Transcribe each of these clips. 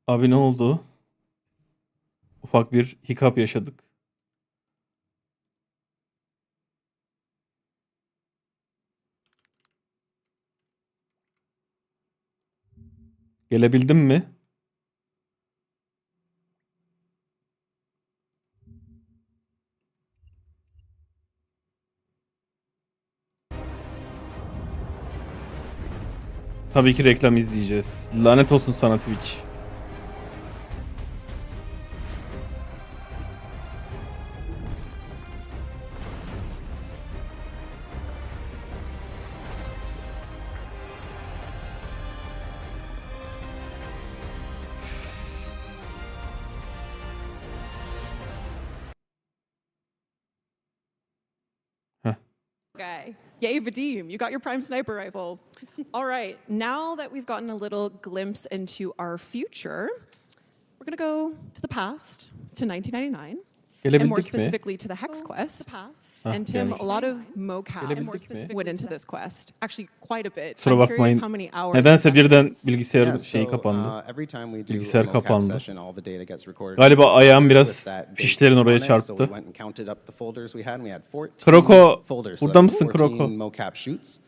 Abi ne oldu? Ufak bir hiccup yaşadık. Gelebildin mi? Tabii ki reklam izleyeceğiz. Lanet olsun sana Twitch. Heh. Guy. Yay, Vadim, you got your prime sniper rifle. All right, now that we've gotten a little glimpse into our future, we're gonna go to the past, to 1999. And more Gelebildik mi? specifically to the Hex Quest. And Tim, geldik. a lot of mocap Gelebildik mi? went into this quest. Actually, quite a bit. Kusura I'm curious bakmayın. how many hours. Nedense birden sessions. bilgisayarın şeyi kapandı. Every time we do Bilgisayar a mocap kapandı. session, all the data gets recorded. Galiba ayağım biraz With that date fişlerin oraya on it, so we çarptı. went and counted up the folders we had, and we had 14 Kroko, folders. So burada that was mısın 14 Kroko? mocap shoots.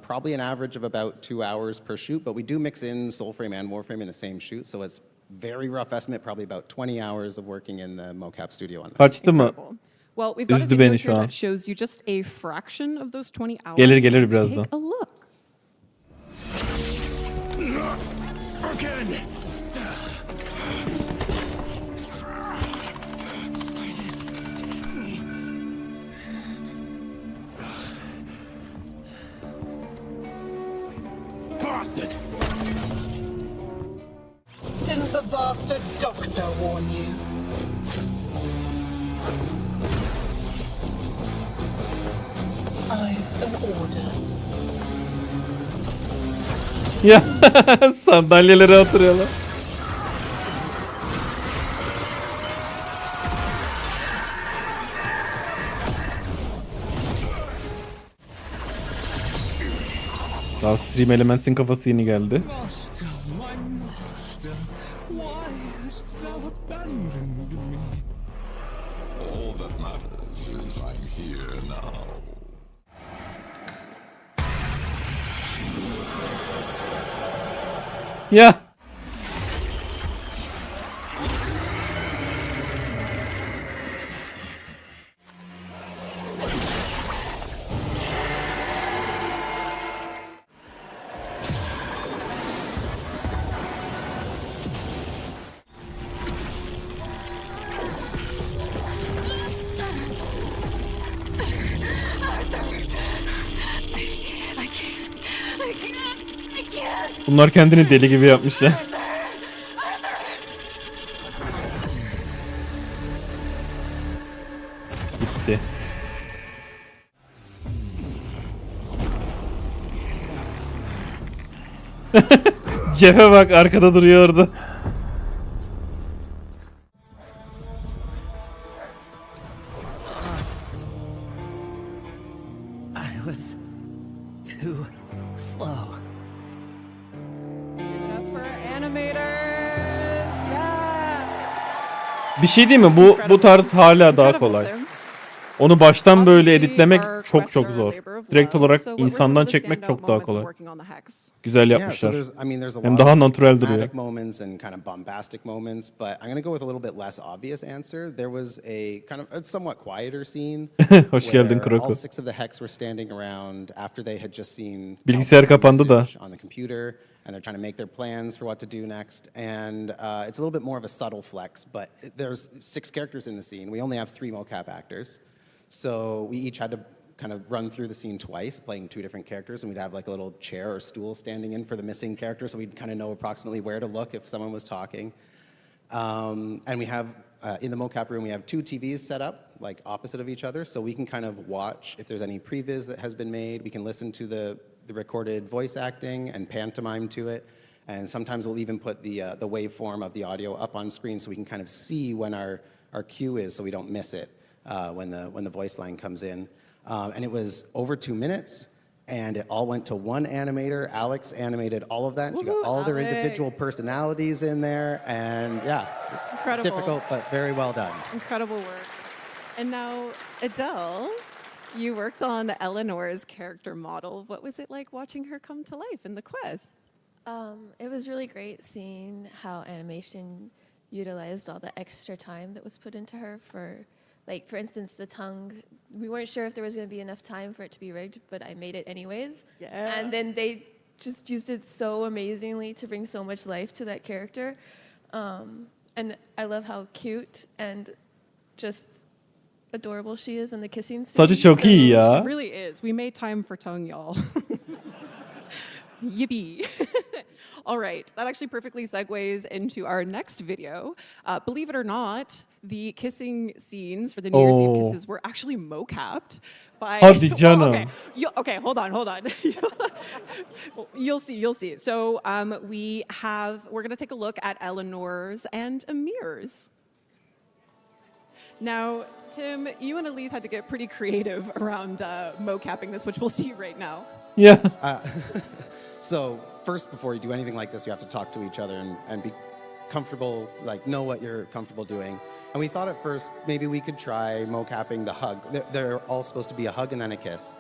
Probably an average of about 2 hours per shoot, but we do mix in Soulframe and Warframe in the same shoot, so it's very rough estimate, probably about 20 hours of working in the mocap studio on this. Kaçtı mı? Incredible. Well, we've got a Üzdü video beni şu here an. that shows you just a fraction of those 20 hours. Gelir gelir Let's birazdan. take a look. Again! Bastard! Didn't the bastard doctor warn you? I've an order. Ya sandalyelere oturuyorlar. Daha Stream Elements'in kafası yeni geldi. Master, my master, why hast thou abandoned me? All that matters is I'm here now. Ya. I can't. Bunlar kendini deli gibi yapmışlar. Gitti. Jeff'e bak arkada duruyordu. I was too slow. Give it up for animators. Yeah. Bir şey değil mi? Bu tarz hala daha kolay. Onu baştan böyle editlemek çok zor. Direkt olarak insandan çekmek çok daha kolay. Güzel yapmışlar. Hem daha natural duruyor. Dramatic moments and kind of bombastic moments, but I'm going to go with a little bit less obvious answer. There was a kind of a somewhat quieter scene. Hoş geldin where Kroko. All 6 of the Hex were standing around after they had just seen Bilgisayar kapandı da. on the computer, and they're trying to make their plans for what to do next. And it's a little bit more of a subtle flex, but there's 6 characters in the scene. We only have 3 mocap actors. So we each had to kind of run through the scene twice, playing 2 different characters, and we'd have like a little chair or stool standing in for the missing character, so we'd kind of know approximately where to look if someone was talking. And we have, in the mocap room, we have 2 TVs set up, like opposite of each other, so we can kind of watch if there's any previs that has been made. We can listen to the recorded voice acting and pantomime to it. And sometimes we'll even put the waveform of the audio up on screen so we can kind of see when our cue is so we don't miss it when the voice line comes in. And it was over 2 minutes, and it all went to one animator. Alex animated all of that. And she got Woohoo, all their Alex. individual personalities in there, and yeah, Incredible. difficult but very well done. Incredible work. And now, Adele, you worked on Eleanor's character model. What was it like watching her come to life in the quest? It was really great seeing how animation utilized all the extra time that was put into her for instance, the tongue. We weren't sure if there was going to be enough time for it to be rigged, but I made it anyways. Yeah. And then they just used it so amazingly to bring so much life to that character. And I love how cute and just adorable she is in the kissing scene. Saçı çok iyi ya. She really is. We made time for tongue, y'all. Yippee. All right, that actually perfectly segues into our next video. Believe it or not, the kissing scenes for the New Year's Eve kisses were actually mo-capped by... Hadi canım. okay. Okay, hold on. You'll see. So we're gonna take a look at Eleanor's and Amir's. Now, Tim, you and Elise had to get pretty creative around mo-capping this, which we'll see right now. Ya. So first, before you do anything like this, you have to talk to each other and be comfortable, like know what you're comfortable doing. And we thought at first maybe we could try mo-capping the hug. They're all supposed to be a hug and then a kiss.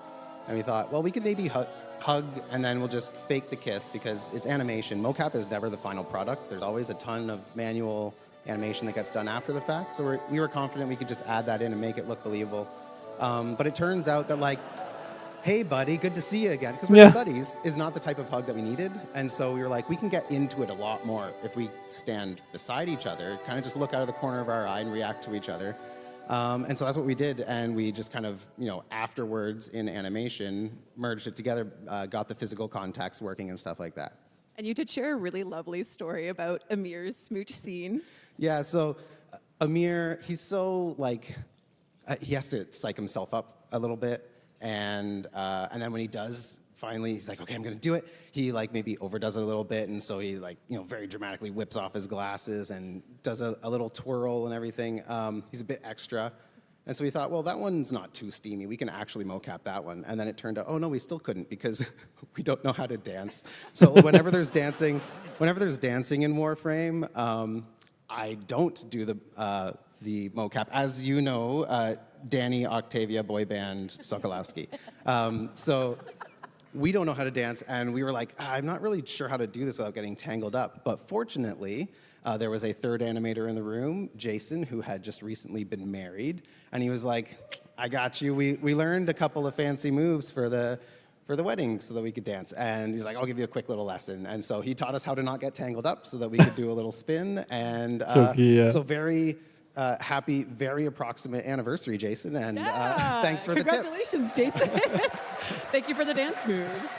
And we thought, well, we could maybe hug and then we'll just fake the kiss because it's animation. Mocap is never the final product. There's always a ton of manual animation that gets done after the fact. So we were confident we could just add that in and make it look believable. But it turns out that like, hey, buddy, good to see you again. Because we're buddies is not the type of hug that we needed. And so we were like, we can get into it a lot more if we stand beside each other, kind of just look out of the corner of our eye and react to each other. And so that's what we did. And we just kind of, afterwards in animation, merged it together, got the physical contacts working and stuff like that. And you did share a really lovely story about Amir's smooch scene. Yeah, so Amir, he's so he has to psych himself up a little bit. And then when he does, finally, he's like, okay, I'm gonna do it. He maybe overdoes it a little bit, and so he very dramatically whips off his glasses and does a little twirl and everything. He's a bit extra. And so we thought, well, that one's not too steamy. We can actually mocap that one. And then it turned out, oh no, we still couldn't because we don't know how to dance. So whenever there's dancing in Warframe, I don't do the mocap. As you know, Danny Octavia boy band Sokolowski. So we don't know how to dance, and we were like, I'm not really sure how to do this without getting tangled up. But fortunately, there was a third animator in the room, Jason, who had just recently been married, and he was like, I got you. We learned a couple of fancy moves for the wedding so that we could dance. And he's like, I'll give you a quick little lesson. And so he taught us how to not get tangled up so that we could do a little spin. And so very... happy, very approximate anniversary, Jason, and thanks for the tips. Congratulations, Jason. Thank you for the dance moves.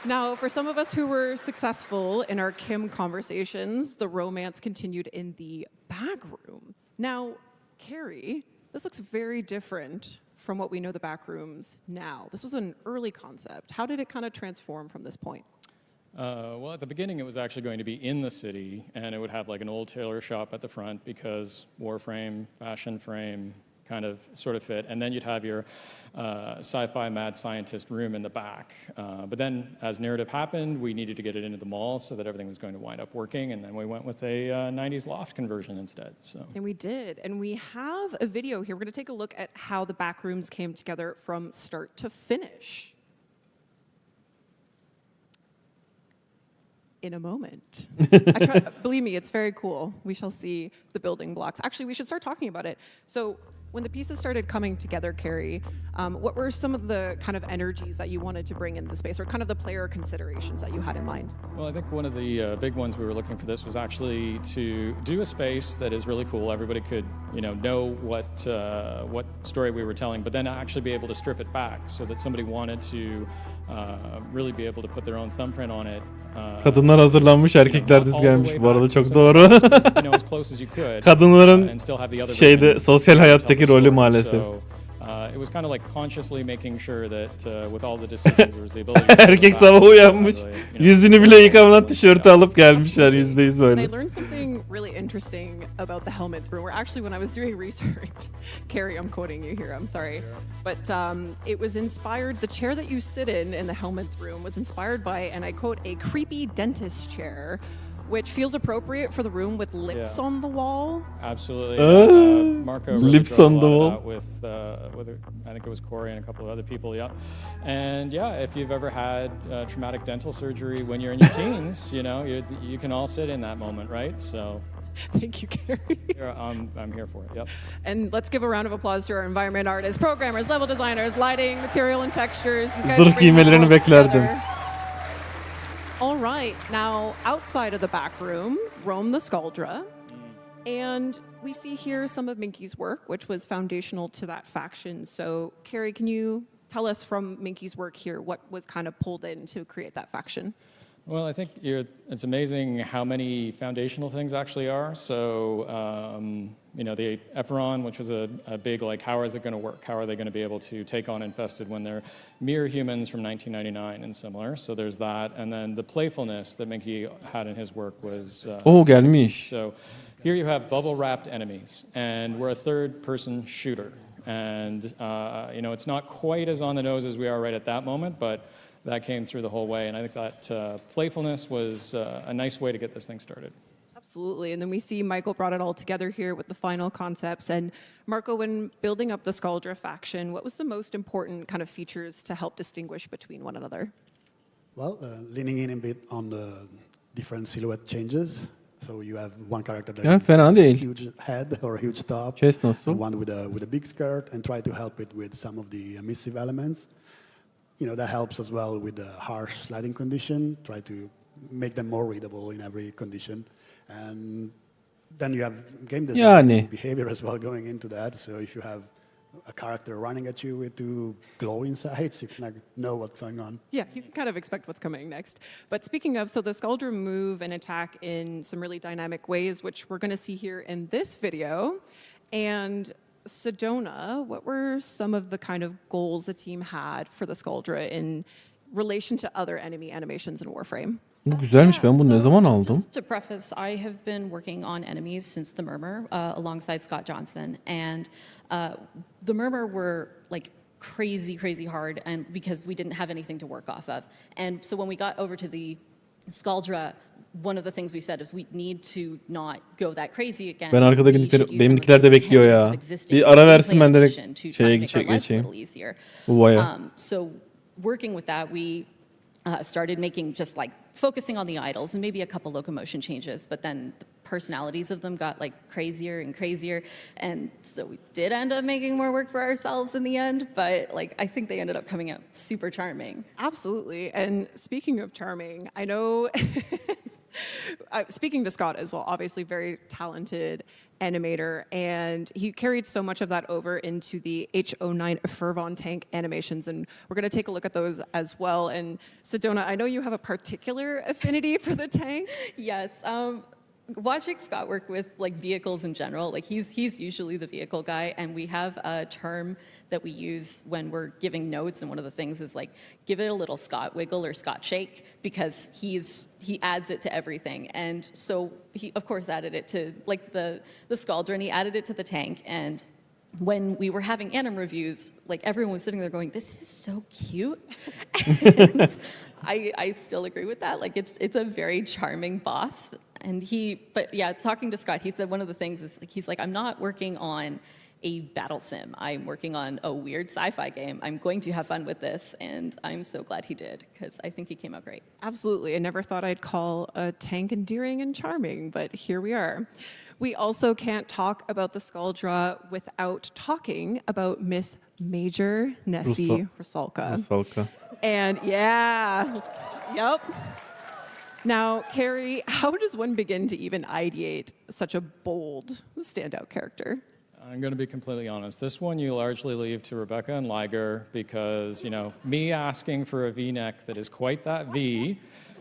Now, for some of us who were successful in our Kim conversations, the romance continued in the back room. Now, Carrie, this looks very different from what we know the back rooms now. This was an early concept. How did it kind of transform from this point? Well, at the beginning, it was actually going to be in the city, and it would have an old tailor shop at the front because Warframe, fashion frame kind of sort of fit. And then you'd have your sci-fi mad scientist room in the back. But then as narrative happened, we needed to get it into the mall so that everything was going to wind up working. And then we went with a 90s loft conversion instead. So. And we did. And we have a video here. We're going to take a look at how the back rooms came together from start to finish. In a moment. Believe me, it's very cool. We shall see the building blocks. Actually, we should start talking about it. So when the pieces started coming together, Carrie, what were some of the kind of energies that you wanted to bring in the space, or kind of the player considerations that you had in mind? Well, I think one of the big ones we were looking for this was actually to do a space that is really cool. Everybody could, know what story we were telling, but then actually be able to strip it back so that somebody wanted to really be able to put their own thumbprint on it. Kadınlar hazırlanmış, erkekler düz gelmiş. Bu arada çok doğru. Kadınların sosyal hayattaki rolü maalesef. it was kind of like consciously making sure that with all the decisions there was the ability to go Erkek back sabah to uyanmış. the, you know, Yüzünü bile yıkamadan tişörtü alıp gelmişler %100 And I böyle. learned something really interesting about the helmet room. Where actually, when I was doing research, Carrie, I'm quoting you here. I'm sorry, but it was inspired. The chair that you sit in the helmet room was inspired by, and I quote, a creepy dentist chair, which feels appropriate for the room with lips Yeah. on the wall. Absolutely. Marco Lips really on drove the a lot wall. of that with I think it was Corey and a couple of other people, yeah. And yeah, if you've ever had traumatic dental surgery when you're in your teens, you know, you can all sit in that moment, right? So Thank you, Carrie. I'm here for it, yep. And let's give a round of applause to our environment artists, programmers, level designers, lighting, material, and textures. These guys Zırh are bringing this giymelerini world beklerdim. together. All right, now outside of the back room, roam the Skuldra. And we see here some of Minky's work, which was foundational to that faction. So, Carrie, can you tell us from Minky's work here what was kind of pulled in to create that faction? Well, I think it's amazing how many foundational things actually are. So, you know, the Ephron, which was a big, like, how is it going to work? How are they going to be able to take on Infested when they're mere humans from 1999 and similar? So there's that. And then the playfulness that Minky had in his work was... Gelmiş. So here you have bubble-wrapped enemies, and we're a third-person shooter. And, you know, it's not quite as on the nose as we are right at that moment, but that came through the whole way. And I think that playfulness was a nice way to get this thing started. Absolutely. And then we see Michael brought it all together here with the final concepts. And Marco, when building up the Skuldra faction, what was the most important kind of features to help distinguish between one another? Well, leaning in a bit on the different silhouette changes. So you have one character that Yani has fena a değil. huge head or a huge top, Chest nasıl? and one with a big skirt, and try to help it with some of the emissive elements. You know, that helps as well with the harsh sliding condition. Try to make them more readable in every condition. And then you have game design Yani. behavior as well going into that. So if you have a character running at you with two glowing sides, you can like know what's going on. Yeah, you can kind of expect what's coming next. But speaking of, so the Skuldra move and attack in some really dynamic ways, which we're going to see here in this video. And Sedona, what were some of the kind of goals the team had for the Skuldra in relation to other enemy animations in Warframe? Bu güzelmiş. Ben bunu ne zaman aldım? Just to preface, I have been working on enemies since the Murmur alongside Scott Johnson, and the Murmur were like crazy hard, and because we didn't have anything to work off of. And so when we got over to the Skuldra, one of the things we said is we need to not go that crazy again. Ben arkadakiler, benimkiler de bekliyor ya. Bir ara versin ben de şeye geçeyim. Bu bayağı. So working with that, we started making just like focusing on the idols and maybe a couple locomotion changes, but then the personalities of them got like crazier and crazier, and so we did end up making more work for ourselves in the end, but like I think they ended up coming out super charming. Absolutely. And speaking of charming, I know, speaking to Scott as well, obviously very talented animator, and he carried so much of that over into the H09 Fervon tank animations, and we're going to take a look at those as well. And Sedona, I know you have a particular affinity for the tank. Yes. Watching Scott work with like vehicles in general, like he's usually the vehicle guy, and we have a term that we use when we're giving notes, and one of the things is like give it a little Scott wiggle or Scott shake, because he adds it to everything. And so he of course added it to like the Skuldra, and he added it to the tank. And when we were having anim reviews, like everyone was sitting there going, "This is so cute," and I still agree with that. Like it's a very charming boss. And but yeah, talking to Scott, he said one of the things is he's like, I'm not working on a battle sim. I'm working on a weird sci-fi game. I'm going to have fun with this, and I'm so glad he did, because I think he came out great. Absolutely. I never thought I'd call a tank endearing and charming, but here we are. We also can't talk about the Skuldra without talking about Miss Major Nessie Rusalka. Rusalka. And yeah, yep. Now, Carrie, how does one begin to even ideate such a bold, standout character? I'm going to be completely honest. This one you largely leave to Rebecca and Liger, because, you know, me asking for a V-neck that is quite that V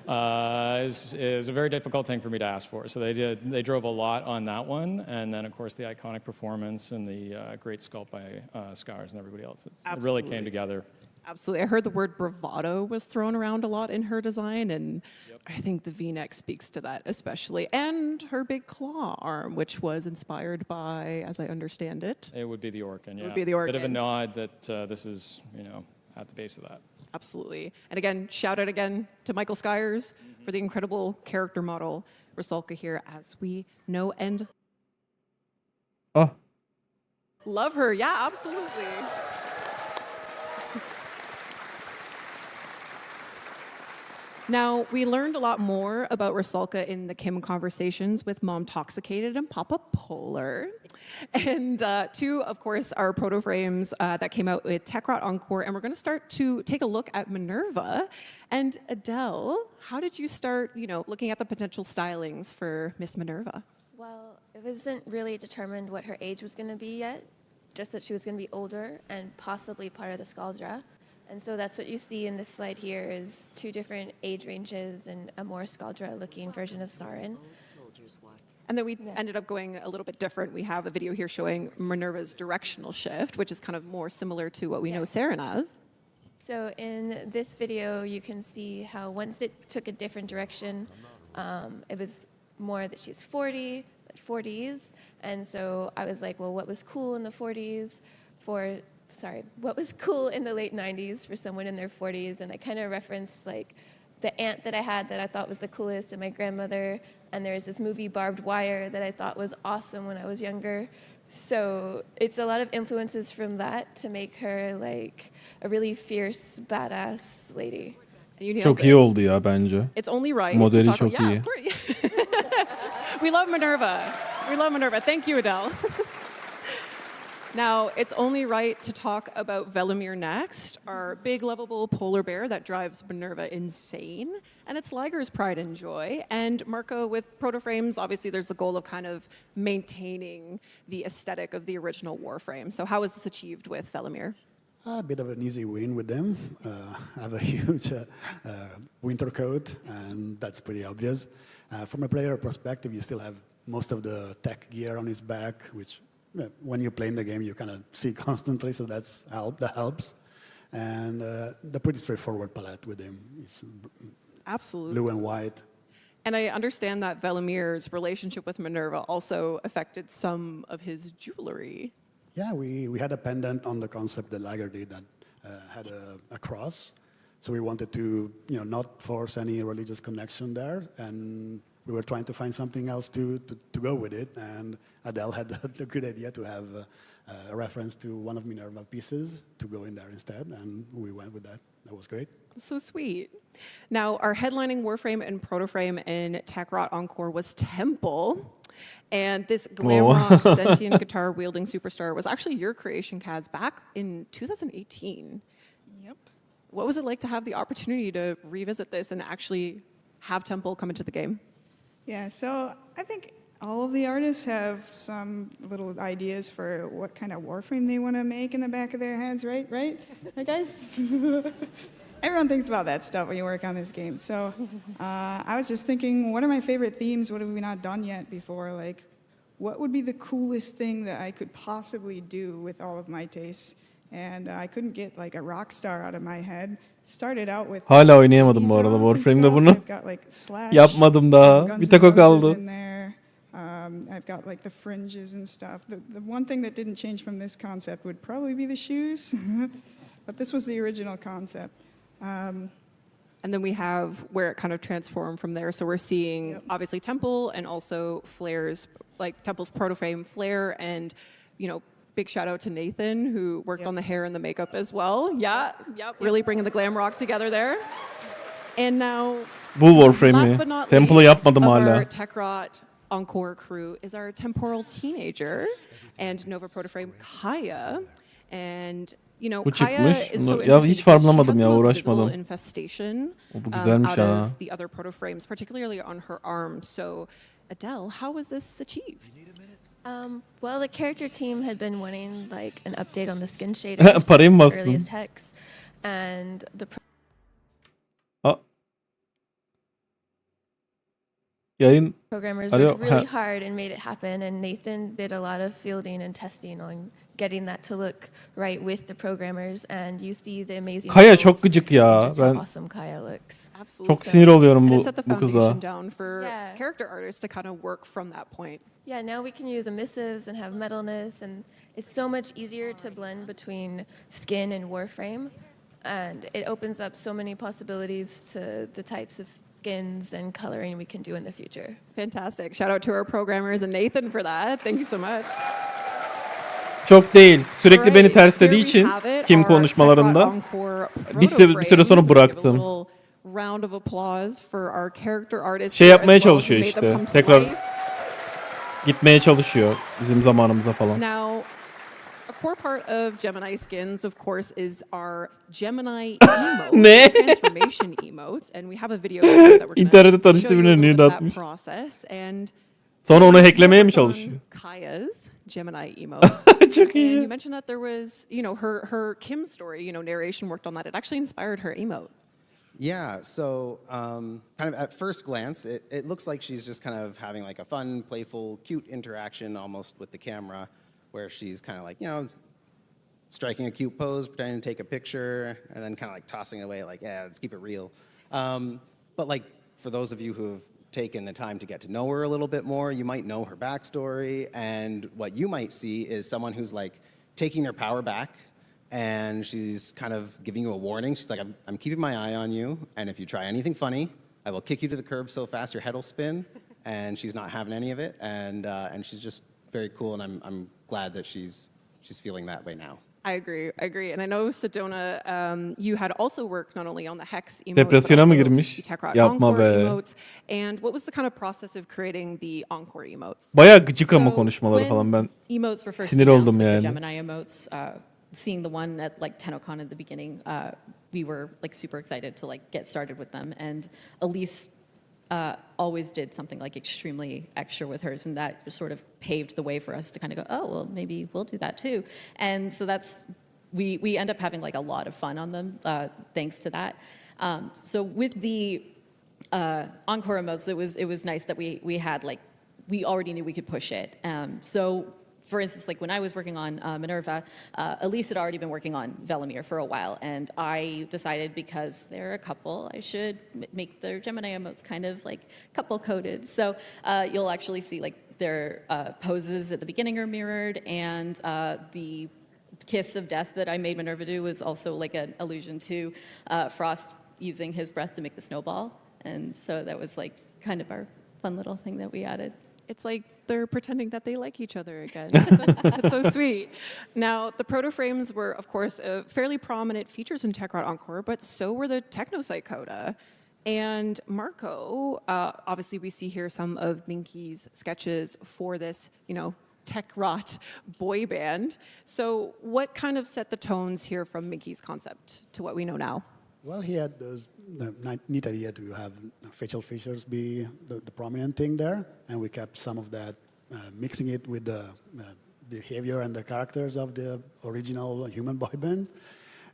is a very difficult thing for me to ask for. So they drove a lot on that one, and then of course the iconic performance and the great sculpt by Scars and everybody else. It really came together. Absolutely. I heard the word bravado was thrown around a lot in her design, and I think the V-neck speaks to that especially. And her big claw arm, which was inspired by, as I understand it. It would be the Orkin, yeah. It would be the Orkin. Bit of a nod that this is, at the base of that. Absolutely. And again, shout out again to Michael Skyers for the incredible character model, Rusalka here, as we know and Oh. love her. Yeah, absolutely. Now, we learned a lot more about Rusalka in the Kim conversations with Mom Toxicated and Papa Polar. And two, of course, are proto frames that came out with Tekrot Encore. And we're going to start to take a look at Minerva. And Adele, how did you start, looking at the potential stylings for Miss Minerva? Well, it wasn't really determined what her age was going to be yet, just that she was going to be older and possibly part of the Skaldra. And so that's what you see in this slide here is 2 different age ranges and a more Skaldra-looking version of Sarin. And then we ended up going a little bit different. We have a video here showing Minerva's directional shift, which is kind of more similar to what we know Sarin as. So in this video, you can see how once it took a different direction, it was more that she's 40s. And so I was like, well, what was cool in the 40s what was cool in the late 90s for someone in their 40s? And I kind of referenced like the aunt that I had that I thought was the coolest and my grandmother. And there's this movie Barbed Wire that I thought was awesome when I was younger. So it's a lot of influences from that to make her like a really fierce, badass lady. Çok iyi oldu ya bence. It's only right Modeli to talk çok iyi. We love Minerva. We love Minerva. Thank you, Adele. Now, it's only right to talk about Velimir next, our big, lovable polar bear that drives Minerva insane. And it's Liger's pride and joy. And Marco, with proto-frames, obviously there's the goal of kind of maintaining the aesthetic of the original Warframe. So how was this achieved with Velimir? A bit of an easy win with them. I have a huge winter coat, and that's pretty obvious. From a player perspective, you still have most of the tech gear on his back, which when you're playing the game, you kind of see constantly, so that helps. And the pretty straightforward palette with him. It's Absolutely. Blue and white. And I understand that Velimir's relationship with Minerva also affected some of his jewelry. Yeah, we had a pendant on the concept that Liger did that had a cross. So we wanted to, not force any religious connection there, and we were trying to find something else to go with it. And Adele had the good idea to have a reference to one of Minerva's pieces to go in there instead, and we went with that. That was great. So sweet. Now, our headlining Warframe and Protoframe in Tekrot Encore was Temple. And this glam rock sentient guitar wielding superstar was actually your creation, Kaz, back in 2018. Yep. What was it like to have the opportunity to revisit this and actually have Temple come into the game? Yeah, so I think all of the artists have some little ideas for what kind of Warframe they want to make in the back of their heads, right? Right, guys? Everyone thinks about that stuff when you work on this game. So I was just thinking, what are my favorite themes? What have we not done yet before? Like, what would be the coolest thing that I could possibly do with all of my tastes? And I couldn't get like a rock star out of my head. Started out with Hala oynayamadım bu arada Warframe'de bunu. I've got like slash, Yapmadım daha. Guns Bir tek o N' Roses kaldı. in there. I've got like the fringes and stuff. The one thing that didn't change from this concept would probably be the shoes. But this was the original concept. And then we have where it kind of transformed from there. So we're seeing obviously Temple and also Flair's, like Temple's Protoframe, Flair, and big shout out to Nathan who worked on the hair and the makeup as well. Really bringing the glam rock together there. And now, Bu Warframe'i. last but not Temple'ı least, yapmadım of hala. our Tekrot Encore crew is our temporal teenager and Nova Protoframe Kaya. And Bu Kaya çıkmış. is so Ya interesting hiç because farmlamadım she ya, has the most visible uğraşmadım. infestation Bu güzelmiş out ha. of the other protoframes, particularly on her arm. So, Adele, how was this achieved? Well, the character team had been wanting like an update on the skin shaders Parayı mı since the bastın? earliest hex, and the Aa, Yayın. Programmers Alo, worked really ha. hard and made it happen, and Nathan did a lot of fielding and testing on getting that to look right with the programmers, and you see the amazing Kaya results çok gıcık ya. and just how Ben awesome Kaya looks. Absolutely. çok sinir oluyorum And bu, it set the bu kıza. foundation down for Yeah. character artists to kind of work from that point. Yeah, now we can use emissives and have metalness, and it's so much easier to blend between skin and Warframe, and it opens up so many possibilities to the types of skins and coloring we can do in the future. Fantastic. Shout out to our programmers and Nathan for that. Thank you so much. Çok değil. Sürekli beni Alright, terslediği here we için have it, kim bir konuşmalarında süre sonra bıraktım. Round of applause for our character artists Şey here yapmaya as well, who çalışıyor made them işte. come to Tekrar life. gitmeye çalışıyor bizim zamanımıza falan. Now, a core part of Gemini skins, of course, is our Gemini emotes, Ne? transformation emotes, and we have a video here that we're İnternette going to tanıştığı show you a birine little bit nude of that atmış. process. And Sonra onu you hacklemeye mi worked on çalışıyor? Kaya's Gemini emote. Çok And iyi. you mentioned that there was, her Kim story, narration worked on that. It actually inspired her emote. Yeah, so kind of at first glance, it looks like she's just kind of having like a fun, playful, cute interaction almost with the camera, where she's kind of like, striking a cute pose, pretending to take a picture, and then kind of like tossing it away like, yeah, let's keep it real. But like, for those of you who have taken the time to get to know her a little bit more, you might know her backstory, and what you might see is someone who's like taking their power back, and she's kind of giving you a warning. She's like, I'm keeping my eye on you, and if you try anything funny, I will kick you to the curb so fast your head will spin. And she's not having any of it, and she's just very cool, and I'm glad that she's feeling that way now. I agree. And I know, Sedona, you had also worked not only on the Hex emotes, Depresyona but mı also girmiş? the Techrot Yapma Encore be. emotes. And what was the kind of process of creating the Encore emotes? Bayağı gıcık ama So konuşmaları when falan ben. emotes were first sinir announced, oldum like yani. the Gemini emotes, seeing the one at like TennoCon at the beginning, we were like super excited to like get started with them. And Elise always did something like extremely extra with hers, and that just sort of paved the way for us to kind of go, oh, well, maybe we'll do that too. And so we end up having like a lot of fun on them thanks to that. So with the Encore emotes, it was nice that we had like, we already knew we could push it. So for instance, like when I was working on Minerva, Elise had already been working on Velimir for a while, and I decided because they're a couple, I should make their Gemini emotes kind of like couple-coded. So you'll actually see like their poses at the beginning are mirrored, and the kiss of death that I made Minerva do was also like an allusion to Frost using his breath to make the snowball. And so that was like kind of our fun little thing that we added. It's like they're pretending that they like each other again. That's so sweet. Now, the proto-frames were, of course, fairly prominent features in TechRot Encore, but so were the Technosite Coda. And Marco, obviously we see here some of Minky's sketches for this, TechRot boy band. So what kind of set the tones here from Minky's concept to what we know now? Well, he had the neat idea to have facial features be the prominent thing there, and we kept some of that, mixing it with the behavior and the characters of the original human boy band,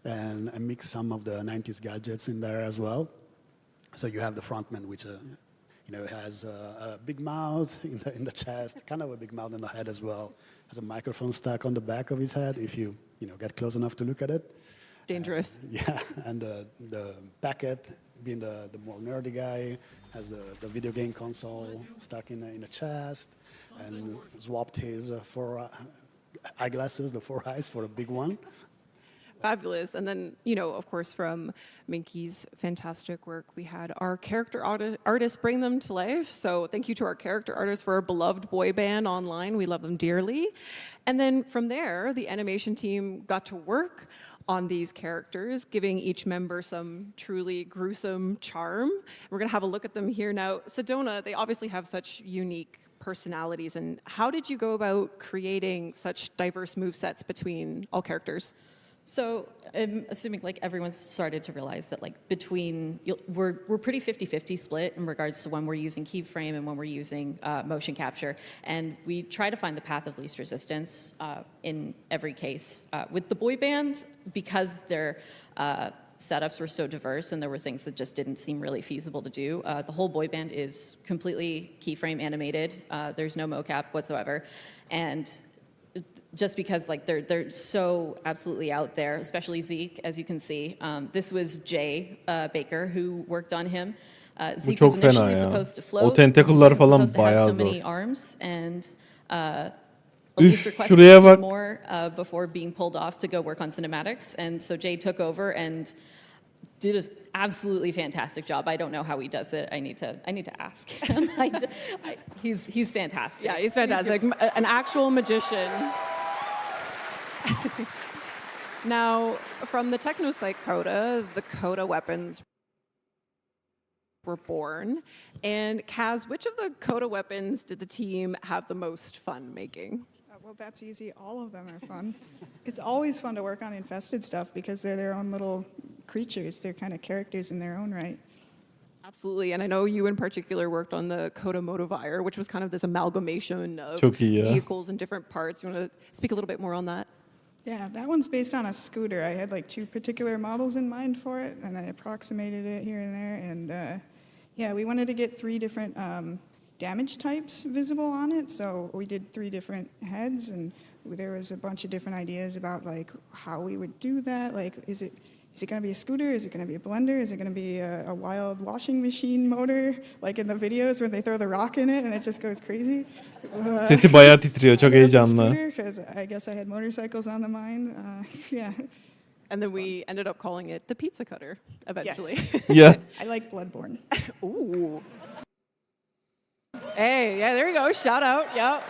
and mix some of the 90s gadgets in there as well. So you have the frontman, which has a big mouth in the chest, kind of a big mouth in the head as well. Has a microphone stuck on the back of his head if you get close enough to look at it. Dangerous. Yeah, and the Packet, being the more nerdy guy, has the video game console stuck in the chest, and swapped his eyeglasses, the 4 eyes, for a big one. Fabulous. And then, of course, from Minky's fantastic work, we had our character artists bring them to life. So thank you to our character artists for our beloved boy band online. We love them dearly. And then from there, the animation team got to work on these characters, giving each member some truly gruesome charm. We're going to have a look at them here now. Sedona, they obviously have such unique personalities. And how did you go about creating such diverse movesets between all characters? So I'm assuming like everyone's started to realize that like we're pretty 50-50 split in regards to when we're using keyframe and when we're using motion capture, and we try to find the path of least resistance in every case. With the boy band, because they're setups were so diverse and there were things that just didn't seem really feasible to do. The whole boy band is completely keyframe animated. There's no mocap whatsoever. And just because like they're so absolutely out there, especially Zeke, as you can see. This was Jay Baker who worked on him. Zeke was çok fena initially ya. supposed to float. O He tentacle'lar wasn't falan supposed to have bayağı so zor. many arms, and Üf, Elise requested şuraya a few bak. more before being pulled off to go work on cinematics, and so Jay took over and did an absolutely fantastic job. I don't know how he does it. I need to ask him. He's fantastic. Yeah, he's fantastic. An actual magician. Now, from the technosite coda, the coda weapons were born. And Kaz, which of the coda weapons did the team have the most fun making? Well, that's easy. All of them are fun. It's always fun to work on infested stuff because they're their own little creatures. They're kind of characters in their own right. Absolutely, and I know you in particular worked on the Coda Motivire, which was kind of this amalgamation of Çok iyi ya. vehicles and different parts. You want to speak a little bit more on that? Yeah, that one's based on a scooter. I had like 2 particular models in mind for it, and I approximated it here and there. And yeah, we wanted to get 3 different damage types visible on it. So we did 3 different heads, and there was a bunch of different ideas about like how we would do that. Like, is it going to be a scooter? Is it going to be a blender? Is it going to be a wild washing machine motor, like in the videos when they throw the rock in it and it just goes crazy? Sesi bayağı titriyor. Çok heyecanlı. Because I guess I had motorcycles on the mind. Yeah. And then we ended up calling it the Pizza Cutter eventually. Yes. Yeah. I like Bloodborne. Ooh. Hey, yeah, there you go. Shout out. Yep.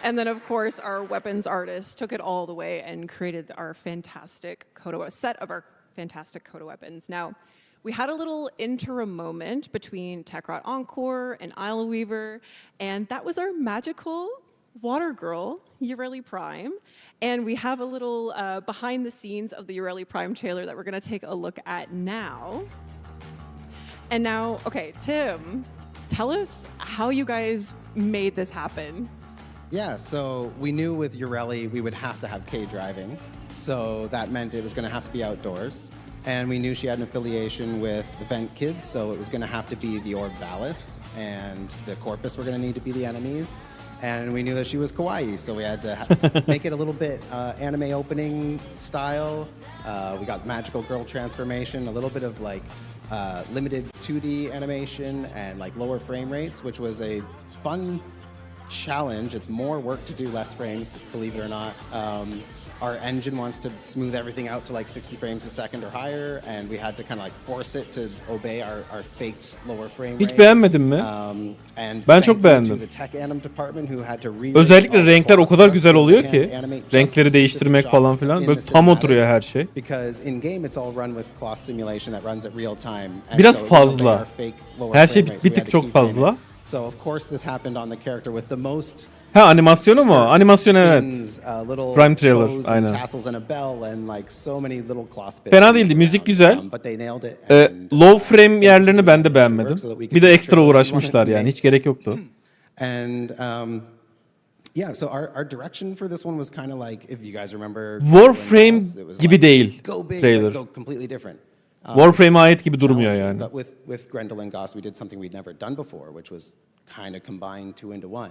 And then, of course, our weapons artist took it all the way and created our fantastic set of our fantastic Coda weapons. Now, we had a little interim moment between Techrot Encore and Isle Weaver, and that was our magical water girl, Ureli Prime. And we have a little behind the scenes of the Ureli Prime trailer that we're going to take a look at now. And now, okay, Tim, tell us how you guys made this happen. Yeah, so we knew with Ureli we would have to have K driving. So that meant it was going to have to be outdoors. And we knew she had an affiliation with Event Kids, so it was going to have to be the Orb Valis and the Corpus were going to need to be the enemies. And we knew that she was kawaii, so we had to make it a little bit anime opening style. We got magical girl transformation, a little bit of like limited 2D animation and like lower frame rates, which was a fun challenge. It's more work to do less frames, believe it or not. Our engine wants to smooth everything out to like 60 frames a second or higher, and we had to kind of like force it to obey our faked lower frame Hiç rate. beğenmedin mi? And Ben thank çok you beğendim. to the tech anim department who had to rewrite Özellikle all the renkler o cloth kadar for us güzel to oluyor hand ki animate just renkleri for değiştirmek specific falan shots filan in böyle the tam cinematic. oturuyor her şey. Because in game it's all run with cloth simulation that runs at real time. And Biraz so it would obey fazla. our fake lower Her şey frame rate, so bir we had tık to çok keyframe it. fazla. So of course this happened on the character with the most Ha animasyonu mu? Animasyon evet. fins, little Prime trailer, bows aynen. and tassels and a bell and like so many little cloth bits. Fena moved değildi, müzik around. güzel. But they nailed it. Low frame yerlerini ben de beğenmedim. Bir de ekstra uğraşmışlar yani. Hiç gerek yoktu. And yeah, so our direction for this one was kind of like, if you guys remember, Warframe it was gibi değil go big, trailer. like, go completely different. Warframe'e ait gibi durmuyor yani. But with Grendel and Goss, we did something we'd never done before, which was kind of combine 2 into 1.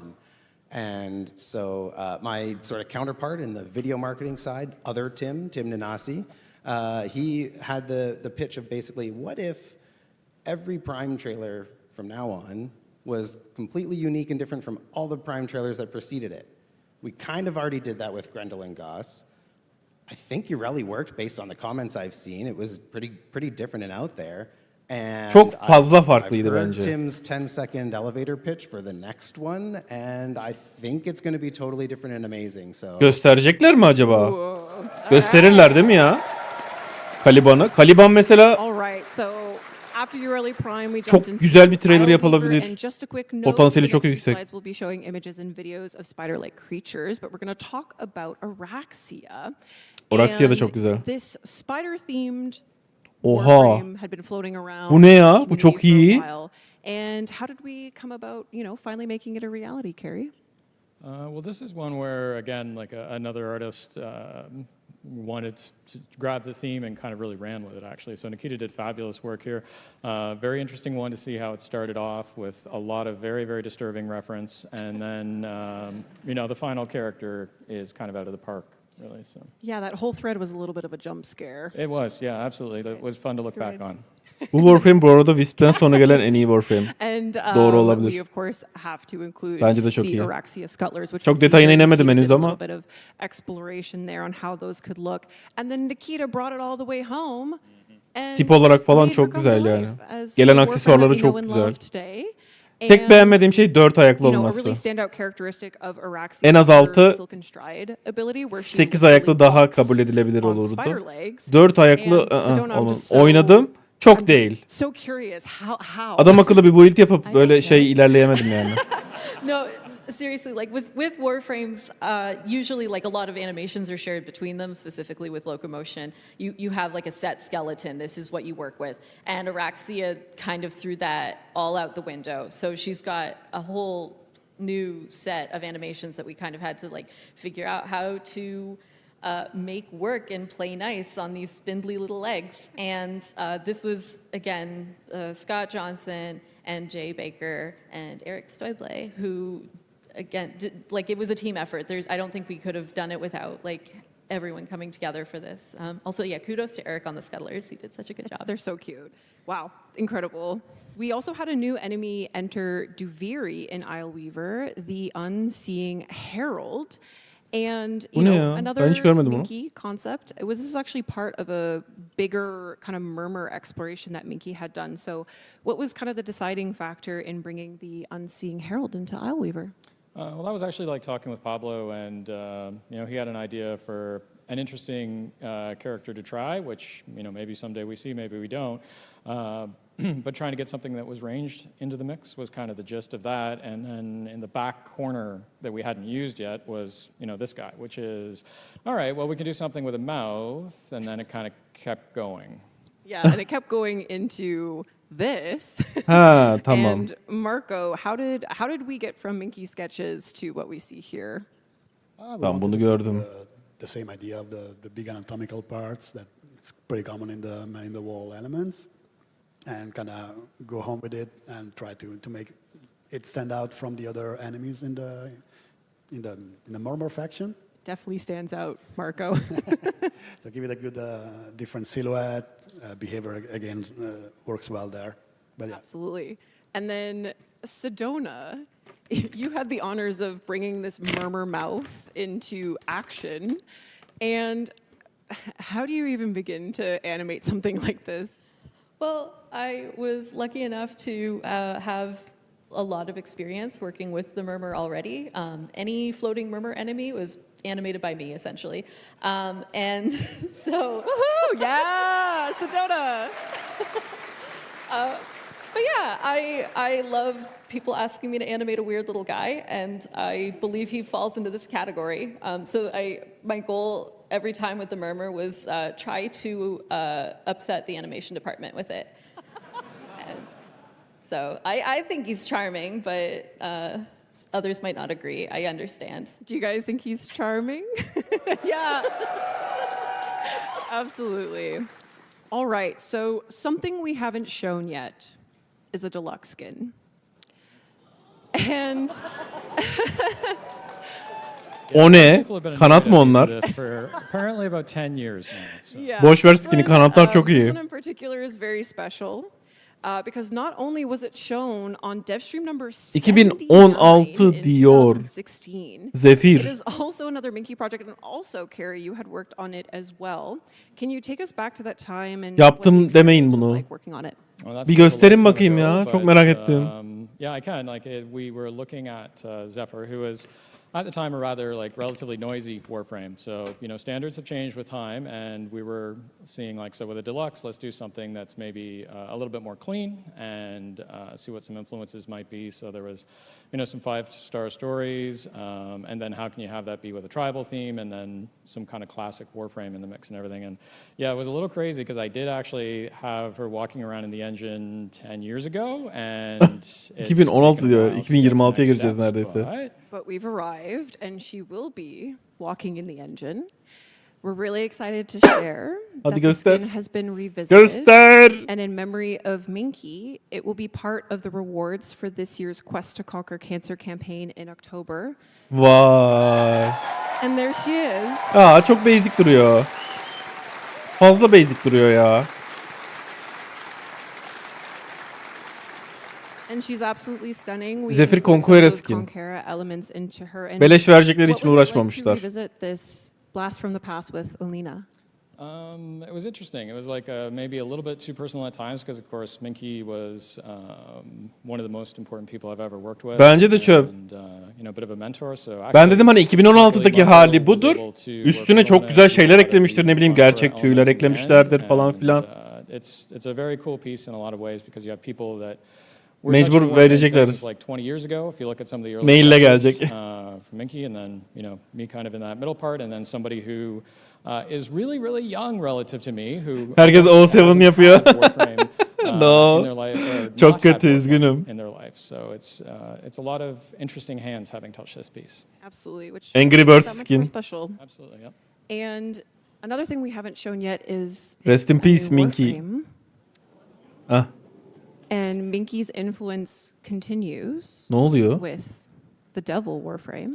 And so my sort of counterpart in the video marketing side, other Tim Nanasi, he had the pitch of basically, what if every Prime trailer from now on was completely unique and different from all the Prime trailers that preceded it? We kind of already did that with Grendel and Goss. I think Ureli worked based on the comments I've seen. It was pretty different and out there. And Çok fazla I've farklıydı heard bence. Tim's 10-second elevator pitch for the next one, and I think it's going to be totally different and amazing. So Gösterecekler mi acaba? Gösterirler değil mi ya? Caliban'ı. Caliban mesela All right, so after Ureli Prime, we Çok jumped into güzel bir trailer Isle yapılabilir. Weaver, and just a quick note, Potansiyeli the çok next few yüksek. slides will be showing images and videos of spider-like creatures, but we're going to talk about Araxia. Araxia da And çok güzel. This spider-themed Oha. Warframe had been floating around. Bu ne ya? the Bu çok community for a iyi. while. And how did we come about, finally making it a reality, Carrie? Well, this is one where, again, like another artist wanted to grab the theme and kind of really ran with it, actually. So Nikita did fabulous work here. Very interesting one to see how it started off with a lot of very, very disturbing reference. And then, the final character is kind of out of the park, really. So Yeah, that whole thread was a little bit of a jump scare. it was, yeah, absolutely. That was fun to look back on. Bu Warframe bu arada Wisp'ten sonra gelen en iyi Warframe. And Doğru olabilir. we of course have to include Bence de çok the iyi. Araxia scuttlers, which Çok we see detayına here. inemedim Nikita henüz did a ama. little bit of exploration there on how those could look. And then Nikita brought it all the way home. And Tip olarak falan made çok her come güzel to yani. life as Gelen the aksesuarları Warframe that we çok know and güzel. love today. Tek And, beğenmediğim şey 4 ayaklı a really olması. standout characteristic of Araxia En az is her 6, silken stride ability, where she 8 literally ayaklı daha walks kabul edilebilir on olurdu. spider legs. 4 ayaklı And Sedona, I'm just so- oynadım. I'm Çok just değil. so curious how. Adam akıllı bir build yapıp böyle ilerleyemedim yani. No, seriously, like with Warframes, usually like a lot of animations are shared between them, specifically with locomotion. You have like a set skeleton, this is what you work with. And Araxia kind of threw that all out the window. So she's got a whole new set of animations that we kind of had to like figure out how to make work and play nice on these spindly little legs. And this was, again, Scott Johnson and Jay Baker and Eric Stoible, who, again, it was a team effort. I don't think we could have done it without, everyone coming together for this. Also, kudos to Eric on the Scuttlers. He did such a good job. They're so cute. Wow, incredible. We also had a new enemy enter Duviri in Isleweaver, the Unseeing Herald. And Bu ne ya? another Ben hiç görmedim onu. Minky concept. This is actually part of a bigger kind of murmur exploration that Minky had done. So what was kind of the deciding factor in bringing the Unseeing Herald into Isleweaver? Well, I was actually talking with Pablo, and he had an idea for an interesting character to try, which maybe someday we see, maybe we don't. But trying to get something that was ranged into the mix was kind of the gist of that. And then in the back corner that we hadn't used yet was this guy, which is, all right, well, we can do something with a mouth, and then it kind of kept going. Yeah, and it kept going into this. Ha, tamam. And Marco, how did we get from Minky sketches to what we see here? Ben bunu gördüm. The same idea of the big anatomical parts that it's pretty common in the wall elements, and kind of go home with it and try to make it stand out from the other enemies in the Murmur faction. Definitely stands out, Marco. So give it a good different silhouette. Behavior again works well there. But yeah. Absolutely. And then Sedona, you had the honors of bringing this murmur mouth into action. And how do you even begin to animate something like this? Well, I was lucky enough to have a lot of experience working with the Murmur already. Any floating Murmur enemy was animated by me, essentially. And so... Woohoo! Yeah! Sedona! But yeah, I love people asking me to animate a weird little guy, and I believe he falls into this category. So my goal every time with the Murmur was try to upset the animation department with it. And so I think he's charming, but others might not agree. I understand. Do you guys think he's charming? Yeah. Absolutely. All right, so something we haven't shown yet is a deluxe skin. And O ne? People have been Kanat mı invited onlar? for this for apparently about 10 years now. So. yeah, Boş ver this skin'i, one, kanatlar çok This iyi. one in particular is very special. Because not only was it shown on DevStream number 2016 in diyor. 2016, Zephyr. it is also another Minky project, and also, Carrie, you had worked on it as well. Can you take us back to that time and Yaptım what the demeyin experience was bunu. like working on it? Well, that's Bir a little gösterin time bakayım ago, ya. Çok but, merak ettim. Yeah, I can. We were looking at Zephyr, who was at the time a rather relatively noisy Warframe. So standards have changed with time, and we were seeing so with a deluxe, let's do something that's maybe a little bit more clean and see what some influences might be. So there was some 5-star stories, and then how can you have that be with a tribal theme, and then some kind of classic Warframe in the mix and everything. And yeah, it was a little crazy because I did actually have her walking around in the engine 10 years ago, and it's 2016 taken a diyor. while to get to 2026'e next gireceğiz steps, neredeyse. but But we've arrived, and she will be walking in the engine. we're really excited to share Hadi that the göster. skin has been revisited. Göster. And in memory of Minky, it will be part of the rewards for this year's Quest to Conquer Cancer campaign in October. Vay. And there she is. Aa çok basic duruyor. Fazla basic duruyor ya. And she's absolutely stunning. We Zephyr include some of Conqueror those skin. Conqueror elements into her. And Beleş verecekleri what için was it like to uğraşmamışlar. revisit this Blast from the Past with Alina? It was interesting. It was like maybe a little bit too personal at times because, of course, Minky was one of the most important people I've ever worked with. Bence de çöp. And, a bit of a mentor. So Ben dedim hani 2016'daki hali budur. Üstüne çok güzel şeyler eklemiştir. Ne bileyim gerçek tüyler eklemişlerdir falan filan. It's a very cool piece in a lot of ways because you have people that Mecbur verecekler. like 20 years ago, if you look at some of the early Maille sketches, gelecek. from Minky, and then me kind of in that middle part, and then somebody who is really really young relative to me, who Herkes almost O7 hasn't yapıyor. had Warframe, No. in their life, or Çok not had kötü, Warframe üzgünüm. in their life. So it's a lot of interesting hands having touched this piece. Absolutely, which Angry makes it Birds that much skin. more special. Absolutely, yeah. And another thing we haven't shown yet is Rest in a peace, new Minky. Warframe. Ah, And Minky's influence continues ne oluyor? with the Devil Warframe.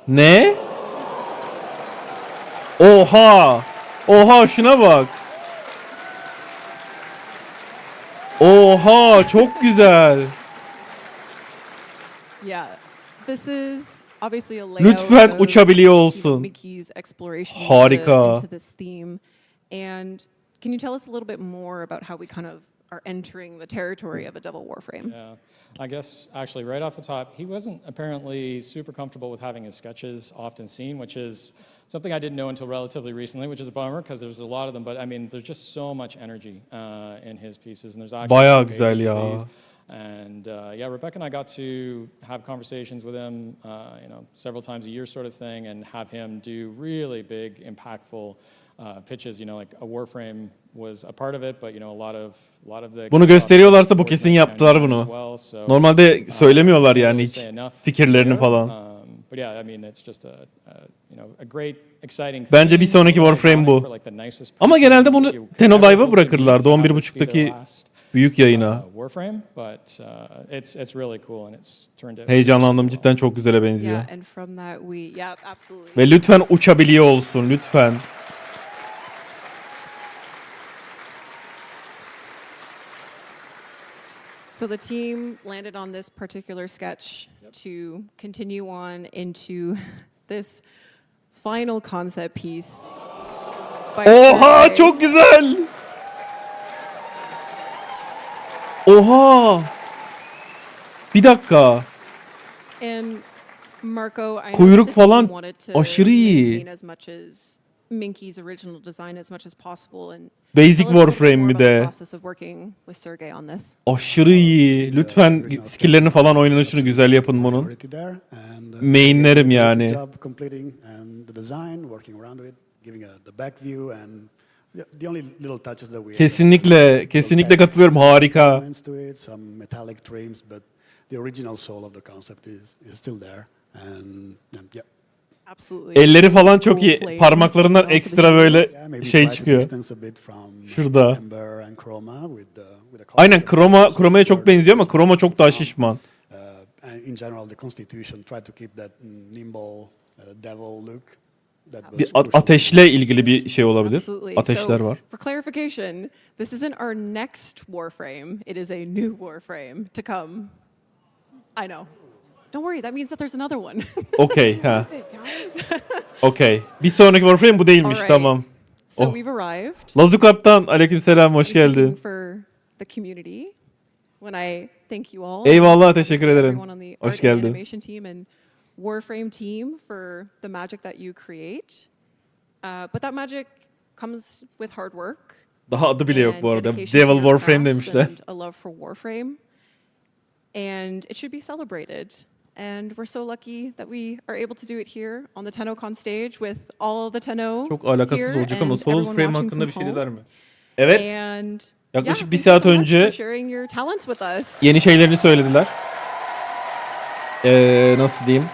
Ne? Oha! Oha şuna bak. Oha çok güzel. Yeah, this is obviously a layout Lütfen of, uçabiliyor olsun. Mickey's exploration Harika. into this theme. And can you tell us a little bit more about how we kind of are entering the territory of a Devil Warframe? Yeah, I guess actually right off the top, he wasn't apparently super comfortable with having his sketches often seen, which is something I didn't know until relatively recently, which is a bummer because there's a lot of them. But I mean, there's just so much energy in his pieces, and there's actually Bayağı two güzel pages of ya. these. And yeah, Rebecca and I got to have conversations with him, several times a year, sort of thing, and have him do really big, impactful pitches. Like a Warframe was a part of it, but a lot of the. Bunu gösteriyorlarsa bu kesin yaptılar bunu. Normalde söylemiyorlar yani hiç fikirlerini falan. But yeah, I mean, it's just a great, exciting. Bence bir sonraki Warframe bu. Ama genelde bunu TennoLive'a bırakırlardı 11.30'daki büyük yayına. Warframe, but it's really cool and it's turned out. Heyecanlandım, cidden çok güzele benziyor. Yeah, and from that absolutely. Ve lütfen uçabiliyor olsun, lütfen. So the team landed on this particular sketch to continue on into this final concept piece. Oha çok güzel. Oha. Bir dakika. And Marco, I Kuyruk know the team falan wanted to aşırı iyi. maintain as much as Minky's original design as much as possible and Basic tell us a bit Warframe more mi about the de? process of working with Sergey on this. Aşırı iyi. Lütfen skill'lerini falan oynanışını güzel yapın bunun. Mainlerim yani. Kesinlikle katılıyorum. Harika. Absolutely. Elleri falan çok iyi. Parmaklarından ekstra böyle şey çıkıyor. Şurada. Aynen kromaya çok benziyor ama kroma çok daha şişman. Bir ateşle ilgili bir şey olabilir. Absolutely. Ateşler var. For clarification, this isn't our next Warframe. It is a new Warframe to come. I know. Don't worry, that means that there's another one. Okey, ha. Okey. Bir sonraki Warframe bu değilmiş, Alright. tamam. So Oh. we've arrived. Lazu Kaptan, aleykümselam, hoş Speaking geldin. for the community. When I thank you all. Eyvallah, teşekkür ederim. Everyone on the Hoş art and geldin. animation team and Warframe team for the magic that you create. But that magic comes with hard work. Daha adı bile yok and bu arada. dedication to Devil your Warframe crafts demişler. and a love for Warframe. And it should be celebrated. And we're so lucky that we are able to do it here on the TennoCon stage with all the Tenno Çok alakasız here olacak ama and everyone Soulframe watching hakkında from bir şey home. dediler mi? Evet. And Yaklaşık yeah, bir thank you saat so much önce for sharing your talents with us. yeni şeylerini söylediler. Nasıl diyeyim?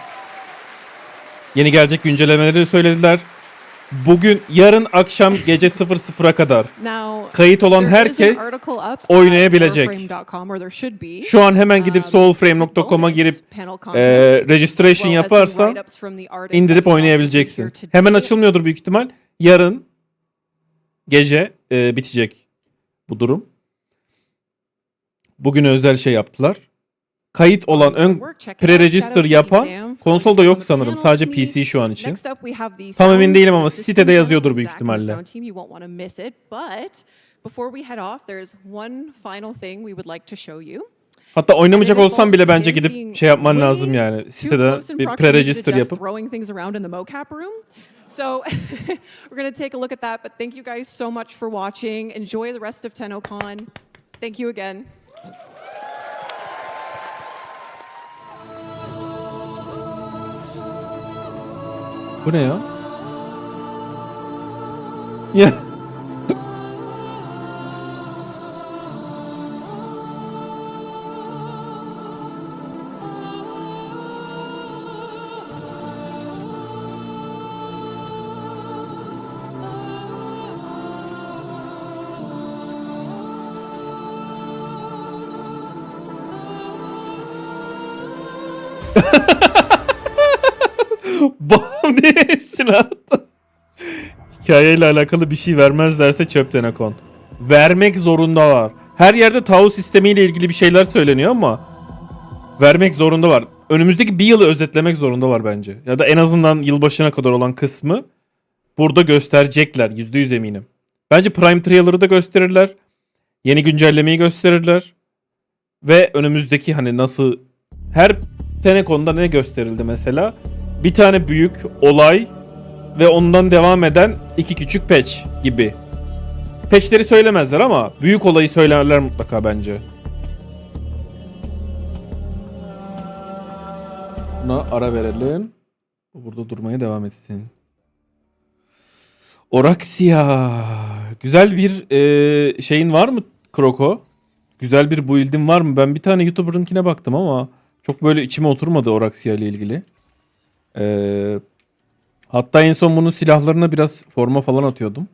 Yeni gelecek güncellemeleri söylediler. Bugün, yarın akşam gece 00'a kadar Now, kayıt olan there is an herkes article up at oynayabilecek. warframe.com, or there should be, Şu an hemen gidip soulframe.com'a girip panel content, registration as well as some yaparsan write-ups from the artists indirip that we saw oynayabileceksin. here today. Hemen açılmıyordur büyük ihtimal. Yarın gece bitecek bu durum. Bugün özel şey yaptılar. Kayıt olan ön pre-register yapan konsolda yok sanırım. Sadece PC şu an için. Tam emin değilim ama sitede yazıyordur büyük ihtimalle. Hatta oynamayacak olsam bile bence gidip şey yapman lazım yani. Sitede bir pre-register yapıp. So we're going to take a look at that, but thank you guys so much for watching. Enjoy the rest of TennoCon. Thank you again. Bu ne ya? Ya. Bam diye silah attı. Hikayeyle alakalı bir şey vermezlerse çöp TennoCon. Vermek zorundalar. Her yerde Tau sistemiyle ilgili bir şeyler söyleniyor ama vermek zorunda var. Önümüzdeki bir yılı özetlemek zorunda var bence. Ya da en azından yılbaşına kadar olan kısmı burada gösterecekler. %100 eminim. Bence Prime Trailer'ı da gösterirler. Yeni güncellemeyi gösterirler. Ve önümüzdeki hani nasıl her TennoCon'da ne gösterildi mesela? Bir tane büyük olay ve ondan devam eden iki küçük patch gibi. Patch'leri söylemezler ama büyük olayı söylerler mutlaka bence. Buna ara verelim. Bu burada durmaya devam etsin. Oraxia. Güzel bir şeyin var mı Kroko? Güzel bir build'in var mı? Ben bir tane YouTuber'ınkine baktım ama çok böyle içime oturmadı Oraxia ile ilgili. Hatta en son bunun silahlarına biraz forma falan atıyordum.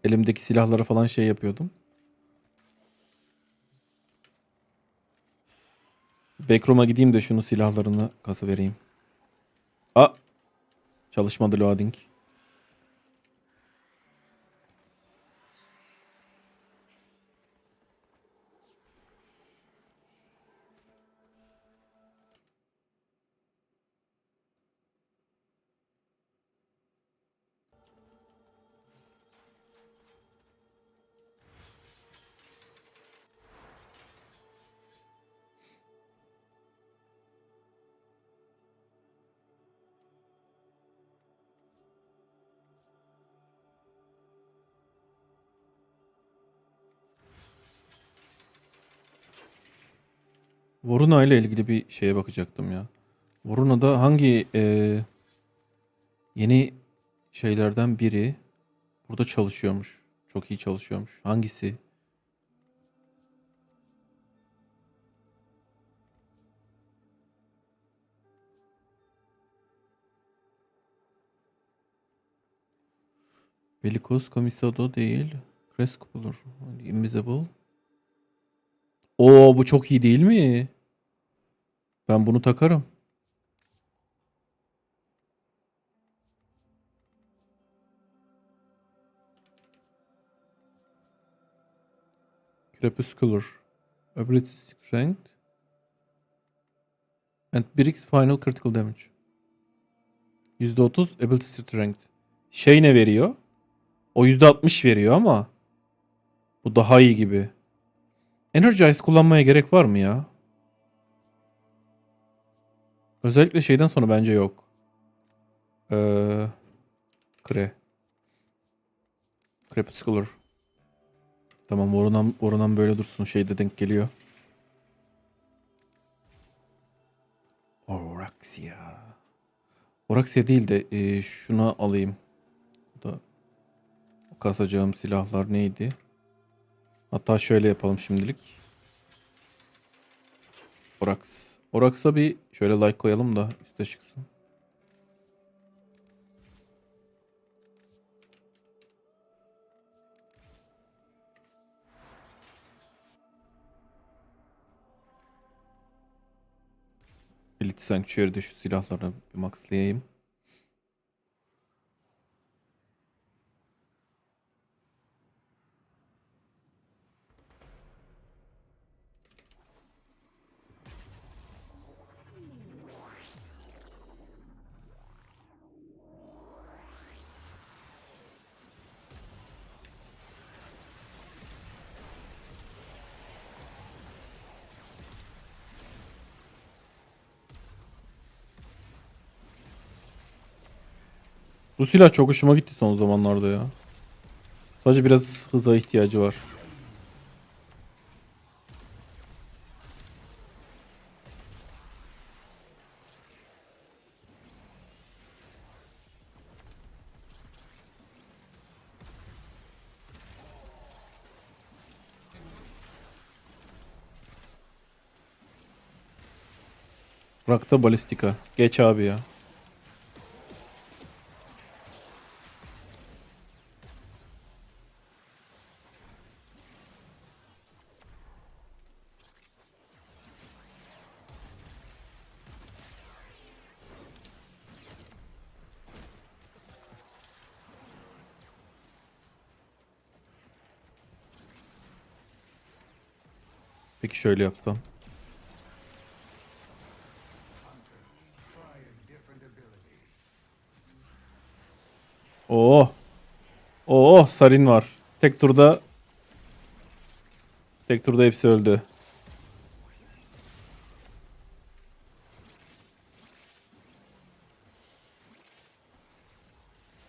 Elimdeki silahlara falan şey yapıyordum. Backroom'a gideyim de şunu silahlarını kasa vereyim. Çalışmadı loading. Voruna ile ilgili bir şeye bakacaktım ya. Voruna'da hangi yeni şeylerden biri burada çalışıyormuş. Çok iyi çalışıyormuş. Hangisi? Bellicose Commissado değil. Crescupler. Invisible. Oo bu çok iyi değil mi? Ben bunu takarım. Crepuscular. Ability Strength. And Brix Final Critical Damage. %30 Ability Strength. Şey ne veriyor? O %60 veriyor ama bu daha iyi gibi. Energize kullanmaya gerek var mı ya? Özellikle şeyden sonra bence yok. Crepuscular. Tamam Vorunan böyle dursun. Şeyde denk geliyor. Oraxia. Oraxia değil de şuna alayım. Bu da kasacağım silahlar neydi? Hatta şöyle yapalım şimdilik. Orax'a bir şöyle like koyalım da üste çıksın. Infinite Sanctuary'de şu silahları bir maxlayayım. Bu silah çok hoşuma gitti son zamanlarda ya. Sadece biraz hıza ihtiyacı var. Rakta balistika. Geç abi ya. Peki şöyle yapsam. Oo. Oo, Sarin var. Tek turda hepsi öldü.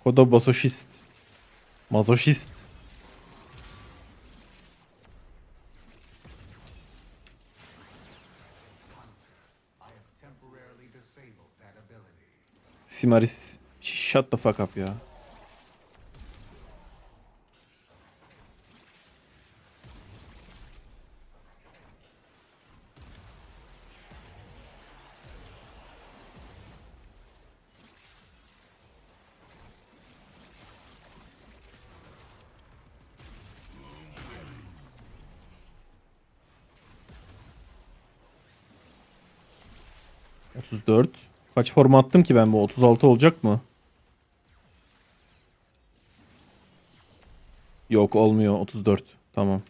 Kodo basoşist. Mazoşist. Simaris. Shut the fuck up ya. ...34. Kaç forma attım ki ben bu? 36 olacak mı? Yok, olmuyor. 34. Tamam.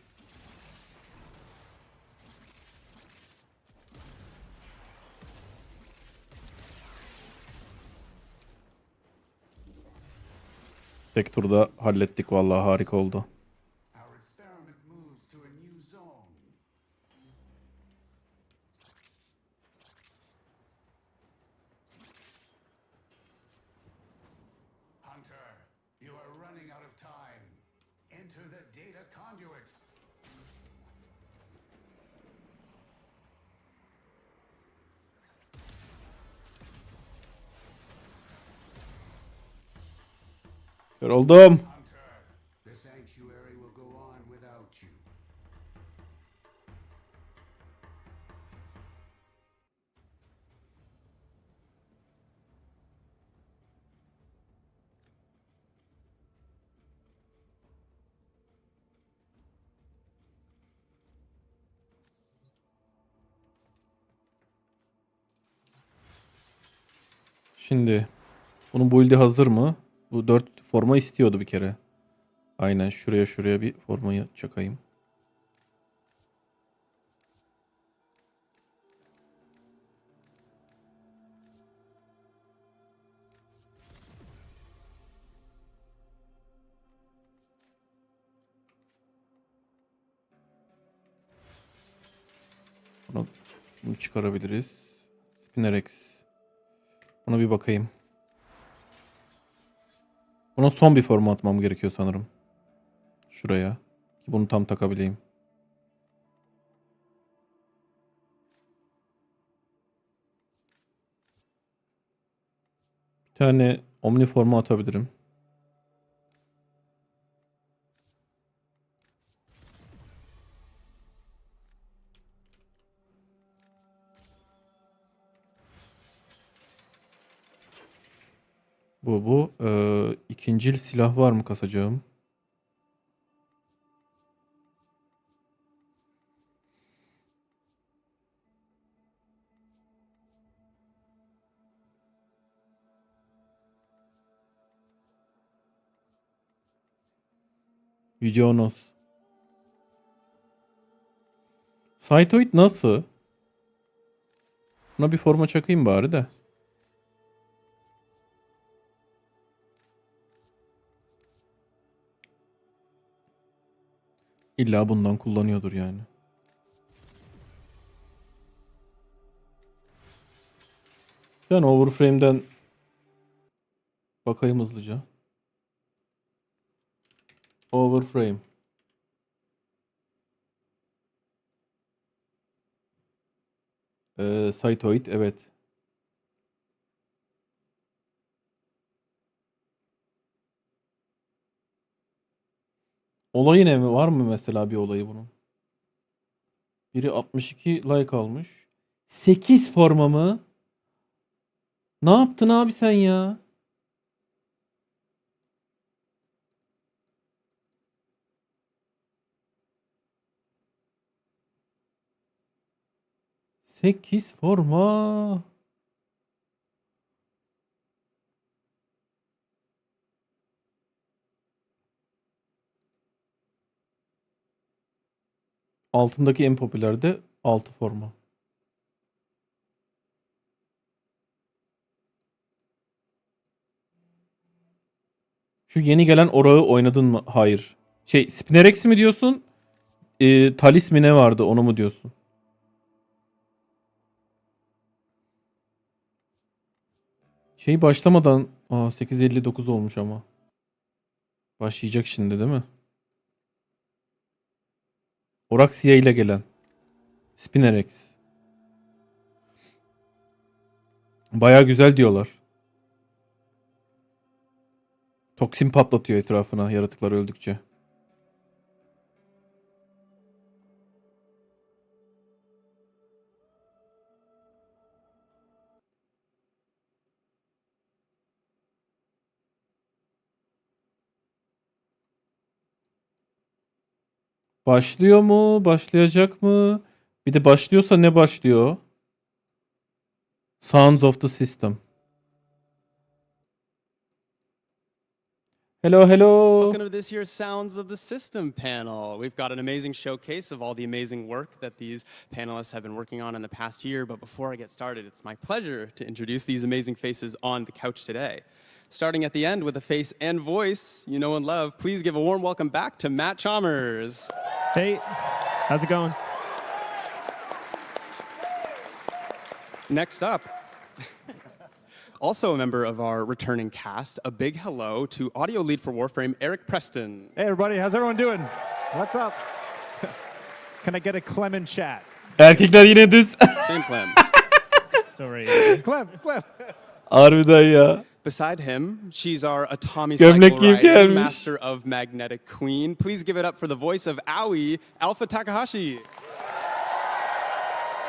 Tek turda hallettik, vallahi harika oldu. Our experiment moves to a new zone. Hunter, you are running out of time. Enter the data conduit. Yoruldum. Hunter, the sanctuary will go on without you. Şimdi bunun build'i hazır mı? Bu 4 forma istiyordu bir kere. Aynen, şuraya bir formayı çakayım. Bunu çıkarabiliriz. Spinerex. Buna bir bakayım. Buna son bir forma atmam gerekiyor sanırım. Şuraya. Ki bunu tam takabileyim. Bir tane Omni forma atabilirim. Bu. İkincil silah var mı kasacağım? Yüce Onos. Cytoid nasıl? Buna bir forma çakayım bari de. İlla bundan kullanıyordur yani. Ben Warframe'den bakayım hızlıca. Warframe. Cytoid evet. Olayı ne mi? Var mı mesela bir olayı bunun? Biri 62 like almış. 8 forma mı? Ne yaptın abi sen ya? Sekiz forma. Altındaki en popüler de 6 forma. Şu yeni gelen Orağı oynadın mı? Hayır. Spinerex mi diyorsun? Talis mi ne vardı onu mu diyorsun? Başlamadan 8.59 olmuş ama. Başlayacak şimdi değil mi? Oraxia ile gelen. Spinerex. Baya güzel diyorlar. Toksin patlatıyor etrafına yaratıklar öldükçe. Başlıyor mu? Başlayacak mı? Bir de başlıyorsa ne başlıyor? Sounds of the System. Hello, hello. Welcome to this year's Sounds of the System panel. We've got an amazing showcase of all the amazing work that these panelists have been working on in the past year. But before I get started, it's my pleasure to introduce these amazing faces on the couch today. Starting at the end with a face and voice you know and love, please give a warm welcome back to Matt Chalmers. Hey, how's it going? Next up, also a member of our returning cast, a big hello to audio lead for Warframe, Eric Preston. Hey everybody, how's everyone doing? What's up? Can I get a Clem in chat? Erkekler yine düz. Same Clem. It's already Clem. Harbiden ya. Beside him, she's our Atomi Gömlek Cycle giyip Rider, gelmiş. Master of Magnetic Queen. Please give it up for the voice of Aoi, Alpha Takahashi.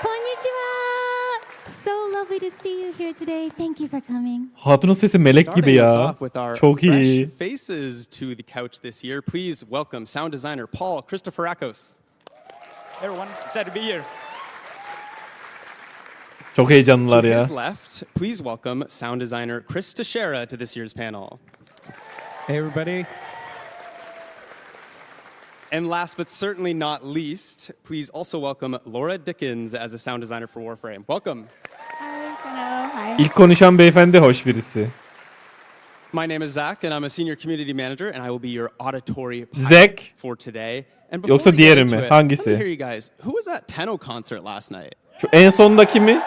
Konnichiwa! So lovely to see you here today. Thank you for coming. Hatunun sesi melek gibi Starting us ya. off with our Çok fresh iyi. faces to the couch this year. Please welcome sound designer Paul Christoforakos. Hey everyone, excited to be here. Çok heyecanlılar To ya. his left, please welcome sound designer Chris Teixeira to this year's panel. Hey everybody. And last but certainly not least, please also welcome Laura Dickens as a sound designer for Warframe. Welcome. Hi, hello, hi. İlk konuşan beyefendi hoş birisi. My name is Zach, and I'm a senior community manager, and I will be your auditory pilot Zach? for today. And Yoksa before we get diğeri into mi? it, Hangisi? let me hear you guys. Who was at Tenno concert last night? Şu en sondaki mi?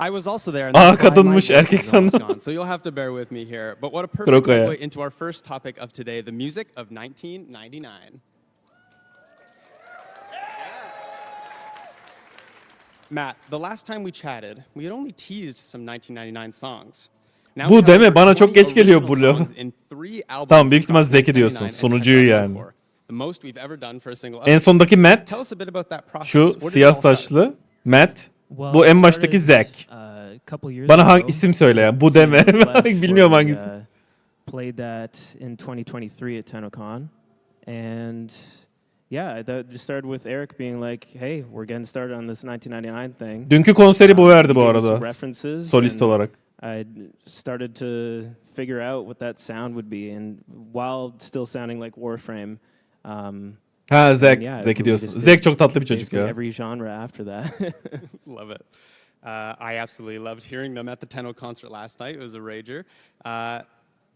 I was also there. And that's why kadınmış, my voice erkek is almost sandım. gone, so you'll have to bear with me here. But what a perfect Krokaya. segue into our first topic of today, the music of 1999. Matt, the last time we chatted, we had only teased some 1999 songs. Now Bu we have deme, over bana çok 20 geç geliyor bu original laf. songs in 3 albums Tamam, büyük ihtimal across Zeki diyorsun, 1999 and sunucuyu 10 yani. Encore. The most we've ever done for a single En album. sondaki Matt. Tell us a bit about that process. Şu Where did it siyah all start? saçlı Matt. Bu en baştaki Zack. Bana hangi isim söyle ya. Bu deme. Bilmiyorum hangisi. Played that in 2023 at TennoCon, and yeah, that just started with Eric being like, "Hey, we're getting started on this 1999 thing." Dünkü konseri bu verdi bu He gave us some arada. references Solist and olarak. I started to figure out what that sound would be, and while still sounding like Warframe. Ha Zek, yeah, Zek'i we diyorsun. just did Zek çok tatlı bir çocuk basically ya. every genre after that. Love it. I absolutely loved hearing them at the Tenno concert last night. It was a rager.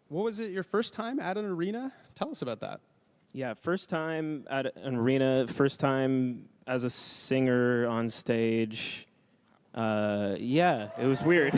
What was it, your first time at an arena? Tell us about that. Yeah, first time at an arena, first time as a singer on stage. Yeah, it was weird.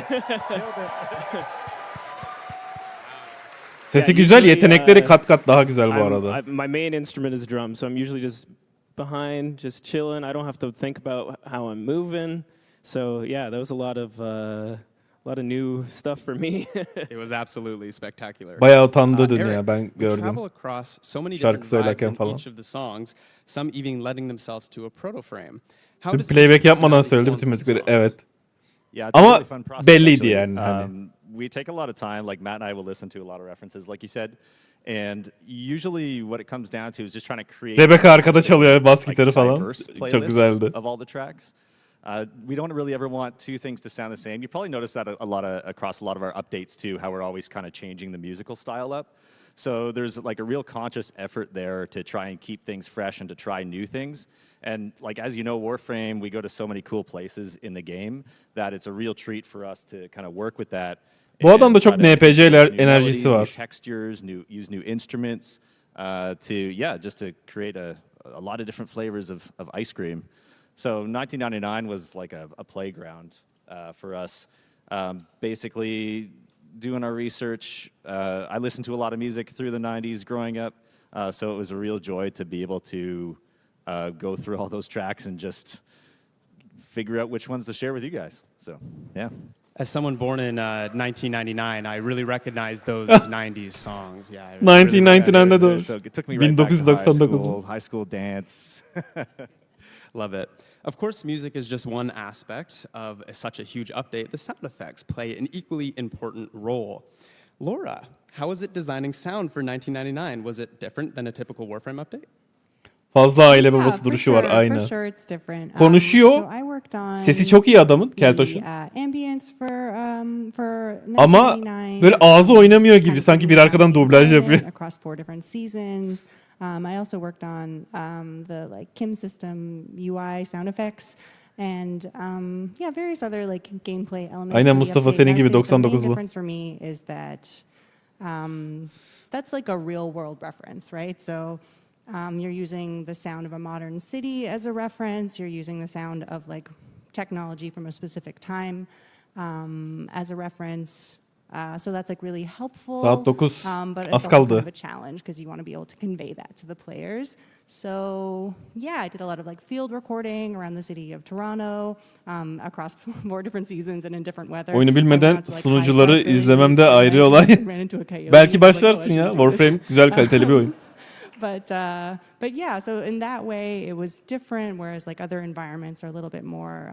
Sesi güzel, yetenekleri kat kat daha güzel bu arada. My main instrument is drum, so I'm usually just behind, just chilling. I don't have to think about how I'm moving. So yeah, that was a lot of new stuff for me. It was absolutely spectacular. Bayağı utandı dün Eric, ya, ben we gördüm. travel across so many Şarkı different vibes söylerken in falan. each of the songs, some even lending themselves to a proto-frame. How Tüm does playback each yapmadan personality söyledi form bütün from müzikleri. songs? Evet. Yeah, it's a Ama really fun process, belliydi actually. yani hani. We take a lot of time, like Matt and I will listen to a lot of references, like you said. And usually what it comes down to is just trying to create Rebecca arkada çalıyor bas like, gitarı falan. diverse Çok playlist güzeldi. of all the tracks. We don't really ever want two things to sound the same. You probably notice that across a lot of our updates too, how we're always kind of changing the musical style up. So there's like a real conscious effort there to try and keep things fresh and to try new things. And like as you know, Warframe, we go to so many cool places in the game that it's a real treat for us to kind of work with that. Bu adamda çok try to NPC introduce new enerjisi melodies, new var. textures, use new instruments just to create a lot of different flavors of ice cream. So 1999 was like a playground for us. Basically, doing our research, I listened to a lot of music through the 90s growing up, so it was a real joy to be able to go through all those tracks and just figure out which ones to share with you guys. So, yeah. As someone born in 1999, I really recognize those 90s songs. Yeah, 1999'de doğru. So it took me right back to 1999'da. high school dance. Love it. Of course, music is just one aspect of such a huge update. The sound effects play an equally important role. Laura, how was it designing sound for 1999? Was it different than a typical Warframe update? Fazla aile babası duruşu var aynı. For sure it's different. Konuşuyor. So I worked on Sesi çok iyi adamın, Keltoş'un. ambience for Ama 1999. böyle ağzı oynamıyor gibi, sanki bir arkadan dublaj yapıyor. Across 4 different seasons. I also worked on the like Kim system UI sound effects and various other like gameplay elements. Aynen for the Mustafa, update. senin I'd gibi say the main 99'lu. difference for me is that that's like a real world reference, right? So you're using the sound of a modern city as a reference. You're using the sound of like technology from a specific time as a reference. So that's like really helpful. Saat 9, but it's az also kaldı. kind of a challenge because you want to be able to convey that to the players. So yeah, I did a lot of like field recording around the city of Toronto, across 4 different seasons and in different weather. Oyunu I bilmeden went out to, like, sunucuları high five izlememde really ayrı ran olay. into a coyote. Belki I was like, başlarsın oh, I ya. shouldn't do this. Warframe güzel kaliteli bir oyun. But yeah, so in that way it was different, whereas like other environments are a little bit more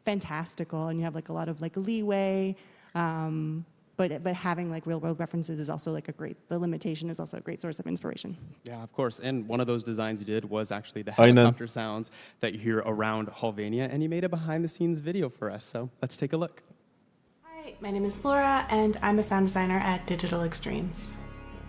fantastical and you have like a lot of like leeway. But having like real world references is also like the limitation is also a great source of inspiration. Yeah, of course. And one of those designs you did was actually the Aynen. helicopter sounds that you hear around Holvania, and you made a behind the scenes video for us. So let's take a look. Hi, my name is Laura and I'm a sound designer at Digital Extremes.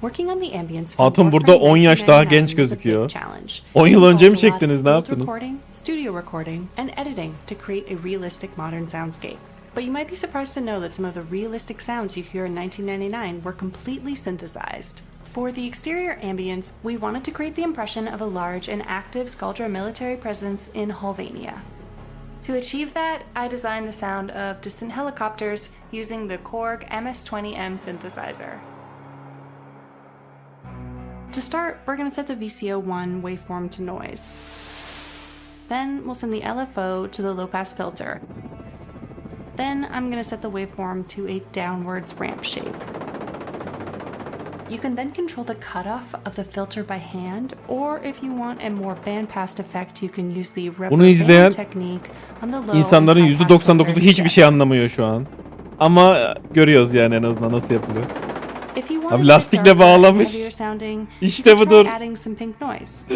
Working on the ambience for Hatun burada Warframe 10 yaş daha 1999 genç was a big gözüküyor. challenge. 10 It yıl önce mi involved a lot of çektiniz, ne field yaptınız? recording, studio recording, and editing to create a realistic modern soundscape. But you might be surprised to know that some of the realistic sounds you hear in 1999 were completely synthesized. For the exterior ambience, we wanted to create the impression of a large and active Skuldra military presence in Holvania. To achieve that, I designed the sound of distant helicopters using the Korg MS-20M synthesizer. To start, we're going to set the VCO1 waveform to noise. Then we'll send the LFO to the low-pass filter. Then I'm going to set the waveform to a downwards ramp shape. You can then control the cutoff of the filter by hand, or if you want a more bandpass effect, you can use the rubber Bunu izleyen band technique on the low İnsanların and high pass %99'u filter hiçbir şey together. anlamıyor şu an. Ama görüyoruz yani en azından nasıl yapılıyor. If you want Abi a bit lastikle darker and bağlamış. heavier sounding, İşte you can budur. try adding some pink noise.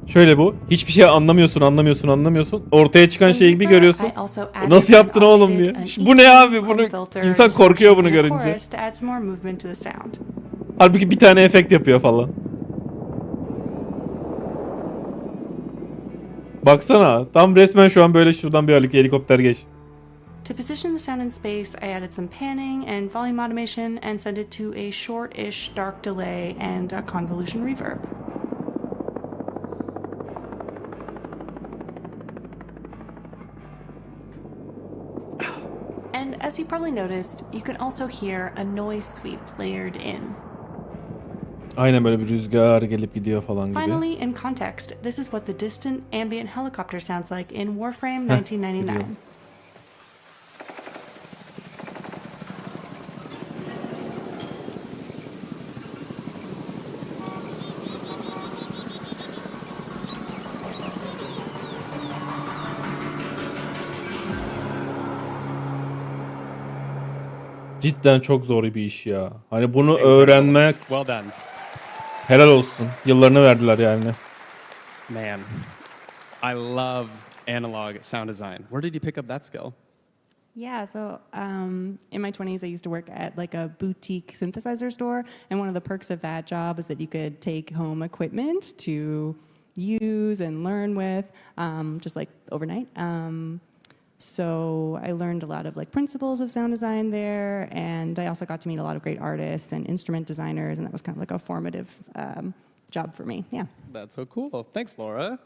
Şöyle bu. Hiçbir şey anlamıyorsun. Ortaya çıkan şeyi bir görüyorsun. Nasıl yaptın oğlum diye. Bu ne abi? İnsan korkuyor bunu görünce. Halbuki bir tane efekt yapıyor falan. Baksana. Tam resmen şu an böyle şuradan bir helikopter geçti. To position the sound in space, I added some panning and volume automation and set it to a short-ish dark delay and a convolution reverb. And as you probably noticed, you can also hear a noise sweep layered in. Aynen böyle bir rüzgar gelip gidiyor falan gibi. Finally, in context, this is what the distant ambient helicopter sounds like in Warframe 1999. Cidden çok zor bir iş ya. Hani bunu öğrenmek Well done. helal olsun. Yıllarını verdiler yani. Man, I love analog sound design. Where did you pick up that skill? Yeah, so in my 20s, I used to work at like a boutique synthesizer store, and one of the perks of that job is that you could take home equipment to use and learn with, just like overnight. So I learned a lot of like principles of sound design there, and I also got to meet a lot of great artists and instrument designers, and that was kind of like a formative job for me. Yeah. That's so cool. Thanks, Laura.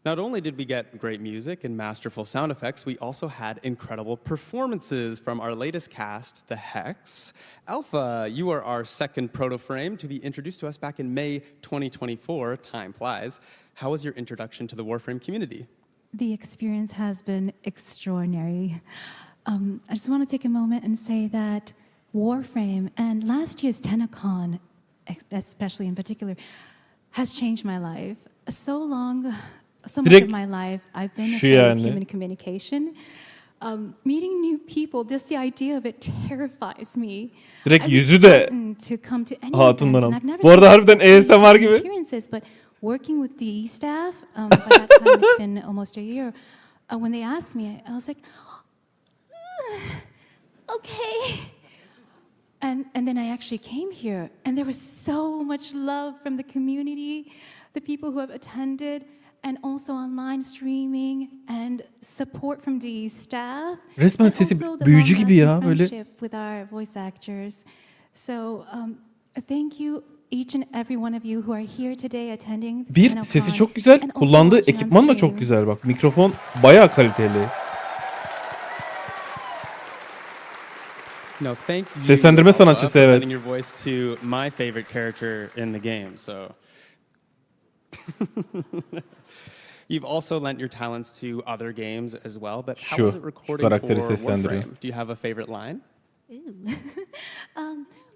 Not only did we get great music and masterful sound effects, we also had incredible performances from our latest cast, the Hex. Alpha, you are our second proto-frame to be introduced to us back in May 2024. Time flies. How was your introduction to the Warframe community? The experience has been extraordinary. I just want to take a moment and say that Warframe and last year's TennoCon, especially in particular, has changed my life. So much of my life, I've been afraid of human communication. Meeting new people, just the idea of it terrifies me. Direkt yüzü de hatundan. Bu arada harbiden ASMR gibi. But working with the staff, by that time it's been almost a year, when they asked me, I was like, okay. And then I actually came here, and there was so much love from the community, the people who have attended, and also online streaming and support from the staff. Resmen sesi büyücü gibi ya böyle. With our voice actors. So thank you each and every one of you who are here today attending. Bir sesi çok güzel, kullandığı ekipman da çok güzel bak. Mikrofon bayağı kaliteli. No, thank you. Seslendirme sanatçısı evet. Lending your voice to my favorite character in the game. So you've also lent your talents to other games as well, but how was it recording for Warframe? Do you have a favorite line?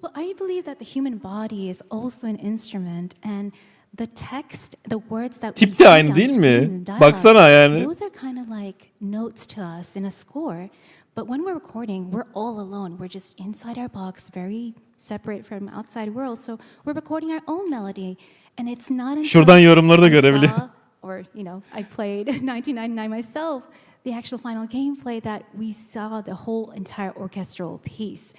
Well, I believe that the human body is also an instrument, and the text, the words that we see aynı değil mi? Baksana yani. Those are kind of like notes to us in a score. But when we're recording, we're all alone. We're just inside our box, very separate from outside world. So we're recording our own melody, and it's not until Şuradan yorumları da görebiliyorum. Or, I played 1999 myself, the actual final gameplay that we saw the whole entire orchestral piece.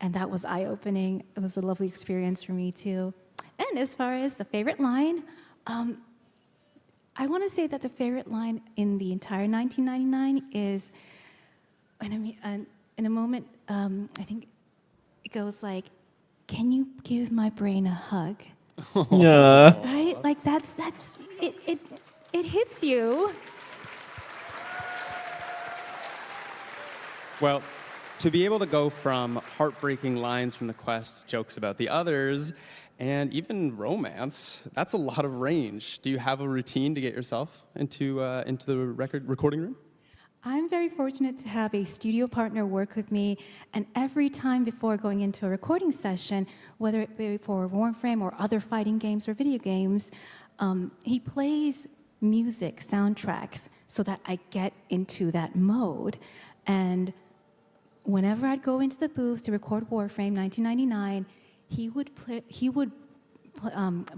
And that was eye-opening. It was a lovely experience for me, too. And as far as the favorite line, I want to say that the favorite line in the entire 1999 is, in a moment, I think it goes like, "Can you give my brain a hug?" Yeah. Right? Like that's it hits you. Well, to be able to go from heartbreaking lines from the quest, jokes about the others, and even romance, that's a lot of range. Do you have a routine to get yourself into the recording room? I'm very fortunate to have a studio partner work with me, and every time before going into a recording session, whether it be for Warframe or other fighting games or video games, he plays music, soundtracks, so that I get into that mode. And whenever I'd go into the booth to record Warframe 1999, he would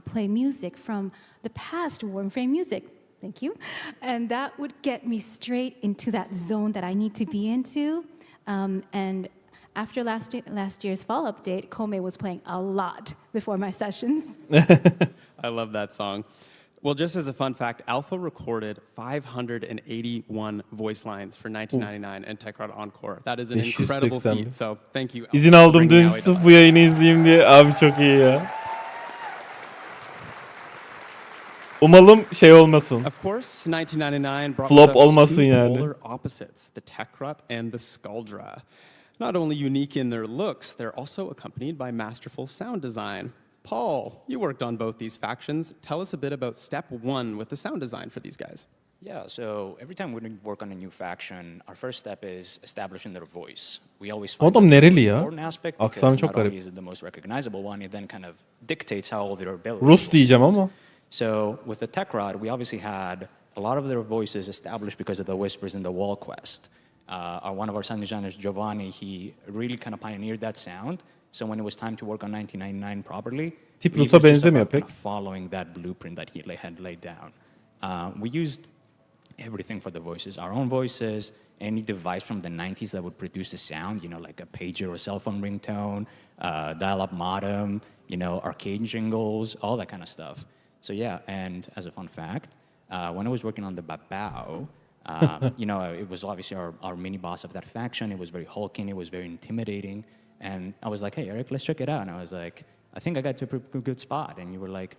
play music from the past Warframe music. Thank you. And that would get me straight into that zone that I need to be into. And after last year's fall update, Kome was playing a lot before my sessions. I love that song. Well, just as a fun fact, Alpha recorded 581 voice lines for 1999 and TechRod Encore. That is an incredible 581. feat. So thank you, Alpha, İzin for aldım bringing dün Yayın to sırf life. bu yayını izleyeyim diye. Abi çok iyi ya. Umalım şey olmasın. Of course, 1999 brought Flop with us olmasın two yani. polar opposites, the TechRod and the Skuldra. Not only unique in their looks, they're also accompanied by masterful sound design. Paul, you worked on both these factions. Tell us a bit about step one with the sound design for these guys. Yeah, so every time we work on a new faction, our first step is establishing their voice. We always find Adam that's the nereli most ya? important aspect Aksanı because çok not only garip. is it the most recognizable one, it then kind of dictates how all their abilities Rus will diyeceğim sound. ama. So with the Tech Rod, we obviously had a lot of their voices established because of the whispers in the wall quest. One of our sound designers, Giovanni, he really kind of pioneered that sound. So when it was time to work on 1999 properly, Tip it Rus'a was just benzemiyor about kind pek. of following that blueprint that he had laid down. We used everything for the voices, our own voices, any device from the 90s that would produce a sound, like a pager or cell phone ringtone, dial-up modem, arcade jingles, all that kind of stuff. So yeah, and as a fun fact, when I was working on the Babao, it was obviously our mini boss of that faction. It was very hulking, it was very intimidating. And I was like, hey, Eric, let's check it out. And I was like, I think I got to a pretty good spot. And you were like,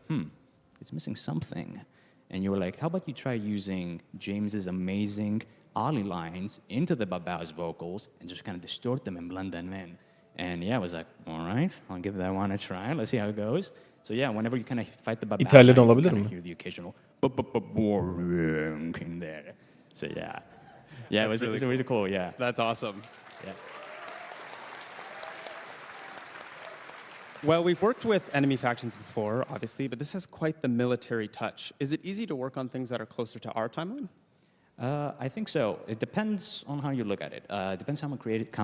it's missing something. And you were like, how about you try using James's amazing Ollie lines into the Babao's vocals and just kind of distort them and blend them in. And yeah, I was like, all right, I'll give that one a try. Let's see how it goes. So yeah, whenever you kind of fight the Babao, İtalyan you olabilir kind mi? of hear the occasional in there. So yeah, it was really cool. Yeah, That's awesome. yeah. Well, we've worked with enemy factions before, obviously, but this has quite the military touch. Is it easy to work on things that are closer to our timeline? I think so. It depends on how you look at it. It depends how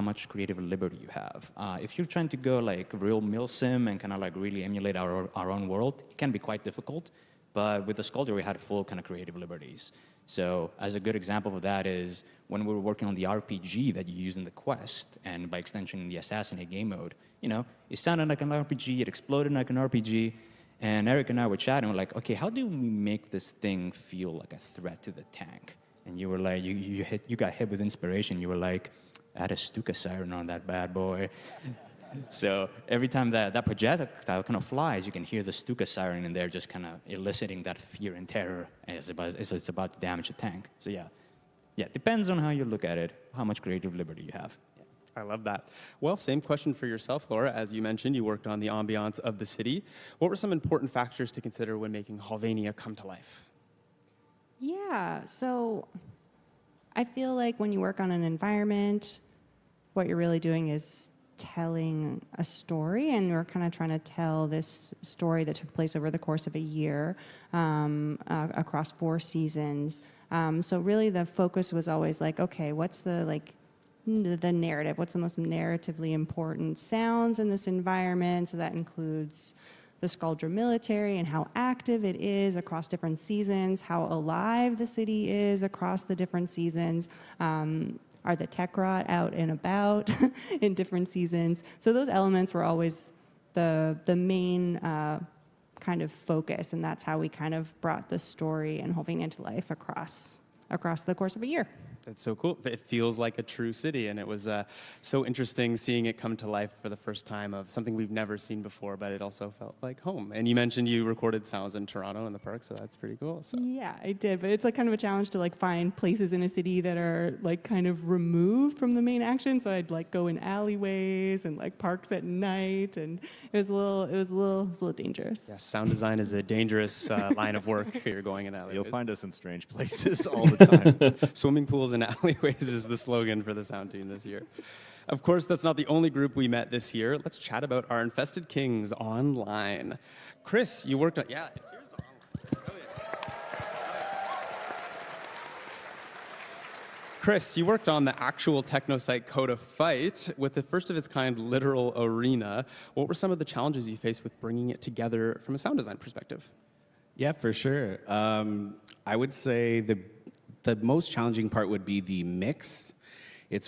much creative liberty you have. If you're trying to go like real milsim and kind of like really emulate our own world, it can be quite difficult. But with the Sculptor, we had full kind of creative liberties. So as a good example of that is when we were working on the RPG that you use in the quest, and by extension in the Assassinate game mode, it sounded like an RPG, it exploded like an RPG, and Eric and I were chatting, we're like, okay, how do we make this thing feel like a threat to the tank? And you were like, you got hit with inspiration. You were like, add a Stuka siren on that bad boy. So every time that projectile kind of flies, you can hear the Stuka siren in there just kind of eliciting that fear and terror as it's about to damage the tank. So yeah, it depends on how you look at it, how much creative liberty you have. I love that. Well, same question for yourself, Laura. As you mentioned, you worked on the ambiance of the city. What were some important factors to consider when making Halvania come to life? Yeah, so I feel like when you work on an environment, what you're really doing is telling a story, and we're kind of trying to tell this story that took place over the course of a year across 4 seasons. So really the focus was always like, okay, what's the narrative? What's the most narratively important sounds in this environment? So that includes the Skuldra military and how active it is across different seasons, how alive the city is across the different seasons. Are the Techrot out and about in different seasons? So those elements were always the main kind of focus, and that's how we kind of brought the story and Halvania to life across the course of a year. That's so cool. It feels like a true city, and it was so interesting seeing it come to life for the first time of something we've never seen before, but it also felt like home. And you mentioned you recorded sounds in Toronto in the park, so that's pretty cool. So. Yeah, I did, but it's like kind of a challenge to like find places in a city that are like kind of removed from the main action. So I'd like go in alleyways and like parks at night, and it was a little dangerous. Yeah, sound design is a dangerous line of work. You're going in alleyways. You'll find us in strange places all the time. Swimming pools and alleyways is the slogan for the sound team this year. Of course, that's not the only group we met this year. Let's chat about our Infested Kings online. Chris, you worked on... Yeah, cheers to online. Brilliant. Chris, you worked on the actual TechnoSite Coda fight with the first of its kind literal arena. What were some of the challenges you faced with bringing it together from a sound design perspective? Yeah, for sure. I would say the most challenging part would be the mix.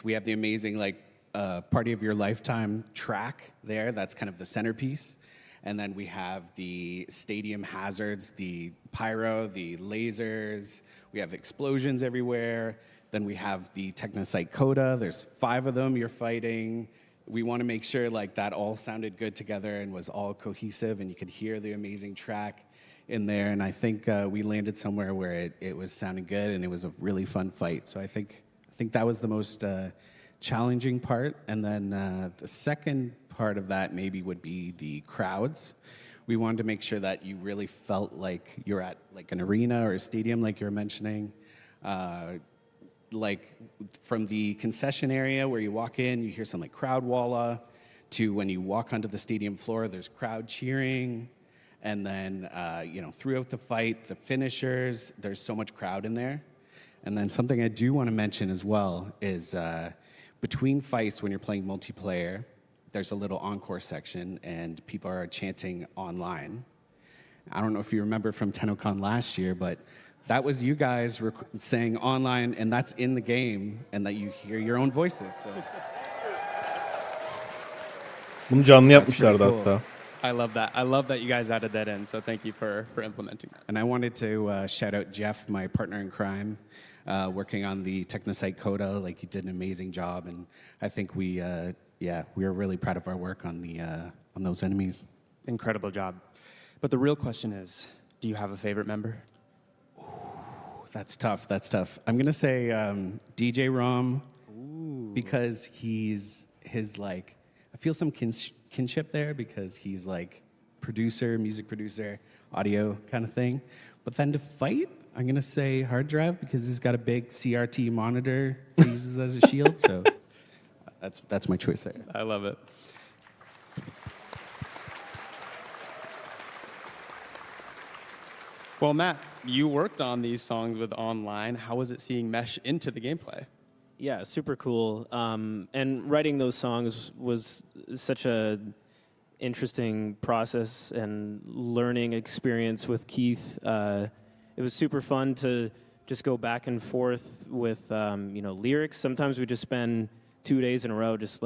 We have the amazing Party of Your Lifetime track there. That's kind of the centerpiece. And then we have the stadium hazards, the pyro, the lasers. We have explosions everywhere. Then we have the TechnoSite Coda. There's 5 of them you're fighting. We want to make sure that all sounded good together and was all cohesive, and you could hear the amazing track in there. And I think we landed somewhere where it was sounding good, and it was a really fun fight. So I think that was the most challenging part. And then the second part of that maybe would be the crowds. We wanted to make sure that you really felt like you're at an arena or a stadium, like you were mentioning. From the concession area where you walk in, you hear some crowd walla, to when you walk onto the stadium floor, there's crowd cheering. And then, throughout the fight, the finishers, there's so much crowd in there. And then something I do want to mention as well is between fights, when you're playing multiplayer, there's a little encore section, and people are chanting online. I don't know if you remember from TennoCon last year, but that was you guys saying online, and that's in the game, and that you hear your own voices. So. Bunu canlı yapmışlardı hatta. I love that. I love that you guys added that in, so thank you for implementing that. And I wanted to shout out Jeff, my partner in crime, working on the TechnoSite Coda. He did an amazing job, and I think we were really proud of our work on those enemies. Incredible job. But the real question is, do you have a favorite member? Ooh, that's tough. I'm gonna say DJ Rom, because I feel some kinship there, because he's producer, music producer, audio kind of thing. But then to fight, I'm gonna say Hard Drive, because he's got a big CRT monitor he uses as a shield. So that's my choice there. I love it. Well, Matt, you worked on these songs with online. How was it seeing mesh into the gameplay? Yeah, super cool. And writing those songs was such a interesting process and learning experience with Keith. It was super fun to just go back and forth with lyrics. Sometimes we just spend 2 days in a row, just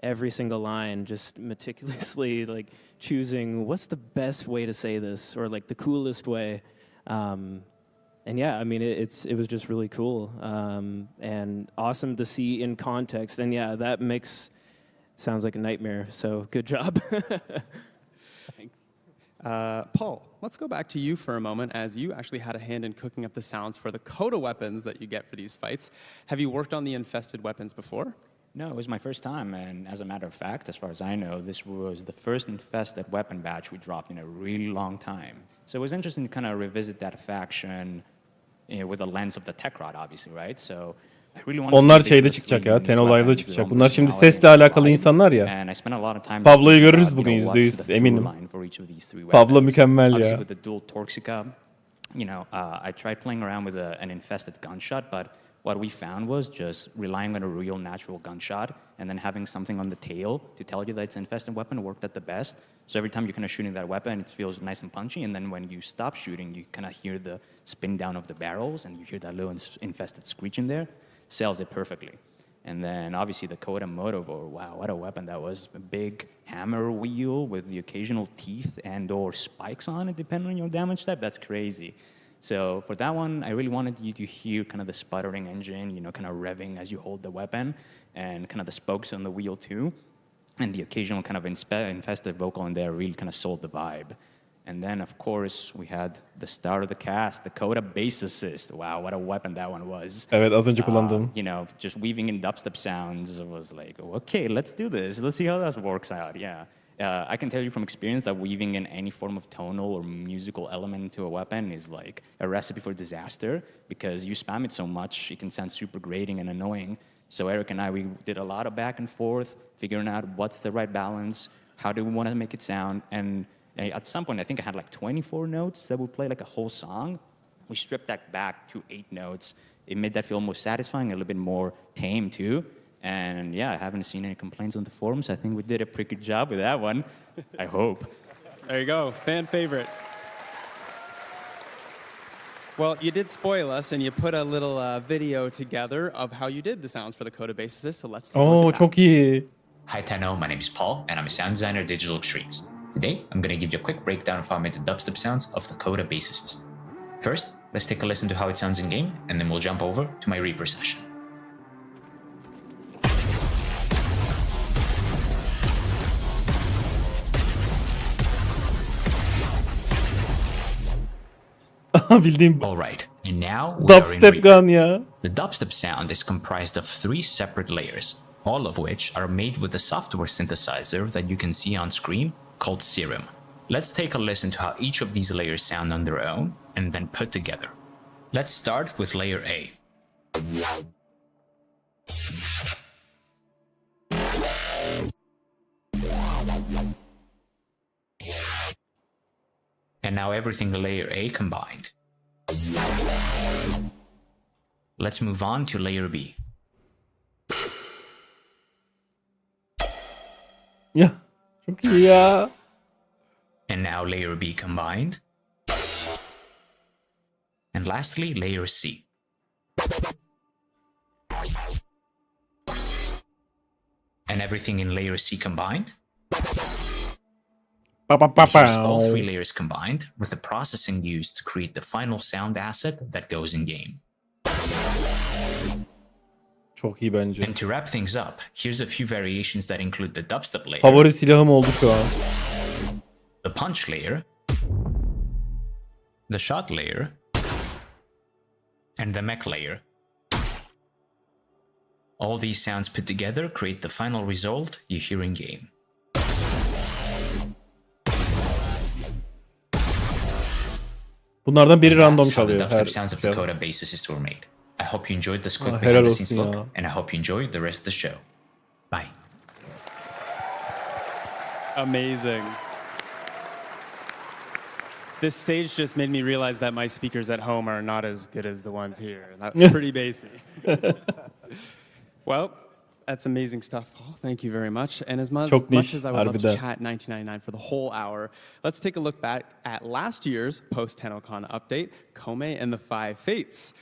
every single line, just meticulously choosing what's the best way to say this, or the coolest way. And yeah, I mean, it was just really cool and awesome to see in context. And yeah, that mix sounds like a nightmare. So good job. Thanks. Paul, let's go back to you for a moment, as you actually had a hand in cooking up the sounds for the Coda weapons that you get for these fights. Have you worked on the infested weapons before? No, it was my first time, and as a matter of fact, as far as I know, this was the first infested weapon batch we dropped in a really long time. So it was interesting to kind of revisit that faction with the lens of the tech rod, obviously, right? So I really wanted Onlar to şeyde çıkacak ya, TennoLive'da çıkacak. Bunlar şimdi sesle alakalı insanlar ya. And I spent a lot of time Pablo'yu görürüz about, bugün what's the %100 through eminim. line for each of these three Pablo weapons. mükemmel Obviously ya. with the dual Torxica, I tried playing around with an infested gunshot, but what we found was just relying on a real natural gunshot and then having something on the tail to tell you that it's an infested weapon worked at the best. So every time you're kind of shooting that weapon, it feels nice and punchy. And then when you stop shooting, you kind of hear the spin down of the barrels and you hear that little infested screech in there. Sells it perfectly. And then obviously the Coda Motovore, wow, what a weapon that was. A big hammer wheel with the occasional teeth and or spikes on it, depending on your damage type. That's crazy. So for that one, I really wanted you to hear kind of the sputtering engine, kind of revving as you hold the weapon, and kind of the spokes on the wheel too. And the occasional kind of infested vocal in there really kind of sold the vibe. And then, of course, we had the star of the cast, the Coda bass assist. Wow, what a weapon that one was. Evet, az önce kullandım. Just weaving in dubstep sounds was like, okay, let's do this. Let's see how that works out, yeah. I can tell you from experience that weaving in any form of tonal or musical element into a weapon is like a recipe for disaster, because you spam it so much, it can sound super grating and annoying. So Eric and I, we did a lot of back and forth, figuring out what's the right balance, how do we want to make it sound, and at some point, I think I had like 24 notes that would play like a whole song. We stripped that back to 8 notes, it made that feel more satisfying, a little bit more tame too. And yeah, I haven't seen any complaints on the forums. I think we did a pretty good job with that one. I hope. There you go, fan favorite. Well, you did spoil us, and you put a little video together of how you did the sounds for the Coda Basicist, so let's take a look at that. Çok iyi. Hi Tenno, my name is Paul, and I'm a sound designer at Digital Extremes. Today, I'm going to give you a quick breakdown of how I made the dubstep sounds of the Coda Basicist. First, let's take a listen to how it sounds in-game, and then we'll jump over to my Reaper session. Bildiğim Alright, and now we are in dubstep Reaper. gun ya. The dubstep sound is comprised of 3 separate layers, all of which are made with the software synthesizer that you can see on screen called Serum. Let's take a listen to how each of these layers sound on their own and then put together. Let's start with layer A. And now everything in layer A combined. Let's move on to layer B. Ya çok iyi ya. And now layer B combined. And lastly, layer C. And everything in layer C combined. Here's all 3 layers combined with the processing used to create the final sound asset that goes in game. Çok iyi bence. And to wrap things up, here's a few variations that include the dubstep layer, Favori silahım oldu şu an. the punch layer, the shot layer, and the mech layer. All these sounds put together create the final result you hear in game. Bunlardan biri random That's how the çalıyor. dubstep sounds of the Coda Basicist were made. I hope you enjoyed this quick helal behind the scenes olsun look, ya. and I hope you enjoy the rest of the show. Bye. Amazing. This stage just made me realize that my speakers at home are not as good as the ones here. That's pretty basic. Well, that's amazing stuff, Paul. Thank you very much. And as much as I would love to chat 1999 for the whole hour, let's take a look back at last year's post-TennoCon update, Kome and the 5 Fates.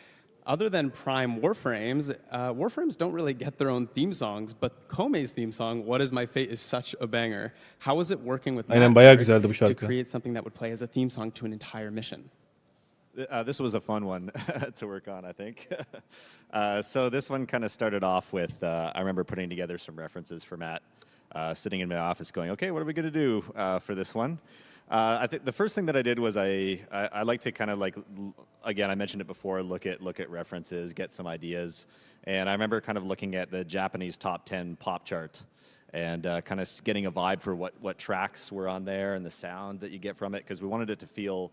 Other than Prime Warframes, Warframes don't really get their own theme songs, but Kome's theme song, What Is My Fate, is such a banger. How was it working with Aynen, Matt bayağı Merrick güzeldi bu to şarkı. create something that would play as a theme song to an entire mission? This was a fun one to work on, I think. So this one kind of started off with, I remember putting together some references for Matt, sitting in my office going, okay, what are we going to do for this one? I think the first thing that I did was I like to kind of like, again, I mentioned it before, look at references, get some ideas. And I remember kind of looking at the Japanese top 10 pop chart and kind of getting a vibe for what tracks were on there and the sound that you get from it, because we wanted it to feel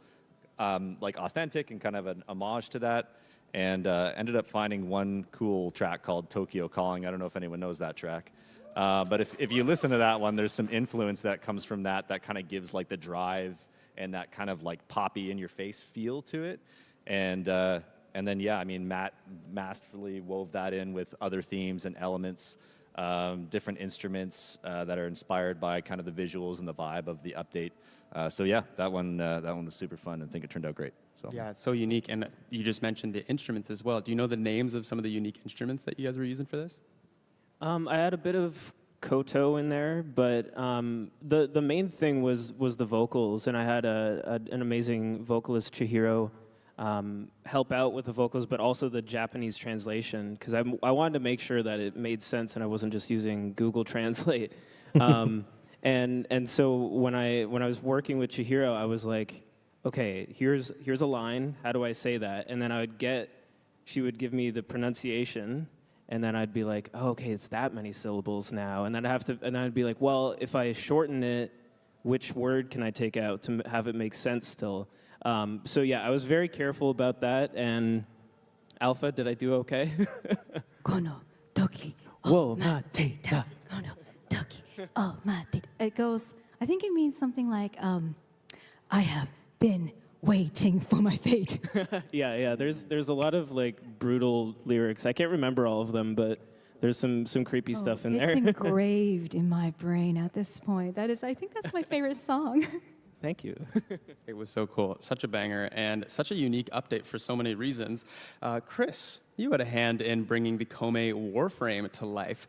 like authentic and kind of an homage to that. And ended up finding one cool track called Tokyo Calling. I don't know if anyone knows that track. But if you listen to that one, there's some influence that comes from that kind of gives like the drive and that kind of like poppy in your face feel to it. And then, yeah, I mean, Matt masterfully wove that in with other themes and elements, different instruments that are inspired by kind of the visuals and the vibe of the update. So yeah, that one was super fun, and I think it turned out great. So Yeah, it's so unique. And you just mentioned the instruments as well. Do you know the names of some of the unique instruments that you guys were using for this? I had a bit of koto in there, but the main thing was the vocals, and I had an amazing vocalist, Chihiro, help out with the vocals, but also the Japanese translation, because I wanted to make sure that it made sense and I wasn't just using Google Translate. And so when I was working with Chihiro, I was like, okay, here's a line. How do I say that? And then she would give me the pronunciation. And then I'd be like, oh, okay, it's that many syllables now. And then I'd be like, well, if I shorten it, which word can I take out to have it make sense still? So yeah, I was very careful about that. And Alpha, did I do okay? Kono toki Whoa, matita. Kono toki matita. It goes, I think it means something like, I have been waiting for my fate. Yeah. There's a lot of like brutal lyrics. I can't remember all of them, but there's some creepy stuff in there. It's engraved in my brain at this point. I think that's my favorite song. Thank you. It was so cool. Such a banger and such a unique update for so many reasons. Chris, you had a hand in bringing the Kome Warframe to life.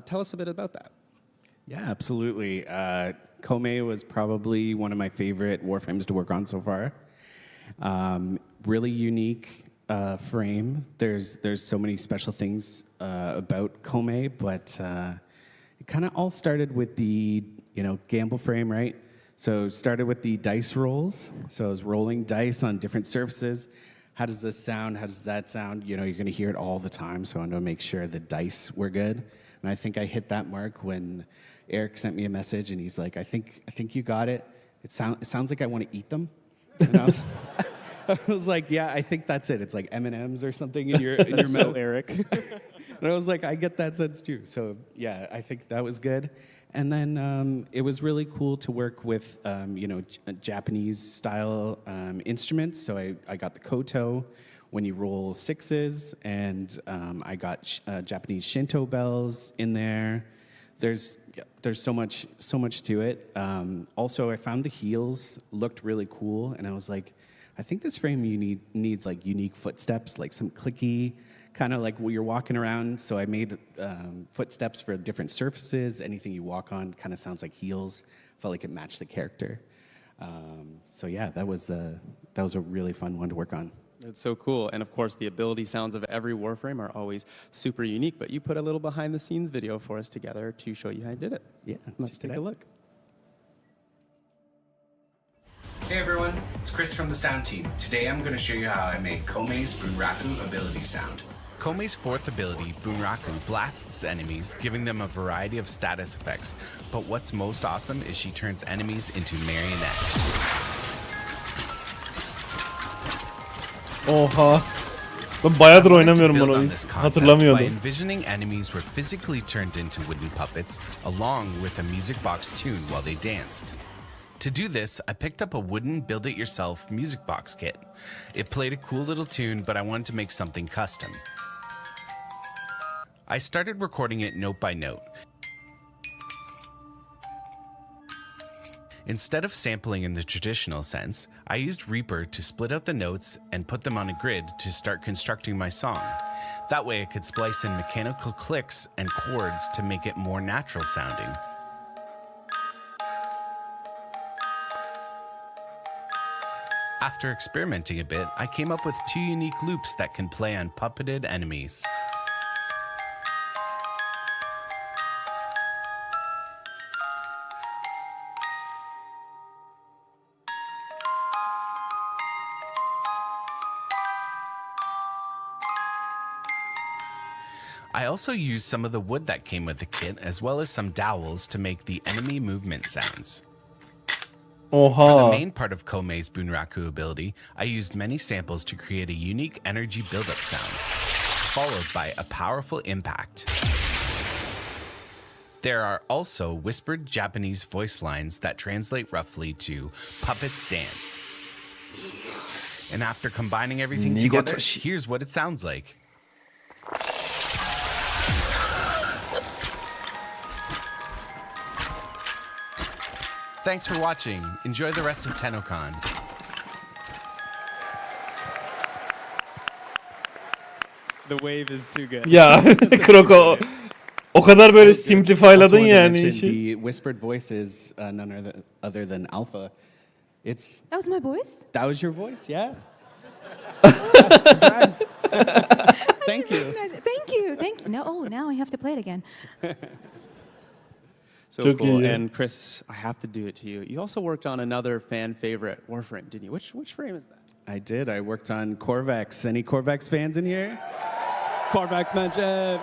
Tell us a bit about that. Yeah, absolutely. Kome was probably one of my favorite Warframes to work on so far. Really unique frame. There's so many special things about Kome, but it kind of all started with the gamble frame, right? So started with the dice rolls. So I was rolling dice on different surfaces. How does this sound? How does that sound? You're going to hear it all the time. So I wanted to make sure the dice were good. And I think I hit that mark when Eric sent me a message and he's like, I think you got it. It sounds like I want to eat them. And I was like, yeah, I think that's it. It's like M&Ms or something in your mouth. So Eric. And I was like, I get that sense too. So yeah, I think that was good. And then it was really cool to work with, Japanese style instruments. So I got the koto when you roll sixes, and I got Japanese Shinto bells in there. There's so much to it. Also, I found the heels looked really cool, and I was like, I think this frame needs like unique footsteps, like some clicky, kind of like where you're walking around. So I made footsteps for different surfaces. Anything you walk on kind of sounds like heels. Felt like it matched the character. So yeah, that was a really fun one to work on. It's so cool. And of course, the ability sounds of every Warframe are always super unique, but you put a little behind the scenes video for us together to show you how you did it. Yeah, let's take a look. Hey everyone, it's Chris from the sound team. Today I'm going to show you how I made Kome's Bunraku ability sound. Kome's fourth ability, Bunraku, blasts enemies, giving them a variety of status effects. But what's most awesome is she turns enemies into marionettes. Oha. Ben bayağıdır oynamıyorum Build bunu. on Hiç this concept by hatırlamıyordum. envisioning enemies were physically turned into wooden puppets, along with a music box tune while they danced. To do this, I picked up a wooden build-it-yourself music box kit. It played a cool little tune, but I wanted to make something custom. I started recording it note by note. Instead of sampling in the traditional sense, I used Reaper to split out the notes and put them on a grid to start constructing my song. That way I could splice in mechanical clicks and chords to make it more natural sounding. After experimenting a bit, I came up with 2 unique loops that can play on puppeted enemies. I also used some of the wood that came with the kit, as well as some dowels to make the enemy movement sounds. Oha. For the main part of Kome's Bunraku ability, I used many samples to create a unique energy buildup sound, followed by a powerful impact. There are also whispered Japanese voice lines that translate roughly to puppets dance. And after combining everything together, here's what it sounds like. Thanks for watching. Enjoy the rest of TennoCon. The wave is too good. Ya Kroko o kadar böyle simplify'ladın yani The işi. whispered voice is none other than Alpha. That was my voice? That was your voice, yeah. Surprise. Thank you. Thank you. Now I have to play it again. So Çok cool. iyi. And Chris, I have to do it to you. You also worked on another fan favorite, Warframe, didn't you? Which frame is that? I did. I worked on Corvex. Any Corvex fans in here? Corvex mentioned.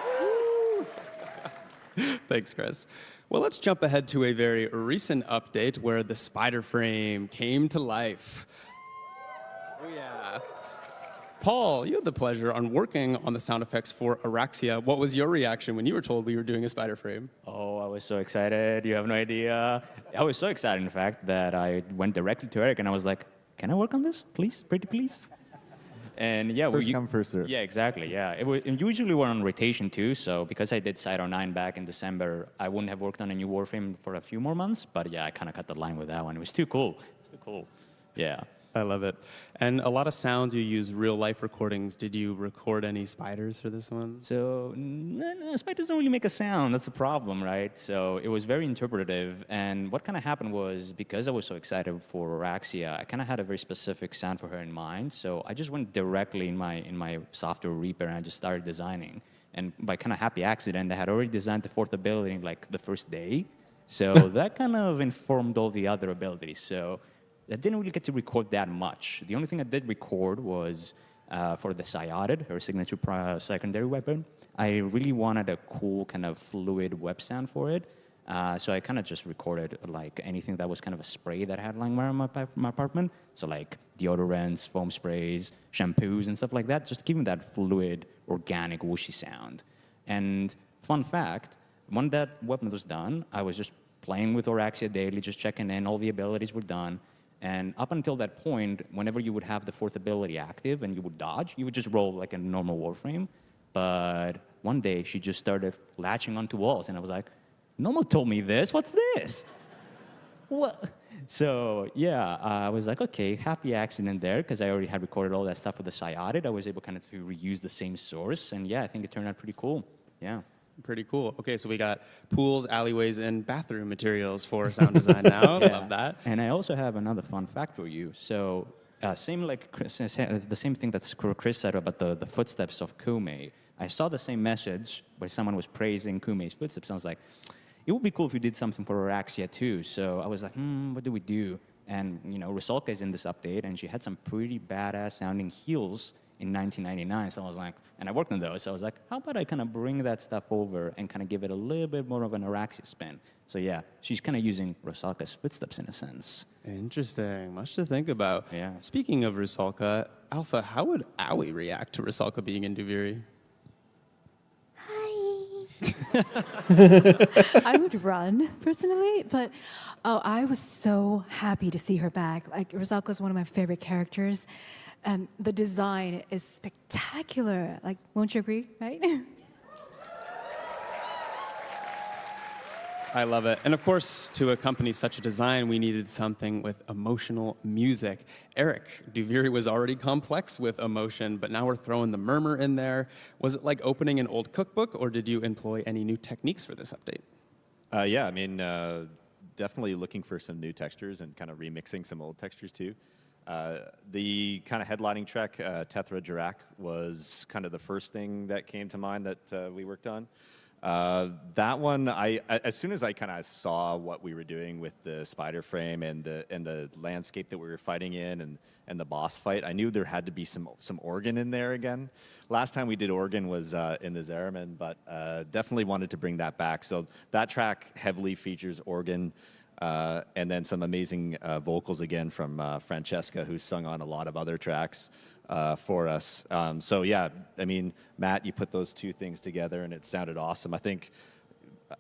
Thanks, Chris. Well, let's jump ahead to a very recent update where the spider frame came to life. Oh, yeah. Paul, you had the pleasure on working on the sound effects for Araxia. What was your reaction when you were told we were doing a spider frame? Oh, I was so excited. You have no idea. I was so excited, in fact, that I went directly to Eric and I was like, can I work on this, please, pretty please? And yeah, First come, first serve. Yeah, exactly. Yeah, and usually we're on rotation too. So because I did Side 09 back in December, I wouldn't have worked on a new Warframe for a few more months. But yeah, I kind of cut the line with that one. It was too cool. It was too cool. Yeah. I love it. And a lot of sounds you use real life recordings. Did you record any spiders for this one? So no, spiders don't really make a sound. That's the problem, right? So it was very interpretive. And what kind of happened was, because I was so excited for Araxia, I kind of had a very specific sound for her in mind. So I just went directly in my software Reaper and I just started designing. And by kind of happy accident, I had already designed the fourth ability in like the first day. So that kind of informed all the other abilities. So I didn't really get to record that much. The only thing I did record was for the Syotid, her signature secondary weapon. I really wanted a cool kind of fluid web sound for it. So I kind of just recorded like anything that was kind of a spray that I had lying around my apartment. So like deodorants, foam sprays, shampoos, and stuff like that. Just giving that fluid, organic, whooshy sound. And fun fact, when that weapon was done, I was just playing with Araxia daily, just checking in. All the abilities were done. And up until that point, whenever you would have the fourth ability active and you would dodge, you would just roll like a normal Warframe. But one day, she just started latching onto walls. And I was like, no one told me this. What's this? What? So, yeah, I was like, okay, happy accident there, because I already had recorded all that stuff with the Syotid. I was able kind of to reuse the same source. And, yeah, I think it turned out pretty cool. Yeah. Pretty cool. Okay, so we got pools, alleyways, and bathroom materials for sound design now. Yeah. Love that. And I also have another fun fact for you. So, same like Chris, the same thing that Chris said about the footsteps of Kume. I saw the same message where someone was praising Kume's footsteps. I was like, it would be cool if we did something for Araxia too. So I was like, what do we do? And you know, Rusalka is in this update, and she had some pretty badass sounding heels in 1999. So I was like, and I worked on those. So I was like, how about I kind of bring that stuff over and kind of give it a little bit more of an Araxia spin? So yeah, she's kind of using Rusalka's footsteps in a sense. Interesting. Much to think about. Yeah. Speaking of Rusalka, Alpha, how would Aoi react to Rusalka being in Duviri? I would run personally, but I was so happy to see her back. Like, Rusalka is one of my favorite characters. The design is spectacular. Like, won't you agree, right? I love it. And of course, to accompany such a design, we needed something with emotional music. Eric, Duviri was already complex with emotion, but now we're throwing the murmur in there. Was it like opening an old cookbook, or did you employ any new techniques for this update? Yeah, I mean, definitely looking for some new textures and kind of remixing some old textures too. The kind of headlining track, Tethra Jirak, was kind of the first thing that came to mind that we worked on. That one, as soon as I kind of saw what we were doing with the spider frame and the landscape that we were fighting in and the boss fight, I knew there had to be some organ in there again. Last time we did organ was in the Zeraman, but definitely wanted to bring that back. So that track heavily features organ. And then some amazing vocals again from Francesca, who's sung on a lot of other tracks for us. So yeah, I mean, Matt, you put those two things together and it sounded awesome. I think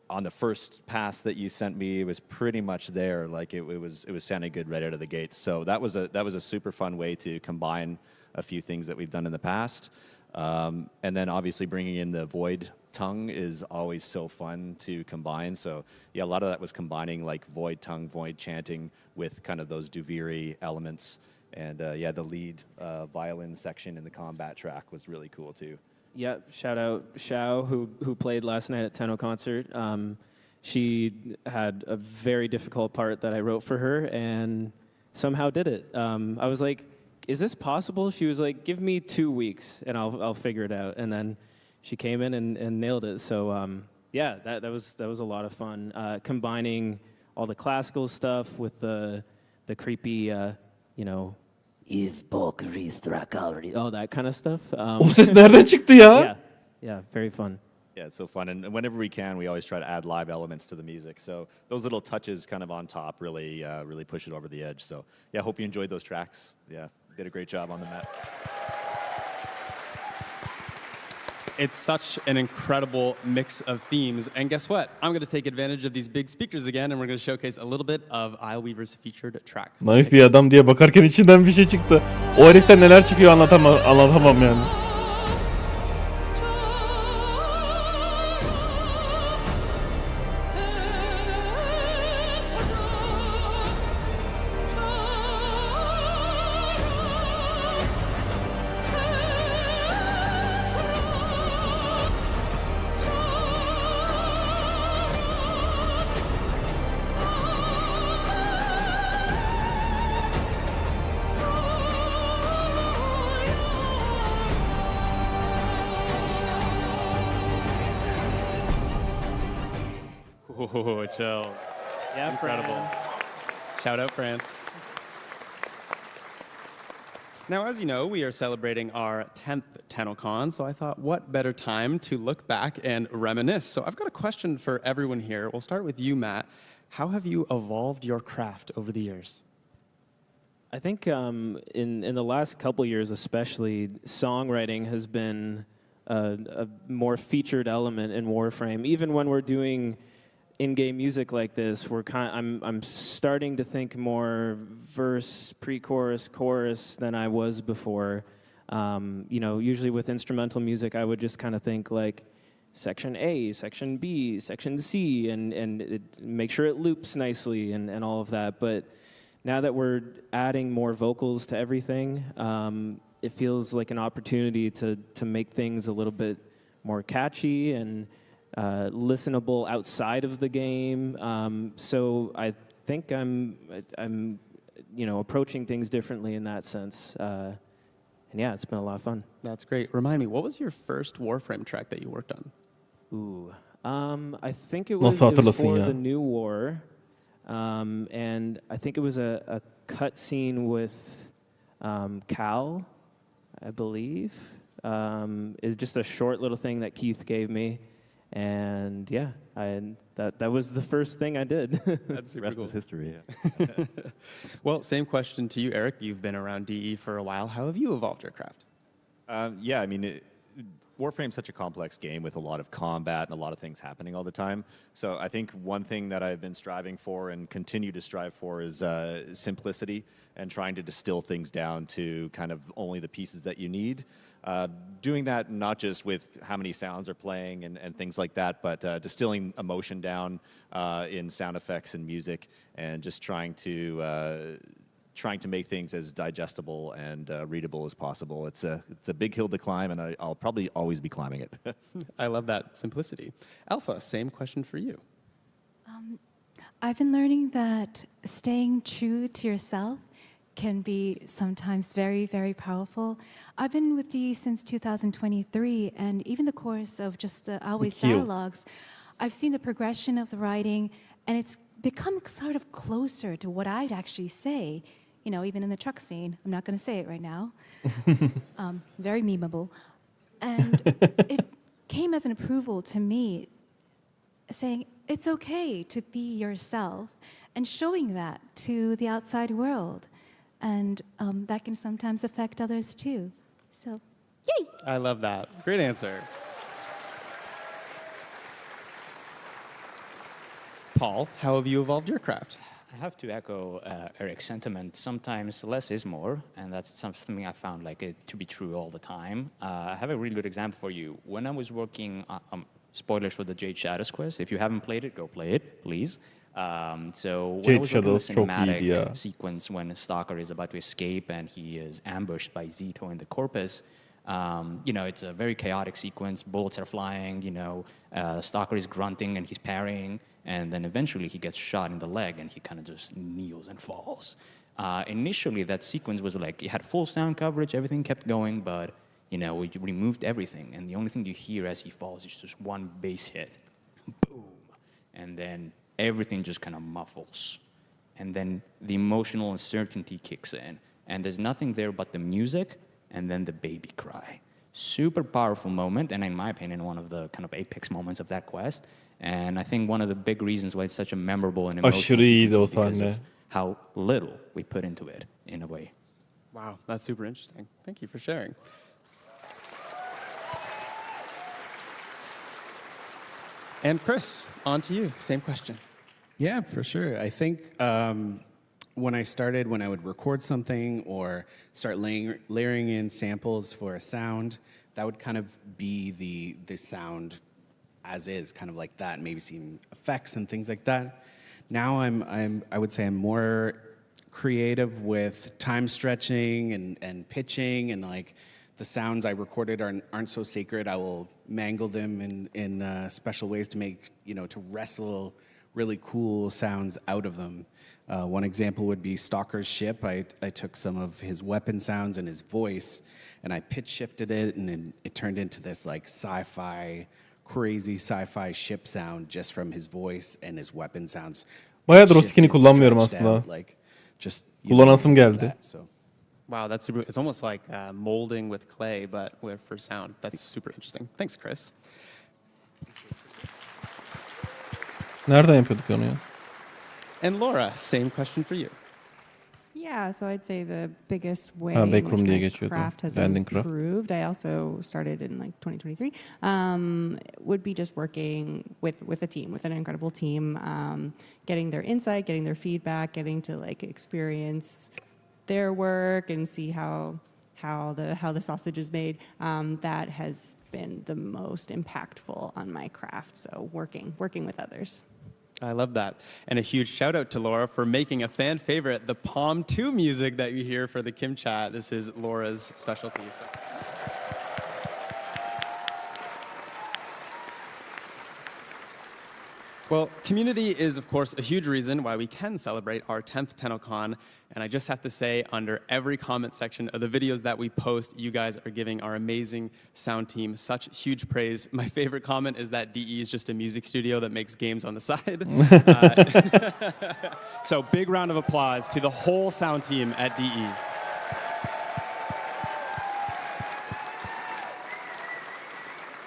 on the first pass that you sent me, it was pretty much there. Like it was sounding good right out of the gate. So that was a super fun way to combine a few things that we've done in the past. And then obviously bringing in the Void tongue is always so fun to combine. So yeah, a lot of that was combining like Void tongue, Void chanting with kind of those Duviri elements. And yeah, the lead violin section in the combat track was really cool too. Yeah, shout out Xiao, who played last night at Tenno concert. She had a very difficult part that I wrote for her and somehow did it. I was like, is this possible? She was like, give me 2 weeks and I'll figure it out. And then she came in and nailed it. So yeah, that was a lot of fun. Combining all the classical stuff with the creepy, you know, all that kind of stuff. O ses nereden çıktı ya? Yeah, very fun. Yeah, it's so fun. And whenever we can, we always try to add live elements to the music. So those little touches kind of on top really push it over the edge. So yeah, hope you enjoyed those tracks. Yeah, did a great job on the Met. It's such an incredible mix of themes. And guess what? I'm going to take advantage of these big speakers again, and we're going to showcase a little bit of Isleweaver's featured track. Naif bir adam diye bakarken içinden bir şey çıktı. O heriften neler çıkıyor anlatamam yani. Ooh, chills. Yeah, incredible. Shout out, Fran. Now, as you know, we are celebrating our 10th TennoCon, so I thought, what better time to look back and reminisce? So I've got a question for everyone here. We'll start with you, Matt. How have you evolved your craft over the years? I think in the last couple years especially, songwriting has been a more featured element in Warframe. Even when we're doing in-game music like this, I'm starting to think more verse, pre-chorus, chorus than I was before. You know, usually with instrumental music, I would just kind of think like section A, section B, section C, and make sure it loops nicely and all of that. But now that we're adding more vocals to everything, it feels like an opportunity to make things a little bit more catchy and listenable outside of the game. So I think I'm you know, approaching things differently in that sense. And yeah, it's been a lot of fun. That's great. Remind me, what was your first Warframe track that you worked on? Ooh, I think it was for the New War, and I think it was a cut scene with Cal, I believe. It's just a short little thing that Keith gave me. And yeah, that was the first thing I did. That's super Rest cool. is history. Yeah. Well, same question to you, Eric. You've been around DE for a while. How have you evolved your craft? Yeah, I mean, Warframe's such a complex game with a lot of combat and a lot of things happening all the time. So I think one thing that I've been striving for and continue to strive for is simplicity and trying to distill things down to kind of only the pieces that you need. Doing that not just with how many sounds are playing and things like that, but distilling emotion down in sound effects and music, and just trying to make things as digestible and readable as possible. It's a big hill to climb, and I'll probably always be climbing it. I love that simplicity. Alpha, same question for you. I've been learning that staying true to yourself can be sometimes very, very powerful. I've been with DE since 2023, and even the course of just the Always dialogues, I've seen the progression of the writing, and it's become sort of closer to what I'd actually say. You know, even in the truck scene, I'm not going to say it right now. Very memeable. And it came as an approval to me, saying it's okay to be yourself and showing that to the outside world. And that can sometimes affect others too. So, yay! I love that. Great answer. Paul, how have you evolved your craft? I have to echo Eric's sentiment. Sometimes less is more, and that's something I found to be true all the time. I have a really good example for you. When I was working, spoilers for the Jade Shadows quest. If you haven't played it, go play it, please. So when I was working on the cinematic sequence when Stalker is about to escape and he is ambushed by Zito in the Corpus, you know, it's a very chaotic sequence. Bullets are flying, you know, Stalker is grunting and he's parrying, and then eventually he gets shot in the leg and he kind of just kneels and falls. Initially, that sequence was like, it had full sound coverage, everything kept going, but, you know, we removed everything, and the only thing you hear as he falls is just one bass hit. Boom. And then everything just kind of muffles. And then the emotional uncertainty kicks in. And there's nothing there but the music and then the baby cry. Super powerful moment, and in my opinion, one of the kind of apex moments of that quest. And I think one of the big reasons why it's such a memorable and emotional sequence is because of how little we put into it, in a way. Wow, that's super interesting. Thank you for sharing. And Chris, on to you. Same question. Yeah, for sure. I think when I would record something or start layering in samples for a sound, that would kind of be the sound as is, kind of like that, maybe some effects and things like that. Now I would say I'm more creative with time stretching and pitching, and like the sounds I recorded aren't so sacred. I will mangle them in special ways to make, to wrestle really cool sounds out of them. One example would be Stalker's ship. I took some of his weapon sounds and his voice, and I pitch shifted it, and then it turned into this like crazy sci-fi ship sound just from his voice and his weapon sounds. Bayağıdır o skin'i kullanmıyorum Stretched aslında. out, like, just Kullanasım geldi. that, so. Wow, that's super. It's almost like molding with clay, but for sound. That's super interesting. Thanks, Chris. Nereden yapıyorduk onu ya? And Laura, same question for you. Yeah, so I'd say the biggest way Ha, in backroom which diye my geçiyordu. craft has Landing craft. improved, I also started in like 2023, would be just working with a team, with an incredible team, getting their insight, getting their feedback, getting to like experience their work and see how the sausage is made. That has been the most impactful on my craft. So working with others. I love that. And a huge shout out to Laura for making a fan favorite, the Palm 2 music that you hear for the Kim Chat. This is Laura's specialty. So. Well, community is, of course, a huge reason why we can celebrate our 10th TennoCon. And I just have to say, under every comment section of the videos that we post, you guys are giving our amazing sound team such huge praise. My favorite comment is that DE is just a music studio that makes games on the side. So big round of applause to the whole sound team at DE.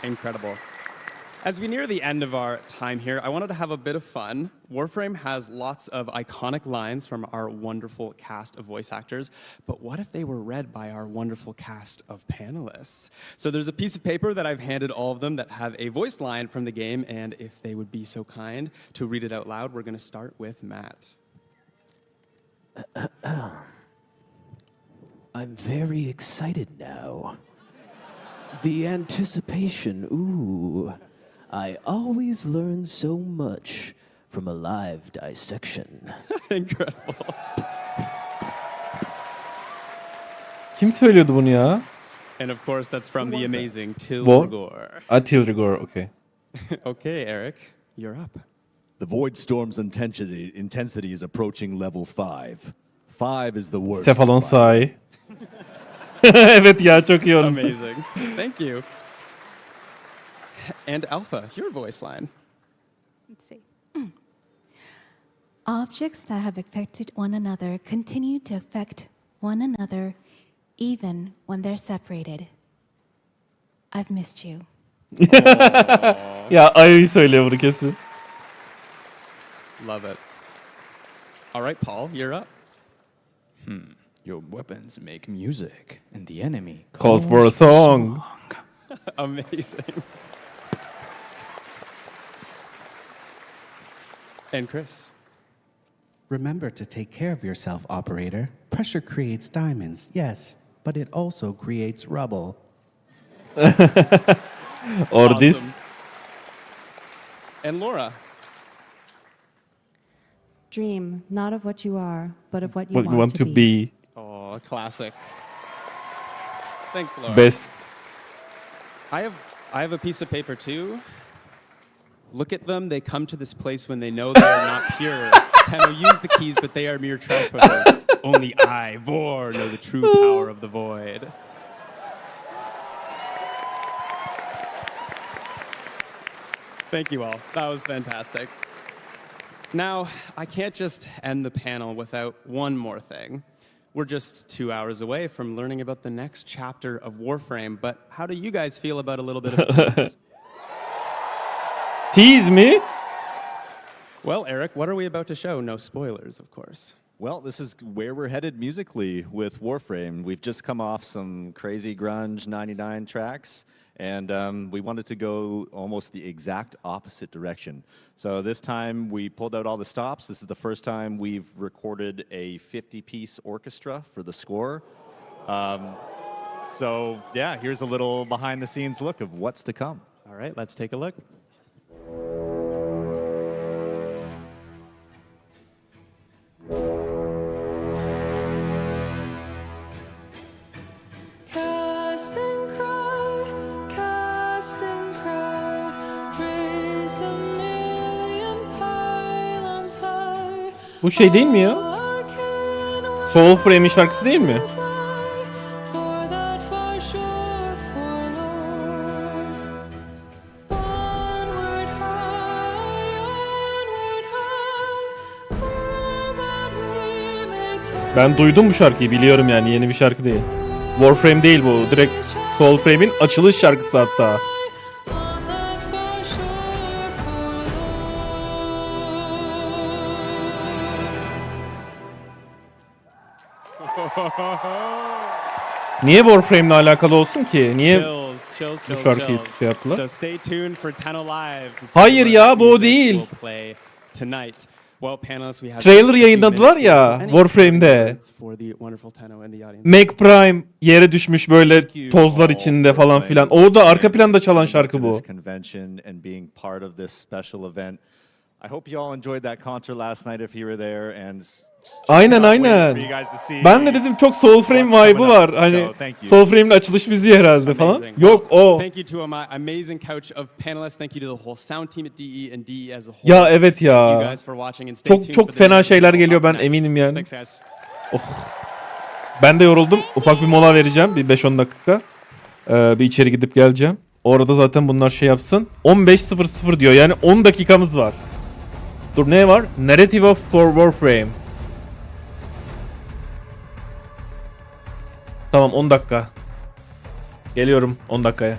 Incredible. As we near the end of our time here, I wanted to have a bit of fun. Warframe has lots of iconic lines from our wonderful cast of voice actors, but what if they were read by our wonderful cast of panelists? So there's a piece of paper that I've handed all of them that have a voice line from the game, and if they would be so kind to read it out loud, we're going to start with Matt. I'm very excited now. The anticipation, ooh. I always learn so much from a live dissection. Incredible. Kim söylüyordu bunu ya? And of course, that's from the amazing Till What? Rigor. Till Rigor, okay. Okay, Eric, you're up. The Void Storm's intensity is approaching level 5. 5 is the worst. Cephalon Sai. Evet ya, çok iyi olmuş. Amazing. Thank you. And Alpha, your voice line. Let's see. Objects that have affected one another continue to affect one another even when they're separated. I've missed you. Ya Ayı söylüyor bunu kesin. Love it. All right, Paul, you're up. Your weapons make music, and the enemy Calls for a song. Amazing. And Chris. Remember to take care of yourself, operator. Pressure creates diamonds, yes, but it also creates rubble. Or this. And Laura. Dream not of what you are, but of what you What you want to be. Oh, classic. Thanks, Laura. Best. I have a piece of paper too. Look at them. They come to this place when they know they are not pure. Tenno use the keys, but they are mere transporters. Only I, Vor, know the true power of the void. Thank you all. That was fantastic. Now, I can't just end the panel without one more thing. We're just 2 hours away from learning about the next chapter of Warframe, but how do you guys feel about a little bit of a tease? Tease me? Well, Eric, what are we about to show? No spoilers, of course. Well, this is where we're headed musically with Warframe. We've just come off some crazy grunge 99 tracks, and we wanted to go almost the exact opposite direction. So this time we pulled out all the stops. This is the first time we've recorded a 50-piece orchestra for the score. So yeah, here's a little behind-the-scenes look of what's to come. All right, let's take a look. Bu şey değil mi ya? Soulframe'in şarkısı değil mi? Ben duydum bu şarkıyı, biliyorum yani, yeni bir şarkı değil. Warframe değil bu, direkt Soulframe'in açılış şarkısı hatta. Niye Warframe'le alakalı olsun ki? Niye bu şarkıyı şey yaptılar? So stay tuned for Tenno Live to see Hayır what ya, bu o music değil. we'll play tonight. Well, panelists, we have Trailer just a few yayınladılar minutes here, ya, so any Warframe'de. words for the wonderful Tenno in the audience? Mac Prime yere düşmüş böyle tozlar içinde falan filan. Orada arka planda çalan şarkı bu. Convention and being part of this special event. I hope you all enjoyed that concert last night if you were there, and Aynen aynen. Ben de dedim çok Soulframe vibe'ı var. Hani Soulframe'in açılış müziği herhalde falan. Yok o. Thank you to my amazing couch of panelists. Thank you to the whole sound team at DE and DE as a whole. Ya evet ya. Thank you guys for watching and stay tuned for Çok the fena next şeyler video geliyor, up ben next. eminim yani. Thanks guys. Oh. Ben de yoruldum. Ufak bir mola vereceğim. Bir 5-10 dakika. Bir içeri gidip geleceğim. Orada zaten bunlar şey yapsın. 15.00 diyor. Yani 10 dakikamız var. Dur, ne var? Narrative for Warframe. Tamam, 10 dakika. Geliyorum 10 dakikaya.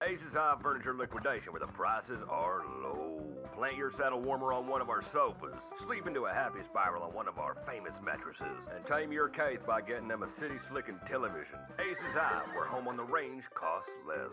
Ace's High Furniture Liquidation, where the prices are low. Plant your saddle warmer on one of our sofas, sleep into a happy spiral on one of our famous mattresses, and tame your Kaith by getting them a city slicking television. Aces High, where home on the range costs less.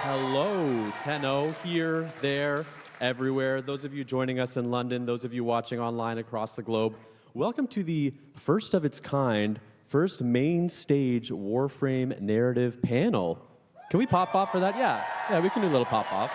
Hello, Tenno, here, there, everywhere. Those of you joining us in London, those of you watching online across the globe, welcome to the first of its kind, first main stage Warframe narrative panel. Can we pop off for that? Yeah, we can do a little pop off.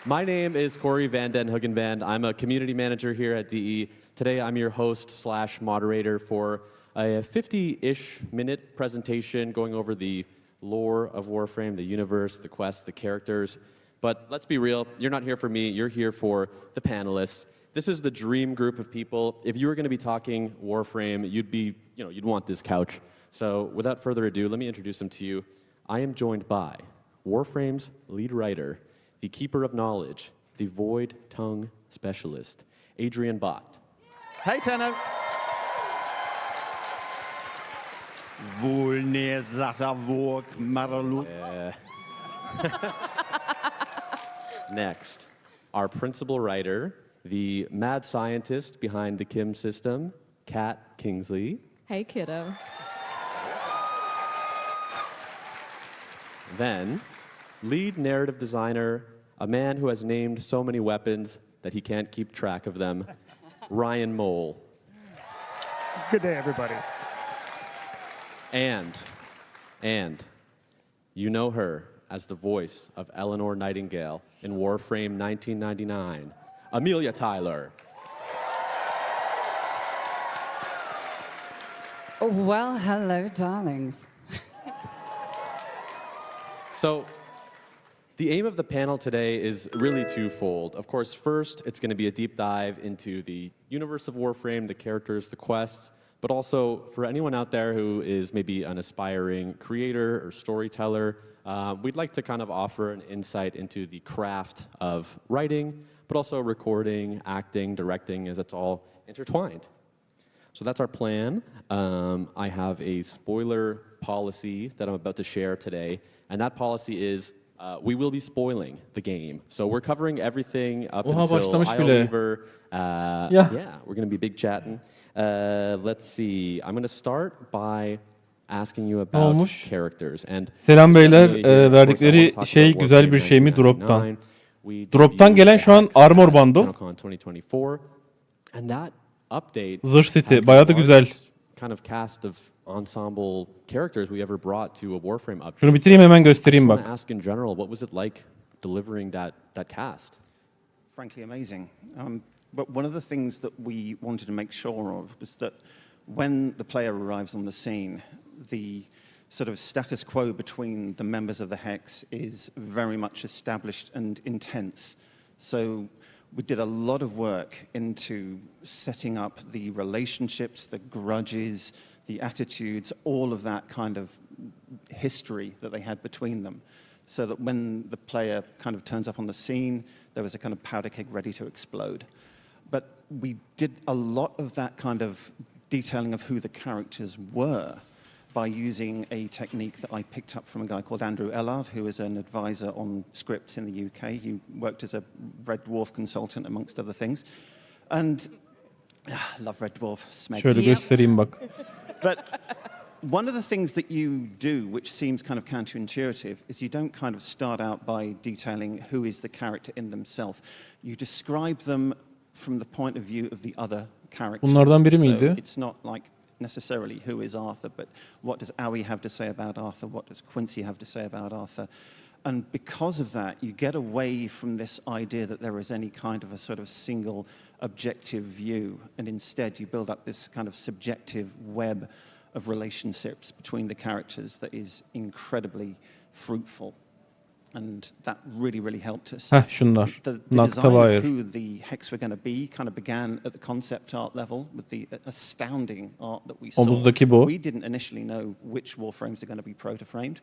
My name is Corey Van Den Hoogenband. I'm a community manager here at DE. Today I'm your host / moderator for a 50-ish minute presentation going over the lore of Warframe, the universe, the quests, the characters. But let's be real, you're not here for me, you're here for the panelists. This is the dream group of people. If you were going to be talking Warframe, you'd want this couch. So without further ado, let me introduce them to you. I am joined by Warframe's lead writer, the keeper of knowledge, the void tongue specialist, Adrian Bott. Hey, Tenno. Next, our principal writer, the mad scientist behind the Kim system, Kat Kingsley. Hey, kiddo. Then, lead narrative designer, a man who has named so many weapons that he can't keep track of them, Ryan Mole. Good day, everybody. And you know her as the voice of Eleanor Nightingale in Warframe 1999, Amelia Tyler. Well, hello, darlings. So, the aim of the panel today is really twofold. Of course, first, it's going to be a deep dive into the universe of Warframe, the characters, the quests, but also for anyone out there who is maybe an aspiring creator or storyteller, we'd like to kind of offer an insight into the craft of writing, but also recording, acting, directing, as it's all intertwined. So that's our plan. I have a spoiler policy that I'm about to share today, and that policy is we will be spoiling the game. So we're covering everything up until Isleweaver. Yeah, we're going to be big chatting. Let's see. I'm going to start by asking you about characters. And selam beyler. Verdikleri şey güzel bir şey mi drop'tan? Drop'tan gelen şu an Armor Bundle. And that update Zırh seti bayağı da güzel. Kind of cast of ensemble characters we ever brought to a Warframe update. Şunu bitireyim hemen göstereyim bak. I ask in general, what was it like delivering that cast? Frankly, amazing. But one of the things that we wanted to make sure of was that when the player arrives on the scene, the sort of status quo between the members of the Hex is very much established and intense. So we did a lot of work into setting up the relationships, the grudges, the attitudes, all of that kind of history that they had between them, so that when the player kind of turns up on the scene, there was a kind of powder keg ready to explode. But we did a lot of that kind of detailing of who the characters were by using a technique that I picked up from a guy called Andrew Ellard, who is an advisor on scripts in the UK. He worked as a Red Dwarf consultant, amongst other things. And love Red Dwarf. Şöyle göstereyim bak. But one of the things that you do, which seems kind of counterintuitive, is you don't kind of start out by detailing who is the character in themselves. You describe them from the point of view of the other characters. Bunlardan biri miydi? So it's not like necessarily who is Arthur, but what does Owie have to say about Arthur? What does Quincy have to say about Arthur? And because of that, you get away from this idea that there is any kind of a sort of single objective view, and instead you build up this kind of subjective web of relationships between the characters that is incredibly fruitful. And that really, really helped us. Şunlar. The design of who the Hex were going to be kind of began at the concept art level with the astounding art that we saw. Omuzdaki bu. We didn't initially know which Warframes are going to be proto-framed.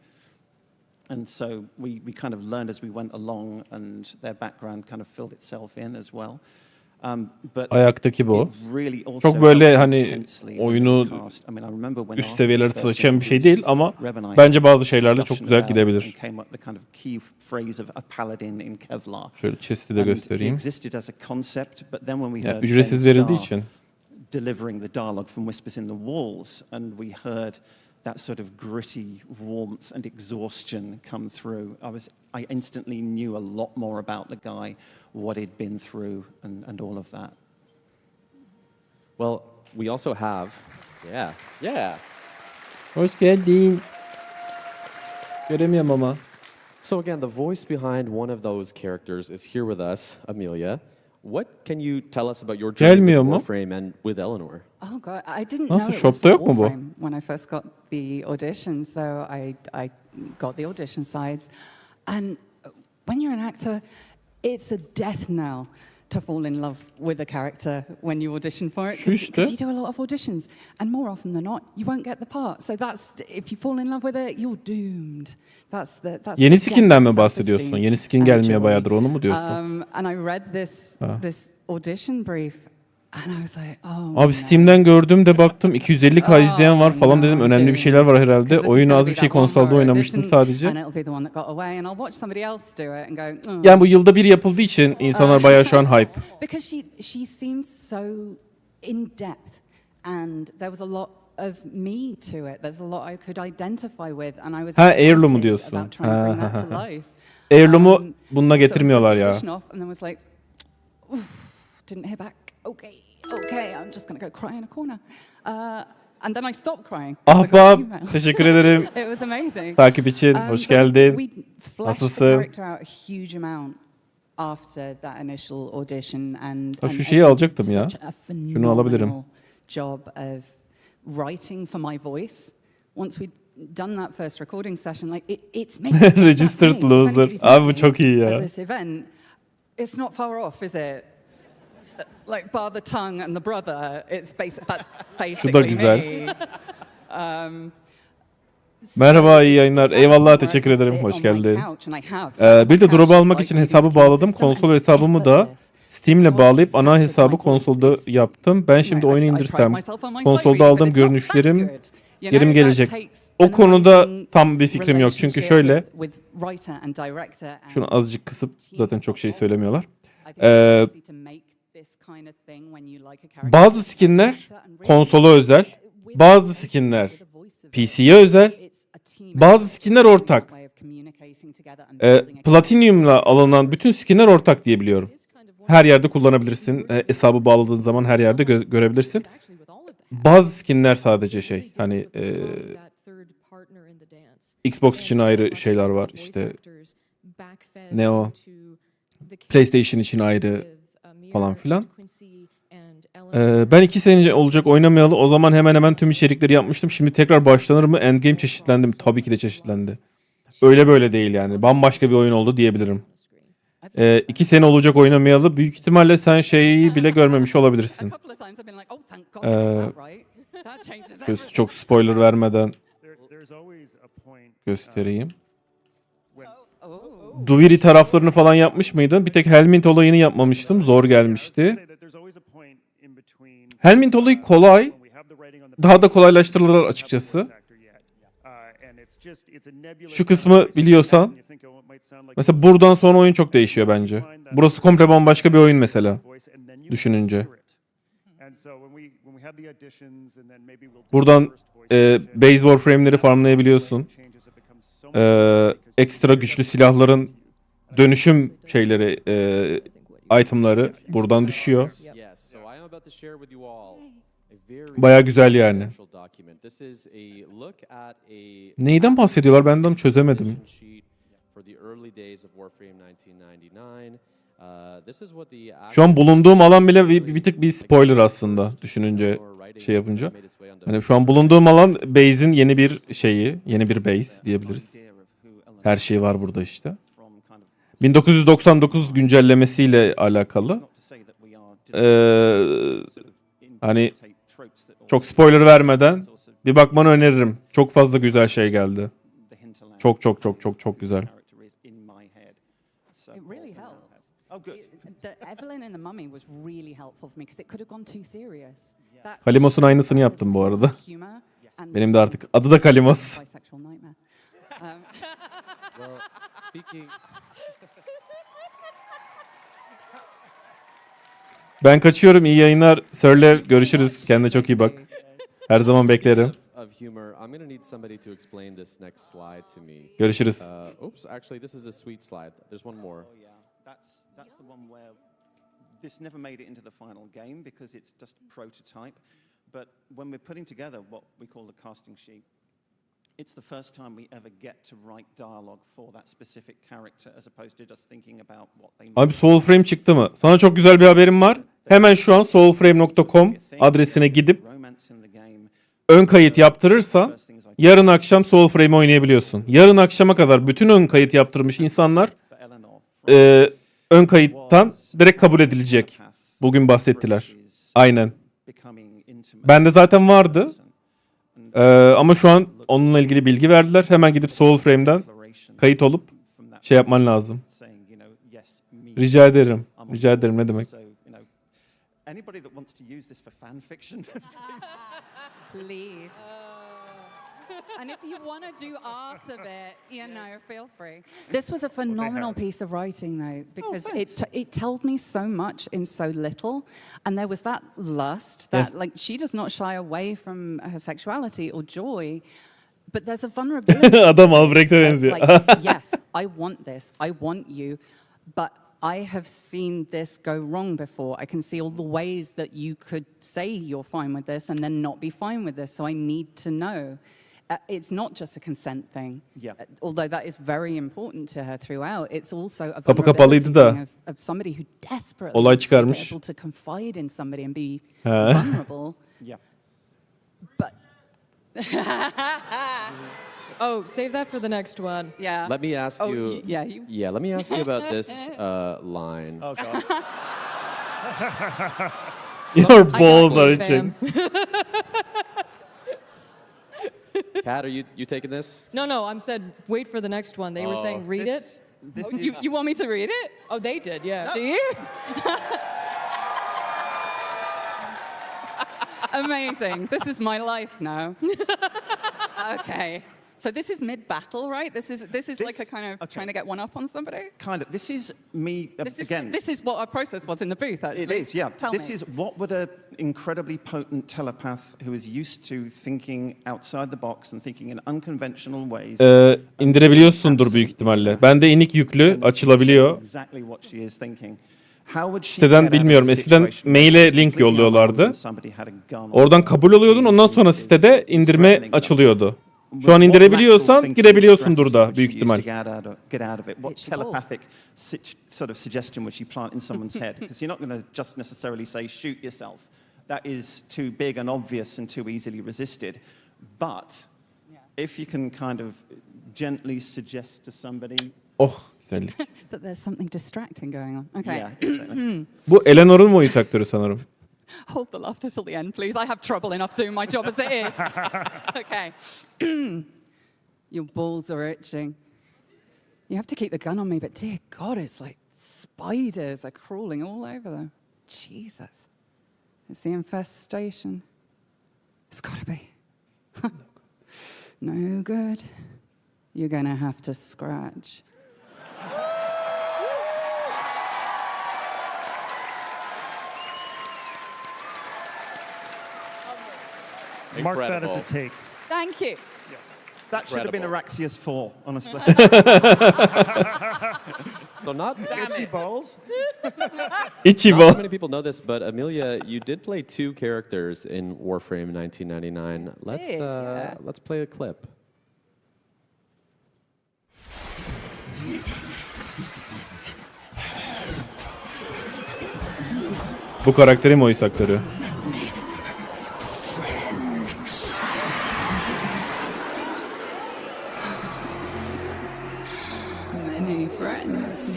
And so we kind of learned as we went along, and their background kind of filled itself in as well. Ayaktaki bu. Çok böyle hani oyunu üst seviyelere taşıyan bir şey değil ama bence bazı şeylerle çok güzel gidebilir. Şöyle chest'i de göstereyim. Yani ücretsiz verildiği için. Delivering the dialogue from Whispers in the Walls, and we heard that sort of gritty warmth and exhaustion come through. I instantly knew a lot more about the guy, what he'd been through, and all of that. Well, we also have, yeah. Hoş geldin. Göremiyorum ama. So again, the voice behind one of those characters is here with us, Amelia. What can you tell us about your journey Gelmiyor with mu? Warframe and with Eleanor? Oh god, I didn't Nasıl, know it was shopta for yok mu bu? Warframe when I first got the audition. So I got the audition sides, and when you're an actor, it's a death knell to fall in love with a character when you audition for it, because you do a lot of auditions, and more often than not, you won't get the part. So that's, if you fall in love with it, you're doomed. That's Yeni skinden mi bahsediyorsun? Yeni skin gelmiyor bayağıdır, onu mu diyorsun? And I read this audition brief. And I was like, oh, Abi Steam'den gördüm baktım 250K izleyen var falan dedim, önemli bir şeyler var herhalde. Oyunu az bir şey konsolda oynamıştım sadece. Yani bu yılda bir yapıldığı için insanlar bayağı şu an hype. Because she seemed so in depth and there was a lot of me to it. There's a lot I could identify with and I was Heirloom'u diyorsun. about trying to bring that to life. Heirloom'u bununla getirmiyorlar ya. And then was like, didn't hear back. Okay, I'm just going to go cry in a corner. And then I stopped crying. Ahbap, teşekkür ederim. It was amazing. Takip için, hoş geldin. We fleshed the Nasılsın? character out a huge amount after that initial audition and Şu şeyi alacaktım ya. such a Şunu alabilirim. phenomenal job of writing for my voice. Once we'd done that first recording session, like it's me. Registered loser. Abi bu çok iyi ya. At this event, it's not far off, is it? Like bar the tongue and the brother, it's that's basically Şu da güzel. me. Merhaba, iyi yayınlar. Eyvallah, teşekkür ederim. Hoş geldin. Bir de drop'u almak için hesabı bağladım. Konsol hesabımı da Steam'le bağlayıp ana hesabı konsolda yaptım. Ben şimdi oyunu indirsem konsolda aldığım görünüşlerim geri mi gelecek? O konuda tam bir fikrim yok. Çünkü şöyle, şunu azıcık kısıp, zaten çok şey söylemiyorlar. Bazı skinler konsola özel, bazı skinler PC'ye özel, bazı skinler ortak. Platinum'la alınan bütün skinler ortak diye biliyorum. Her yerde kullanabilirsin. Hesabı bağladığın zaman her yerde görebilirsin. Bazı skinler sadece şey, hani Xbox için ayrı şeyler var. İşte ne o? PlayStation için ayrı falan filan. Ben 2 sene olacak oynamayalı. O zaman hemen hemen tüm içerikleri yapmıştım. Şimdi tekrar başlanır mı? Endgame çeşitlendi mi? Tabii ki de çeşitlendi. Öyle böyle değil yani. Bambaşka bir oyun oldu diyebilirim. 2 sene olacak oynamayalı. Büyük ihtimalle sen şeyi bile görmemiş olabilirsin. Çok spoiler vermeden göstereyim. Duviri taraflarını falan yapmış mıydın? Bir tek Helmint olayını yapmamıştım. Zor gelmişti. Helmint olayı kolay. Daha da kolaylaştırılır açıkçası. Şu kısmı biliyorsan. Mesela buradan sonra oyun çok değişiyor bence. Burası komple bambaşka bir oyun mesela. Düşününce. Buradan base Warframe'leri farmlayabiliyorsun. Ekstra güçlü silahların dönüşüm şeyleri, itemları buradan düşüyor. Baya güzel yani. Neyden bahsediyorlar? Ben de onu çözemedim. Şu an bulunduğum alan bile bir tık bir spoiler aslında düşününce, şey yapınca. Hani şu an bulunduğum alan base'in yeni bir şeyi, yeni bir base diyebiliriz. Her şey var burada işte. 1999 güncellemesiyle alakalı. Hani çok spoiler vermeden bir bakmanı öneririm. Çok fazla güzel şey geldi. Çok güzel. Kalimos'un aynısını yaptım bu arada. Benim de artık adı da Kalimos. Ben kaçıyorum. İyi yayınlar. Sörlev, görüşürüz. Kendine çok iyi bak. Her zaman beklerim. of humor, I'm going to need somebody to explain this next slide to me. Görüşürüz. Oops, actually, this is a sweet slide. There's one more. Oh, yeah. That's the one where this never made it into the final game because it's just a prototype. But when we're putting together what we call the casting sheet, it's the first time we ever get to write dialogue for that specific character as opposed to just thinking about what they mean. Abi Soulframe çıktı mı? Sana çok güzel bir haberim var. Hemen şu an soulframe.com adresine gidip ön kayıt yaptırırsan yarın akşam Soulframe oynayabiliyorsun. Yarın akşama kadar bütün ön kayıt yaptırmış insanlar ön kayıttan direkt kabul edilecek. Bugün bahsettiler. Aynen. Bende zaten vardı. Ama şu an onunla ilgili bilgi verdiler. Hemen gidip Soulframe'den kayıt olup şey yapman lazım. Rica ederim. Rica ederim, ne demek. Anybody that wants to use this for fan fiction, Please. And if you want to do art of it, you know, feel free. This was a phenomenal piece of writing, though, because it told me so much in so little, and there was that lust that, like, she does not shy away from her sexuality or joy, but there's a vulnerability. Adam Albrecht'e benziyor. Like, yes, I want this, I want you, but I have seen this go wrong before. I can see all the ways that you could say you're fine with this and then not be fine with this. So I need to know. It's not just a consent thing. Yeah. Although that is very important to her throughout. It's also a Kapı kapalıydı da. thing of somebody who desperately Olay wants to be çıkarmış. able to confide in somebody and be vulnerable. Yeah. But Oh, save that for the next one. Yeah. Let me ask you. Yeah. Let me ask you about this line. Oh God. Your balls are itching. Kat, are you taking this? No, I'm said wait for the next one. They were saying read it. You want me to read it? Oh, they did, yeah. Do you? Amazing. This is my life now. Okay. So this is mid-battle, right? This is like a kind of trying to get one up on somebody? Kind of. This is me, again. This is what our process was in the booth, actually. It is, yeah. This is what would an incredibly potent telepath who is used to thinking outside the box and thinking in unconventional ways. İndirebiliyorsundur büyük ihtimalle. Bende inik yüklü açılabiliyor. Exactly what she is thinking. Siteden bilmiyorum. Eskiden maile link yolluyorlardı. Oradan kabul oluyordun. Ondan sonra sitede indirme açılıyordu. Şu an indirebiliyorsan girebiliyorsundur da büyük ihtimal. What telepathic sort of suggestion would she plant in someone's head? Because you're not going to just necessarily say shoot yourself. That is too big and obvious and too easily resisted. But if you can kind of gently suggest to somebody. Oh, güzellik. That there's something distracting going on. Okay. Yeah, exactly. Bu Eleanor'un voice aktörü sanırım. Hold the laughter till the end, please. I have trouble enough doing my job as it is. Okay. Your balls are itching. You have to keep the gun on me, but dear God, it's like spiders are crawling all over them. Jesus. It's the infestation. It's got to be. No good. You're going to have to scratch. Mark that as a take. Thank you. That should have been Araxia's 4, honestly. So not Itchy balls. Itchy Not ball. so many people know this, but Amelia, you did play 2 characters in Warframe 1999. Let's play a clip. Bu karakterin voice aktörü. Many friends.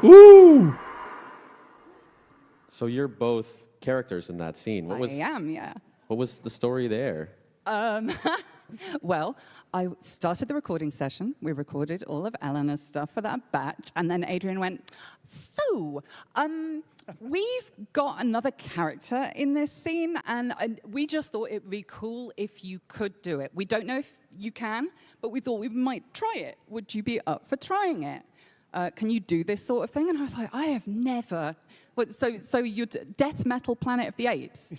Woo! So you're both characters in that scene. I am, yeah. What was the story there? Well, I started the recording session. We recorded all of Eleanor's stuff for that batch. And then Adrian went, so, we've got another character in this scene. And we just thought it would be cool if you could do it. We don't know if you can, but we thought we might try it. Would you be up for trying it? Can you do this sort of thing? And I was like, I have never. What, so you're Death Metal Planet of the Apes?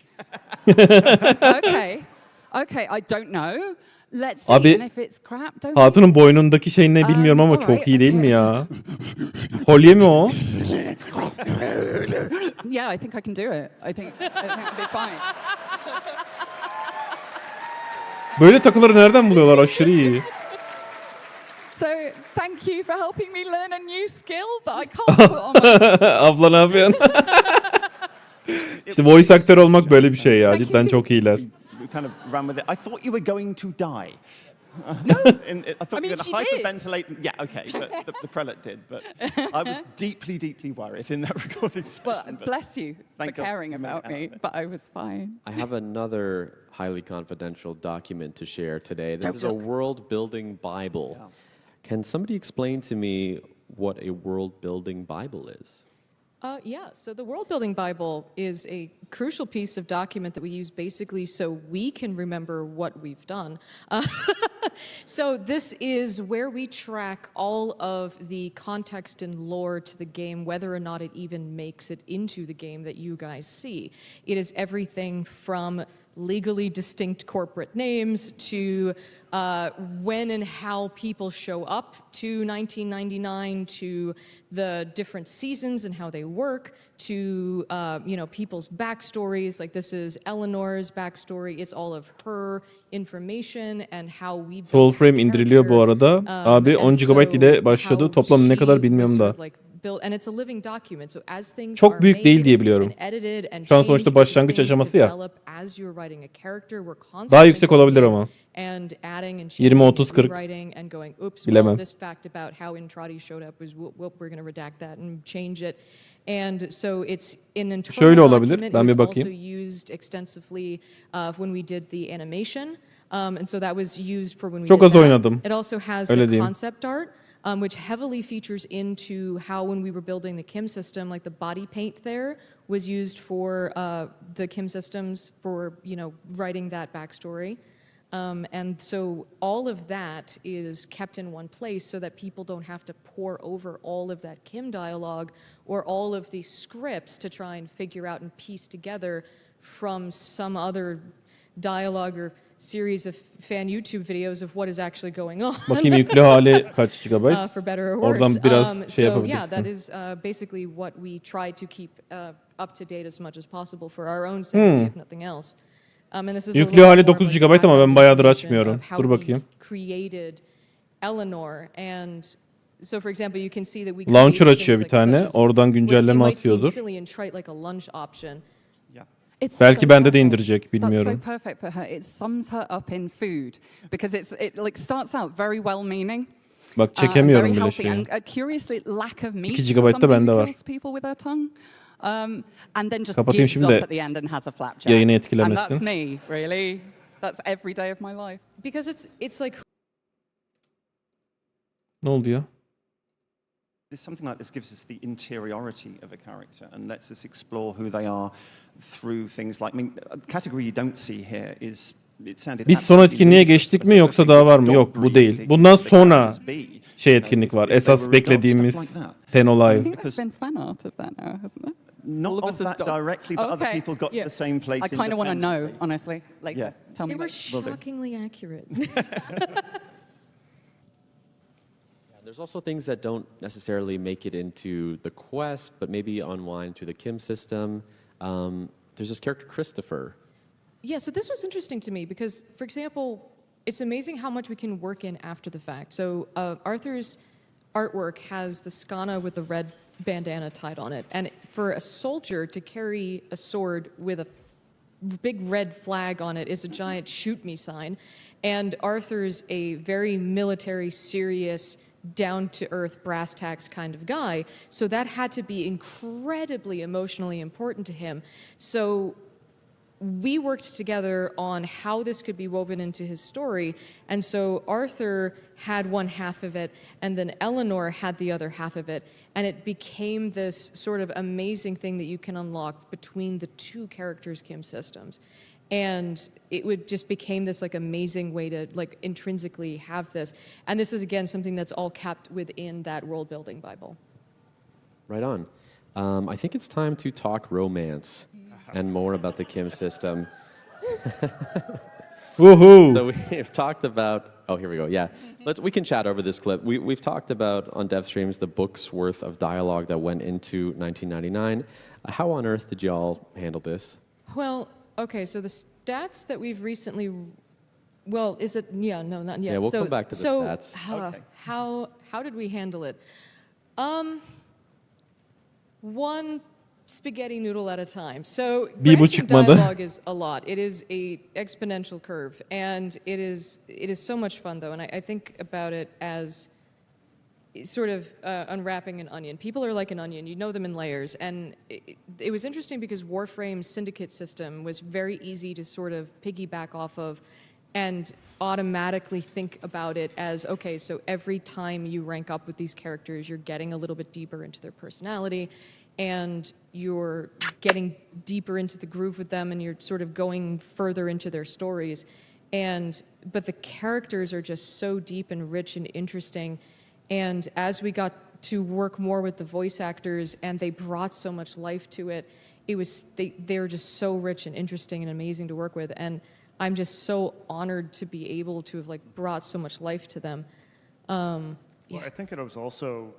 Okay, I don't know. Let's see. Abi, And if it's crap, don't Hatun'un boynundaki şey ne bilmiyorum ama çok iyi değil mi ya? Kolye mi o? Yeah, I think I can do it. I think it'll be fine. Böyle takıları nereden buluyorlar? Aşırı iyi. So thank you for helping me learn a new skill that I can't put on my... Abla ne yapıyorsun? İşte voice aktör olmak böyle bir şey ya. Cidden çok iyiler. Kind of ran with it. I thought you were going to die. I thought you were going to hyperventilate. Yeah, okay, but the prelate did. But I was deeply, deeply worried in that recording session. Well, bless you for caring about me, but I was fine. I have another highly confidential document to share today. This is a world-building Bible. Yeah. Can somebody explain to me what a world-building Bible is? Yeah, so the World Building Bible is a crucial piece of document that we use basically so we can remember what we've done. So this is where we track all of the context and lore to the game, whether or not it even makes it into the game that you guys see. It is everything from legally distinct corporate names to when and how people show up to 1999, to the different seasons and how they work, to people's backstories. Like this is Eleanor's backstory. It's all of her information and how we built Soulframe indiriliyor bu arada. Abi 10 GB ile başladı. Toplam ne kadar bilmiyorum da. And it's a living document. So as things Çok büyük değil diye biliyorum. Şu an sonuçta başlangıç aşaması ya. Daha yüksek olabilir ama. 20, 30, 40. Bilemem. Şöyle olabilir. Ben bir bakayım. Çok az oynadım. Öyle diyeyim. Which heavily features into how when we were building the Kim system, like the body paint there was used for the Kim systems for, writing that backstory. And so all of that is kept in one place so that people don't have to pore over all of that Kim dialogue or all of the scripts to try and figure out and piece together from some other dialogue or series of fan YouTube videos of what is actually going on. Bakayım yüklü hali kaç GB? For better or worse. Oradan biraz şey so yeah, yapabilirsin. that is basically what we try to keep up to date as much as possible for our own sake, if nothing else. And this is Yüklü hali 9 GB ama ben bayağıdır açmıyorum. Dur bakayım. Created Eleanor and so for example you can see that we Launcher açıyor bir tane. Oradan güncelleme atıyordur. Belki bende de indirecek, bilmiyorum. That's so perfect for her. It sums her up in food because it like starts out very well-meaning. Bak çekemiyorum bile healthy şeyi. and curiously lack of meat 2 for GB da somebody bende who var. kills people with her tongue. And then just Kapatayım gives şimdi up de at the end and has a flapjack. yayını And etkilemesin. that's me, really. That's every day of my life. Because it's like Ne oldu ya? Something like this gives us the interiority of a character and lets us explore who they are through things like, a category you don't see here is, it sounded Biz son etkinliğe geçtik mi yoksa daha var mı? Yok, bu değil. Bundan sonra etkinlik var. Esas beklediğimiz TennoCon. I think there's been fan art of that now, hasn't there? Not of that directly, but other people got to the same place. I kind of want to know, honestly. Like, tell me. They were shockingly accurate. There's also things that don't necessarily make it into the quest, but maybe unwind through the Kim system. There's this character, Christopher. Yeah, so this was interesting to me because, for example, it's amazing how much we can work in after the fact. So Arthur's artwork has the skana with the red bandana tied on it. And for a soldier to carry a sword with a big red flag on it is a giant shoot me sign. And Arthur's a very military, serious, down-to-earth, brass tacks kind of guy. So that had to be incredibly emotionally important to him. So we worked together on how this could be woven into his story. And so Arthur had one half of it, and then Eleanor had the other half of it. And it became this sort of amazing thing that you can unlock between the two characters' Kim systems. And it would just became this like amazing way to like intrinsically have this. And this is again something that's all kept within that world building Bible. Right on. I think it's time to talk romance and more about the Kim system. Woohoo! So we've talked about, oh, here we go, yeah. We can chat over this clip. We've talked about on Dev Streams the book's worth of dialogue that went into 1999. How on earth did y'all handle this? Well, okay, so the stats that we've recently, well, is it, yeah, no, not yet. Yeah, we'll come back to the stats. Okay. How did we handle it? One spaghetti noodle at a time. So branching dialogue is a lot. It is a exponential curve, and it is so much fun though. And I think about it as sort of unwrapping an onion. People are like an onion. You know them in layers. And it was interesting because Warframe's syndicate system was very easy to sort of piggyback off of and automatically think about it as, okay, so every time you rank up with these characters, you're getting a little bit deeper into their personality, and you're getting deeper into the groove with them, and you're sort of going further into their stories. But the characters are just so deep and rich and interesting. And as we got to work more with the voice actors, and they brought so much life to it, they were just so rich and interesting and amazing to work with. And I'm just so honored to be able to have like brought so much life to them. Well, I think it was also,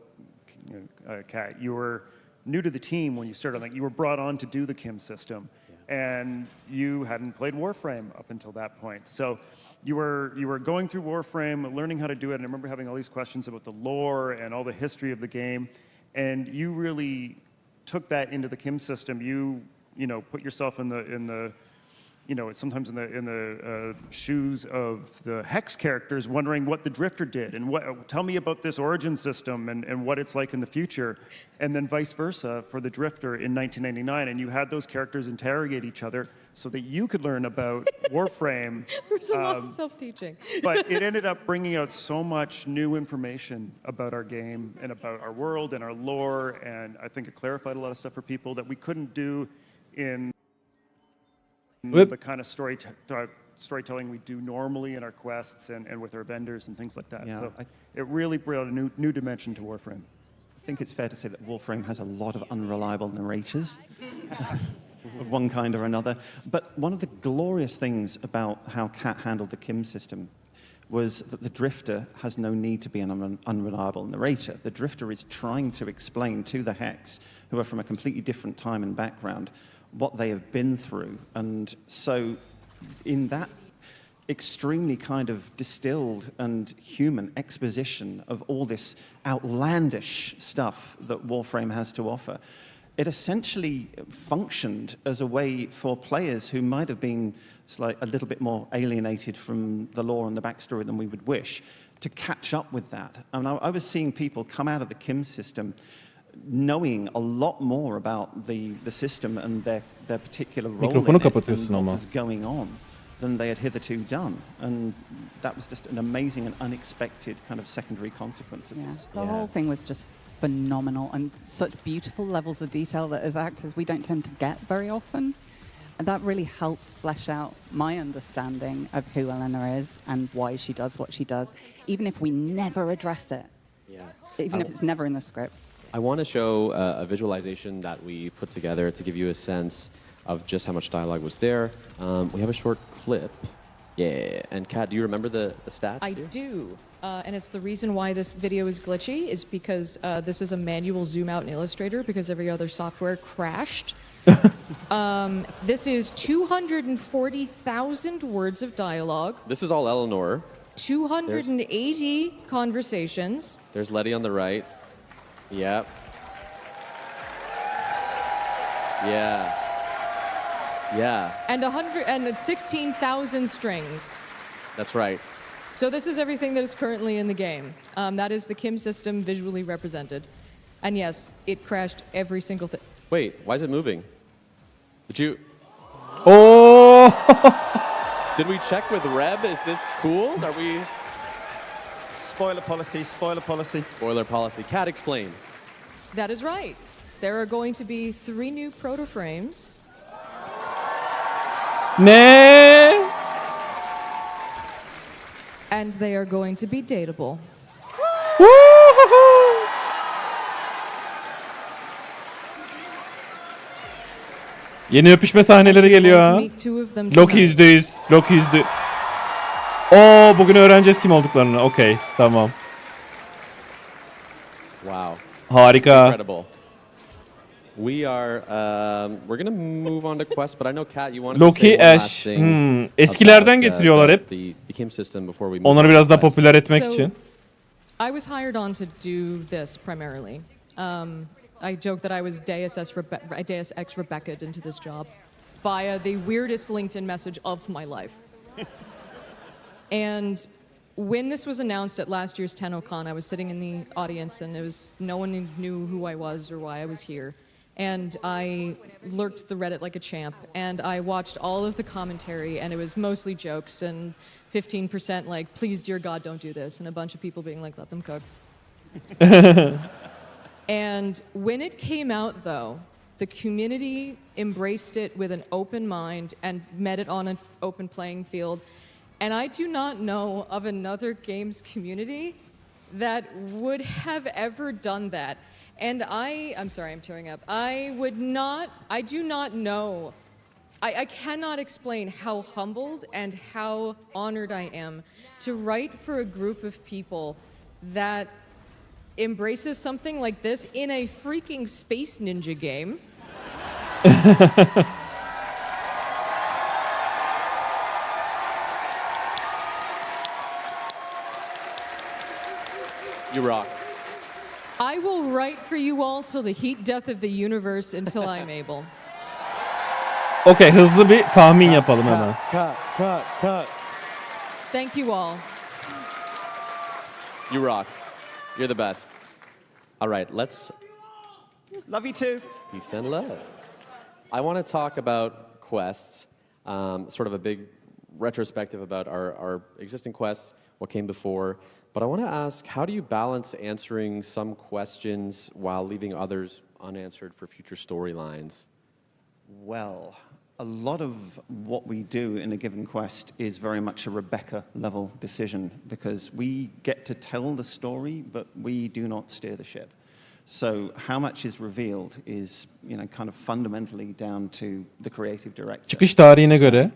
Kat, you were new to the team when you started. Like you were brought on to do the Kim system, and you hadn't played Warframe up until that point. So you were going through Warframe, learning how to do it. And I remember having all these questions about the lore and all the history of the game, and you really took that into the Kim system. You put yourself in the sometimes in the shoes of the Hex characters, wondering what the Drifter did, and tell me about this origin system and what it's like in the future, and then vice versa for the Drifter in 1999. And you had those characters interrogate each other so that you could learn about Warframe. There's a lot of self-teaching. But it ended up bringing out so much new information about our game and about our world and our lore, and I think it clarified a lot of stuff for people that we couldn't do in the kind of storytelling we do normally in our quests and with our vendors and things like that. Yeah, so it really brought a new dimension to Warframe. I think it's fair to say that Warframe has a lot of unreliable narrators of one kind or another. But one of the glorious things about how Kat handled the Kim system was that the Drifter has no need to be an unreliable narrator. The Drifter is trying to explain to the Hex, who are from a completely different time and background, what they have been through. And so in that extremely kind of distilled and human exposition of all this outlandish stuff that Warframe has to offer, it essentially functioned as a way for players who might have been a little bit more alienated from the lore and the backstory than we would wish to catch up with that. I mean, I was seeing people come out of the Kim system knowing a lot more about the system and their particular role in it and what was going on than they had hitherto done. And that was just an amazing and unexpected kind of secondary consequence of this. The whole thing was just phenomenal, and such beautiful levels of detail that as actors we don't tend to get very often. And that really helps flesh out my understanding of who Eleanor is and why she does what she does, even if we never address it. Even if it's never in the script. I want to show a visualization that we put together to give you a sense of just how much dialogue was there. We have a short clip. Yeah, and Kat, do you remember the stats? I do. And it's the reason why this video is glitchy is because this is a manual zoom out in Illustrator because every other software crashed. This is 240,000 words of dialogue. This is all Eleanor. 280 conversations. There's Letty on the right. Yep. Yeah. And 16,000 strings. That's right. So this is everything that is currently in the game. That is the Kim system visually represented. And yes, it crashed every single thing. Wait, why is it moving? Did you? Oh! Did we check with Reb? Is this cool? Are we... Spoiler policy, spoiler policy. Spoiler policy. Kat, explain. That is right. There are going to be 3 new proto frames. Ne? And they are going to be dateable. Yeni öpüşme sahneleri geliyor ha. Loki %100. Loki %100. Oo, bugün öğreneceğiz kim olduklarını. Okey, tamam. Wow. Harika. Incredible. We're gonna move on to quest, but I know Kat, you wanted to Loki, say one last Ash. thing Eskilerden about, getiriyorlar hep. the Kim system before we move Onları on biraz to daha quest. popüler etmek So, için. I was hired on to do this primarily. I joke that I was Deus Ex Rebecca into this job via the weirdest LinkedIn message of my life. And when this was announced at last year's TennoCon, I was sitting in the audience and no one knew who I was or why I was here. And I lurked the Reddit like a champ, and I watched all of the commentary, and it was mostly jokes and 15% like, please, dear God, don't do this, and a bunch of people being like, let them cook. And when it came out, though, the community embraced it with an open mind and met it on an open playing field. And I do not know of another games community that would have ever done that. And I'm sorry, I'm tearing up. I do not know. I cannot explain how humbled and how honored I am to write for a group of people that embraces something like this in a freaking Space Ninja game. You rock. I will write for you all till the heat death of the universe until I'm able. Okey, hızlı bir tahmin yapalım hemen. Cut. Thank you all. You rock. You're the best. All right, let's... Love you too. Peace and love. I want to talk about quests, sort of a big retrospective about our existing quests, what came before. But I want to ask, how do you balance answering some questions while leaving others unanswered for future storylines? Well, a lot of what we do in a given quest is very much a Rebecca level decision because we get to tell the story, but we do not steer the ship. So how much is revealed is, kind of fundamentally down to the creative director. Çıkış tarihine göre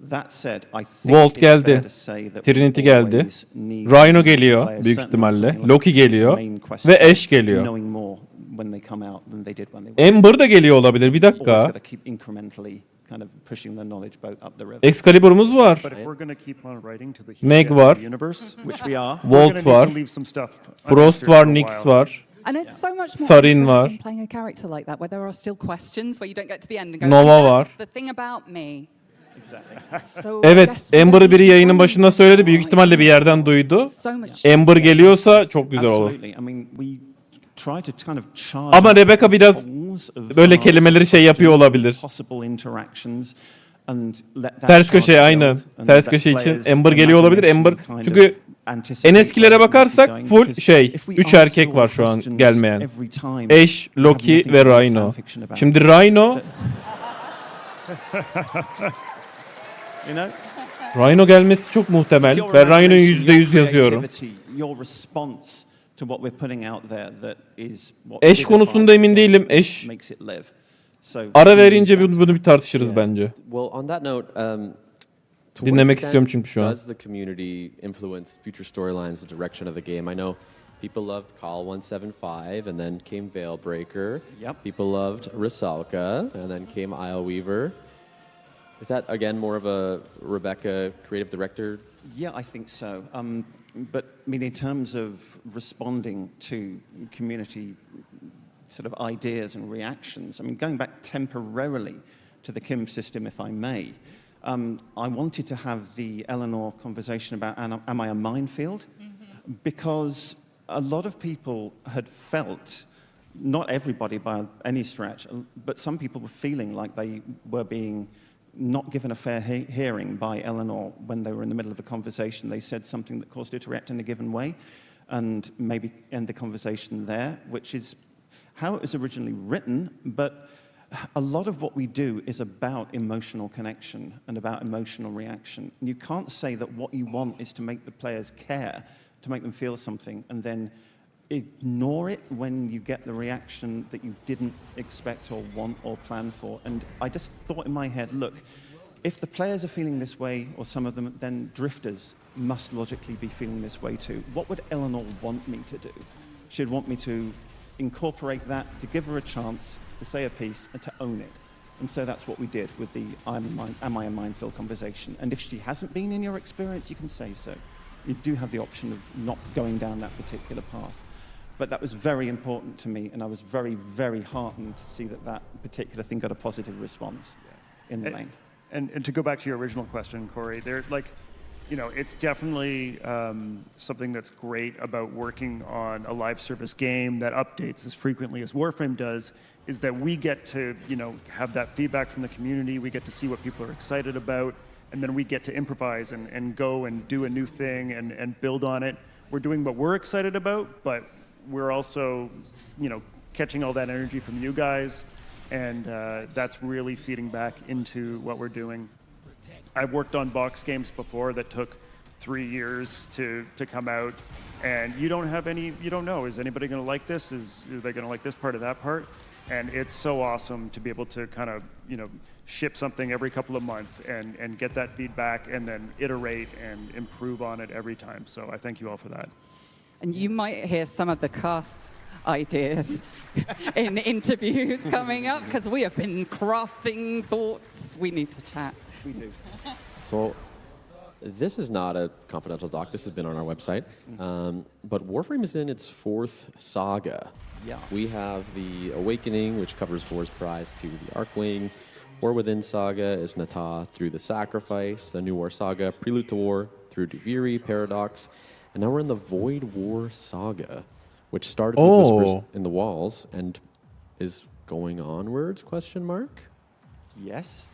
That said, I think Volt it's fair geldi. to say that Trinity we geldi. always need Rhino to geliyor play a büyük certain ihtimalle. amount of Loki geliyor. main questions, Ve Ash geliyor. knowing more when they come out than they did when they were. Ember da geliyor olabilir. Bir Always dakika. gotta keep incrementally kind of pushing the knowledge boat up the river. Excalibur'umuz var. But if we're going to keep on writing to the heat Meg death var. of the universe, which we are, we're Volt going to need var. to leave some stuff Frost unanswered var, for a Nyx while. var. And it's so much more Sarin interesting var. playing a character like that, where there are still questions, where you don't get to the end and go, Nova "That's var. the thing about me." Exactly. So Evet, yes, we Amber'ı don't biri need to yayının find başında söyledi. Büyük ihtimalle bir yerden duydu. so much Amber geliyorsa çok güzel olur. Absolutely. I mean, we try to kind of charge Ama Rebecca biraz holes of böyle our kelimeleri şey yapıyor olabilir. possible interactions and let that Ters charge köşe build aynen. and Ters let köşe için players' Amber geliyor olabilir. Amber imagination kind çünkü of anticipate en eskilere where it might be bakarsak going, full because şey if we 3 answer erkek all var şu an questions gelmeyen. every time, Ash, we have Loki nothing ve to make Rhino. fanfiction about. Şimdi Rhino You know? Rhino gelmesi çok muhtemel. It's your Ben Rhino'yu imagination, your %100 yazıyorum. creativity, your response to what we're putting out there that is what Ash konusunda emin değilim. Ash makes it live. So ara verince bunu bir tartışırız bence. Well, on that note, to Dinlemek what istiyorum extent çünkü şu an. does the community influence future storylines, the direction of the game? I know people loved Call 175, and then came Veilbreaker. Yep. People loved Rusalka, and then came Isleweaver. Is that, again, more of a Rebecca creative director? Yeah, I think so. But I mean, in terms of responding to community sort of ideas and reactions, I mean, going back temporarily to the Kim system, if I may, I wanted to have the Eleanor conversation about, am I a minefield? Because a lot of people had felt, not everybody by any stretch, but some people were feeling like they were being not given a fair hearing by Eleanor when they were in the middle of a conversation. They said something that caused her to react in a given way and maybe end the conversation there, which is how it was originally written, but a lot of what we do is about emotional connection and about emotional reaction. And you can't say that what you want is to make the players care, to make them feel something, and then ignore it when you get the reaction that you didn't expect or want or plan for. And I just thought in my head, look, if the players are feeling this way, or some of them, then drifters must logically be feeling this way too. What would Eleanor want me to do? She'd want me to incorporate that, to give her a chance, to say a piece, and to own it. And so that's what we did with the Am I a Minefield conversation. And if she hasn't been in your experience, you can say so. You do have the option of not going down that particular path. But that was very important to me, and I was very, very heartened to see that that particular thing got a positive response in the main. And to go back to your original question, Corey, it's definitely something that's great about working on a live service game that updates as frequently as Warframe does, is that we get to, have that feedback from the community, we get to see what people are excited about, and then we get to improvise and go and do a new thing and build on it. We're doing what we're excited about, but we're also, catching all that energy from you guys, and that's really feeding back into what we're doing. I've worked on box games before that took 3 years to come out, and you don't know, is anybody going to like this? Are they going to like this part or that part? And it's so awesome to be able to kind of, ship something every couple of months and get that feedback and then iterate and improve on it every time. So I thank you all for that. And you might hear some of the cast's ideas in interviews coming up, because we have been crafting thoughts. We need to chat. We do. So this is not a confidential doc. This has been on our website. But Warframe is in its 4th saga. Yeah. We have the Awakening, which covers Vor's Prize to the Archwing. War Within Saga is Nata through the Sacrifice. The New War Saga, Prelude to War, through Duviri, Paradox. And now we're in the Void War Saga, which started with Whispers in the Walls and is going onwards, ? Yes.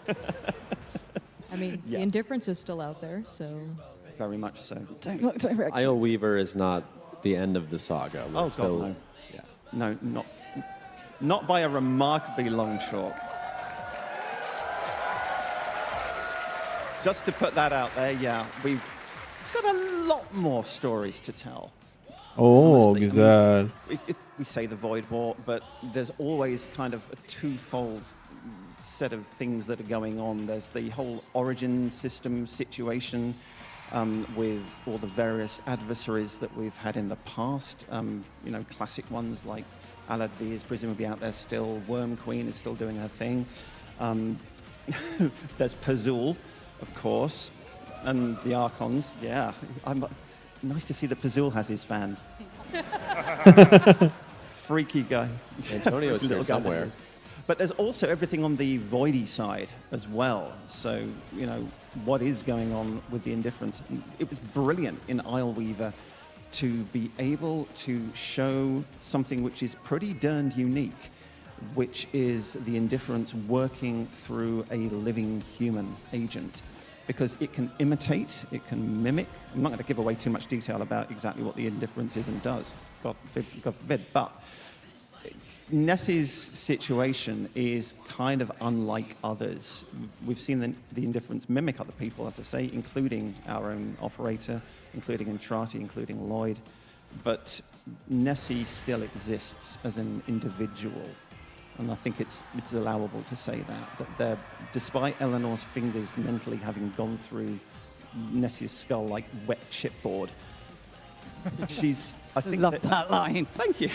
I mean, the indifference is still out there, so... Very much so. Don't look directly. Isle Weaver is not the end of the saga. Oh, God, no. Yeah. No, not by a remarkably long chalk. Just to put that out there, yeah, we've got a lot more stories to tell. Oh, güzel. We say the Void War, but there's always kind of a twofold set of things that are going on. There's the whole origin system situation with all the various adversaries that we've had in the past. Classic ones like Alad V is presumably out there still. Worm Queen is still doing her thing. There's Pazul, of course, and the Archons. Yeah, nice to see that Pazul has his fans. Freaky guy. Antonio's here somewhere. But there's also everything on the voidy side as well. So, what is going on with the indifference? It was brilliant in Isle Weaver to be able to show something which is pretty darned unique, which is the indifference working through a living human agent. Because it can imitate, it can mimic. I'm not going to give away too much detail about exactly what the indifference is and does, God forbid, but Nessie's situation is kind of unlike others. We've seen the indifference mimic other people, as I say, including our own operator, including Entrati, including Lloyd. But Nessie still exists as an individual. And I think it's allowable to say that despite Eleanor's fingers mentally having gone through Nessie's skull like wet chipboard, I think love that line. Thank you.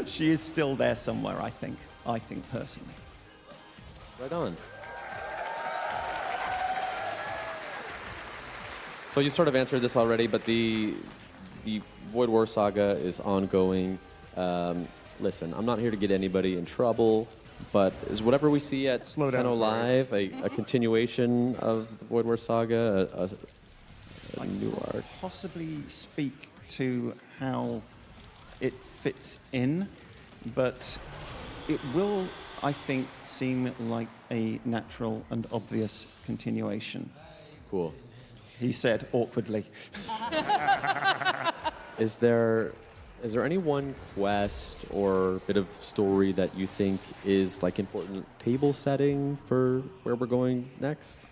She is still there somewhere, I think personally. Right on. So you sort of answered this already, but the Void War Saga is ongoing. Listen, I'm not here to get anybody in trouble, but is whatever we see at Tenno Live a continuation of the Void War Saga, a new arc? Possibly speak to how it fits in, but it will I think, seem like a natural and obvious continuation. Cool. He said awkwardly. Is there any one quest or bit of story that you think is like important table setting for where we're going next?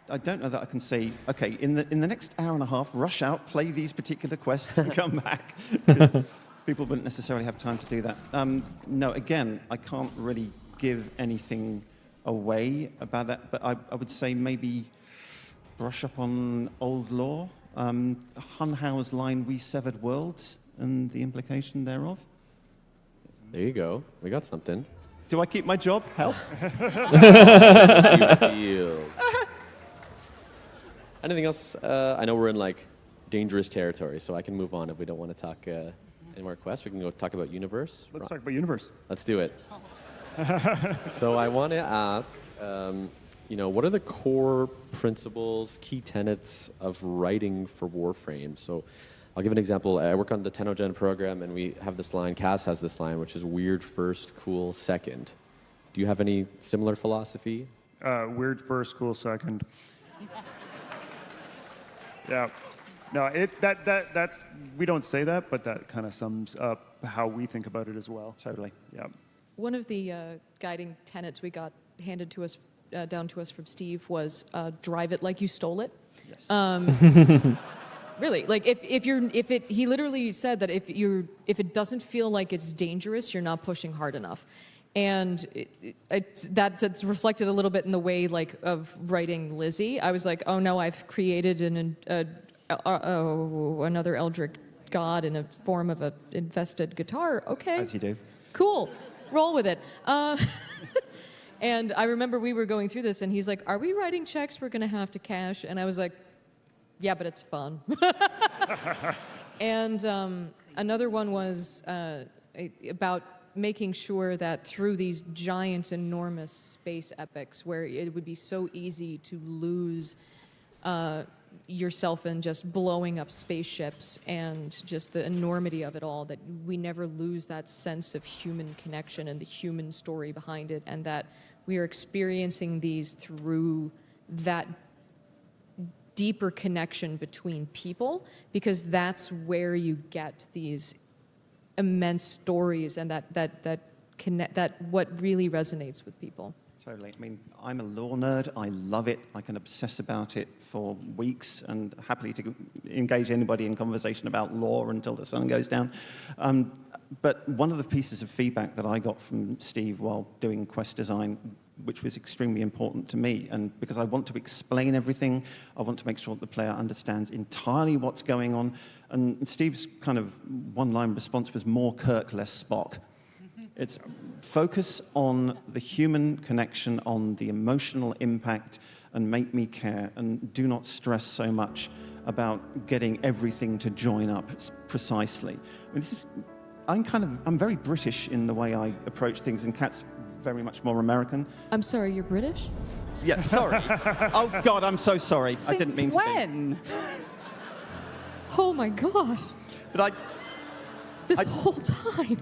I don't know that I can say, okay, in the next hour and a half, rush out, play these particular quests and come back. People wouldn't necessarily have time to do that. No, again, I can't really give anything away about that, but I would say maybe brush up on old lore. Hun Hao's line, "We severed worlds," and the implication thereof. There you go. We got something. Do I keep my job? Help. Anything else? I know we're in like dangerous territory, so I can move on if we don't want to talk any more quests. We can go talk about universe. Let's talk about universe. Let's do it. So I want to ask, what are the core principles, key tenets of writing for Warframe? So I'll give an example. I work on the TennoCon program, and we have this line, Cass has this line, which is weird first, cool second. Do you have any similar philosophy? Weird first, cool second. Yeah. No, that's we don't say that, but that kind of sums up how we think about it as well. Totally. Yeah. One of the guiding tenets we got handed to us, down to us from Steve, was drive it like you stole it. Yes. Really, like he literally said that if it doesn't feel like it's dangerous, you're not pushing hard enough. And that's reflected a little bit in the way of writing Lizzie. I was like, oh no, I've created another Eldritch god in a form of an infested guitar. Okay. As you do. Cool. Roll with it. And I remember we were going through this, and he's like, are we writing checks we're going to have to cash? And I was like, yeah, but it's fun. And another one was about making sure that through these giant, enormous space epics, where it would be so easy to lose yourself in just blowing up spaceships and just the enormity of it all, that we never lose that sense of human connection and the human story behind it, and that we are experiencing these through that deeper connection between people, because that's where you get these immense stories and that what really resonates with people. Totally. I mean, I'm a lore nerd. I love it. I can obsess about it for weeks and happily to engage anybody in conversation about lore until the sun goes down. But one of the pieces of feedback that I got from Steve while doing quest design, which was extremely important to me, and because I want to explain everything, I want to make sure that the player understands entirely what's going on. And Steve's kind of one-line response was more Kirk, less Spock. It's focus on the human connection, on the emotional impact, and make me care, and do not stress so much about getting everything to join up precisely. I mean, I'm very British in the way I approach things, and Kat's very much more American. I'm sorry, you're British? Yeah, sorry. Oh God, I'm so sorry. I didn't mean to. When? Oh my God. But this whole time.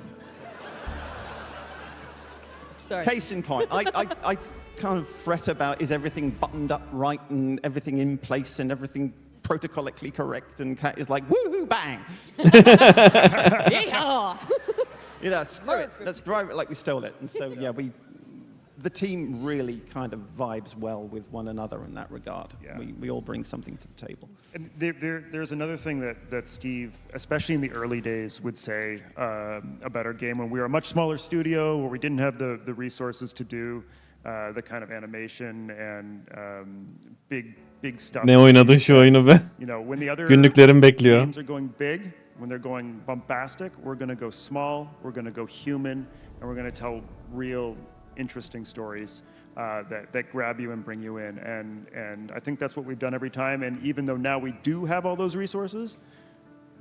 Sorry. Case in point, I kind of fret about, is everything buttoned up right and everything in place and everything protocolically correct, and Kat is like, woohoo, bang. Yeah. Screw it. Let's drive it like we stole it. And so, yeah, the team really kind of vibes well with one another in that regard. Yeah. We all bring something to the table. And there's another thing that Steve, especially in the early days, would say about our game when we were a much smaller studio, where we didn't have the resources to do the kind of animation and big stuff. Ne oynadı şu oyunu be? When the other Günlüklerim bekliyor. games are going big, when they're going bombastic, we're going to go small, we're going to go human, and we're going to tell real, interesting stories that grab you and bring you in. And I think that's what we've done every time. And even though now we do have all those resources,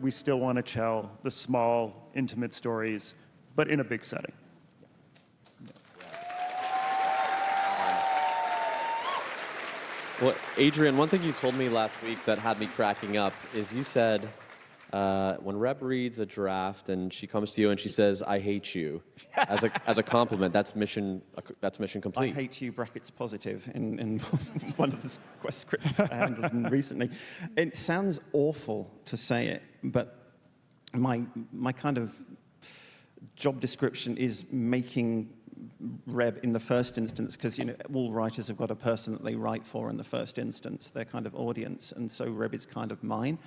we still want to tell the small, intimate stories, but in a big setting. Well, Adrian, one thing you told me last week that had me cracking up is you said when Reb reads a draft and she comes to you and she says, "I hate you," as a compliment, that's mission complete. I hate you brackets positive in one of the quest scripts I handled recently. It sounds awful to say it, but my kind of job description is making Reb in the first instance, because all writers have got a person that they write for in the first instance, their kind of audience, and so Reb is kind of mine.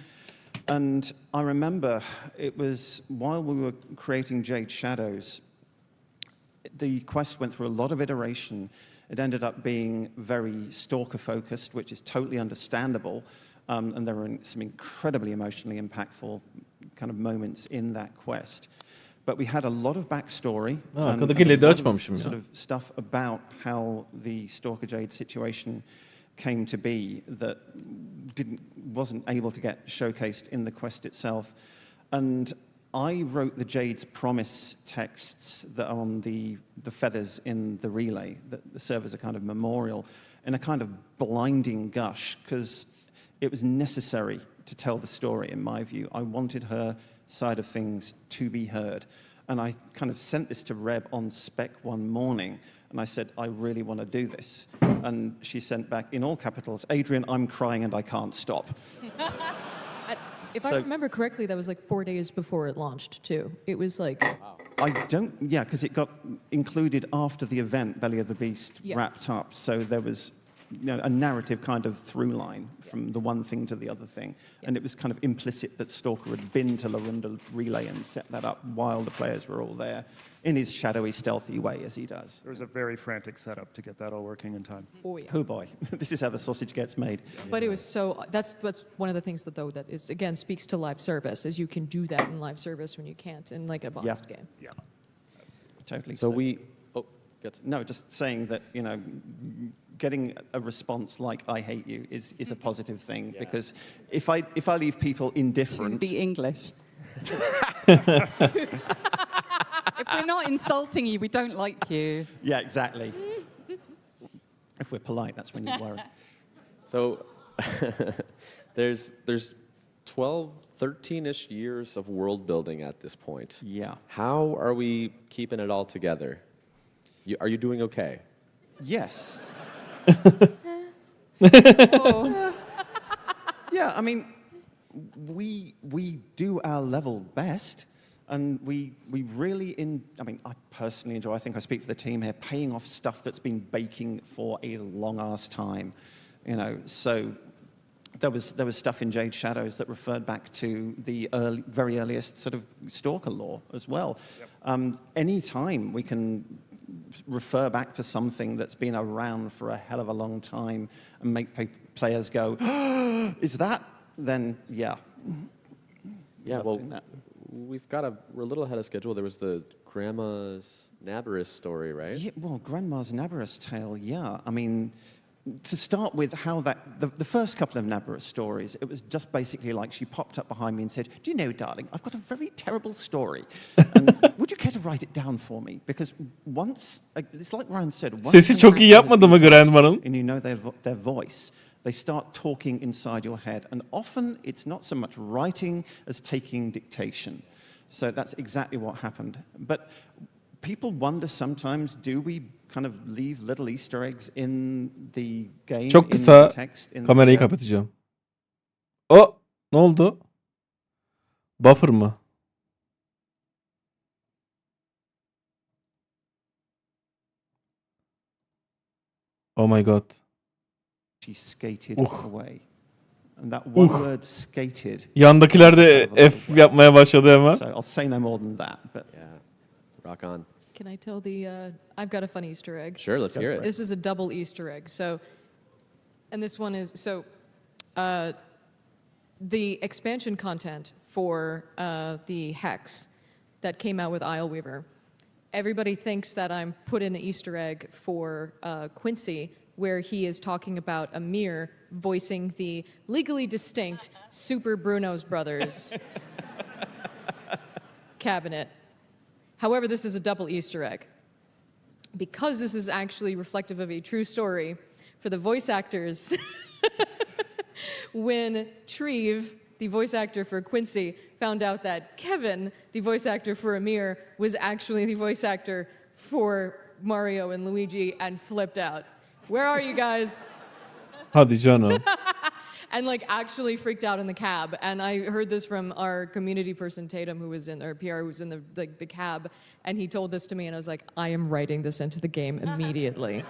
And I remember it was while we were creating Jade Shadows, the quest went through a lot of iteration. It ended up being very stalker-focused, which is totally understandable, and there were some incredibly emotionally impactful kind of moments in that quest. But we had a lot of backstory and a lot of sort of stuff about how the Stalker Jade situation came to be that wasn't able to get showcased in the quest itself. And I wrote the Jade's Promise texts that are on the feathers in the relay that serve as a kind of memorial in a kind of blinding gush, because it was necessary to tell the story, in my view. I wanted her side of things to be heard. And I kind of sent this to Reb on spec one morning, and I said, I really want to do this. And she sent back, in all capitals, Adrian, I'm crying and I can't stop. If I remember correctly, that was like 4 days before it launched, too. It was like... Yeah, because it got included after the event, Belly of the Beast, wrapped up. So there was a narrative kind of through line from the one thing to the other thing. And it was kind of implicit that Stalker had been to Larunda Relay and set that up while the players were all there, in his shadowy, stealthy way, as he does. There was a very frantic setup to get that all working in time. Oh, yeah. Oh boy, this is how the sausage gets made. But it was so, that's one of the things that is, again, speaks to live service, is you can do that in live service when you can't in like a box game. Yeah. Totally. So No, just saying that, getting a response like "I hate you" is a positive thing, because if I leave people indifferent, To be English. If we're not insulting you, we don't like you. Yeah, exactly. If we're polite, that's when you worry. So there's 12, 13-ish years of world building at this point. Yeah. How are we keeping it all together? Are you doing okay? Yes. Yeah, I mean, we do our level best, and we really I personally enjoy, I think I speak for the team here, paying off stuff that's been baking for a long-ass time, so there was stuff in Jade Shadows that referred back to the very earliest sort of Stalker lore as well. Yep. Any time we can refer back to something that's been around for a hell of a long time and make players go, is that? Then, yeah. Yeah, well, we're a little ahead of schedule. There was the Grandma's Nabarus story, right? Yeah, well, Grandma's Nabarus tale, yeah. I mean, to start with, how the first couple of Nabarus stories, it was just basically like she popped up behind me and said, "Do you know, darling, I've got a very terrible story. And would you care to write it down for me? Because once, it's like Ryan said, Sesi çok iyi yapmadı mı Grandma'nın? And you know their voice, they start talking inside your head. And often it's not so much writing as taking dictation. So that's exactly what happened. But people wonder sometimes, do we kind of leave little Easter eggs in the game, Çok in kısa the text? kamerayı kapatacağım. Ne oldu? Buffer mı? Oh my god. She skated away. And that one word skated. Yandakiler de F yapmaya başladı hemen. So I'll say no more than that. But yeah, rock on. Can I tell I've got a fun Easter egg. Sure, let's hear it. This is a double Easter egg. And this one is, the expansion content for the Hex that came out with Isleweaver. Everybody thinks that I'm put in an Easter egg for Quincy, where he is talking about Amir voicing the legally distinct Super Bruno's Brothers cabinet. However, this is a double Easter egg. Because this is actually reflective of a true story, for the voice actors, when Treve, the voice actor for Quincy, found out that Kevin, the voice actor for Amir, was actually the voice actor for Mario and Luigi and flipped out. Where are you guys? Hadi canım. And like actually freaked out in the cab. And I heard this from our community person, Tatum, who was in, or PR, who was in the cab. And he told this to me and I was like, I am writing this into the game immediately.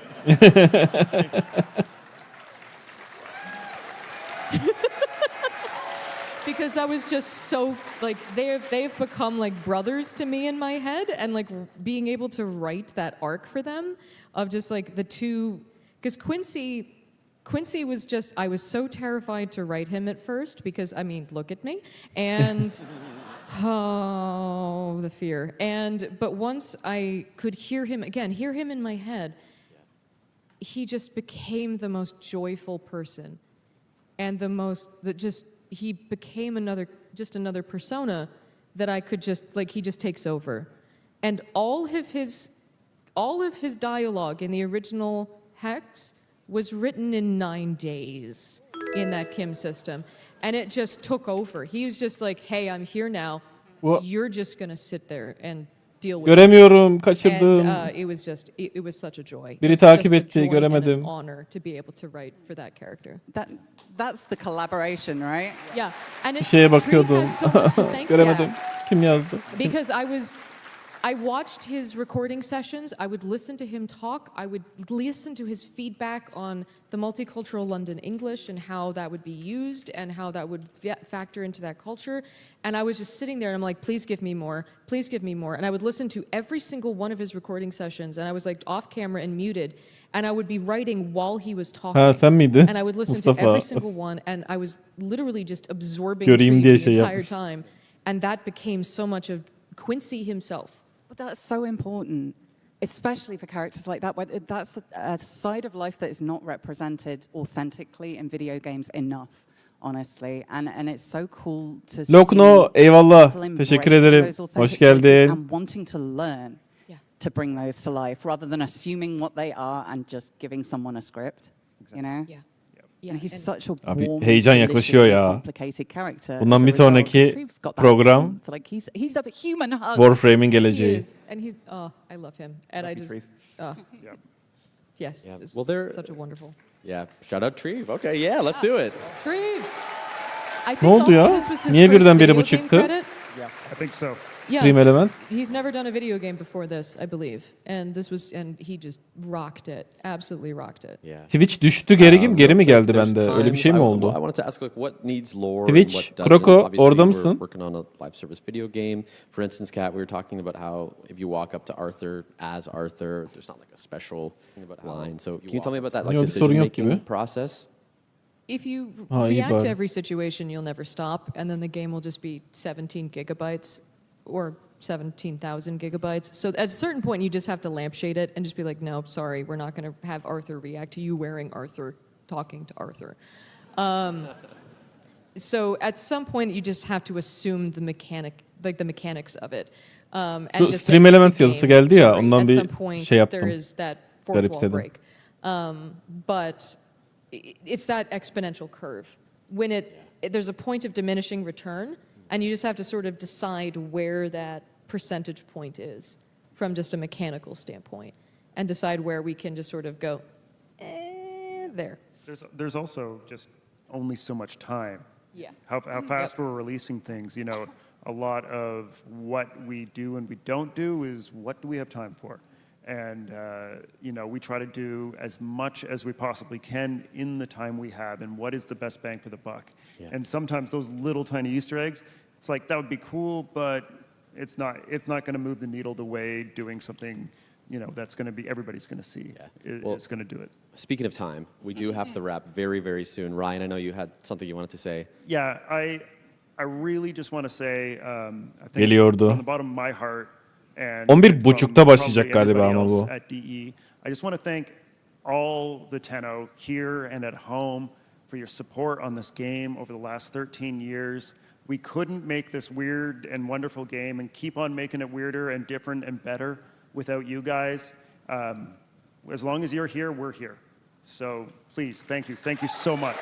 Because that was just so, like, they've become like brothers to me in my head, and like being able to write that arc for them of just like the two, because Quincy was just, I was so terrified to write him at first because, I mean, look at me, and oh, the fear. But once I could hear him in my head, he just became the most joyful person, and he became another persona that I could just, like, he just takes over. And all of his dialogue in the original Hex was written in 9 days in that Kim system. And it just took over. He was just like, hey, I'm here now. You're just gonna sit there and deal with Göremiyorum, it. kaçırdım. And it was such a joy. Biri It was takip just a etti, joy and göremedim. an honor to be able to write for that character. That's the collaboration, right? Yeah. And Bir it's, şeye Tree bakıyordum. has so much to thank for Göremedim. that. Kim yazdı? Because I watched his recording sessions. I would listen to him talk. I would listen to his feedback on the multicultural London English and how that would be used and how that would factor into that culture. And I was just sitting there and I'm like, please give me more. Please give me more. And I would listen to every single one of his recording sessions. And I was like off camera and muted. And I would be writing while he was talking. Ha, sen miydin? And I would listen Mustafa. to every single one. And I was literally just absorbing Göreyim Tree diye the şey entire yapmış. time. And that became so much of Quincy himself. But that's so important, especially for characters like that. Where that's a side of life that is not represented authentically in video games enough, honestly. And it's so cool to Lokno, see eyvallah. people Teşekkür embracing ederim. those Hoş authentic voices geldin. and wanting to learn to bring those to life, rather than assuming what they are and just giving someone a script. You know? Yeah. And he's such a Abi warm, heyecan delicious, yaklaşıyor and ya. complicated character. Bundan as a bir result. sonraki Tree's got that program warmth, like he's a human hug. Warframe'in He geleceği. is, and he's. Oh, I love him, and I just. Yes, Yeah. just Well, they're such a wonderful. Yeah, shout out Treve. Okay, yeah, let's do it. Tree. I think Ne oldu also ya? this was his Niye first birdenbire video bu game çıktı? credit. Yeah, I think so. Stream Elements. He's never done a video game before this, I believe, and he just rocked it, absolutely rocked it. Yeah. Twitch düştü geri mi geldi There's bende? Öyle bir times şey mi I oldu? wanted to ask like what needs lore Twitch, and what doesn't. Kroko, Obviously, orada we're mısın? working on a live service video game. For instance, Kat, we were talking about how if you walk up to Arthur as Arthur, there's not like a special line. So can you tell me about that like Yok, sorun yok decision-making gibi. process? If you iyi react to bari. every situation, you'll never stop, and then the game will just be 17 gigabytes or 17,000 gigabytes. So at a certain point, you just have to lampshade it and just be like, no, sorry, we're not going to have Arthur react to you wearing Arthur, talking to Arthur. So at some point, you just have to assume the mechanics of it. And Şu just Stream say, it's a Elements yazısı game, geldi ya, sorry. ondan At bir some point, şey yaptım. there is that fourth wall Garipsedim. break. But it's that exponential curve. When there's a point of diminishing return, and you just have to sort of decide where that percentage point is from just a mechanical standpoint, and decide where we can just sort of go, there. There's also just only so much time. Yeah. How fast we're releasing things. You know, a lot of what we do and we don't do is what do we have time for? And, you know, we try to do as much as we possibly can in the time we have and what is the best bang for the buck. Yeah. And sometimes those little tiny Easter eggs, it's like, that would be cool, but it's not going to move the needle the way doing something, you know, that's going to be, everybody's going to see. It's going to do it. Speaking of time, we do have to wrap very, very soon. Ryan, I know you had something you wanted to say. Yeah, I really just want to say, I think Geliyordu. from the bottom of my heart, and 11.30'da from başlayacak probably galiba everybody ama else bu. at DE, I just want to thank all the Tenno here and at home for your support on this game over the last 13 years. We couldn't make this weird and wonderful game and keep on making it weirder and different and better without you guys. As long as you're here, we're here. So please, thank you. Thank you so much.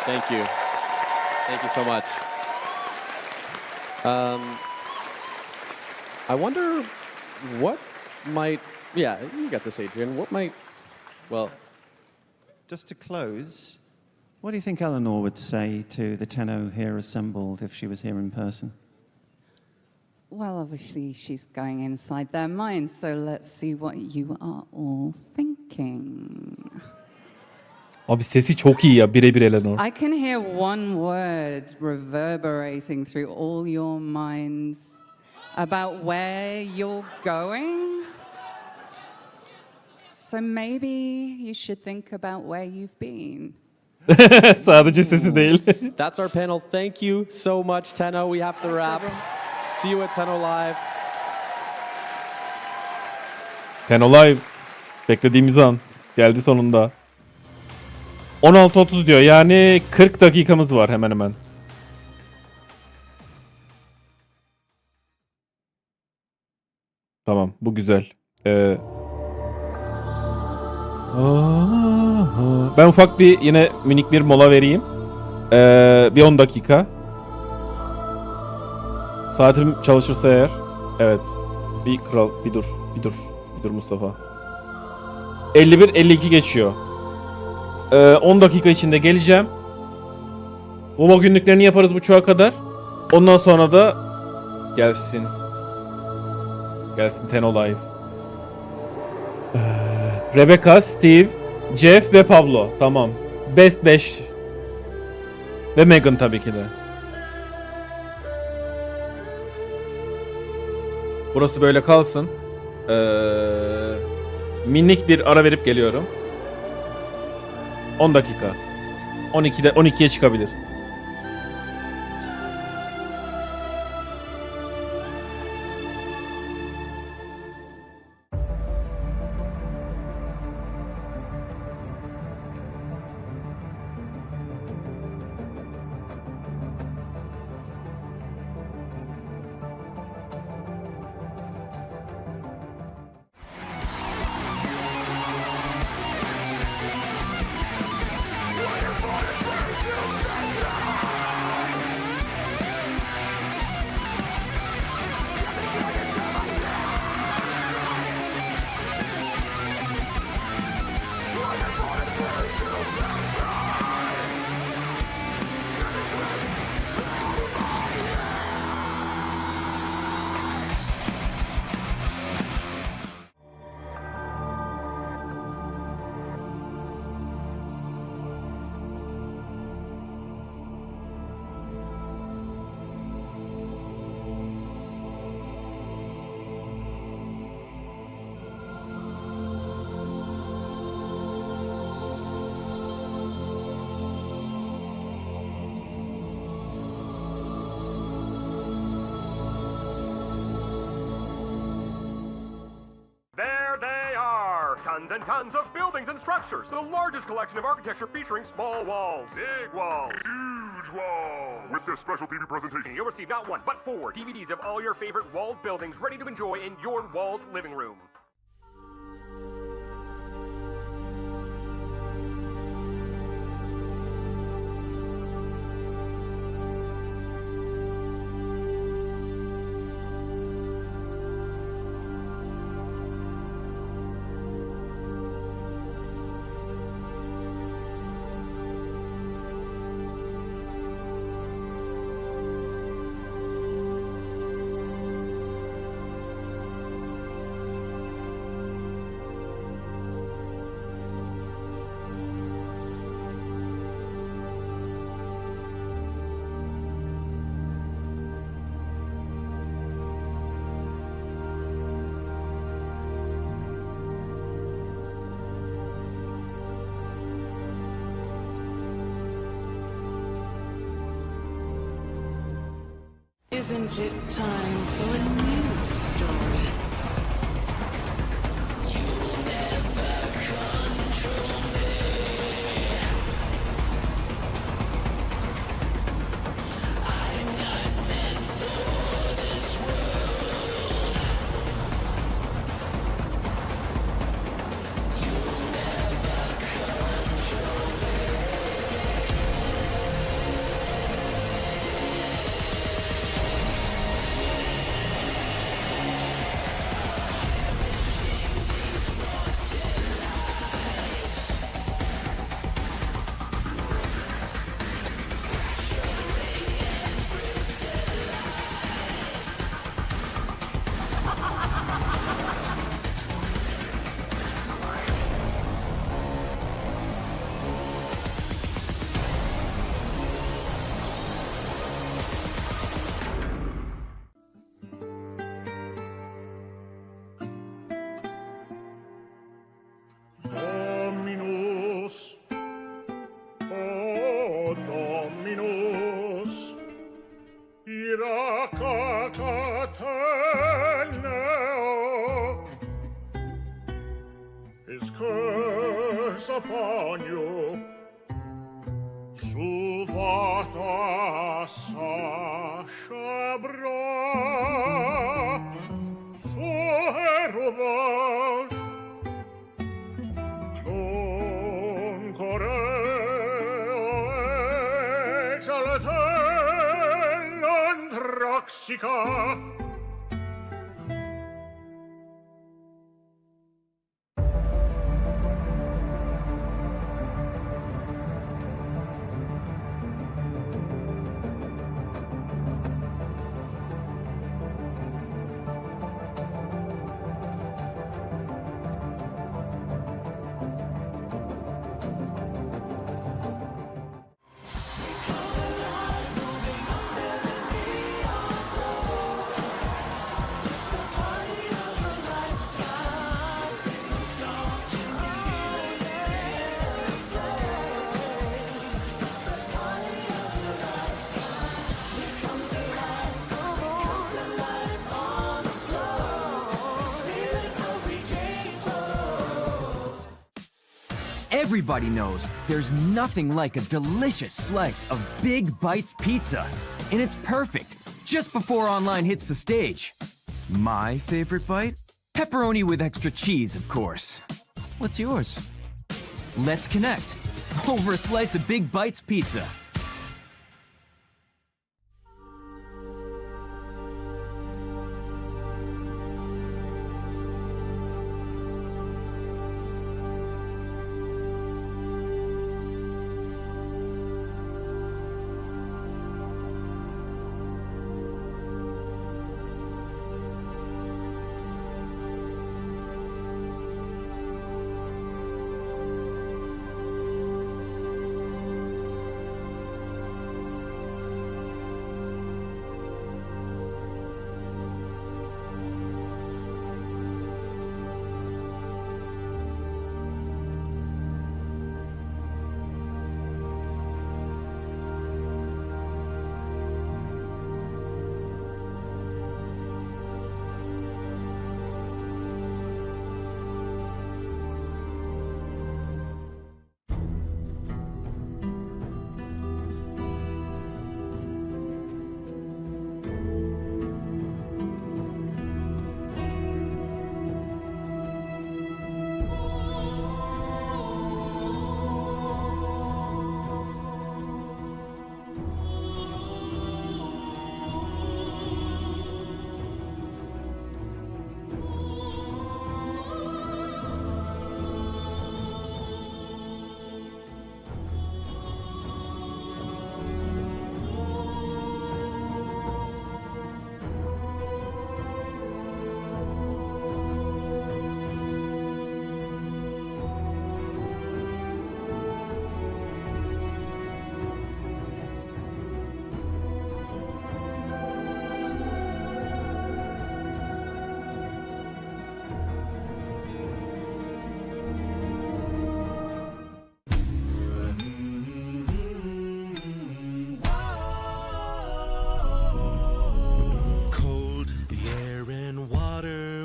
Thank you. Thank you so much. I wonder what might, yeah, you got this, Adrian. What might, well, just to close, what do you think Eleanor would say to the Tenno here assembled if she was here in person? Well, obviously, she's going inside their minds, so let's see what you are all thinking. Abi sesi çok iyi ya, birebir Eleanor. I can hear one word reverberating through all your minds about where you're going. So maybe you should think about where you've been. Sadece sesi değil. That's our panel. Thank you so much, Tenno. We have to wrap. See you at Tenno Live. Tenno Live. Beklediğimiz an. Geldi sonunda. 16:30 diyor. Yani 40 dakikamız var hemen hemen. Tamam. Bu güzel. Ben ufak bir yine minik bir mola vereyim. Bir 10 dakika. Saatim çalışırsa eğer. Evet. Bir kral. Bir dur. Bir dur Mustafa. 51-52 geçiyor. 10 dakika içinde geleceğim. Bu günlüklerini yaparız buçuğa kadar. Ondan sonra da gelsin. Gelsin Tenno Live. Rebecca, Steve, Jeff ve Pablo. Tamam. Best 5. Ve Megan tabii ki de. Burası böyle kalsın. Minik bir ara verip geliyorum. 10 dakika. 12'ye çıkabilir. Tons and tons of buildings and structures. The largest collection of architecture featuring small walls, big walls, huge walls. With this special TV presentation, you'll receive not one, but 4 DVDs of all your favorite walled buildings ready to enjoy in your walled living room. Isn't it time for a new story? You'll never control me. I'm not meant for this world. You'll never control me. his curse upon you. Suvata Sashabra Soherovash Non Coreo Exalten Antraxica. Everybody knows there's nothing like a delicious slice of Big Bites pizza. And it's perfect just before online hits the stage. My favorite bite? Pepperoni with extra cheese, of course. What's yours? Let's connect over a slice of Big Bites pizza.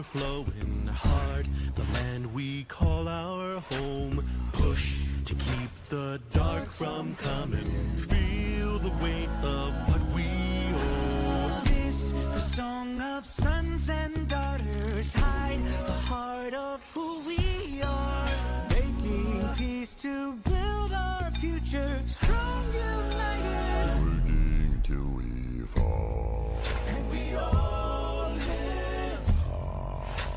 flowing hard, the land we call our home. Push to keep the dark from coming. Feel the weight of what we owe. This, the song of sons and daughters, hide the heart of who we are. Making peace to build our future, strong united. Waiting till we fall. And we all live.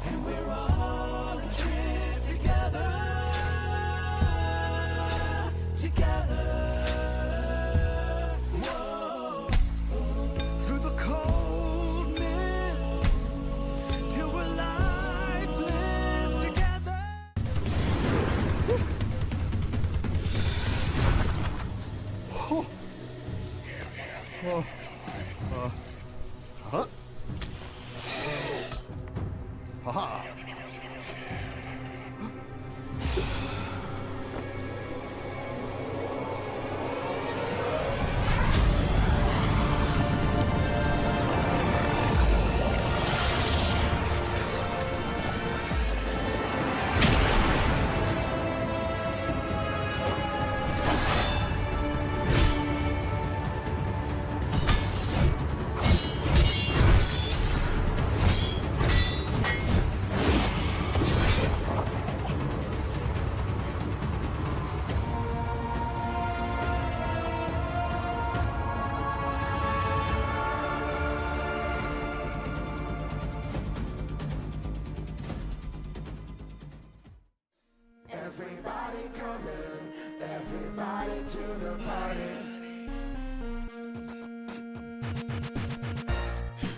And we're all adrift together. Together. Everybody come in, everybody to the party.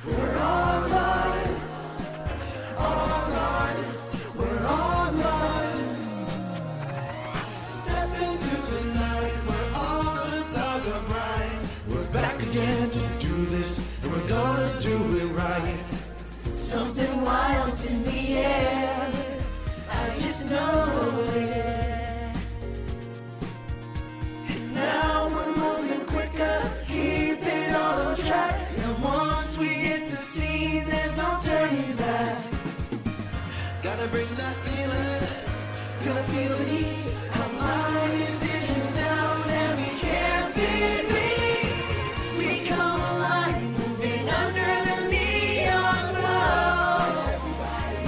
We're all learning, we're all learning. Step into the night where all the stars are bright. We're back again to do this, and we're gonna do it right. Something wild's in the air, I just know it. And now we're moving quicker, keeping on track. And once we hit the scene, there's no turning back. Gotta bring that feeling, gonna feel the heat. Our line is in town and we can't be beat. We come alive, moving under the neon glow.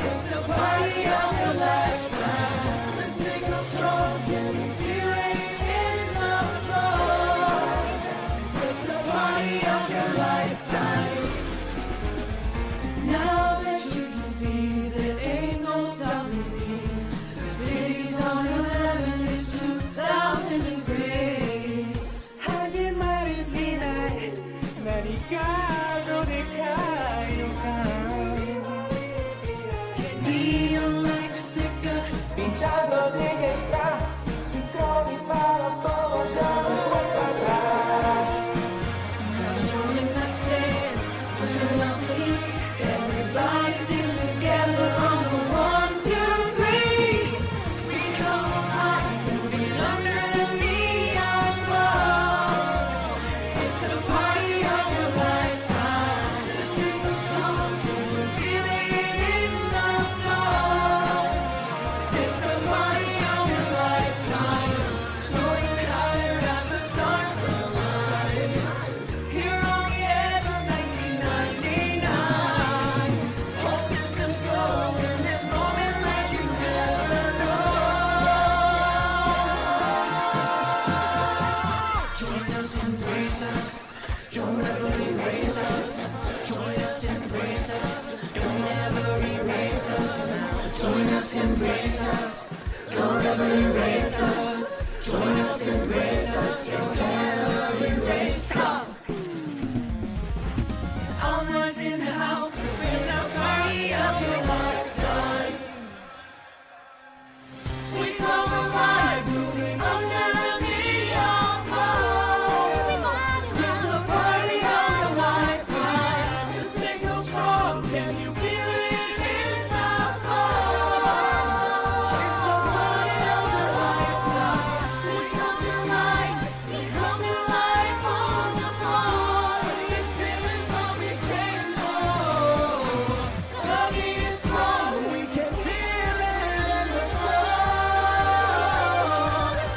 It's the party of your lifetime. The signal strong and we feel it in the floor. It's the party of your lifetime. Now that you can see there ain't no stopping me. The city's on 11, it's 2,000 degrees. Haji Maris Vinay, Naricado de Cayocan. Neon lights flicker, pinchados de está. Sincronizados todos ya no hay vuelta atrás. Now join the stand, turn up the heat. Everybody sing together on the 1, 2, 3. We come alive, moving under the neon glow. It's the party of your lifetime. The signal's strong, and we're feeling it in the floor. It's the party of your lifetime. Going higher as the stars align. Here on the edge of 1999. All systems go in this moment like you never know. Join us, embrace us. Don't ever erase us. Join us, embrace us. Don't ever erase us. Join us, embrace us. Don't ever erase us. Join us, embrace us. Don't ever erase us. All nights in the house to bring the party of your lifetime. We come alive, moving under the neon glow. It's the party of your lifetime. The signal's strong, can you feel it in the floor? It's the party of your lifetime. We come to life on the floor. This feeling's what we came for. The beat is strong, we can feel it in the floor.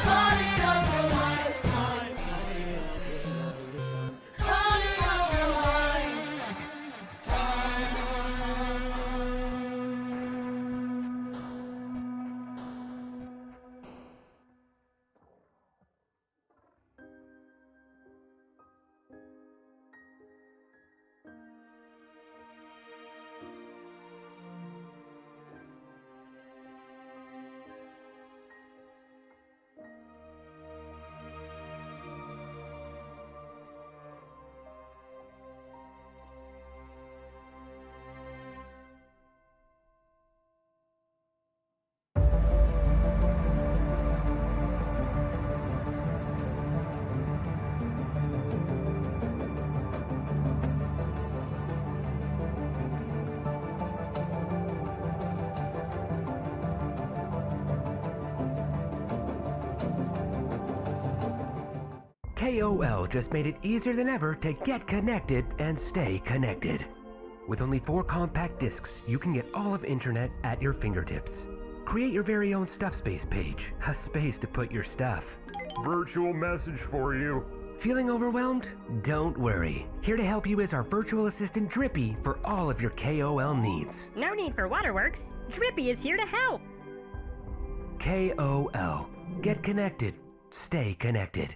Party of your lifetime. Party of your lifetime. KOL just made it easier than ever to get connected and stay connected. With only 4 compact discs, you can get all of internet at your fingertips. Create your very own Stuff Space page, a space to put your stuff. Virtual message for you. Feeling overwhelmed? Don't worry. Here to help you is our virtual assistant Drippy for all of your KOL needs. No need for waterworks. Drippy is here to help. KOL. Get connected. Stay connected.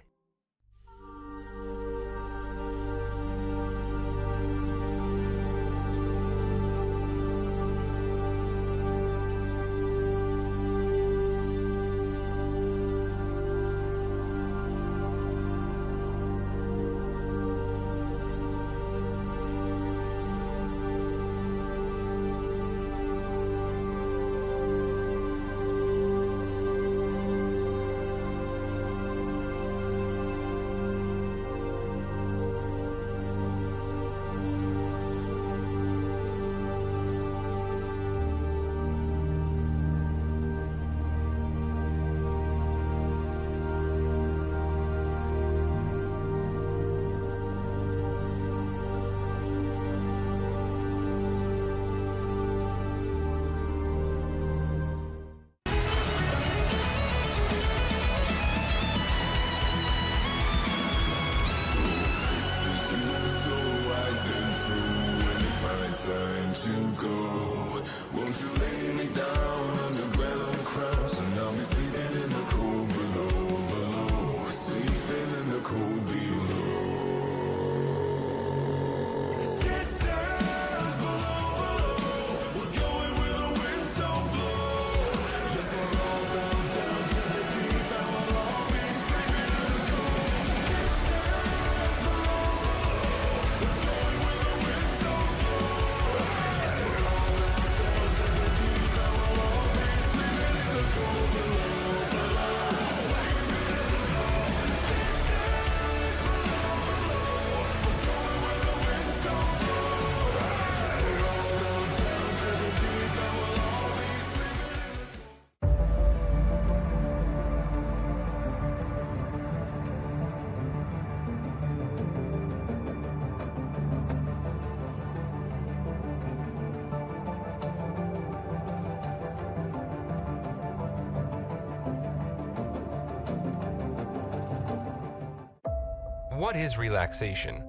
What is relaxation?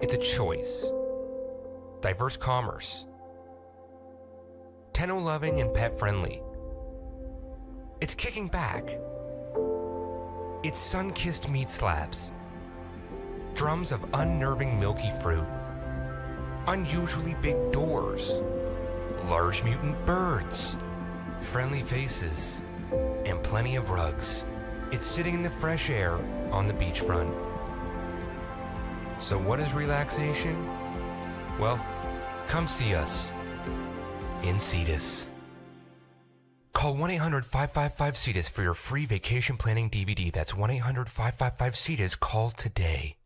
It's a choice. Diverse commerce. Tenno-loving and pet-friendly. It's kicking back. It's sun-kissed meat slabs. Drums of unnerving milky fruit. Unusually big doors. Large mutant birds. Friendly faces. And plenty of rugs. It's sitting in the fresh air on the beachfront. So what is relaxation? Well, come see us in Cetus. Call 1-800-555-CETUS for your free vacation planning DVD. That's 1-800-555-CETUS. Call today.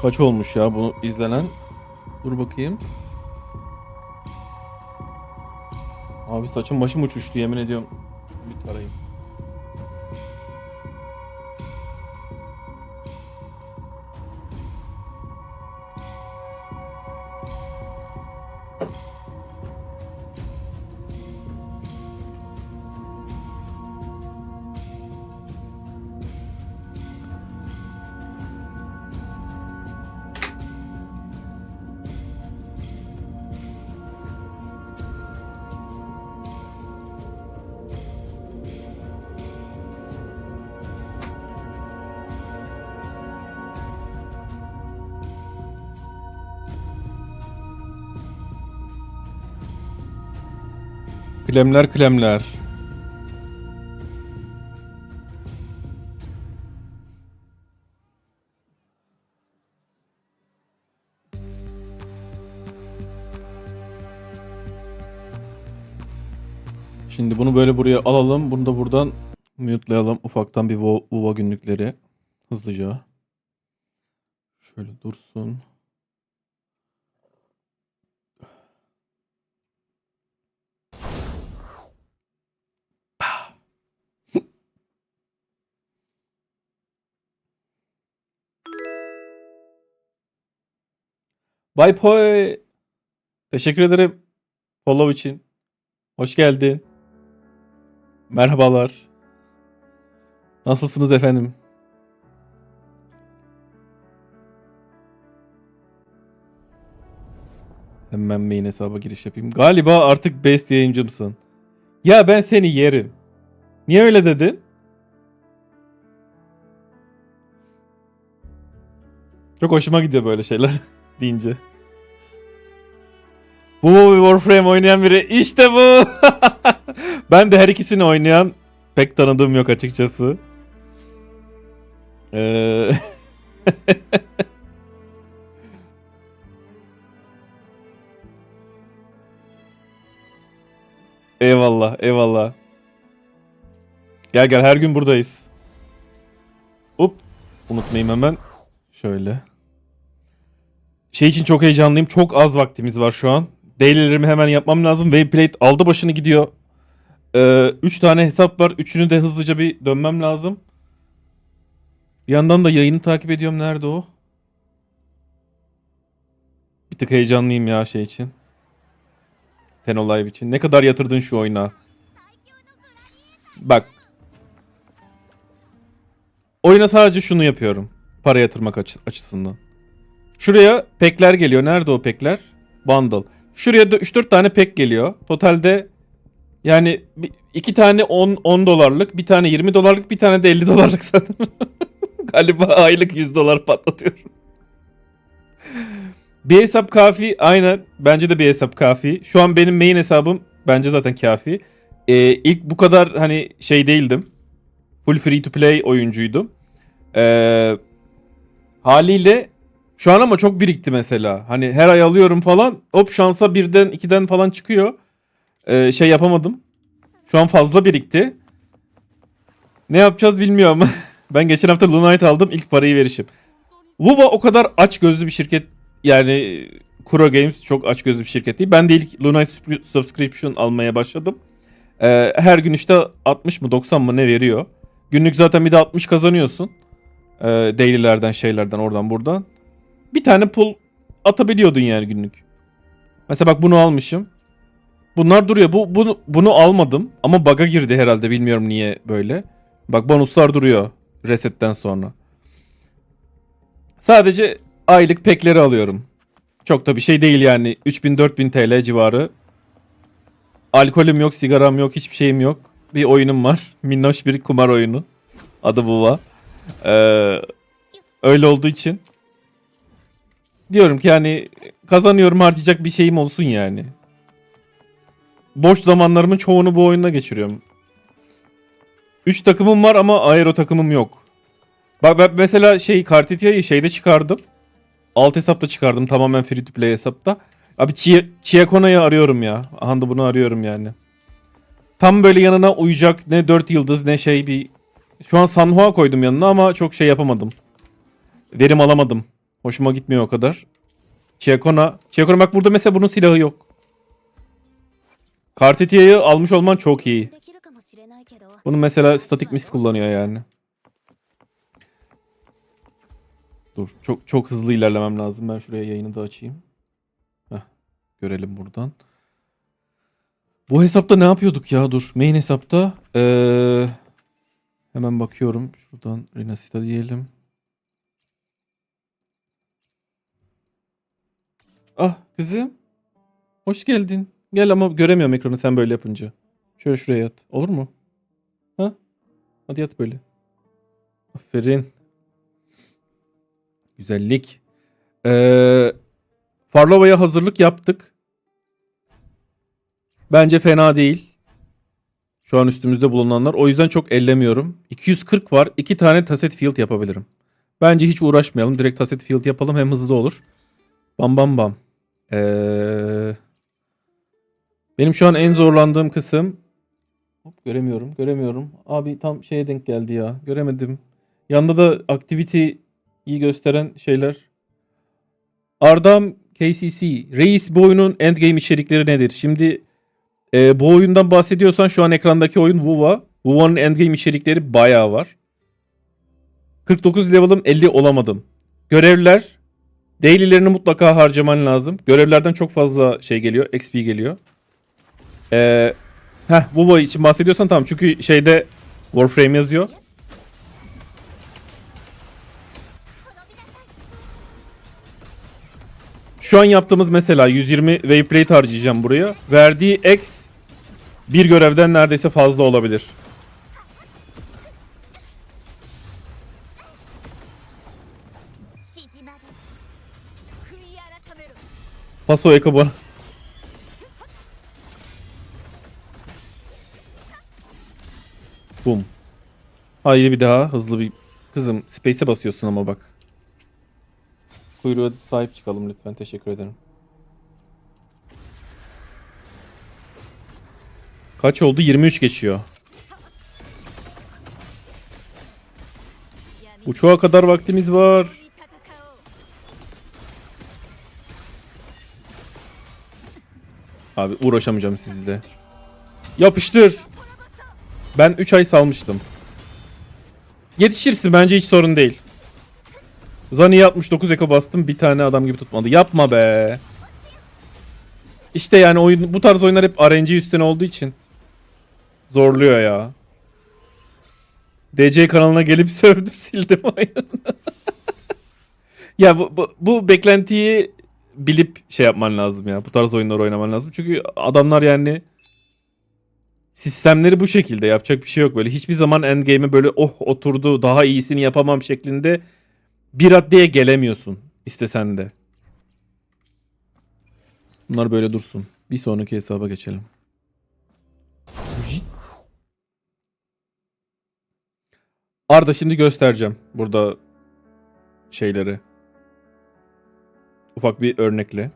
Kaç olmuş ya bu izlenen? Dur bakayım. Abi saçım başım uçuştu yemin ediyorum. Bir tarayayım. Klemler klemler. Şimdi bunu böyle buraya alalım. Bunu da buradan mute'layalım. Ufaktan bir UVA günlükleri. Hızlıca. Şöyle dursun. Bay Poy. Teşekkür ederim. Follow için. Hoş geldin. Merhabalar. Nasılsınız efendim? Hemen main hesaba giriş yapayım. Galiba artık best yayıncımsın. Ya ben seni yerim. Niye öyle dedin? Çok hoşuma gidiyor böyle şeyler deyince. Bu Warframe oynayan biri. İşte bu. Ben de her ikisini oynayan pek tanıdığım yok açıkçası. Eyvallah, eyvallah. Gel gel her gün buradayız. Hop. Unutmayayım hemen. Şöyle. Şey için çok heyecanlıyım. Çok az vaktimiz var şu an. Daily'lerimi hemen yapmam lazım. Wayplate aldı başını gidiyor. 3 tane hesap var. Üçünü de hızlıca bir dönmem lazım. Bir yandan da yayını takip ediyorum. Nerede o? Bir tık heyecanlıyım ya şey için. TennoLive için. Ne kadar yatırdın şu oyuna? Bak. Oyuna sadece şunu yapıyorum. Para yatırmak açısından. Şuraya pekler geliyor. Nerede o pekler? Bundle. Şuraya da 3-4 tane pek geliyor. Totalde yani 2 tane 10 dolarlık, bir tane 20 dolarlık, bir tane de 50 dolarlık sanırım. Galiba aylık 100 dolar patlatıyorum. Bir hesap kafi. Aynen. Bence de bir hesap kafi. Şu an benim main hesabım bence zaten kafi. İlk bu kadar hani şey değildim. Full free to play oyuncuydum. Haliyle şu an ama çok birikti mesela. Hani her ay alıyorum falan. Hop şansa 1'den 2'den falan çıkıyor. Şey yapamadım. Şu an fazla birikti. Ne yapacağız bilmiyorum. Ben geçen hafta Lunite aldım. İlk parayı verişim. Wuva o kadar aç gözlü bir şirket. Yani Kuro Games çok aç gözlü bir şirket değil. Ben de ilk Lunite subscription almaya başladım. Her gün işte 60 mı 90 mı ne veriyor. Günlük zaten bir de 60 kazanıyorsun. Daily'lerden şeylerden oradan buradan. Bir tane pull atabiliyordun yani günlük. Mesela bak bunu almışım. Bunlar duruyor. Bunu almadım ama bug'a girdi herhalde. Bilmiyorum niye böyle. Bak bonuslar duruyor resetten sonra. Sadece aylık pekleri alıyorum. Çok da bir şey değil yani. 3000-4000 TL civarı. Alkolüm yok, sigaram yok, hiçbir şeyim yok. Bir oyunum var. Minnoş bir kumar oyunu. Adı Wuva. Öyle olduğu için diyorum ki yani kazanıyorum, harcayacak bir şeyim olsun yani. Boş zamanlarımın çoğunu bu oyunda geçiriyorum. 3 takımım var ama aero takımım yok. Bak ben mesela Kartitia'yı şeyde çıkardım. Alt hesapta çıkardım, tamamen free to play hesapta. Abi Chiakona'yı arıyorum ya. Aha da bunu arıyorum yani. Tam böyle yanına uyacak ne 4 yıldız ne şey bir... Şu an Sanhua koydum yanına ama çok şey yapamadım. Verim alamadım. Hoşuma gitmiyor o kadar. Chiakona bak burada mesela bunun silahı yok. Kartitia'yı almış olman çok iyi. Bunu mesela static mist kullanıyor yani. Dur çok hızlı ilerlemem lazım. Ben şuraya yayını da açayım. Heh, görelim buradan. Bu hesapta ne yapıyorduk ya? Dur. Main hesapta. Hemen bakıyorum. Şuradan Renasita diyelim. Ah kızım. Hoş geldin. Gel ama göremiyorum ekranı sen böyle yapınca. Şöyle şuraya yat. Olur mu? Ha? Hadi yat böyle. Aferin. Güzellik. Farlova'ya hazırlık yaptık. Bence fena değil. Şu an üstümüzde bulunanlar. O yüzden çok ellemiyorum. 240 var. 2 tane Tasset Field yapabilirim. Bence hiç uğraşmayalım. Direkt Tasset Field yapalım. Hem hızlı olur. Bam bam bam. Benim şu an en zorlandığım kısım. Hop, göremiyorum. Abi tam şeye denk geldi ya. Göremedim. Yanında da activity'yi gösteren şeyler. Ardam KCC. Reis bu oyunun endgame içerikleri nedir? Şimdi bu oyundan bahsediyorsan şu an ekrandaki oyun WoW'a. WoW'nun endgame içerikleri bayağı var. 49 level'ım 50 olamadım. Görevler. Daily'lerini mutlaka harcaman lazım. Görevlerden çok fazla şey geliyor. XP geliyor. WoW için bahsediyorsan tamam. Çünkü şeyde Warframe yazıyor. Şu an yaptığımız mesela 120 Wayplate harcayacağım buraya. Verdiği X bir görevden neredeyse fazla olabilir. Paso Eko bana. Boom. Haydi bir daha hızlı bir. Kızım space'e basıyorsun ama bak. Kuyruğa sahip çıkalım lütfen. Teşekkür ederim. Kaç oldu? 23 geçiyor. Uçağa kadar vaktimiz var. Abi uğraşamayacağım sizle. Yapıştır. Ben 3 ay salmıştım. Yetişirsin bence hiç sorun değil. Zani'ye 69 eko bastım. Bir tane adam gibi tutmadı. Yapma be. İşte yani oyun, bu tarz oyunlar hep RNG üstüne olduğu için zorluyor ya. DC kanalına gelip sövdüm sildim oyunu. Ya bu beklentiyi bilip şey yapman lazım ya. Bu tarz oyunları oynaman lazım. Çünkü adamlar yani sistemleri bu şekilde, yapacak bir şey yok böyle. Hiçbir zaman endgame'e böyle oturdu daha iyisini yapamam şeklinde bir raddeye gelemiyorsun istesen de. Bunlar böyle dursun. Bir sonraki hesaba geçelim. Arda şimdi göstereceğim burada şeyleri. Ufak bir örnekle.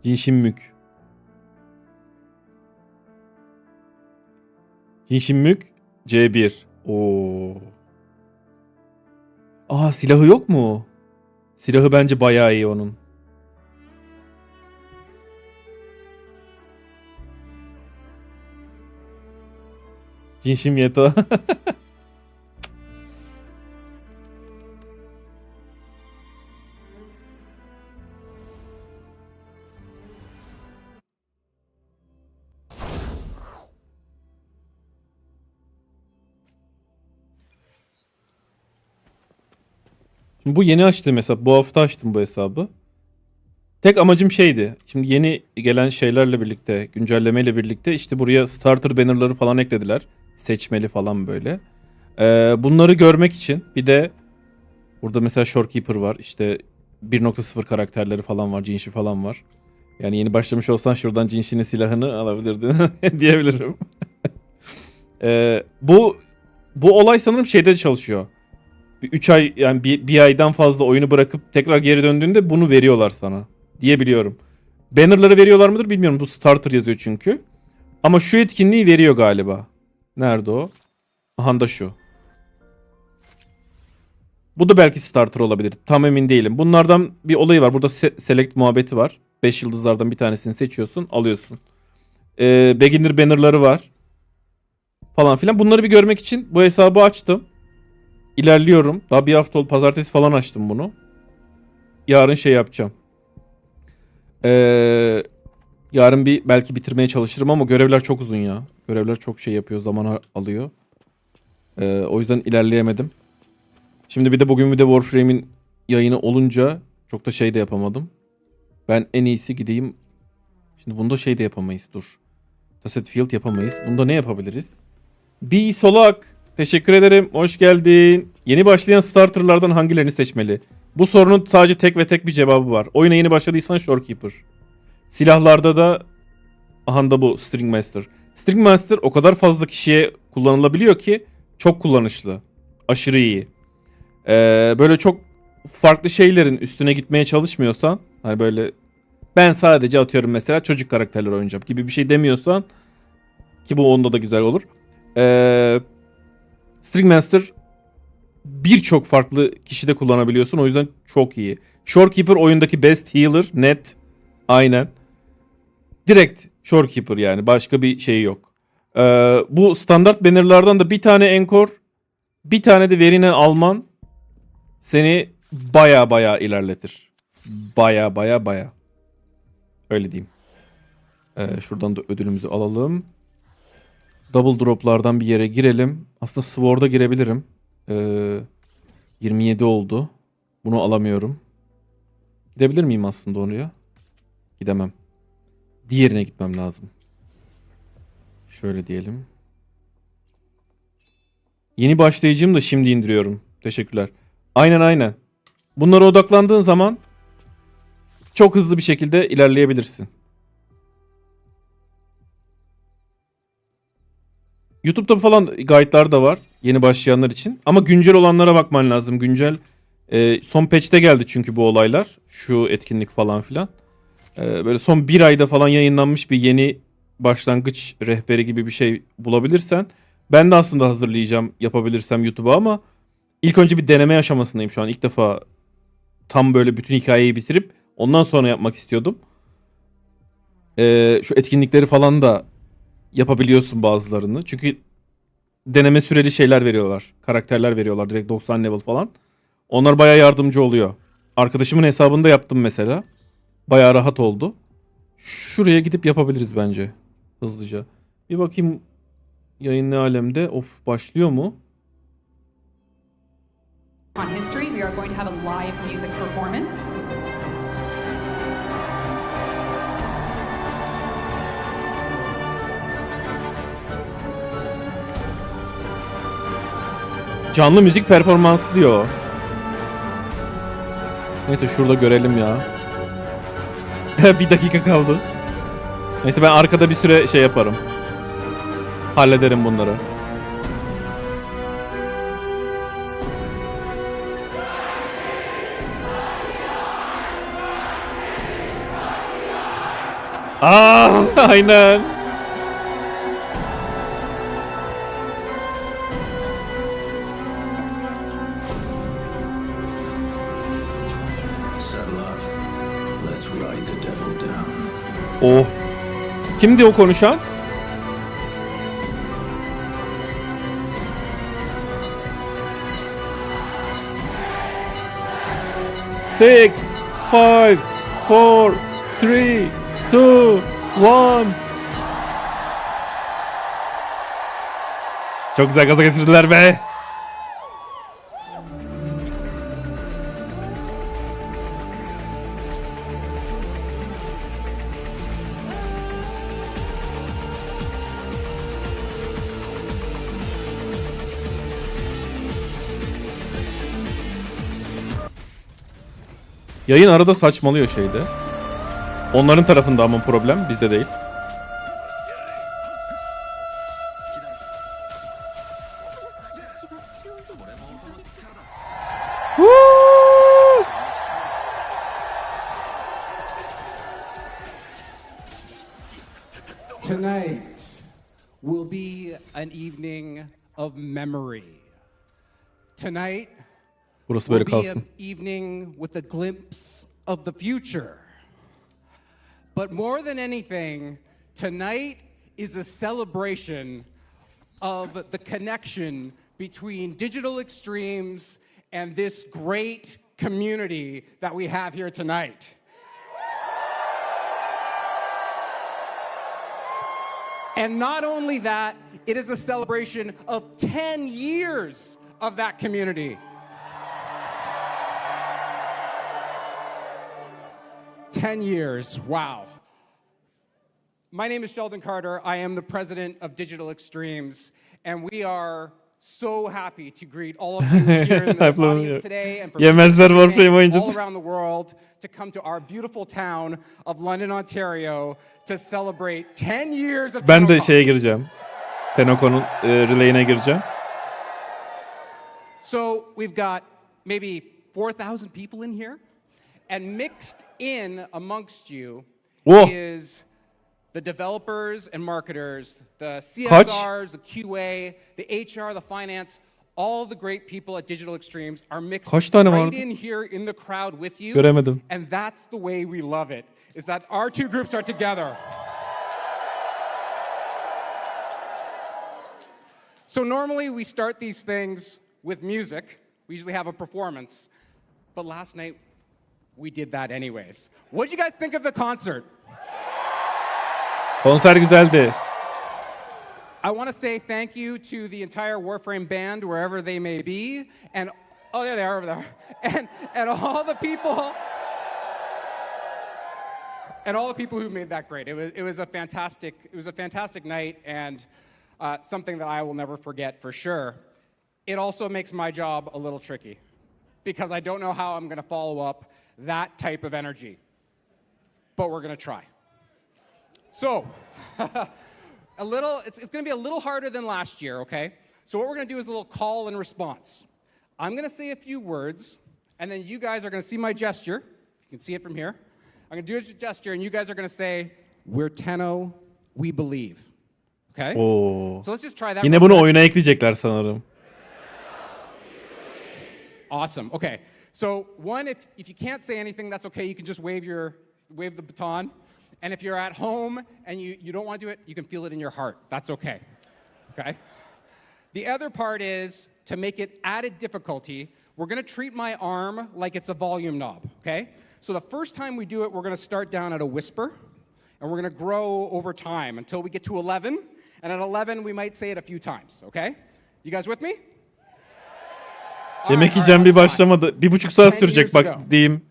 Jinşinmük. Jinşinmük C1. Oo. Aa silahı yok mu? Silahı bence bayağı iyi onun. Jinşim Yeto. Şimdi bu yeni açtığım hesap. Bu hafta açtım bu hesabı. Tek amacım şeydi. Şimdi yeni gelen şeylerle birlikte, güncellemeyle birlikte işte buraya starter bannerları falan eklediler. Seçmeli falan böyle. Bunları görmek için bir de burada mesela Shorekeeper var. İşte 1.0 karakterleri falan var. Jinshi falan var. Yani yeni başlamış olsan şuradan Jinshi'nin silahını alabilirdin diyebilirim. Bu olay sanırım şeyde çalışıyor. 3 ay yani bir aydan fazla oyunu bırakıp tekrar geri döndüğünde bunu veriyorlar sana diye biliyorum. Banner'ları veriyorlar mıdır bilmiyorum. Bu starter yazıyor çünkü. Ama şu etkinliği veriyor galiba. Nerede o? Aha da şu. Bu da belki starter olabilir. Tam emin değilim. Bunlardan bir olayı var. Burada select muhabbeti var. 5 yıldızlardan bir tanesini seçiyorsun, alıyorsun. Beginner bannerları var. Falan filan. Bunları bir görmek için bu hesabı açtım. İlerliyorum. Daha bir hafta oldu. Pazartesi falan açtım bunu. Yarın şey yapacağım. Yarın belki bitirmeye çalışırım ama görevler çok uzun ya. Görevler çok şey yapıyor. Zaman alıyor. O yüzden ilerleyemedim. Şimdi bir de bugün bir de Warframe'in yayını olunca çok da şey de yapamadım. Ben en iyisi gideyim. Şimdi bunda şey de yapamayız. Dur. Tasset Field yapamayız. Bunda ne yapabiliriz? Bir solak. Teşekkür ederim. Hoş geldin. Yeni başlayan starterlardan hangilerini seçmeli? Bu sorunun sadece tek ve tek bir cevabı var. Oyuna yeni başladıysan Shorekeeper. Silahlarda da aha da bu String Master. String Master o kadar fazla kişiye kullanılabiliyor ki çok kullanışlı. Aşırı iyi. Böyle çok farklı şeylerin üstüne gitmeye çalışmıyorsan, hani böyle ben sadece atıyorum mesela çocuk karakterler oynayacağım gibi bir şey demiyorsan, ki bu onda da güzel olur. String Master birçok farklı kişide kullanabiliyorsun, o yüzden çok iyi. Shorekeeper oyundaki best healer net. Aynen. Direkt Shorekeeper yani, başka bir şey yok. Bu standart bannerlardan da bir tane Encore, bir tane de Verine alman seni baya ilerletir. Baya. Öyle diyeyim. Şuradan da ödülümüzü alalım. Double droplardan bir yere girelim. Aslında Sword'a girebilirim. 27 oldu. Bunu alamıyorum. Gidebilir miyim aslında oraya? Gidemem. Diğerine gitmem lazım. Şöyle diyelim. Yeni başlayıcım da şimdi indiriyorum. Teşekkürler. Aynen. Bunlara odaklandığın zaman çok hızlı bir şekilde ilerleyebilirsin. YouTube'da falan guide'lar da var yeni başlayanlar için. Ama güncel olanlara bakman lazım. Güncel son patch'te geldi çünkü bu olaylar. Şu etkinlik falan filan. Böyle son bir ayda falan yayınlanmış bir yeni başlangıç rehberi gibi bir şey bulabilirsen. Ben de aslında hazırlayacağım yapabilirsem YouTube'a, ama ilk önce bir deneme aşamasındayım şu an. İlk defa tam böyle bütün hikayeyi bitirip ondan sonra yapmak istiyordum. Şu etkinlikleri falan da yapabiliyorsun bazılarını. Çünkü deneme süreli şeyler veriyorlar. Karakterler veriyorlar. Direkt 90 level falan. Onlar bayağı yardımcı oluyor. Arkadaşımın hesabında yaptım mesela. Bayağı rahat oldu. Şuraya gidip yapabiliriz bence. Hızlıca. Bir bakayım yayın ne alemde. Of, başlıyor mu? On history, we are going to have a live music performance. Canlı müzik performansı diyor. Neyse şurada görelim ya. Bir dakika kaldı. Neyse ben arkada bir süre şey yaparım. Hallederim bunları. Aynen. Oh. Kimdi o konuşan? Six, 5, 4, 3, 2, 1. Çok güzel gaza getirdiler be. Yayın arada saçmalıyor şeyde. Onların tarafında ama problem, bizde değil. Tonight will be an evening of memory. Tonight Burası böyle will be kalsın. an evening with a glimpse of the future. But more than anything, tonight is a celebration of the connection between digital extremes and this great community that we have here tonight. And not only that, it is a celebration of 10 years of that community. 10 years, wow. My name is Sheldon Carter. I am the president of Digital Extremes, and we are so happy to greet all of you here in the audience today and from Yemezler Warframe all oyuncusu. around the world to come to our beautiful town of London, Ontario to celebrate 10 years of Ben de TennoCon. şeye gireceğim. TennoCon'un relay'ine gireceğim. So we've got maybe 4,000 people in here, and mixed in amongst you Oh. is the developers and marketers, the Kaç? CSRs, the QA, the HR, the finance, all the great people at Digital Extremes are mixed Kaç tane right vardı? in here in the crowd with you. Göremedim. And that's the way we love it, is that our two groups are together. So normally we start these things with music. We usually have a performance. But last night, we did that anyways. What did you guys think of the concert? Konser güzeldi. I want to say thank you to the entire Warframe band, wherever they may be, and oh, there they are over there, and all the people, and all the people who made that great. It was a fantastic night, and something that I will never forget for sure. It also makes my job a little tricky, because I don't know how I'm going to follow up that type of energy, but we're going to try. So, it's going to be a little harder than last year, okay? So what we're going to do is a little call and response. I'm going to say a few words, and then you guys are going to see my gesture. You can see it from here. I'm going to do a gesture, and you guys are going to say, "We're Tenno, we believe." Okay? Oo. So let's just try that. Yine real bunu quick. oyuna ekleyecekler sanırım. Awesome. Okay. So one, if you can't say anything, that's okay. You can just wave the baton. And if you're at home and you don't want to do it, you can feel it in your heart. That's okay. Okay? The other part is, to make it added difficulty, we're going to treat my arm like it's a volume knob, okay? So the first time we do it, we're going to start down at a whisper, and we're going to grow over time until we get to 11. And at 11, we might say it a few times, okay? You guys with me? Yemek yiyeceğim bir başlamadı. 1,5 saat sürecek bak diyeyim.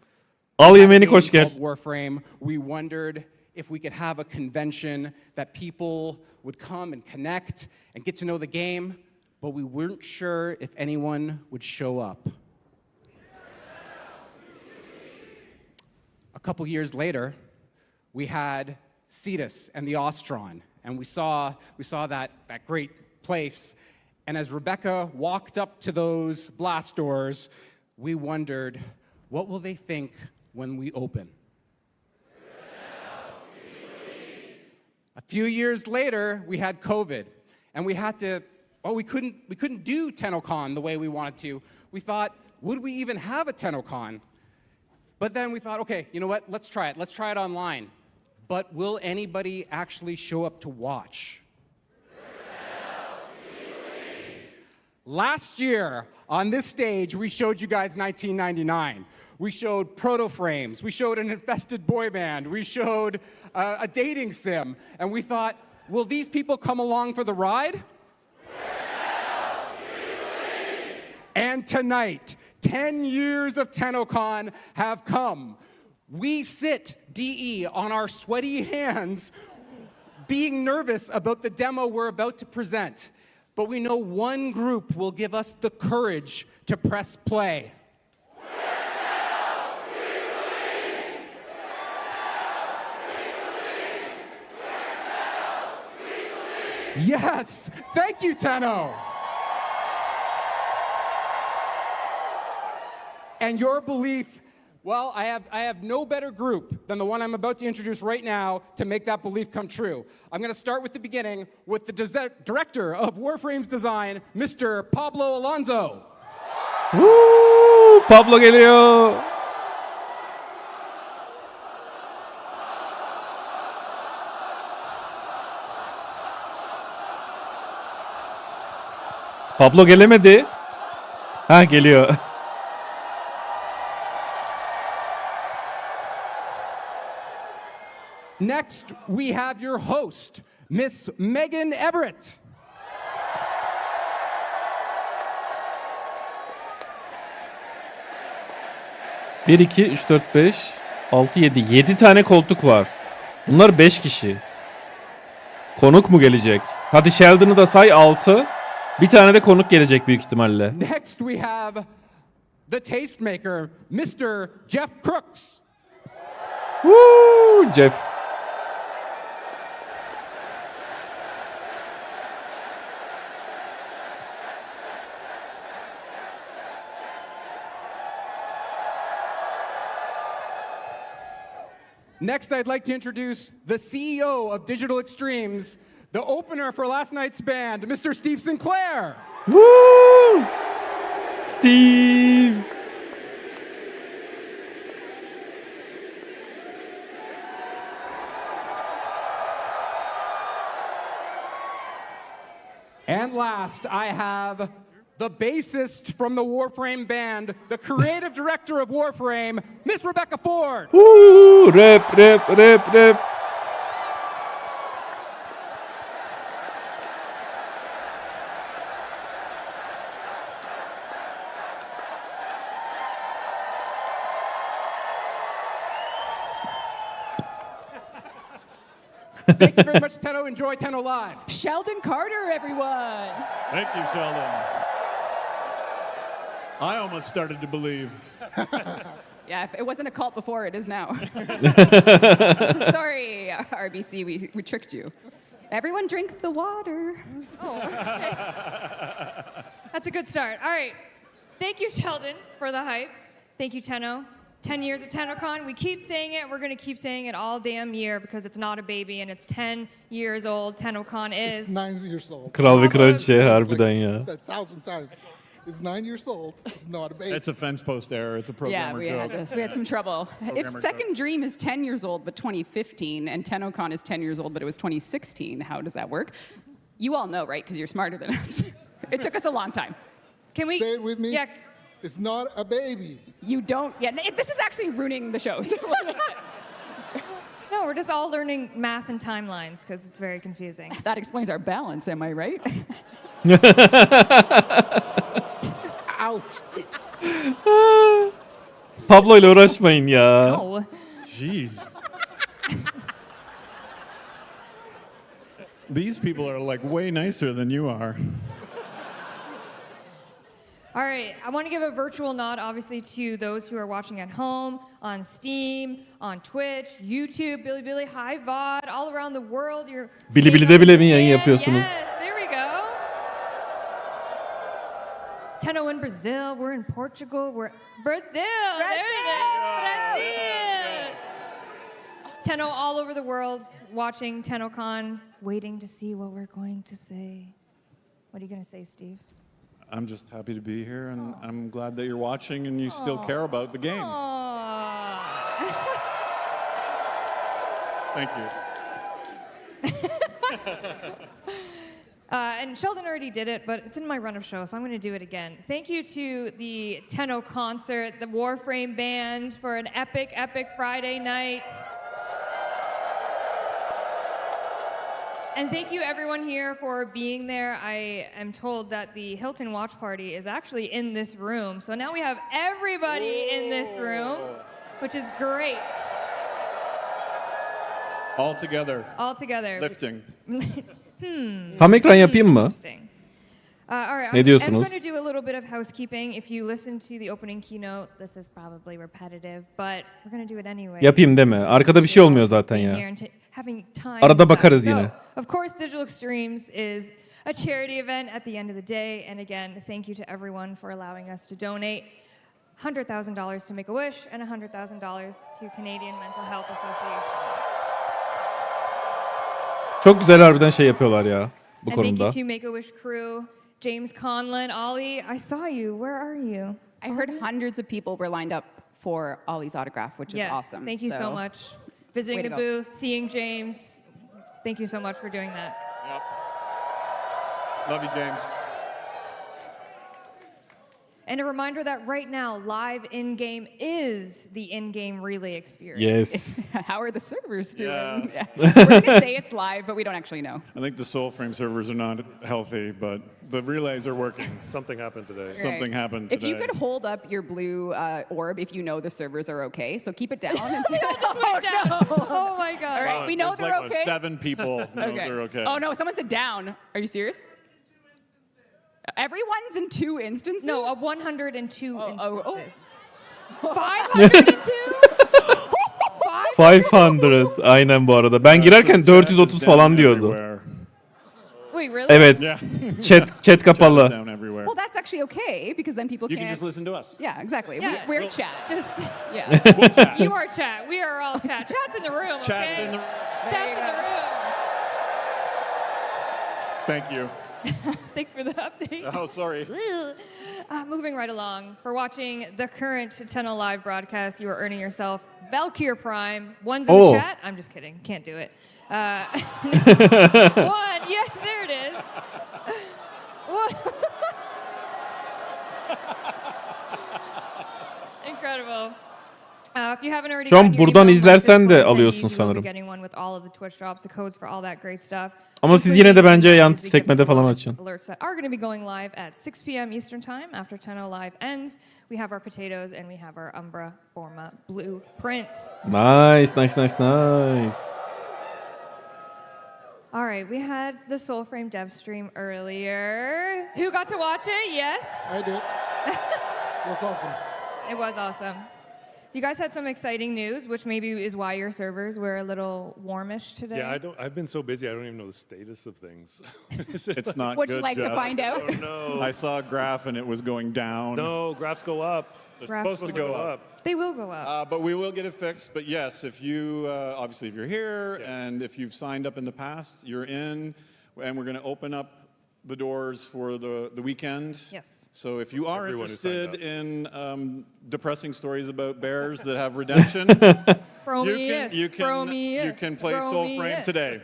Al yemeğini koş gel. Warframe, we wondered if we could have a convention that people would come and connect and get to know the game, but we weren't sure if anyone would show up. A couple years later, we had Cetus and the Ostron, and we saw that great place. And as Rebecca walked up to those blast doors, we wondered, what will they think when we open? A few years later, we had COVID, and we couldn't do TennoCon the way we wanted to. We thought, would we even have a TennoCon? But then we thought, okay, you know what? Let's try it. Let's try it online. But will anybody actually show up to watch? Last year, on this stage, we showed you guys 1999. We showed proto-frames. We showed an infested boy band. We showed a dating sim. And we thought, will these people come along for the ride? And tonight, 10 years of TennoCon have come. We sit, DE, on our sweaty hands, being nervous about the demo we're about to present. But we know one group will give us the courage to press play. Yes! Thank you, Tenno! And your belief, well, I have no better group than the one I'm about to introduce right now to make that belief come true. I'm going to start with the beginning with the director of Warframe's design, Mr. Pablo Alonso. Woo! Pablo geliyor. Pablo gelemedi. Ha geliyor. Next, we have your host, Miss Megan Everett. Bir, iki, üç, dört, beş, altı, yedi. 7 tane koltuk var. Bunlar 5 kişi. Konuk mu gelecek? Hadi Sheldon'ı da say 6. Bir tane de konuk gelecek büyük ihtimalle. Next, we have the tastemaker, Mr. Jeff Crooks. Woo, Jeff. Next, I'd like to introduce the CEO of Digital Extremes, the opener for last night's band, Mr. Steve Sinclair. Woo! Steve. And last, I have the bassist from the Warframe band, the creative director of Warframe, Miss Rebecca Ford. Woo! Rap, rap, rap, rap. Thank you very much, Tenno. Enjoy Tenno Live. Sheldon Carter, everyone. Thank you, Sheldon. I almost started to believe. Yeah, if it wasn't a cult before, it is now. Sorry, RBC, we tricked you. Everyone drink the water. Oh. That's a good start. All right. Thank you, Sheldon, for the hype. Thank you, Tenno. 10 years of TennoCon. We keep saying it. We're going to keep saying it all damn year because it's not a baby and it's 10 years old. TennoCon is. It's 9 years old. Kral ve kraliçe harbiden ya. 1,000 times. It's 9 years old. It's not a baby. It's a fence post error. It's a programmer joke. We had some trouble. If Programmer Second joke. Dream is 10 years old but 2015 and TennoCon is 10 years old but it was 2016, how does that work? You all know, right? Because you're smarter than us. It took us a long time. Can we say it with me? Yeah. It's not a baby. You don't. Yeah, this is actually ruining the show. No, we're just all learning math and timelines because it's very confusing. That explains our balance, am I right? Ouch. Pablo ile uğraşmayın ya. No. Jeez. These people are like way nicer than you are. All right, I want to give a virtual nod, obviously, to those who are watching at home, on Steam, on Twitch, YouTube, Bilibili, High VOD, all around the world. You're Bilibili'de bile mi yayın yapıyorsunuz? Yes, there we go. Tenno in Brazil, we're in Portugal, we're Brazil. There it is. Brazil. Tenno all over the world, watching TennoCon, waiting to see what we're going to say. What are you going to say, Steve? I'm just happy to be here, and I'm glad that you're watching and you still care about the game. Thank you. And Sheldon already did it, but it's in my run of show, so I'm going to do it again. Thank you to the Tenno concert, the Warframe band, for an epic, epic Friday night. And thank you everyone here for being there. I am told that the Hilton watch party is actually in this room. So now we have everybody in this room, which is great. All together. All together. Lifting. Tam ekran yapayım mı? Interesting. All right, Ne I'm diyorsunuz? going to do a little bit of housekeeping. If you listen to the opening keynote, this is probably repetitive, but we're going to do it anyway. Yapayım deme. Arkada bir şey olmuyor zaten ya. Arada bakarız yine. Of course, Digital Extremes is a charity event at the end of the day. And again, thank you to everyone for allowing us to donate $100,000 to Make-A-Wish and $100,000 to Canadian Mental Health Association. Çok güzel harbiden şey yapıyorlar ya bu And thank konuda. you to Make-A-Wish crew, James Conlon, Ollie, I saw you. Where are you? I heard hundreds of people were lined up for Ollie's autograph, which is Yes, awesome. thank you so much. Visiting the booth, seeing James. Thank you so much for doing that. Yep. Love you, James. And a reminder that right now, live in-game is the in-game relay experience. Yes. How are the servers doing? Yeah. We're going to say it's live, but we don't actually know. I think the Soulframe servers are not healthy, but the relays are working. Something happened today. Something happened If today. you could hold up your blue orb if you know the servers are okay, so keep it down. And Oh my God. All right, we know There's they're like okay. 7 people know they're okay. Oh no, someone said down. Are you serious? Everyone's in 2 instances? No, of 102 instances. 502? 500 aynen bu arada. Ben girerken 430 falan diyordu. Wait, really? Evet. Yeah. Chat kapalı. Down everywhere. Well, that's actually okay because then people You can't. can just listen to us. Yeah, exactly. Yeah. We're chat. Just Yeah. We'll chat. you are chat. We are all chat. Chat's in the room. Chat's okay? in the. Chat's in the room. Thank you. Thanks for the update. Oh, sorry. Moving right along. For watching the current Tenno Live broadcast, you are earning yourself Valkyr Prime. One's in the chat. I'm just kidding. Can't do it. One. Yeah, there it is. One. Incredible. If you haven't already Şu an gotten your buradan email izlersen from de physical alıyorsun attendees, you will be sanırım. getting one with all of the Twitch drops, the codes for all that great stuff. Ama siz yine de bence yan sekmede falan açın. Alerts that are going to be going live at 6 p.m. Eastern Time after Tenno Live ends. We have our potatoes and we have our Umbra Forma blueprints. Nice, nice, nice, nice. All right, we had the Soulframe dev stream earlier. Who got to watch it? Yes? I did. It was awesome. It was awesome. You guys had some exciting news, which maybe is why your servers were a little warmish today. Yeah, I've been so busy, I don't even know the status of things. It's not Would good, you like to Jeff. find out? Oh no. I saw a graph and it was going down. No, graphs go up. They're Graphs supposed to go up. They will go up. But we will get it fixed. But yes, if you, obviously if you're here and if you've signed up in the past, you're in, and we're going to open up the doors for the weekend. Yes. So if you are Everyone who signed interested in depressing stories about bears that have redemption, Bromius. you can play Soulframe today.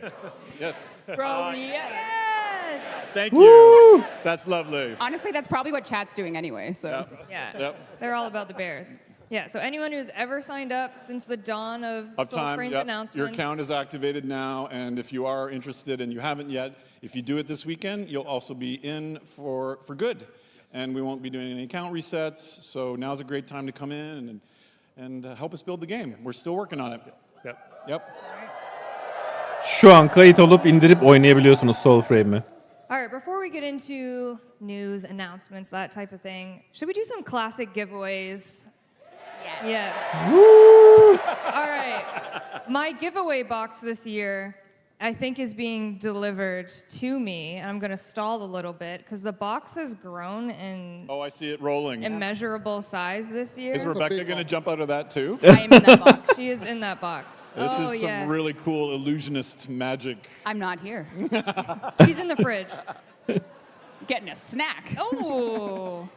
Yes. Yes. Thank you. That's lovely. Honestly, that's probably what chat's doing anyway. So. Yeah. Yep. They're all about the bears. Yeah, so anyone who's ever signed up since the dawn of Time, Soulframe's yep. announcements. Your account is activated now, and if you are interested and you haven't yet, if you do it this weekend, you'll also be in for good. And we won't be doing any account resets, so now's a great time to come in and help us build the game. We're still working on it. Yep. Şu an kayıt olup indirip oynayabiliyorsunuz Soulframe'i. All right, before we get into news, announcements, that type of thing, should we do some classic giveaways? Yes. All right. My giveaway box this year, I think, is being delivered to me. And I'm going to stall a little bit because the box has grown in Oh, I see it rolling. immeasurable size this year. Is Rebecca going to jump out of that too? I am in that box. She is in that box. This oh, is some yes. really cool illusionist magic. I'm not here. She's in the fridge. Getting a snack. Oh.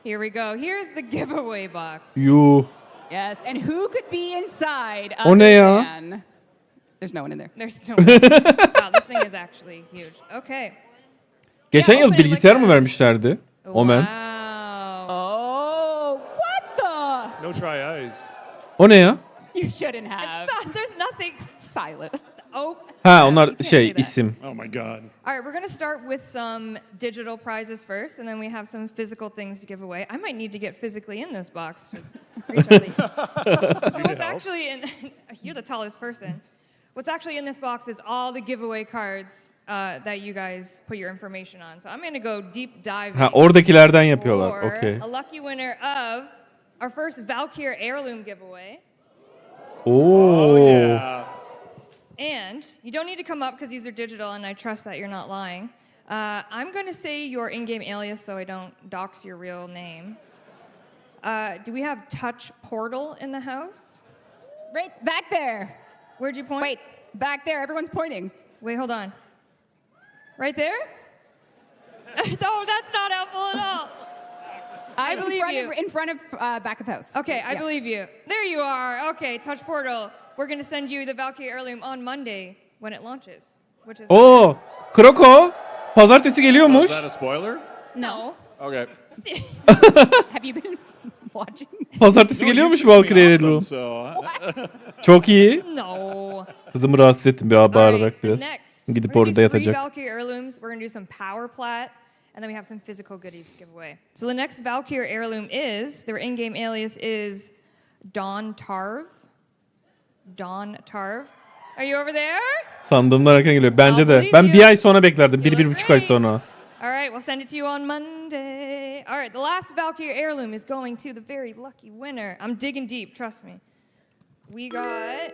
Here we go. Here's the giveaway box. Yuh. Yes, and who could be inside? O ne ya? than- There's no one in there. There's no Wow, this thing is actually huge. Okay. Geçen yıl open it bilgisayar like mı vermişlerdi? Omen. Wow. Oh, what the? No try eyes. O ne ya? You shouldn't have. There's nothing. Silence. Oh. Ha onlar You can't say that. isim. Oh my God. All right, we're going to start with some digital prizes first, and then we have some physical things to give away. I might need to get physically in this box to reach all the... So what's actually in... You're the tallest person. What's actually in this box is all the giveaway cards that you guys put your information on. So I'm going to go deep diving. Ha oradakilerden yapıyorlar. For Okay. a lucky winner of our first Valkyr heirloom giveaway. Oo. Yeah. And you don't need to come up because these are digital, and I trust that you're not lying. I'm going to say your in-game alias so I don't dox your real name. Do we have Touch Portal in the house? Right back there. Where'd you point? Wait, back there. Everyone's pointing. Wait, hold on. Right there? No, that's not helpful at all. I believe you. In front of back of house. Okay, I Yeah. believe you. There you are. Okay, touch portal. We're gonna send you the Valkyrie heirloom on Monday when it launches, which is. Oo, Kroko pazartesi geliyormuş. Is that a spoiler? No. Okay. Have you been watching? Pazartesi geliyormuş Valkyrie Heirloom. Çok iyi. No. Kızımı rahatsız ettim bir bağırarak biraz. Next. Gidip We're gonna orada do 3 yatacak. Valkyrie heirlooms. We're gonna do some power plat, and then we have some physical goodies to give away. So the next Valkyrie heirloom is their in-game alias is Dawn Tarv. Dawn Tarv. Are you over there? Sandığımdan erken geliyor. Bence de. Ben bir ay sonra beklerdim. 1-1,5 ay sonra. All right, we'll send it to you on Monday. All right, the last Valkyrie heirloom is going to the very lucky winner. I'm digging deep, trust me. We got.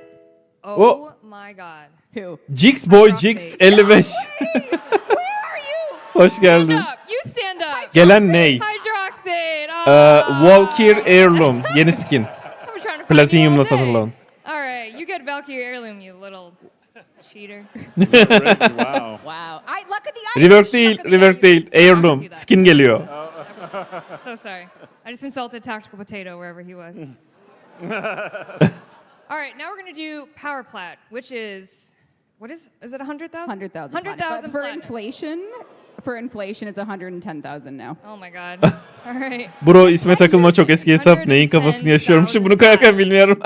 Oh, my God. Who? Jix Boy Jix 55. Hoş geldin. You stand up. Gelen ney? Hydroxide. Valkyrie Heirloom. Yeni skin. Platinyumla satılan. All right, you get Valkyrie heirloom, you little cheater. Wow. Wow. Look at the Rework değil, rework değil. Heirloom. Skin geliyor. So sorry. I just insulted Tactical Potato wherever he was. All right, now we're going to do power plat, which is, what is it 100,000? 100,000. 100,000 for platinum. inflation, it's 110,000 now. Oh my God. All right. Bro isme takılma çok eski hesap. Neyin kafasını yaşıyorum. Şimdi bunu kayarken bilmiyorum.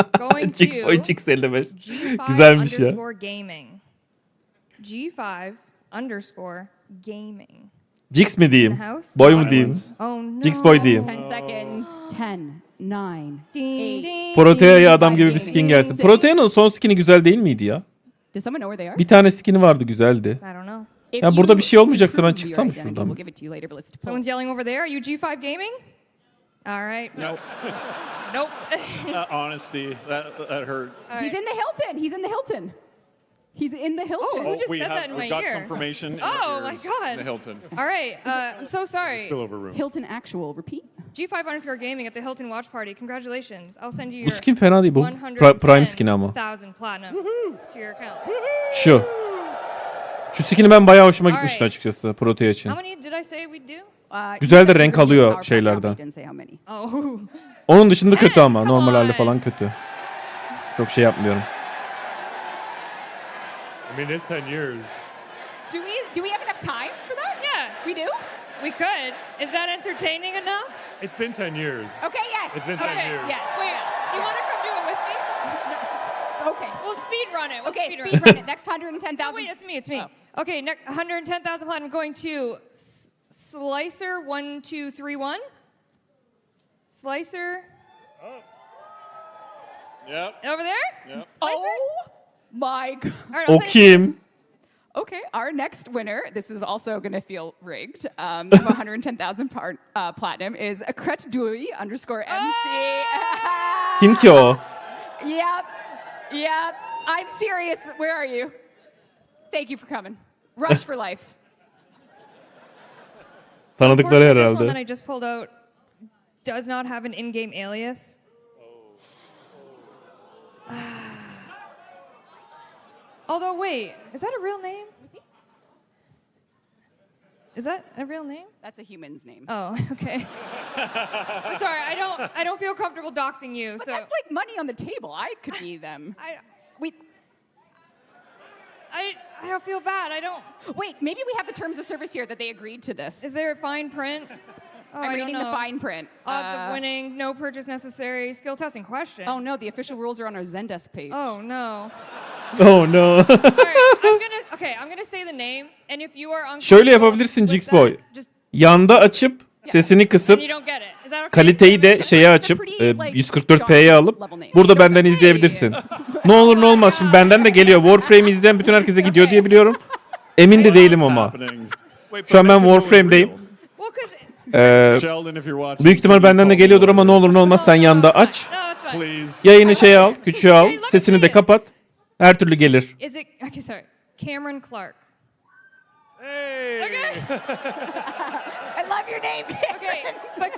Jix Boy Jix 55. Güzelmiş ya. Gaming. G5 underscore gaming. Jix mi diyeyim? House? Boy mu diyeyim? Oh no. Jix Boy diyeyim. 10 seconds. 10, 9, 8. Protea'ya adam gibi bir skin gelsin. Protea'nın son skini güzel değil miydi ya? Does someone know where they are? Bir tane skini vardı güzeldi. I don't know. Ya burada bir şey olmayacaksa ben çıksam mı şuradan? We'll give it to you later, but let's Someone's yelling over there. Are you G5 gaming? All right. Nope. Nope. Honesty, that hurt. He's in the Hilton. He's in the Hilton. He's in the Hilton. Oh, who just said that in my we've got ear? confirmation. Oh my God. In the Hilton. All right. I'm so sorry. Spillover room. Hilton actual. Repeat. G5 underscore gaming at the Hilton watch party. Congratulations. I'll send you Bu your skin fena değil bu. Prime skin ama. 110,000 platinum to your account. Şu. Şu skin'i ben bayağı hoşuma gitmişti açıkçası Protea için. How many did I say we'd do? Güzel de renk alıyor şeylerden. Oh. Onun dışında kötü ama. Normal halde falan kötü. Çok şey yapmıyorum. I mean, it's 10 years. Do we have enough time for that? Yeah. We do? We could. Is that entertaining enough? It's been 10 years. Okay, yes. It's been 10 years. Yes. Wait, do you want to come do it with me? Okay. We'll speed run it. We'll Okay, speed run it. Next 110,000. Wait, it's me. It's me. Okay, 110,000 platinum going to Slicer 1231. Slicer. Yep. Over there? Yep. Slicer? Oh my God. All right, I'll O send kim? Okay, our next winner, this is also going to feel rigged, of 110,000 platinum, is Akretdui underscore MC. Kim ki o? Yep. I'm serious. Where are you? Thank you for coming. Rush for life. Tanıdıkları Unfortunately, this one that herhalde. I just pulled out does not have an in-game alias. Although, wait, is that a real name? Is that a real name? That's a human's name. Oh, okay. I'm sorry, I don't feel comfortable doxing you. But so that's like money on the table. I could be them. I don't feel bad. I don't. Wait, maybe we have the terms of service here that they agreed to this. Is there a fine print? Oh, I'm I don't reading the know. fine print. Odds of winning, no purchase necessary, skill testing question. Oh no, the official rules are on our Zendesk page. Oh no. Oh no. All right, I'm gonna say the name, and if you are uncomfortable Şöyle yapabilirsin with Jix Boy. that, just Yanda açıp sesini kısıp and you don't get it. Is that okay? kaliteyi de şeye açıp 144p'ye alıp burada benden izleyebilirsin. Ne olur ne olmaz şimdi benden de geliyor. Warframe izleyen bütün herkese gidiyor diye biliyorum. Emin de değilim ama. Şu an ben Warframe'deyim. Sheldon, if you're watching, Büyük ihtimal benden de geliyordur ama ne olur ne olmaz sen yanda aç. please. Yayını şey al, küçüğü al, sesini de kapat. Her türlü gelir. Is it okay? Sorry, Cameron Clark. Hey. Okay. I love your name. Okay, but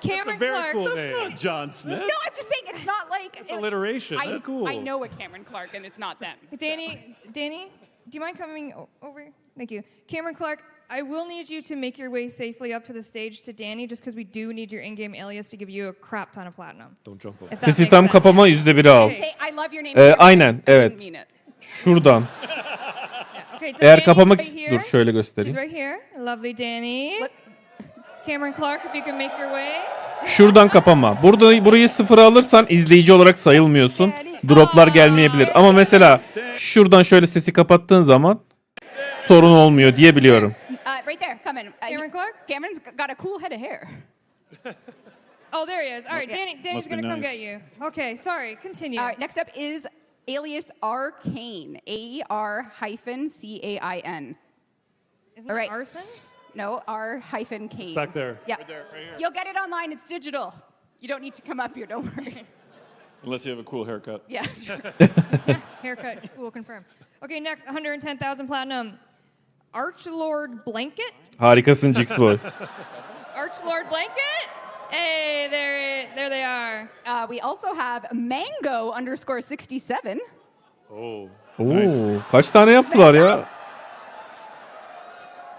Cameron very Clark. cool That's name. not John Smith. No, I'm just saying it's not like It's alliteration. That's cool. I know a Cameron Clark, and it's not them. Danny, do you mind coming over? Thank you. Cameron Clark I will need you to make your way safely up to the stage to Danny, just because we do need your in-game alias to give you a crap ton of platinum. Don't jump over. If that Sesi makes tam sense. kapama %1'i al. Hey, I love your name. Aynen, I evet. didn't mean it. Şuradan. Okay, so Eğer Danny's kapamak right here. dur şöyle She's göstereyim. right here. Lovely Danny. Cameron Clark, if you can make your way. Şuradan kapama. Burayı sıfıra alırsan izleyici olarak sayılmıyorsun. Droplar gelmeyebilir. Ama mesela şuradan şöyle sesi kapattığın zaman sorun olmuyor diye biliyorum. Right there, come in. Cameron Clark? Cameron's got a cool head of hair. Oh, there he is. All right, Okay. Danny's Must be gonna come nice. get you. Okay, sorry. Continue. All right, next up is alias Arcane. AR-CAIN. Isn't All it right. arson? No, R-Kane. Back there. Yeah. Right there, right here. You'll get it online. It's digital. You don't need to come up here. Don't worry. Unless you have a cool haircut. Yeah, sure. Haircut. We'll confirm. Okay, next, 110,000 platinum. Archlord Blanket. Harikasın Jixboy. Archlord Blanket. Hey, there they are. We also have Mango_67. Oh. Oo, kaç tane yaptılar ya?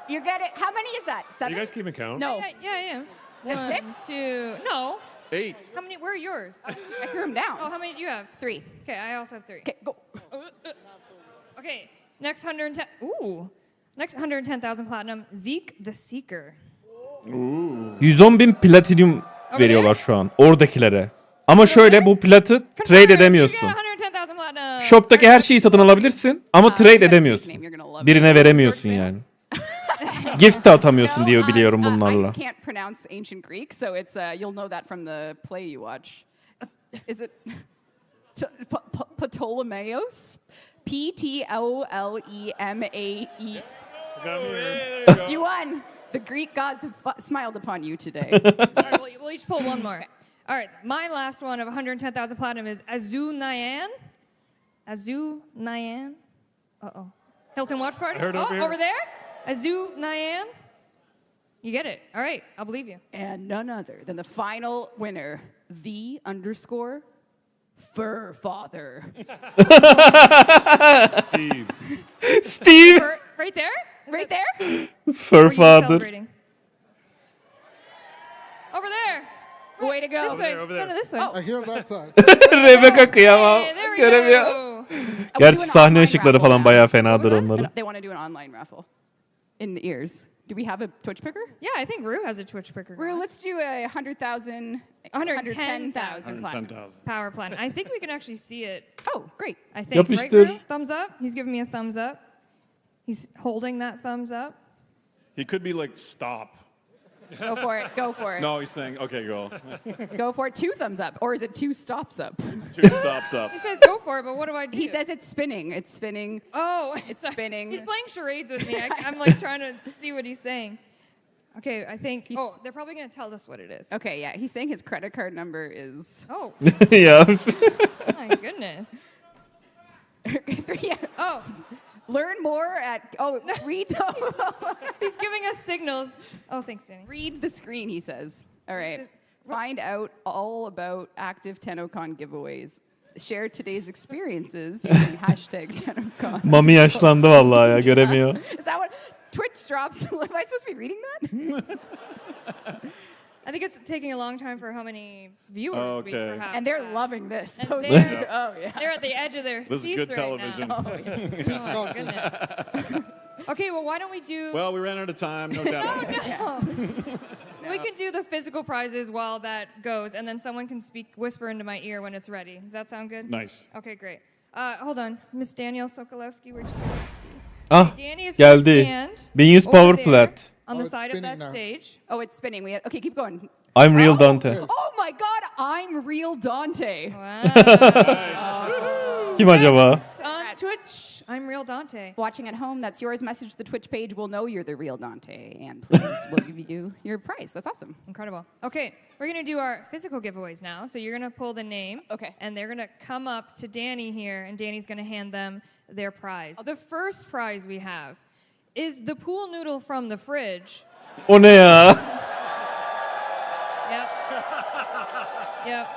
You get it. How many is that? Are 7? you guys keeping count? No. Yeah. That's 1, 2. No. 8. How many? Where are yours? I threw them down. Oh, how many do you have? 3. Okay, I also have 3. Okay, go. Okay, next 110. Ooh. Next 110,000 platinum. Zeke the Seeker. 110.000 platinyum veriyorlar şu an oradakilere. Ama şöyle bu platı trade edemiyorsun. 110,000 platinum. Shop'taki her şeyi satın alabilirsin ama trade edemiyorsun. Birine veremiyorsun yani. Gift de atamıyorsun diye biliyorum bunlarla. I can't pronounce ancient Greek, so it's you'll know that from the play you watch. Is it Ptolemaeus? P-T-O-L-E-M-A-E. You won. The Greek gods have smiled upon you today. All right, we'll each pull one more. All right, my last one of 110,000 platinum is Azu Nyan. Azu Nyan. Uh-oh. Hilton Watch Party? I heard over here. Over there? Azu Nyan. You get it. All right, I'll believe you. And none other than the final winner, the_Fur Father. Steve. Right there? Right there? Fur Or are you Father. celebrating? Over there. Way to go. This way. No, this way. I hear that side. Rebecca kıyamam. Hey, there we Göremiyor. go. Gerçi sahne ışıkları falan bayağı fenadır onların. They want to do an online raffle in the ears. Do we have a Twitch picker? Yeah, I think Rue has a Twitch picker. Rue, let's do a 110,000 110,000. power plan. I think we can actually see it. Oh, great. I think. Right, Yapıştır. Rue? Thumbs up. He's giving me a thumbs up. He's holding that thumbs up. He could be like, stop. Go for it. Go for it. No, he's saying, okay, go. Go for it. 2 thumbs up. Or is it 2 stops up? 2 stops up. He says go for it, but what do I do? He says it's spinning. It's spinning. Oh, It's spinning. He's playing charades with me. I'm like trying to see what he's saying. Okay, I think. They're probably going to tell us what it is. Okay, yeah. He's saying his credit card number is. Oh. Ya. My goodness. Yeah. Oh. Learn more at. Oh, read. He's giving us signals. Oh, thanks, Danny. Read the screen, he says. All right. Find out all about active TennoCon giveaways. Share today's experiences using #TennoCon. Mami yaşlandı vallahi ya göremiyor. Is that what Twitch drops? Am I supposed to be reading that? I think it's taking a long time for how many viewers we perhaps And they're have. loving this. And Those- they're, oh, yeah. They're at the edge of their This is seats good right television. now. Oh, my goodness. Okay, well, why don't we do... Well, we ran out of time, no doubt. We can do the physical prizes while that goes, and then someone can whisper into my ear when it's ready. Does that sound good? Nice. Okay, great. Hold on. Miss Danielle Sokolowski, where'd you go, Steve? Ah, Danny is gonna geldi. stand 1100 over power there plat. on the side of that stage. Oh, it's spinning. Okay, keep going. I'm real Dante. Oh my God, I'm real Dante. Kim acaba? On Twitch, I'm real Dante. Watching at home, that's yours. Message the Twitch page. We'll know you're the real Dante, and please, we'll give you your prize. That's awesome. Incredible. Okay, we're gonna do our physical giveaways now. So you're gonna pull the name. Okay. And they're gonna come up to Danny here, and Danny's gonna hand them their prize. The first prize we have is the pool noodle from the fridge. O ne ya? Yep.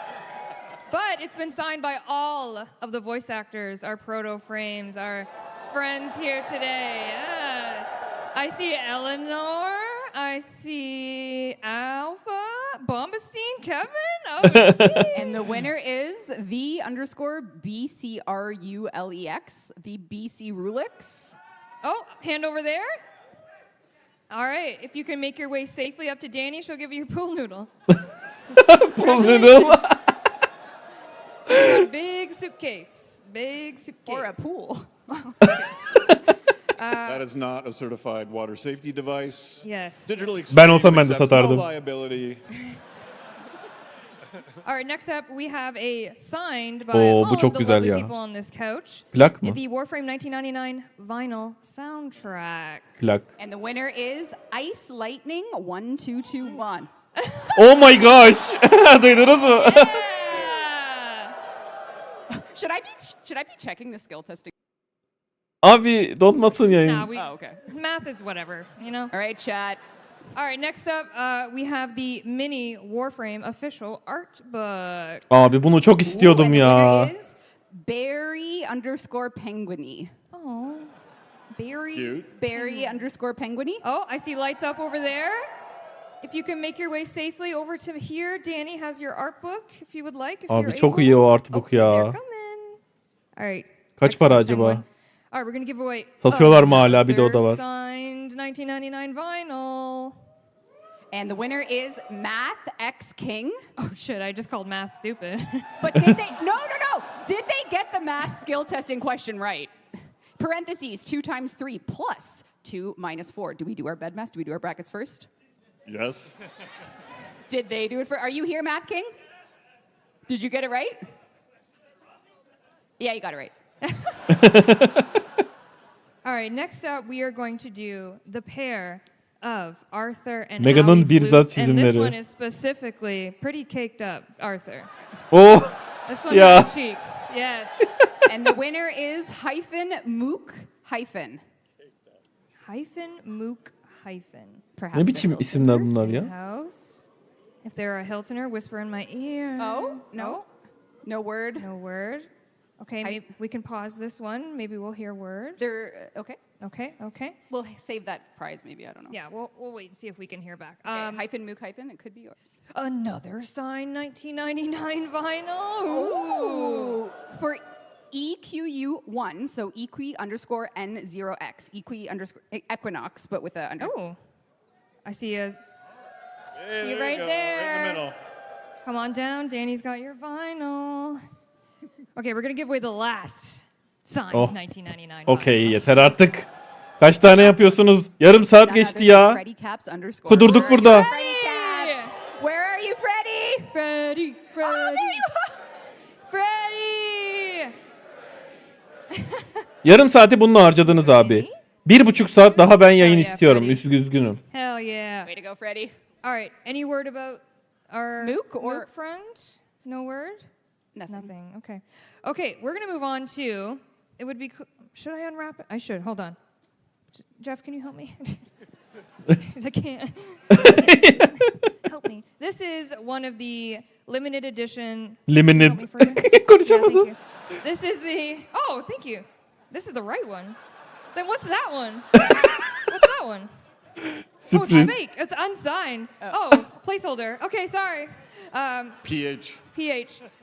But it's been signed by all of the voice actors, our proto frames, our friends here today. Yes. I see Eleanor. I see Alpha. Bombastine Kevin. Oh, and the winner is the_BCRULEX, the BC Rulix. Oh, hand over there. All right. If you can make your way safely up to Danny, she'll give you your pool noodle. Pool noodle. Big suitcase. Big suitcase. Or a pool. That is not a certified water safety device. Yes. Digital Ben olsam ben de accepts no satardım. liability. All right, next up we have a signed by Oo, all bu of çok the güzel lovely ya. people on this couch. Plak mı? The Warframe 1999 vinyl soundtrack. Plak. And the winner is Ice Lightning 1221. Oh my gosh. Duydunuz mu? Should I be checking the skill testing? Abi donmasın yayın. Nah, Oh, okay. Math is whatever, you know? All right, chat. All right, next up we have the mini Warframe official art book. Abi bunu çok istiyordum and ya. the winner is Barry_Penguiny. Oh, Barry. Cute. Barry_Penguiny. Oh, I see lights up over there. If you can make your way safely over to here, Danny has your art book if you would like. If you're Abi çok able. iyi o artbook They're ya. coming. All right. Kaç para Excellent, acaba? Penguin. All right, we're gonna give away. Satıyorlar mı hala? Bir de o da another var. Signed 1999 vinyl. And the winner is Math X King. Oh shit! I just called math stupid. But did they? No. Did they get the math skill testing question right? Parentheses 2 times 3 plus 2 minus 4. Do we do our bed math? Do we do our brackets first? Yes. Did they do it for? Are you here, Math King? Did you get it right? Yeah, you got it right. All right, next up we are going to do the pair of Arthur and Mega'nın Allie bir flute. zat And this çizimleri. one is specifically pretty caked up, Arthur. Oh. This one Ya. has cheeks. Yes. And the winner is Mook. Mook. Perhaps. Ne biçim isimler bunlar ya? House. If there are a Hiltoner, whisper in my ear. Oh, no. No word. No word. Okay, maybe we can pause this one. Maybe we'll hear word. They're okay. Okay. We'll save that prize, maybe. I don't know. Yeah, we'll wait and see if we can hear back. Mook, it could be yours. Another signed 1999 vinyl. Ooh. For EQU1, so EQ_N0X, Equinox, but with a underscore. Oh, I see a. Hey, See you there right you go. there. Right in the middle. Come on down. Danny's got your vinyl. Okay, we're gonna give away the last signed Oh. 1999 Okey vinyl. yeter artık. Kaç tane yapıyorsunuz? Yarım saat geçti ya. Kudurduk burada. Freddy Caps. Where are you, Freddy? Freddy. Oh, there you are. Freddy. Yarım saati bununla harcadınız abi. 1,5 saat daha ben yayın yeah, istiyorum. Freddy. Üzgünüm. Hell yeah. Way to go, Freddy. All right. Any word about our Mook or- Mook friend? No word? Nothing. Okay. Okay, we're going to move on to, it would be, should I unwrap it? I should. Hold on. Jeff, can you help me? I can't. Help me. This is one of the limited edition. Limited. Help me for this? Konuşamadım. Yeah, thank you. This is the, oh, thank you. This is the right one. Then what's that one? What's that one? Oh, it's Sürpriz. fake. It's unsigned. Oh, placeholder. Okay, sorry. PH.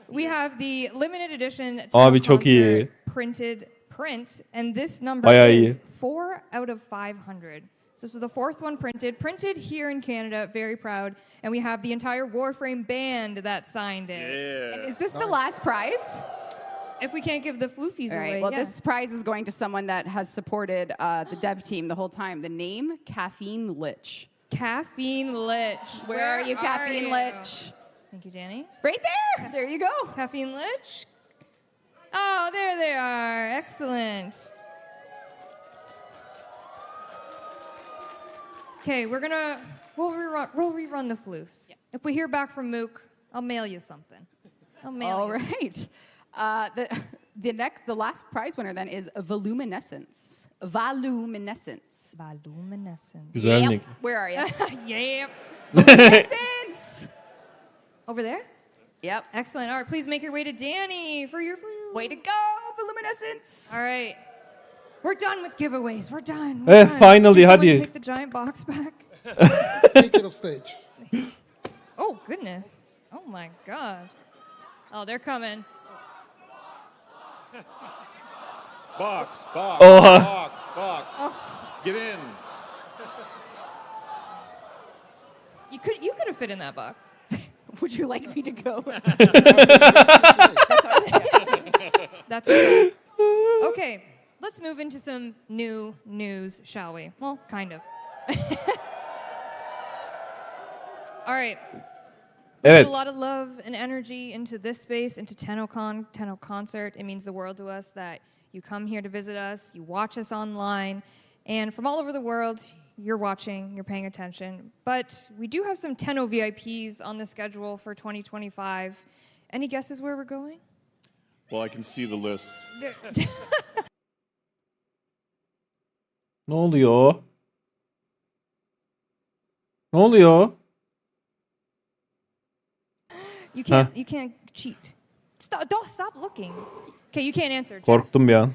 We have the limited edition Abi Town çok iyi. Concert printed print, and this number Bayağı is iyi. 4 out of 500. So this is the fourth one printed here in Canada. Very proud, and we have the entire Warframe band that signed it. And is this the last prize? If we can't give the floofies All right. away, Well, yeah. this prize is going to someone that has supported the dev team the whole time. The name, Caffeine Lich. Caffeine Lich. Where are you, Caffeine you? Lich? Thank you, Danny. Right there. There you go. Caffeine Lich. Oh, there they are. Excellent. Okay, we'll rerun the floofs. Yeah. If we hear back from Mook, I'll mail you something. All right. The last prize winner then is Voluminescence. Voluminescence. Güzel Yep. nick. Where are you? Yep. Voluminescence. Over there? Yep. Excellent. All right, please make your way to Danny for your floof. Way to go, Voluminescence. All right. We're done with giveaways. We're done. Finally, Can hadi. someone take the giant box back? Take it off stage. Oh, goodness. Oh, my God. Oh, they're coming. Box. Oha. Box. Oh. Get in. You could have fit in that box. Would you like me to go? That's okay. Okay, let's move into some new news, shall we? Well, kind of. All right. We Evet. put a lot of love and energy into this space, into TennoCon, Tenno Concert. It means the world to us that you come here to visit us, you watch us online, and from all over the world, you're watching, you're paying attention. But we do have some Tenno VIPs on the schedule for 2025. Any guesses where we're going? Well, I can see the list. Ne oluyor? Ne oluyor? You can't cheat. Stop looking. Okay, you can't answer. Jeff. Korktum bir an.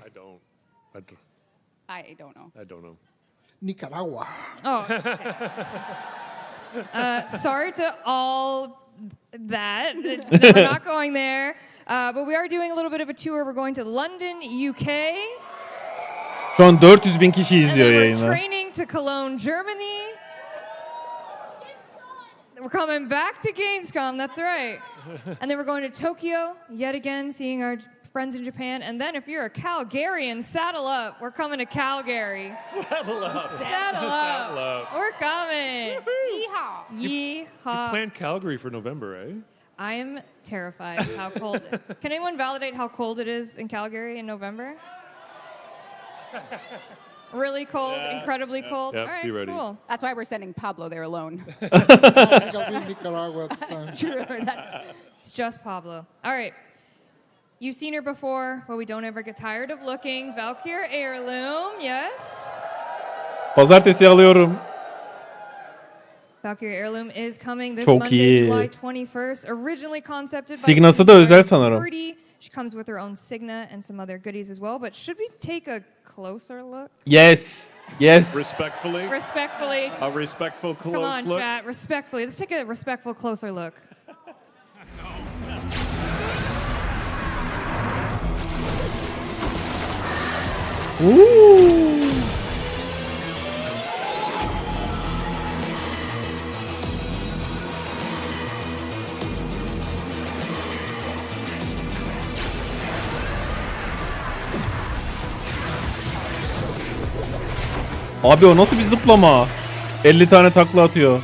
I don't know. I don't know. Nicaragua. Oh. Okay. Sorry to all that. No, we're not going there. But we are doing a little bit of a tour. We're going to London, UK. Şu an 400.000 kişi And izliyor then we're yayını. training to Cologne, Germany. We're coming back to Gamescom, that's right. And then we're going to Tokyo, yet again, seeing our friends in Japan. And then if you're a Calgarian, saddle up. We're coming to Calgary. Saddle up. Saddle up. We're coming. Yeehaw. You Yeehaw. planned Calgary for November, eh? I am terrified of how cold. Can anyone validate how cold it is in Calgary in November? Really cold, incredibly cold. Yeah, All right, be ready. cool. That's why we're sending Pablo there alone. I think I'll be in Nicaragua at the time. True. It's just Pablo. All right. You've seen her before, but we don't ever get tired of looking. Valkyrie Heirloom, yes. Pazartesi alıyorum. Valkyrie Heirloom is coming this Çok Monday, iyi. July 21st. Originally concepted by Signası da özel sanırım. She comes with her own signa and some other goodies as well. But should we take a closer look? Yes. Yes. Respectfully. Respectfully. A respectful close Come on, look. chat. Respectfully. Let's take a respectful closer look. Ooh. Abi o nasıl bir zıplama? 50 tane takla atıyor.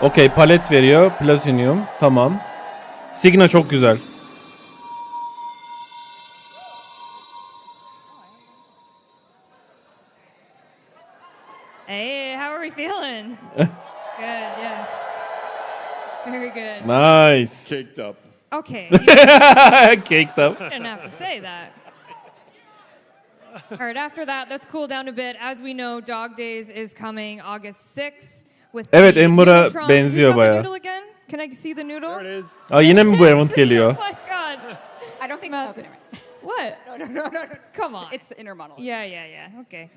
Okey, palet veriyor. Platinum. Tamam. Signa çok güzel. Hey, how are we feeling? Good, yes. Very good. Nice. Caked up. Okay. Caked up. I didn't have to say that. All right, after that, let's cool down a bit. As we know, Dog Days is coming August 6th. With Evet, the Ember'a Noodletron. benziyor Who's got the bayağı. noodle again? Can I see the noodle? There it is. Aa, yine mi bu event geliyor? Oh my god. I don't think Massive. What? No. Come on. It's intermodal. Yeah. Okay.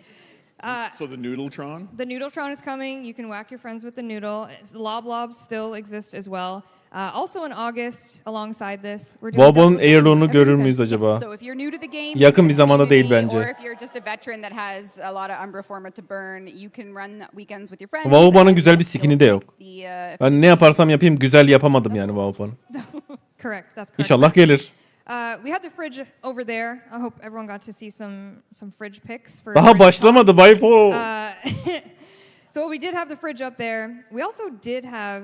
So the Noodletron? The Noodletron is coming. You can whack your friends with the noodle. Loblobs still exist as well. Also in August, alongside this, we're doing Wobon'un double Heirloom'unu every görür weekend. müyüz acaba? So if you're new to the game, Yakın bir zamanda değil community, bence. Or if you're just a veteran that has a lot of Umbra format to burn, you can run weekends with your friends. Wobon'un güzel bir skin'i de yok. The, Ben ne yaparsam yapayım güzel yapamadım yani Wobon'u. Correct, that's correct. İnşallah gelir. We had the fridge over there. I hope everyone got to see some fridge pics. For Daha başlamadı Baypo. So we did have the fridge up there. We also did have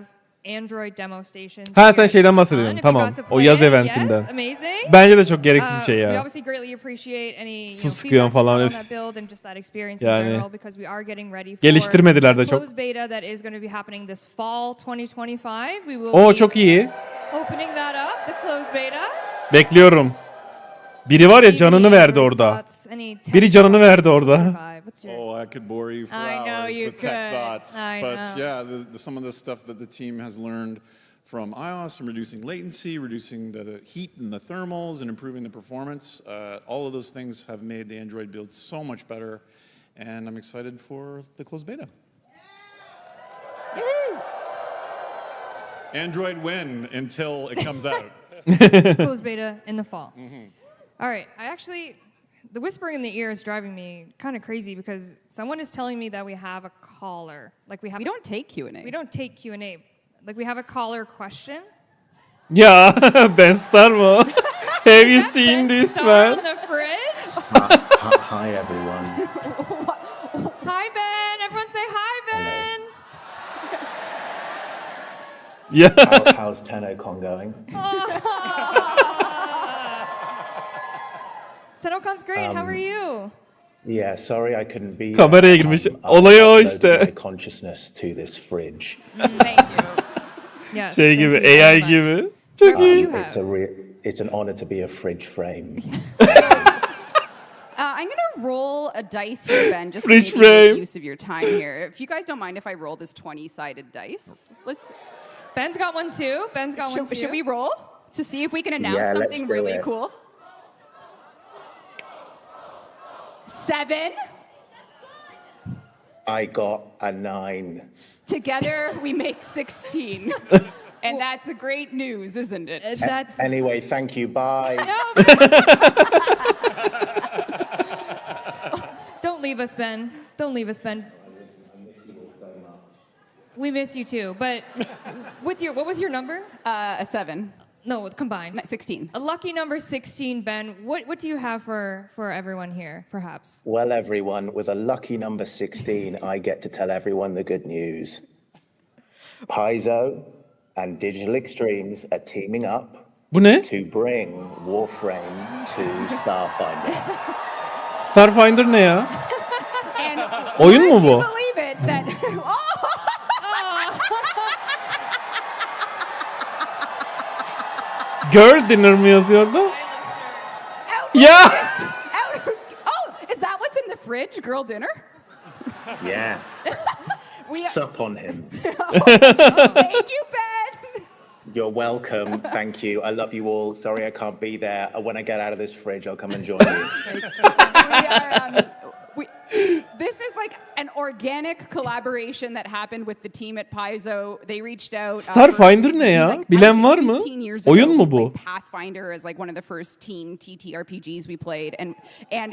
Android demo stations. Ha sen şeyden bahsediyorsun. Tamam. O yaz eventinden. Yes, amazing. Bence de çok gereksiz bir şey We ya. obviously greatly appreciate any Su sıkıyorsun falan. on Öf. that build and just that experience Yani. in general because we are getting ready for Geliştirmediler de the çok. closed beta that is going to be happening this fall 2025. We will Oo be çok iyi. opening that up, the closed beta. Bekliyorum. Biri var ya canını verdi orada. Biri canını verdi orada. Oh, I could bore you for I know hours you with tech could. thoughts. I But know. yeah, some of the stuff that the team has learned from iOS and reducing latency, reducing the heat and the thermals, and improving the performance. All of those things have made the Android build so much better, and I'm excited for the closed beta. Android win until it comes out. Closed beta in the fall. All right, the whispering in the ear is driving me kind of crazy because someone is telling me that we have a caller. Like we don't take Q&A. We don't take Q&A. Like we have a caller question. Ya Ben Star mı? Have you seen this man? On the fridge. Hi everyone. Hi Ben. Everyone say hi Ben. Yeah. How's TennoCon going? TennoCon's great. How are you? Yeah, sorry I couldn't be. Kameraya girmiş. Olayı o işte. My consciousness to this fridge. Yes. Şey gibi, AI gibi. Çok iyi. It's an honor to be a fridge frame. I'm gonna roll a dice here, Ben, just Fridge to make frame. use of your time here. If you guys don't mind if I roll this 20-sided dice, Ben's got one too. Ben's got one too. Should we roll to see if we can announce Yeah, let's something do really it. cool? 7. I got a 9. Together we make 16. And that's a great news, isn't it? Anyway, thank you. Bye. Don't leave us, Ben. Don't leave us, Ben. We miss you too. But what was your number? A 7. No, combined. 16. A lucky number 16, Ben. What do you have for everyone here, perhaps? Well, everyone, with a lucky number 16, I get to tell everyone the good news. Paizo and Digital Extremes are teaming up Bu ne? to bring Warframe to Starfinder. Starfinder ne ya? And Oyun mu bu? believe it that Girl dinner mi yazıyordu? Ya! is that what's in the fridge? Girl dinner? Yeah. We Sup on him. Thank you, Ben. You're welcome. Thank you. I love you all. Sorry I can't be there. When I get out of this fridge, I'll come and join you. This is like an organic collaboration that happened with the team at Paizo. They reached out. Starfinder ne ya? Bilen var mı? 15 years ago, Oyun mu bu? Pathfinder is like one of the first team TTRPGs we played, and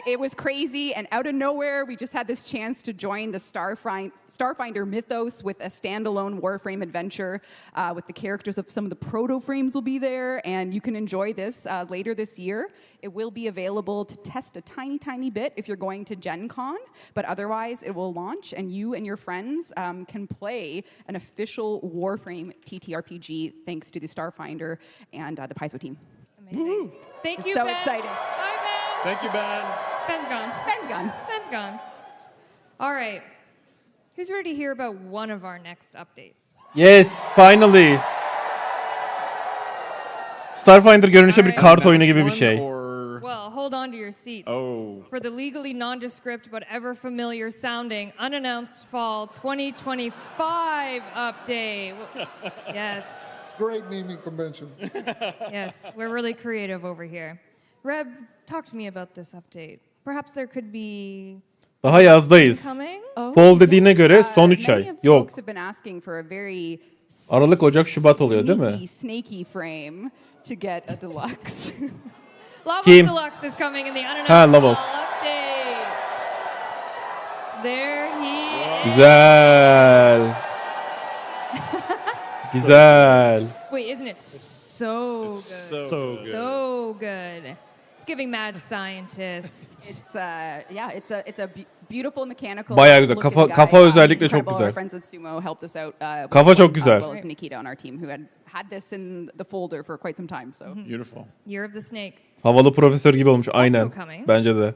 it was crazy. And out of nowhere, we just had this chance to join the Starfinder mythos with a standalone Warframe adventure. With the characters of some of the proto frames will be there, and you can enjoy this later this year. It will be available to test a tiny bit if you're going to Gen Con, but otherwise it will launch, and you and your friends can play an official Warframe TTRPG thanks to the Starfinder and the Paizo team. Amazing. Thank you, So Ben. exciting. Bye, Ben. Thank you, Ben. Ben's gone. Ben's gone. Ben's gone. All right. Who's ready to hear about one of our next updates? Yes, finally. Starfinder görünüşe bir kart oyunu gibi bir şey. Well, hold on to your seats. For the legally nondescript but ever familiar sounding unannounced fall 2025 update. Yes. Great naming convention. Yes, we're really creative over here. Reb, talk to me about this update. Perhaps there could be Daha yazdayız. Fall dediğine göre son 3 ay. Yok. Folks have been asking for a very Aralık, Ocak, Şubat oluyor değil mi? snaky frame to get a deluxe. Lavos Kim? Deluxe is coming in the unannounced Ha, Lavos. fall update. There he is. Güzel. Güzel. Wait, isn't it so good? So good. So good. It's giving mad scientist. It's it's a beautiful mechanical. Bayağı güzel. looking Kafa guy. özellikle çok Incredible. güzel. Our friends at Sumo helped us out. Kafa çok As güzel. well as Nikita on our team who had this in the folder for quite some time. So Beautiful. Year of the Snake. Havalı profesör gibi olmuş. Aynen. coming. Bence de.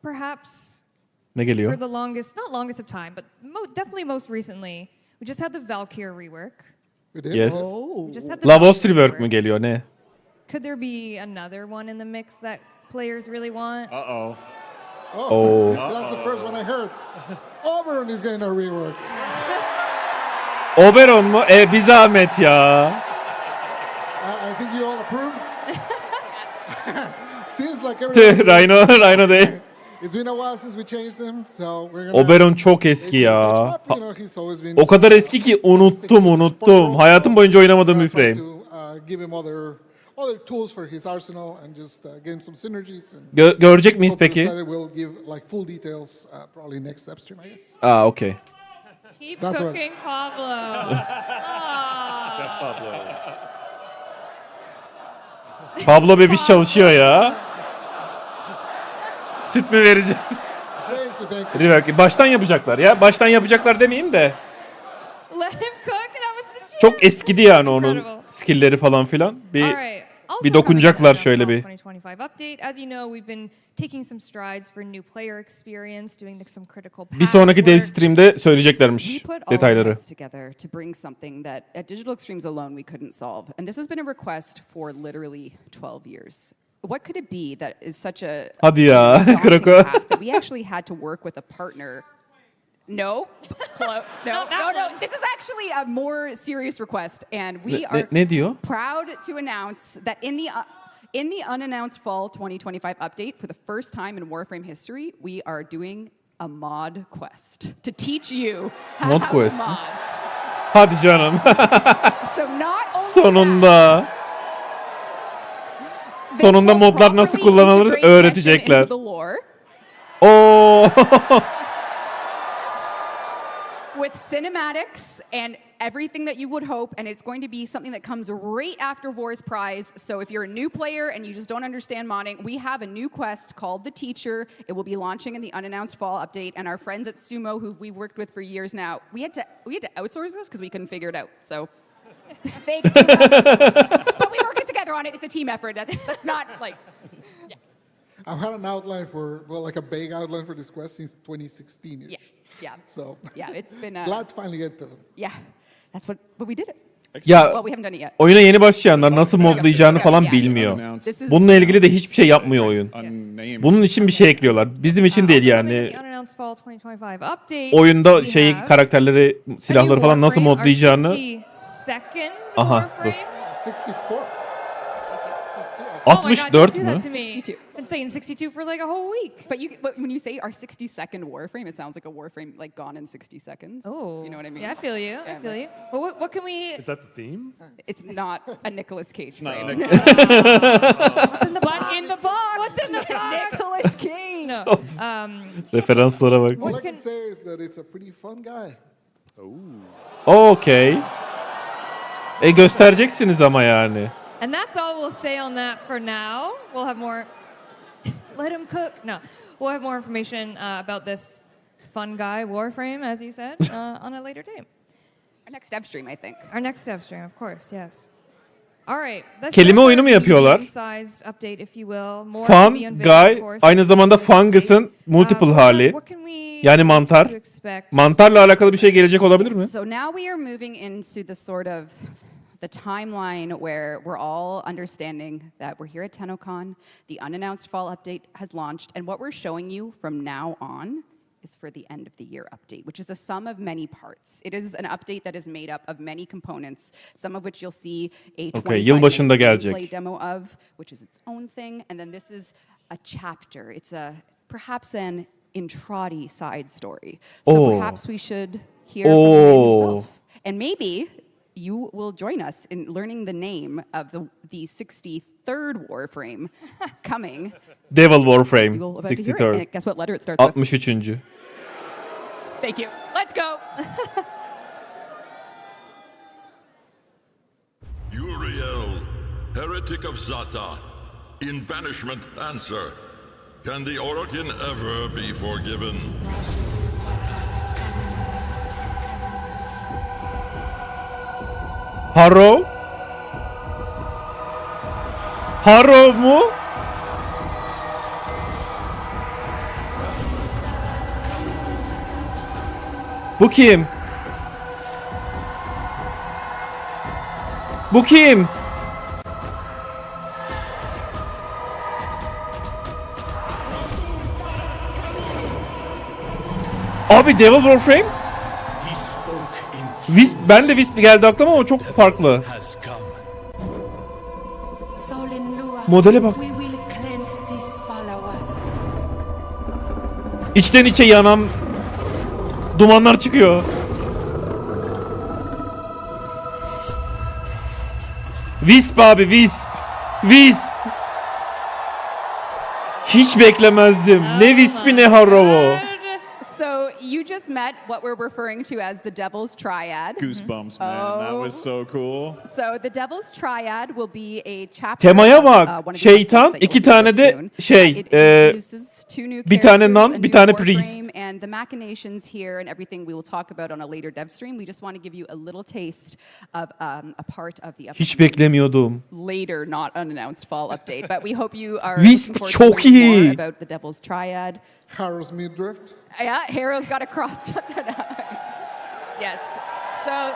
Perhaps Ne geliyor? for the longest, not longest of time, but definitely most recently, we just had the Valkyr rework. We did? Yes. We just had the Lavos Valkyr rework mu geliyor ne? Could there be another one in the mix that players really want? Uh-oh. Oh. That's the first one I heard. Auburn is getting a rework. Oberon mu? Bir zahmet ya. I think you all approve. Seems like everyone. Rhino değil. It's been a while since we changed them, so we're gonna. Oberon çok eski ya. You know, he's always been. O kadar eski ki unuttum. Hayatım boyunca oynamadığım bir frame. Give him other tools for his arsenal and just give him some synergies. Görecek miyiz peki? We'll give like full details probably next step stream, I guess. Okay. Keep That's cooking, Pablo. Chef Pablo. Pablo bebiş çalışıyor ya. Süt mü vereceğim? Rework. Baştan yapacaklar ya. Baştan yapacaklar demeyeyim de. Let him cook. That was the Çok eskidi yani onun skill'leri falan filan. Bir dokunacaklar şöyle bir. 2025 update. As you know, we've been taking some strides for new player experience, doing some critical Bir sonraki dev stream'de söyleyeceklermiş detayları. Together to bring something that at Digital Extremes alone we couldn't solve. And this has been a request for literally 12 years. What could it be that is such a Hadi ya, daunting Kroko. task that we actually had to work with a partner? No. No. This is actually a more serious request, and we are Ne diyor? proud to announce that in the unannounced fall 2025 update, for the first time in Warframe history, we are doing a mod quest to teach you how Mod to quest mi? mod. Hadi canım. So not only Sonunda. Sonunda modlar nasıl kullanılır öğretecekler. Oo. With cinematics and everything that you would hope, and it's going to be something that comes right after Vor's Prize. So if you're a new player and you just don't understand modding, we have a new quest called The Teacher. It will be launching in the unannounced fall update, and our friends at Sumo, who we've worked with for years now, we had to outsource this because we couldn't figure it out. So thanks, Sumo. But we're working together on it. It's a team effort. That's not like. Yeah. I've had an outline like a vague outline for this quest since 2016-ish. Yeah. So yeah, it's been glad to finally get to them. Yeah, but we did it. Ya Well, we haven't done it yet. oyuna yeni başlayanlar nasıl modlayacağını falan bilmiyor. Bununla ilgili de hiçbir şey yapmıyor oyun. Bunun için bir şey ekliyorlar. Bizim için değil yani. Oyunda karakterleri, silahları falan nasıl modlayacağını. Aha dur. 64 mü? Been saying 62 for like a whole week. But when you say our 60-second Warframe, it sounds like a Warframe like gone in 60 seconds. Oh, you know what I mean? Yeah, I feel you. I feel you. Well, what can we? Is that the theme? It's not a Nicolas Cage frame. What's in the box? In the box. What's in the box? Nicolas Cage. No. Referanslara bak. All I can say is that it's a pretty fun guy. Okay. Göstereceksiniz ama yani. And that's all we'll say on that for now. We'll have more. Let him cook. No, we'll have more information about this fun guy Warframe, as you said, on a later date. Our next dev stream, I think. Our next dev stream, of course, yes. All right. Kelime oyunu mu yapıyorlar? Update, if you will. More Fun guy aynı zamanda Fungus'ın multiple hali. Yani mantar. Mantarla alakalı bir şey gelecek olabilir mi? So now we are moving into the sort of the timeline where we're all understanding that we're here at TennoCon, the unannounced fall update has launched, and what we're showing you from now on is for the end of the year update, which is a sum of many parts. It is an update that is made up of many components, some of which you'll see a 25-minute gameplay demo of, which is its own thing, and then this is a chapter. It's perhaps an intrati side story. So perhaps we should hear from the man himself. And maybe you will join us in learning the name of the 63rd Warframe coming. Devil Warframe, 63rd. And guess what letter it starts with? 63. Thank you. Let's go. Uriel, heretic of Zata, in banishment answer. Can the Orokin ever be forgiven? Harrow? Harrow mu? Bu kim? Bu kim? Abi Devil Warframe? Wisp, ben de Wisp geldi aklıma ama çok farklı. has come. Modele bak. İçten içe yanan dumanlar çıkıyor. Wisp abi, Wisp. Wisp. Hiç beklemezdim. Ne Wisp'i ne Harrow'u. So you just met what we're referring to as the Devil's Triad. Goosebumps, man. That was so cool. So the Devil's Triad will be a chapter. Temaya of, bak. one of the Şeytan, updates that iki you'll tane see de soon. şey, It introduces two new bir tane characters, nun, a bir new tane Warframe, priest. and the machinations here and everything we will talk about on a later dev stream. We just want to give you a little taste of a part of the Hiç upcoming beklemiyordum. later, not unannounced fall update. But we hope you are Wisp looking forward çok to learning iyi. more about the Devil's Triad. Harrow's midriff. Yeah, Harrow's got a crop. Yes. So,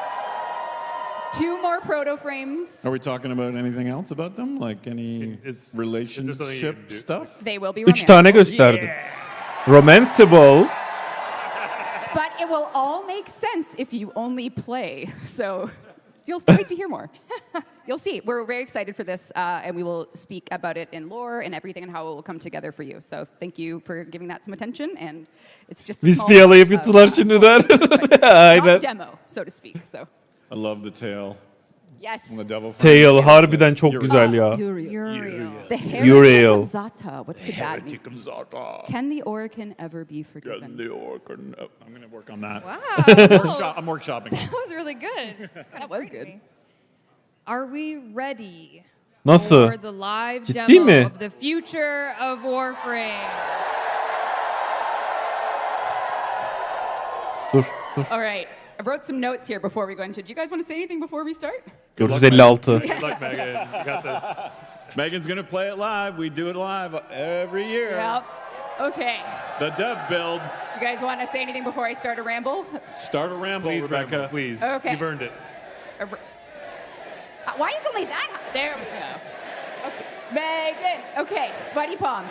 two more proto frames. Are we talking about anything else about them? Like any relationship stuff? They will be 3 romantic. tane gösterdi. Romanceable. But it will all make sense if you only play. So, you'll wait to hear more. You'll see. We're very excited for this, and we will speak about it in lore and everything and how it will come together for you. So, thank you for giving that some attention. And it's just a small Wisp'i yalayıp part of, yuttular şimdiden. Aynen. not demo, so to speak. So, I love the tail. yes. On the devil Tail harbiden çok güzel ya. Uriel. The Uriel. heretic of Zata. What could that mean? Can the Orcan ever be forgiven? Can the Orcan? Oh, I'm going to work on that. Wow. I'm workshopping. That was really good. That was good. Are we ready Nasıl? for the live Ciddi demo mi? of the future of Warframe? Dur, dur. All right. I wrote some notes here before we go into it. Do you guys want to say anything before we start? 456. Good luck, Megan. You got this. Megan's going to play it live. We do it live every year. Yep. Okay. The dev build. Do you guys want to say anything before I start a ramble? Start a ramble, Rebecca. Ramble, please. Okay. You've earned it. Why is only that? There we go. Okay. Megan. Okay. Sweaty palms.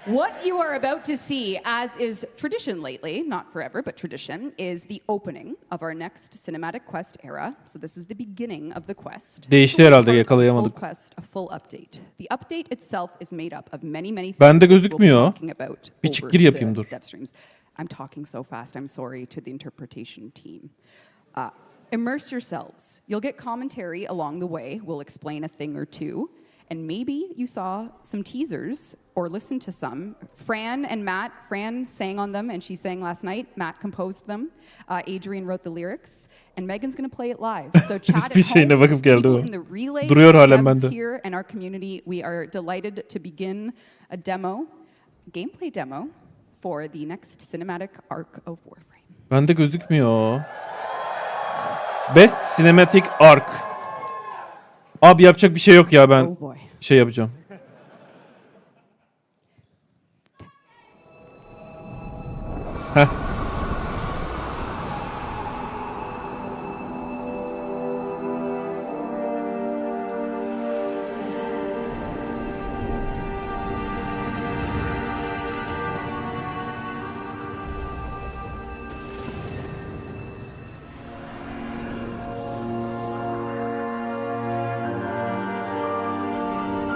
What you are about to see, as is tradition lately, not forever, but tradition, is the opening of our next cinematic quest era. So this is the beginning of the quest. Değişti herhalde, yakalayamadık. Full quest, a full update. The update itself is made up of many things. Bende we'll be gözükmüyor. talking about Bir over çık gir yapayım, the dur. dev streams. I'm talking so fast. I'm sorry to the interpretation team. Immerse yourselves. You'll get commentary along the way. We'll explain a thing or two. And maybe you saw some teasers or listened to some. Fran sang on them, and she sang last night. Matt composed them. Adrian wrote the lyrics. And Megan's going to play it live. So chat at Bir şeyine home, bakıp geldi people o. in the relay, Duruyor halen devs bende. here and our community, we are delighted to begin a gameplay demo for the next cinematic arc of Warframe. Bende gözükmüyor. Best Cinematic Arc. Abi yapacak bir şey yok ya, ben Oh boy. şey yapacağım. Heh.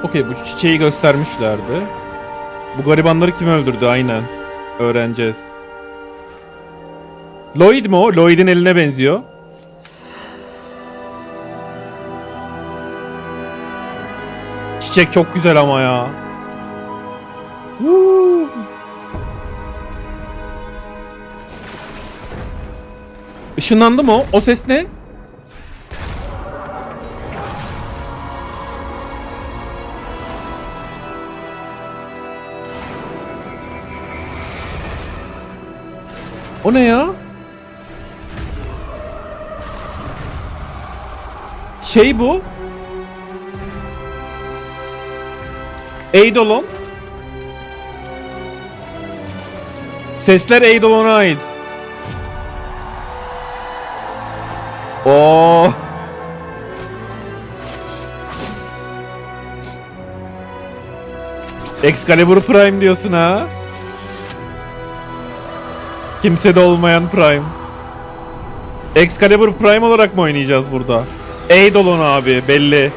Okey, bu çiçeği göstermişlerdi. Bu garibanları kim öldürdü, aynen. Öğreneceğiz. Lloyd mu o? Lloyd'in eline benziyor. Çiçek çok güzel ama ya. Woo. Işınlandı mı o? O ses ne? O ne ya? Şey bu. Eidolon. Sesler Eidolon'a ait. Oo. Excalibur Prime diyorsun ha? Kimsede olmayan Prime. Excalibur Prime olarak mı oynayacağız burada? Eidolon abi belli.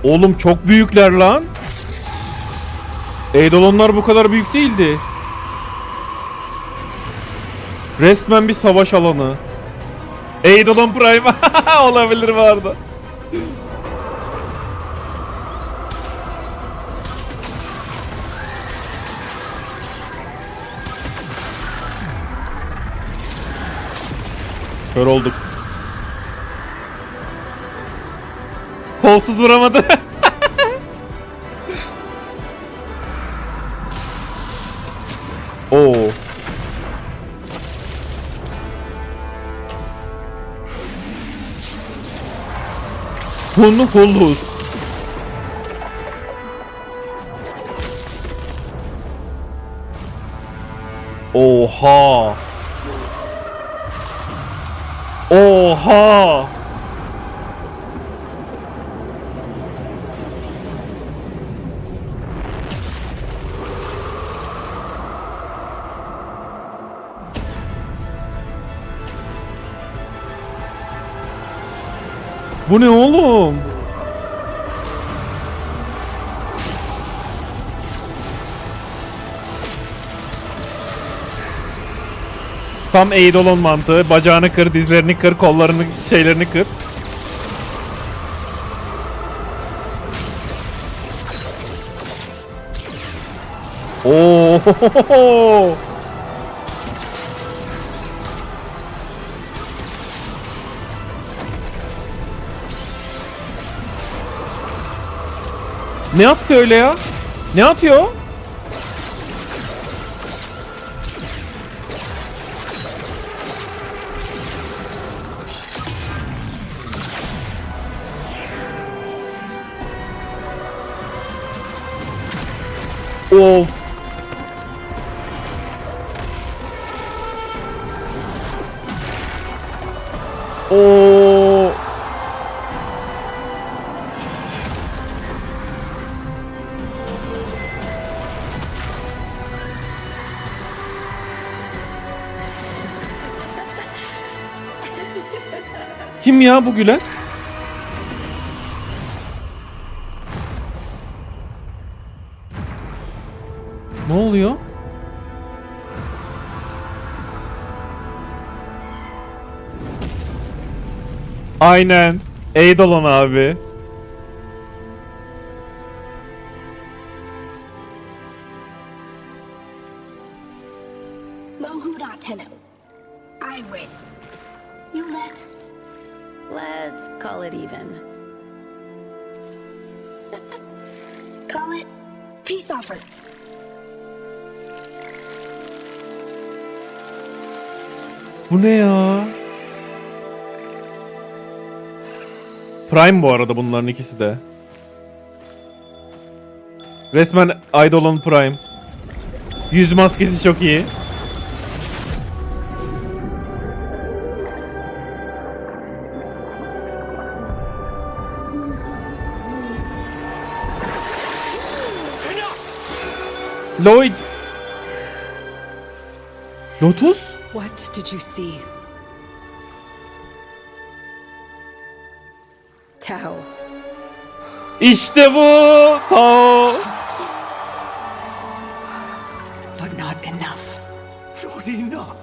Oğlum çok büyükler lan. Eidolonlar bu kadar büyük değildi. Resmen bir savaş alanı. Eidolon Prime olabilir vardı. Kör olduk. Kolsuz vuramadı. Oo. Hunhulus. Oha. Oha. Bu ne oğlum? Tam Eidolon mantığı. Bacağını kır, dizlerini kır, kollarını, şeylerini kır. Oo. Ne yaptı öyle ya? Ne atıyor? Of. Oo. Kim ya bu gülen? Ne oluyor? Aynen. Eidolon abi. Mohuda Tenno. I win. You let. Let's call it even. Call it peace offer. Bu ne ya? Prime bu arada bunların ikisi de. Resmen Eidolon Prime. Yüz maskesi çok iyi. Lloyd. Lotus? What did you see? Tao. İşte bu. Tao. But not enough. Not enough.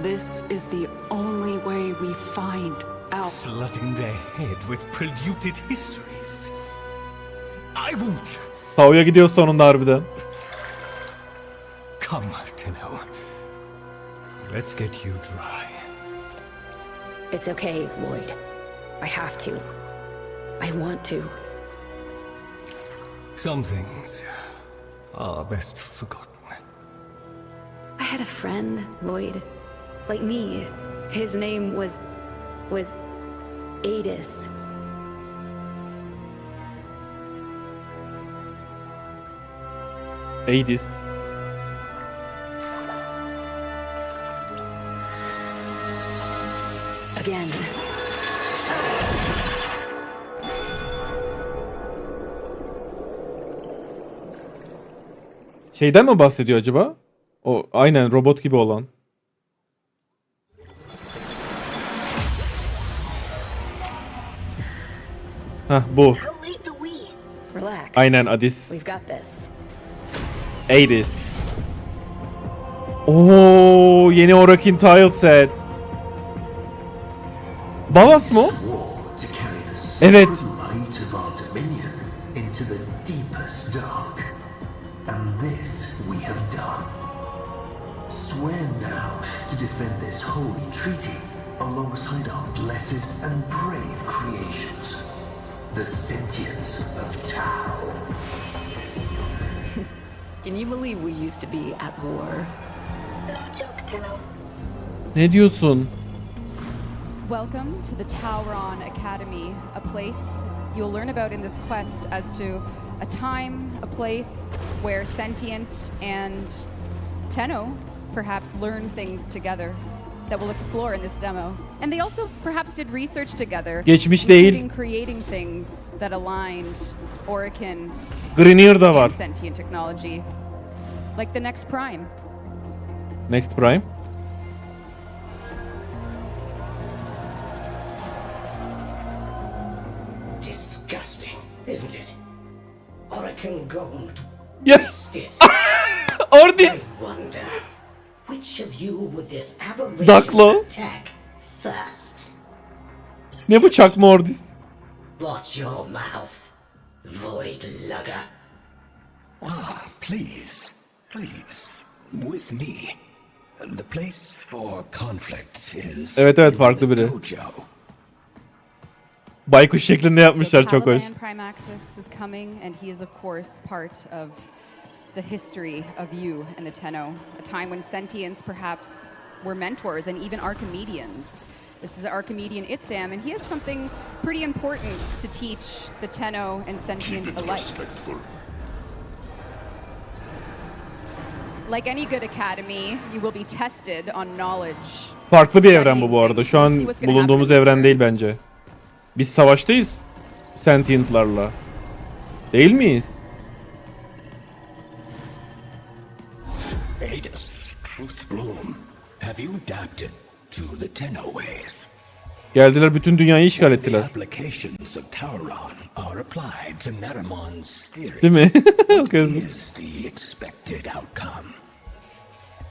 This is the only way we find out. Flooding their head with polluted histories. I won't. Tao'ya gidiyor sonunda harbiden. Come, Tenno. Let's get you dry. It's okay, Lloyd. I have to. I want to. Some things are best forgotten. I had a friend, Lloyd. Like me. His name was Adis. Hades. Again. Şeyden mi bahsediyor acaba? O aynen robot gibi olan. Hah bu. How late do we? Relax. Aynen Adis. We've got this. Hades. Oo, yeni Orakin tile set. Balas mı o? Evet. Light of our dominion into the deepest dark. And this we have done. Swear now to defend this holy treaty alongside our blessed and brave creations. The sentience of Tau. Can you believe we used to be at war? No joke, Tenno. Ne diyorsun? Welcome to the Tauron Academy, a place you'll learn about in this quest as to a time, a place where sentient and Tenno perhaps learn things together that we'll explore in this demo. And they also perhaps did research together, Geçmiş değil. including creating things that aligned Orakin Grenier da var. and sentient technology, like the Next Prime. Next Prime. Disgusting, isn't it? Orakin gold. Yes. Waste it. Ordis. I wonder which of you would this aberration Daklo. attack first? Ne bu çakma Ordis? Watch your mouth, void lugger. Ah, please, please, with me. The place for conflict is Evet farklı biri. Baykuş şeklinde yapmışlar, çok hoş. Taliban Prime Axis is coming, and he is of course part of the history of you and the Tenno, a time when sentients perhaps were mentors and even Archimedeans. This is Archimedean Itsam, and he has something pretty important to teach the Tenno and sentient alike. Like any good academy, you will be tested on knowledge. Farklı bir evren bu arada. Şu an bulunduğumuz evren değil bence. Biz savaştayız Sentient'larla. Değil miyiz? Hades, Truth Bloom, have you adapted to the Tenno ways? Geldiler, bütün dünyayı işgal The ettiler. applications of Tauron are applied to Netamon's theories. Değil mi? What is the expected outcome?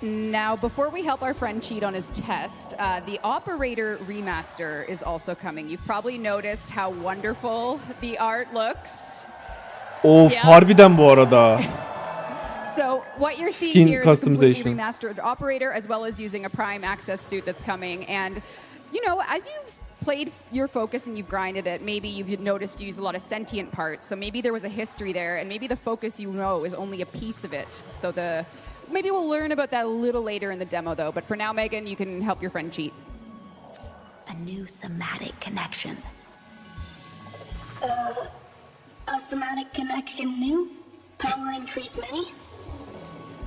Now, before we help our friend cheat on his test, the Operator Remaster is also coming. You've probably noticed how wonderful the art looks. Of, Yeah. harbiden bu arada. So what you're seeing Skin here is a completely customization. remastered Operator, as well as using a Prime Access suit that's coming. And, you know, as you've played your focus and you've grinded it, maybe you've noticed you use a lot of sentient parts. So maybe there was a history there, and maybe the focus you know is only a piece of it. So maybe we'll learn about that a little later in the demo, though. But for now, Megan, you can help your friend cheat. A new somatic connection. A somatic connection new? Power increase many?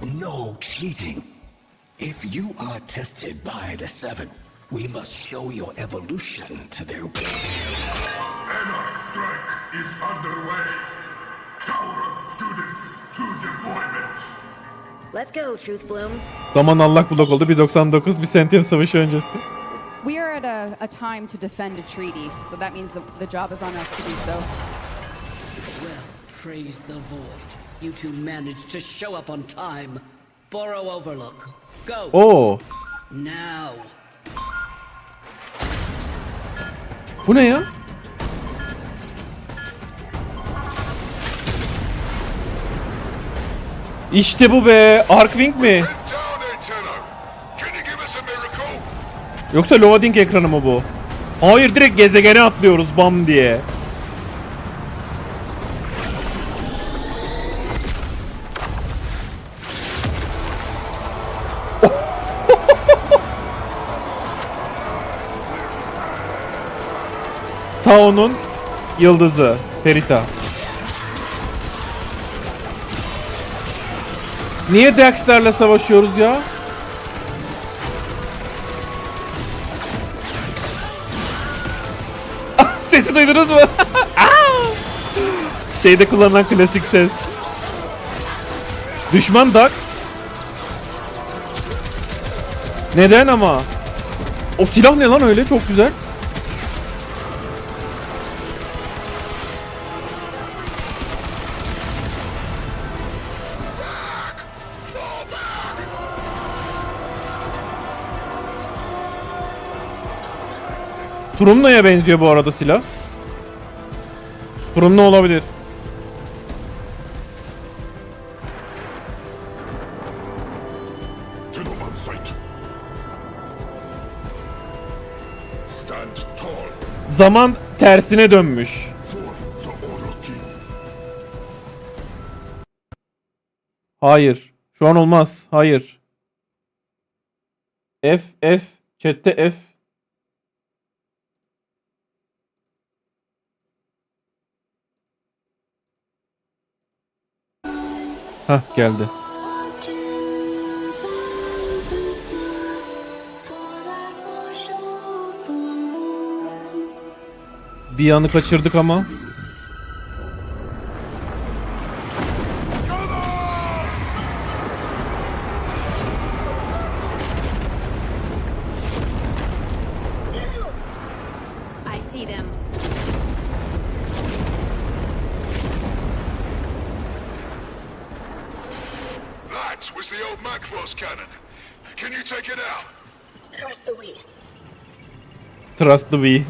No cheating. If you are tested by the Seven, we must show your evolution to their... Anarch strike is underway. Tauron students to deployment. Let's go, Truth Bloom. Zaman allak bullak oldu. 1.99 bir Sentient savaşı öncesi. We are at a time to defend a treaty, so that means the job is on us to do so. Well, praise the void. You two managed to show up on time. Borrow Overlook. Go. Oo. Now. Bu ne ya? İşte bu be. Arkwing mi? Yoksa loading ekranı mı bu? Hayır, direkt gezegene atlıyoruz bam diye. Tao'nun yıldızı Perita. Niye Dex'lerle savaşıyoruz ya? Sesi duydunuz mu? Şeyde kullanılan klasik ses. Düşman Dax. Neden ama? O silah ne lan öyle? Çok güzel. Turumna'ya benziyor bu arada silah. Turumna olabilir. Tenno on sight. Stand tall Zaman tersine dönmüş. for the Orokin. Hayır. Şu an olmaz. Hayır. F. Chat'te F. Hah geldi. Bir anı kaçırdık ama. I see them. That was the old Macross cannon. Can you take it out? Trust the we. Trust the we.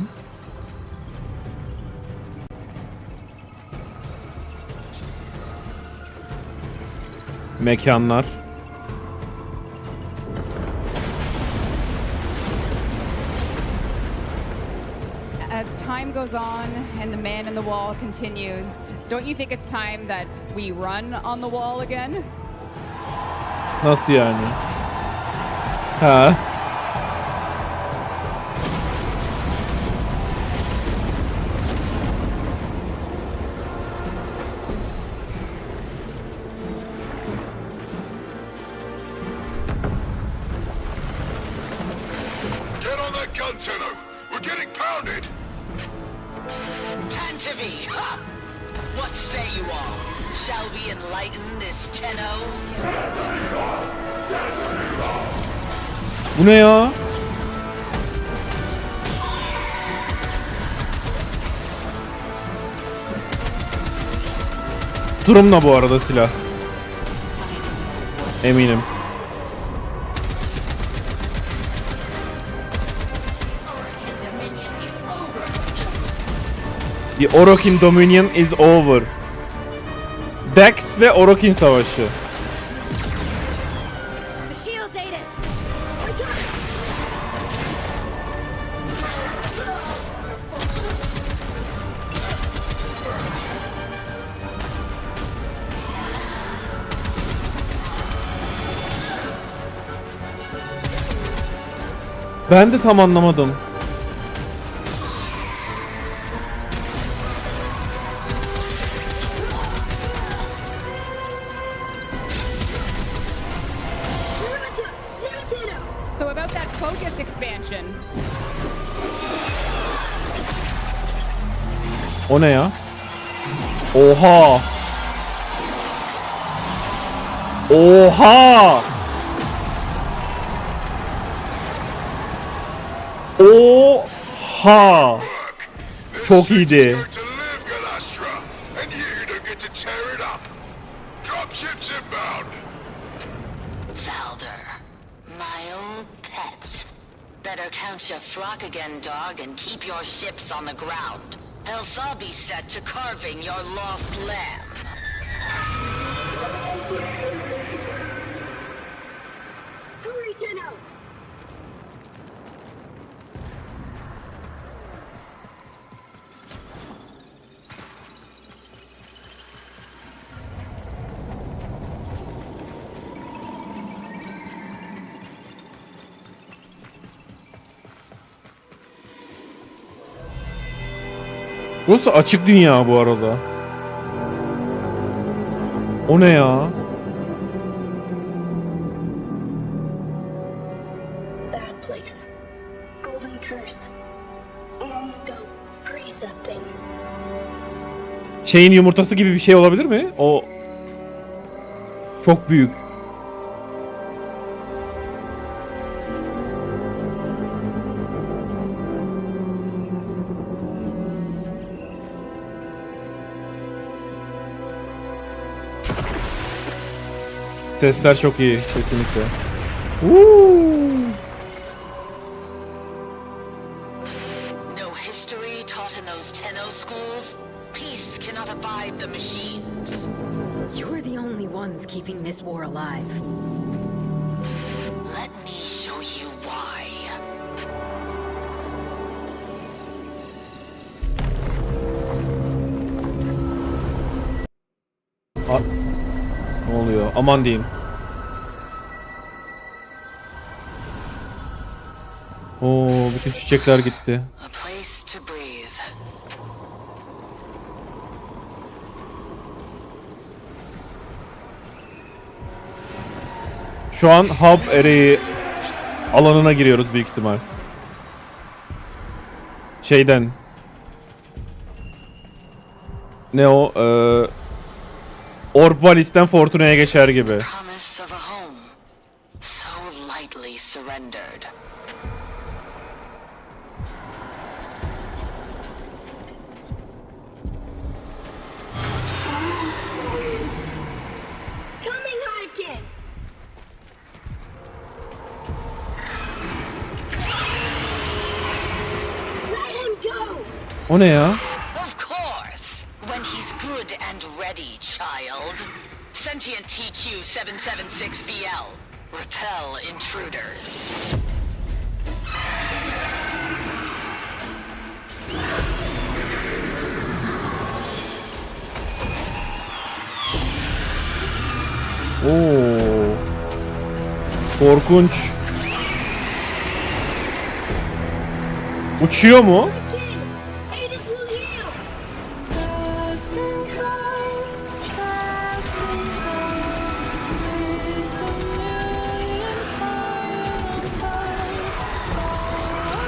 Mekanlar. As time goes on and the man in the wall continues, don't you think it's time that we run on the wall again? Nasıl yani? Ha. Get on that gun, Tenno. We're getting pounded. Tantivy, ha! What say you all? Shall we enlighten this Tenno? Bu ne ya? Turumla bu arada silah. Eminim. The Orokin Dominion is over. Dex ve Orokin savaşı. The shields ate us. We got it. Ben de tam anlamadım. So about that focus expansion. O ne ya? Oha! Oha! Oha! Çok iyiydi. To live, Galastra, and you don't get to tear it up. Dropships inbound. Valder, my old pet. Better count your flock again, dog, and keep your ships on the ground. Else I'll be set to carving your lost lamb. Hurry, Tenno. Burası açık dünya bu arada. O ne ya? place. Golden cursed. Long ago, precepting. Şeyin yumurtası gibi bir şey olabilir mi? O çok büyük. Sesler çok iyi kesinlikle. No history taught in those Tenno schools. Peace cannot abide the machines. You're the only ones keeping this war alive. Let me show you why. Ne oluyor? Aman diyeyim. Oo, bütün çiçekler gitti. A place to breathe. Şu an hub ereği alanına giriyoruz büyük ihtimal. Şeyden. Ne o? Orb Valis'ten Fortuna'ya geçer gibi. Promise of a home. So lightly surrendered. Coming, Hivekin! Let him go! O ne ya? Of course. When he's good and ready, child. Sentient TQ-776BL. Repel intruders. Oo. Korkunç. Uçuyor mu? Hades will heal!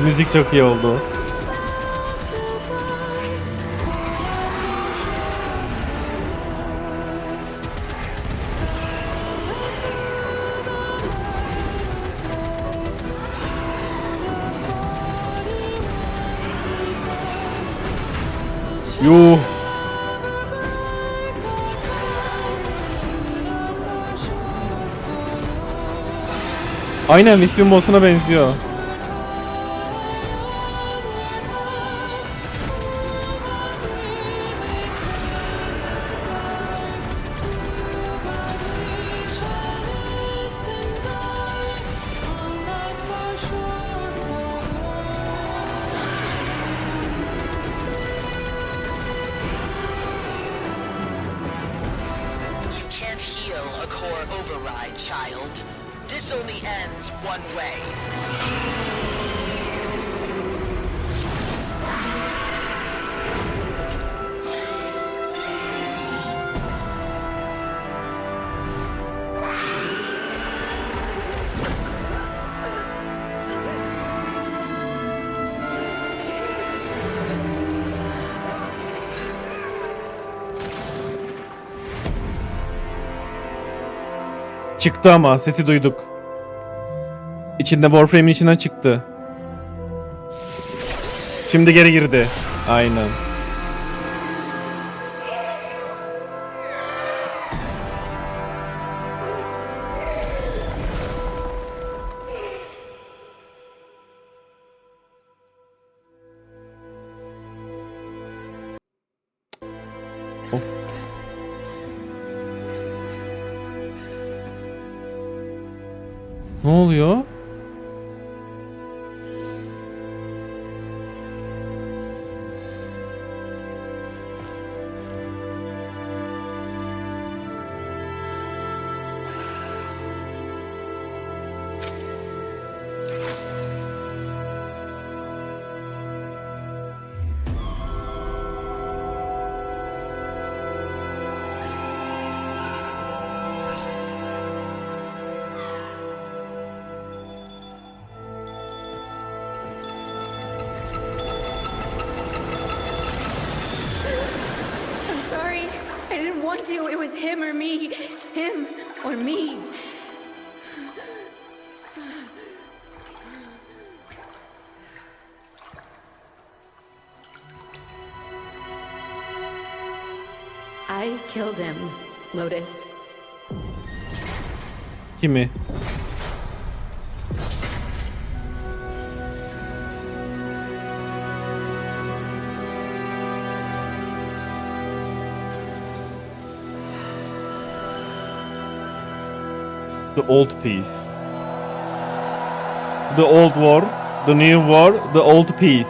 Müzik çok iyi oldu. Yuh. Aynen Wisp'in boss'una benziyor. You can't heal a core override, child. This only ends one way. Çıktı ama sesi duyduk. İçinde Warframe'in içinden çıktı. Şimdi geri girdi. Aynen. Of. Ne oluyor? do. It was him or me. Him or me. I killed him, Lotus. Kimi? The old peace. The old war, the new war, the old peace.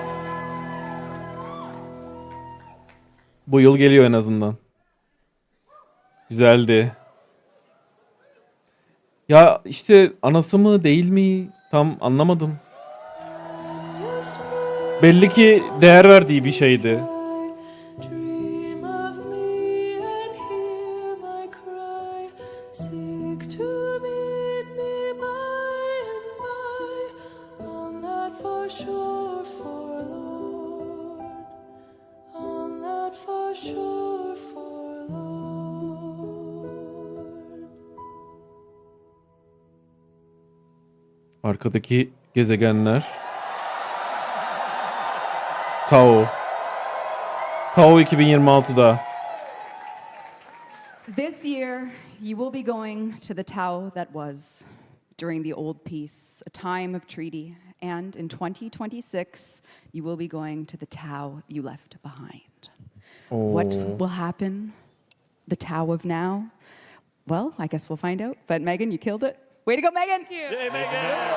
Bu yıl geliyor en azından. Güzeldi. Ya işte anası mı değil mi tam anlamadım. Belli ki değer verdiği bir şeydi. Arkadaki gezegenler. Tao. Tao 2026'da. This year, you will be going to the Tao that was during the old peace, a time of treaty. And in 2026, you will be going to the Tao you left behind. What will happen? The Tao of now? Well, I guess we'll find out. But Megan, you killed it. Way to go, Megan! Thank you. Yay, Megan!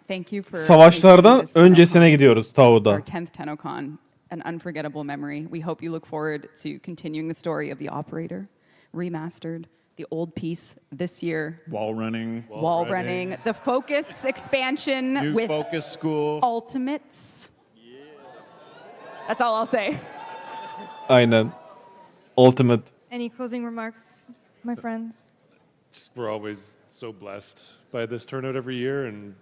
Thank you for Savaşlardan öncesine gidiyoruz Tao'da. our 10th TennoCon, an unforgettable memory. We hope you look forward to continuing the story of the Operator, remastered, the old piece this year. Wall running. Wall running. The Focus expansion New with Focus School. Ultimates. That's all I'll say. Aynen. Ultimate. Any closing remarks, my friends? Just, we're always so blessed by this turnout every year, and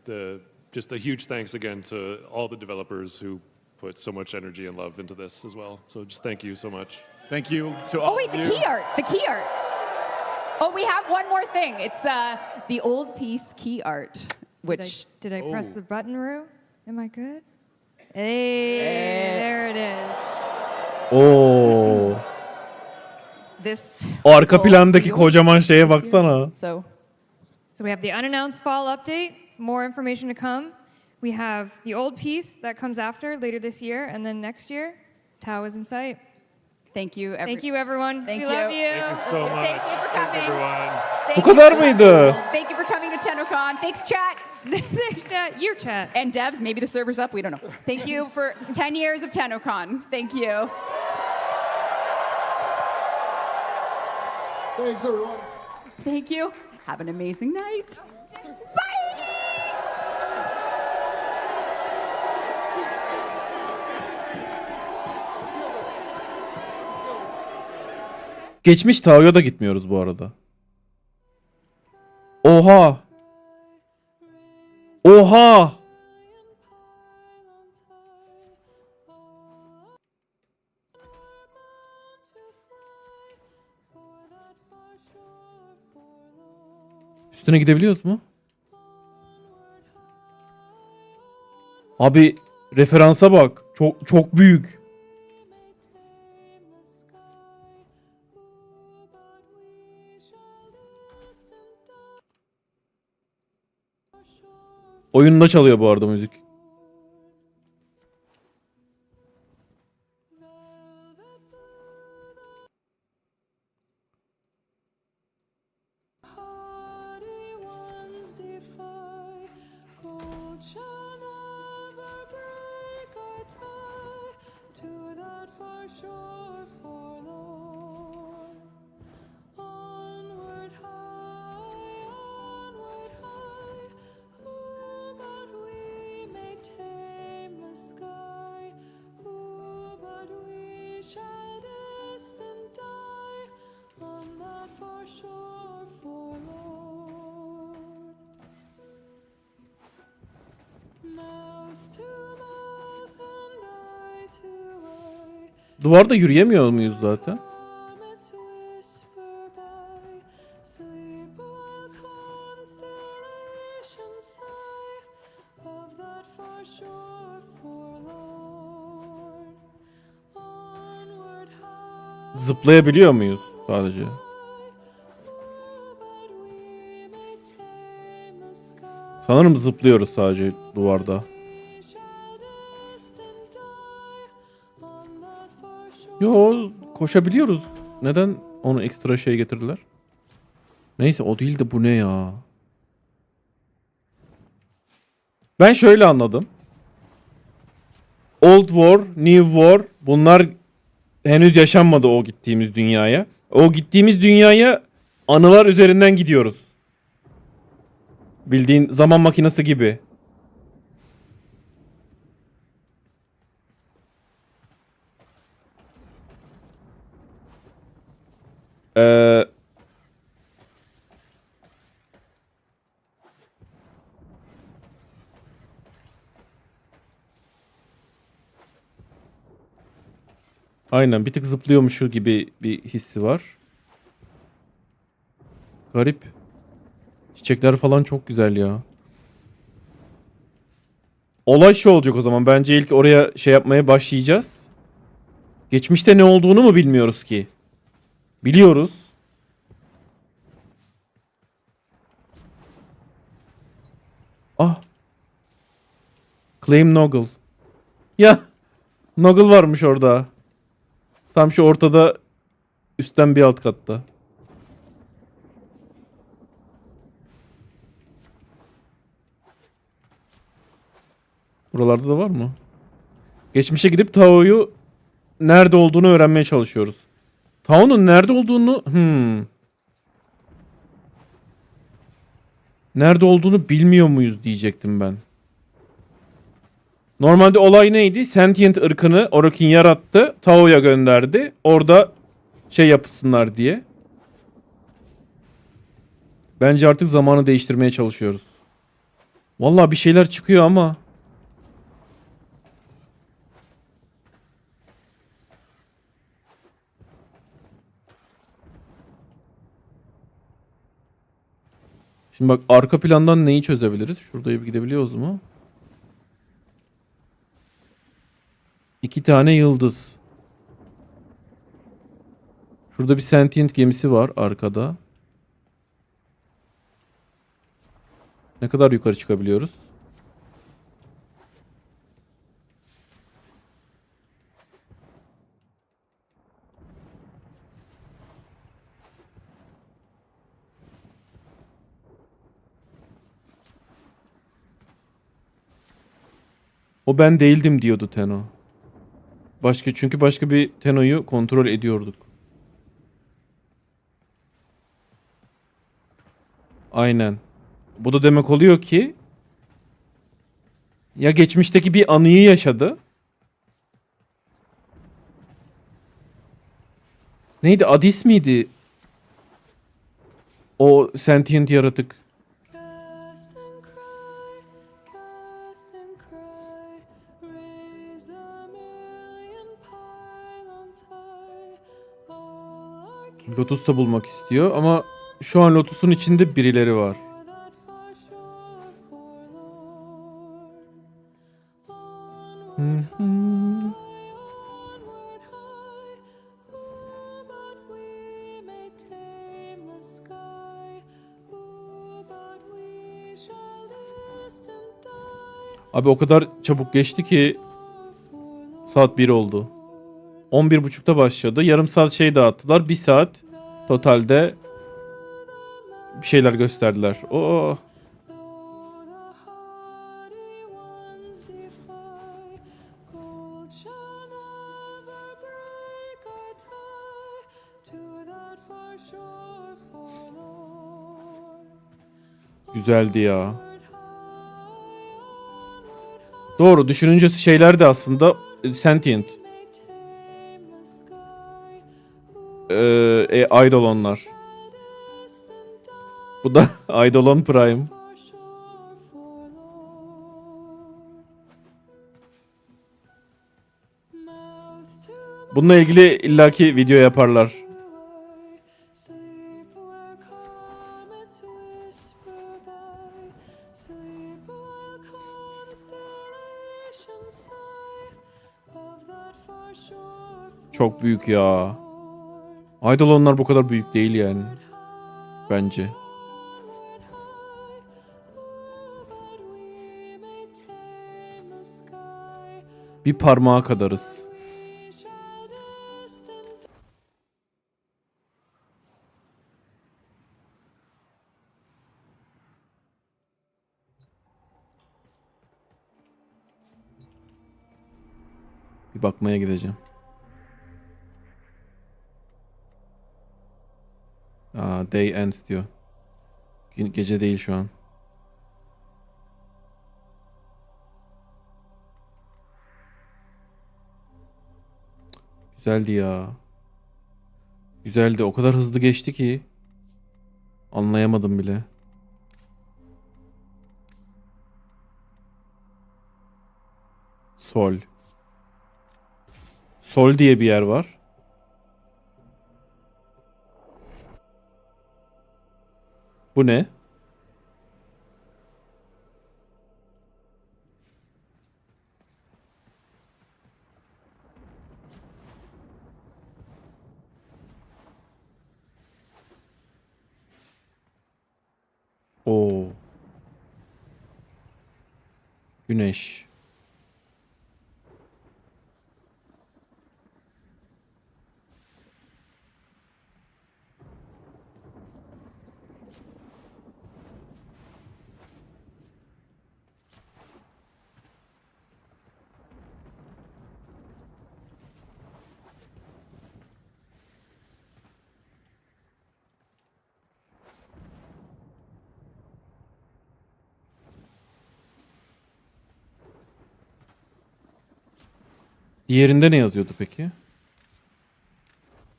just a huge thanks again to all the developers who put so much energy and love into this as well. So just thank you so much. Thank you to all Oh, wait, the key art. The key art. Oh, we have one more thing. It's the old piece key art, which... Did I press the button, Rue? Am I good? Hey, there it is. Oo. This O arka plandaki kocaman şeye baksana. So we have the unannounced fall update, more information to come. We have the old piece that comes after later this year, and then next year, Tao is in sight. Thank you, Thank you, everyone. Thank we you. love you. Thank you so much. Thank you for coming. Everyone. Bu kadar mıydı? Thank you for coming to TennoCon. Thanks, chat. Thanks, chat. Your chat. And devs, maybe the server's up. We don't know. Thank you for 10 years of TennoCon. Thank you. Thanks, everyone. Thank you. Have an amazing night. Geçmiş Tao'ya da gitmiyoruz bu arada. Oha. Oha. Üstüne gidebiliyoruz mu? Abi referansa bak. Çok büyük. Oyunda çalıyor bu arada müzik. Mouth to mouth and eye to duvarda yürüyemiyor muyuz zaten? Zıplayabiliyor muyuz sadece? Sanırım zıplıyoruz sadece duvarda. Yo, koşabiliyoruz. Neden onu ekstra şey getirdiler? Neyse, o değil de bu ne ya? Ben şöyle anladım. Old War, New War, bunlar henüz yaşanmadı o gittiğimiz dünyaya. O gittiğimiz dünyaya anılar üzerinden gidiyoruz. Bildiğin zaman makinesi gibi. Ee, aynen, bir tık zıplıyormuşu gibi bir hissi var. Garip. Çiçekler falan çok güzel ya. Olay şu olacak o zaman. Bence ilk oraya şey yapmaya başlayacağız. Geçmişte ne olduğunu mu bilmiyoruz ki? Biliyoruz. Ah. Claim Noggle. Ya. Noggle varmış orada. Tam şu ortada. Üstten bir alt katta. Buralarda da var mı? Geçmişe gidip Tao'yu nerede olduğunu öğrenmeye çalışıyoruz. Tao'nun nerede olduğunu... Nerede olduğunu bilmiyor muyuz diyecektim ben. Normalde olay neydi? Sentient ırkını Orokin yarattı. Tao'ya gönderdi. Orada şey yapsınlar diye. Bence artık zamanı değiştirmeye çalışıyoruz. Vallahi bir şeyler çıkıyor ama... Şimdi bak, arka plandan neyi çözebiliriz? Şuraya bir gidebiliyoruz mu? 2 tane yıldız. Şurada bir sentient gemisi var arkada. Ne kadar yukarı çıkabiliyoruz? O ben değildim diyordu Tenno. Çünkü başka bir Tenno'yu kontrol ediyorduk. Aynen. Bu da demek oluyor ki ya geçmişteki bir anıyı yaşadı. Neydi? Adis miydi? O sentient yaratık. Lotus da bulmak istiyor ama şu an Lotus'un içinde birileri var. Abi o kadar çabuk geçti ki saat 1 oldu. 11.30'da başladı. Yarım saat şey dağıttılar. 1 saat totalde bir şeyler gösterdiler. Oo. Güzeldi ya. Doğru, düşününce şeyler de aslında sentient. Eidolonlar. Bu da Eidolon Prime. Bununla ilgili illaki video yaparlar. Çok büyük ya. Eidolonlar bu kadar büyük değil yani. Bence. Bir parmağa kadarız. Bir bakmaya gideceğim. Day ends diyor. Gece değil şu an. Güzeldi ya. Güzeldi. O kadar hızlı geçti ki. Anlayamadım bile. Sol. Sol diye bir yer var. Bu ne? Oo. Güneş. Diğerinde ne yazıyordu peki?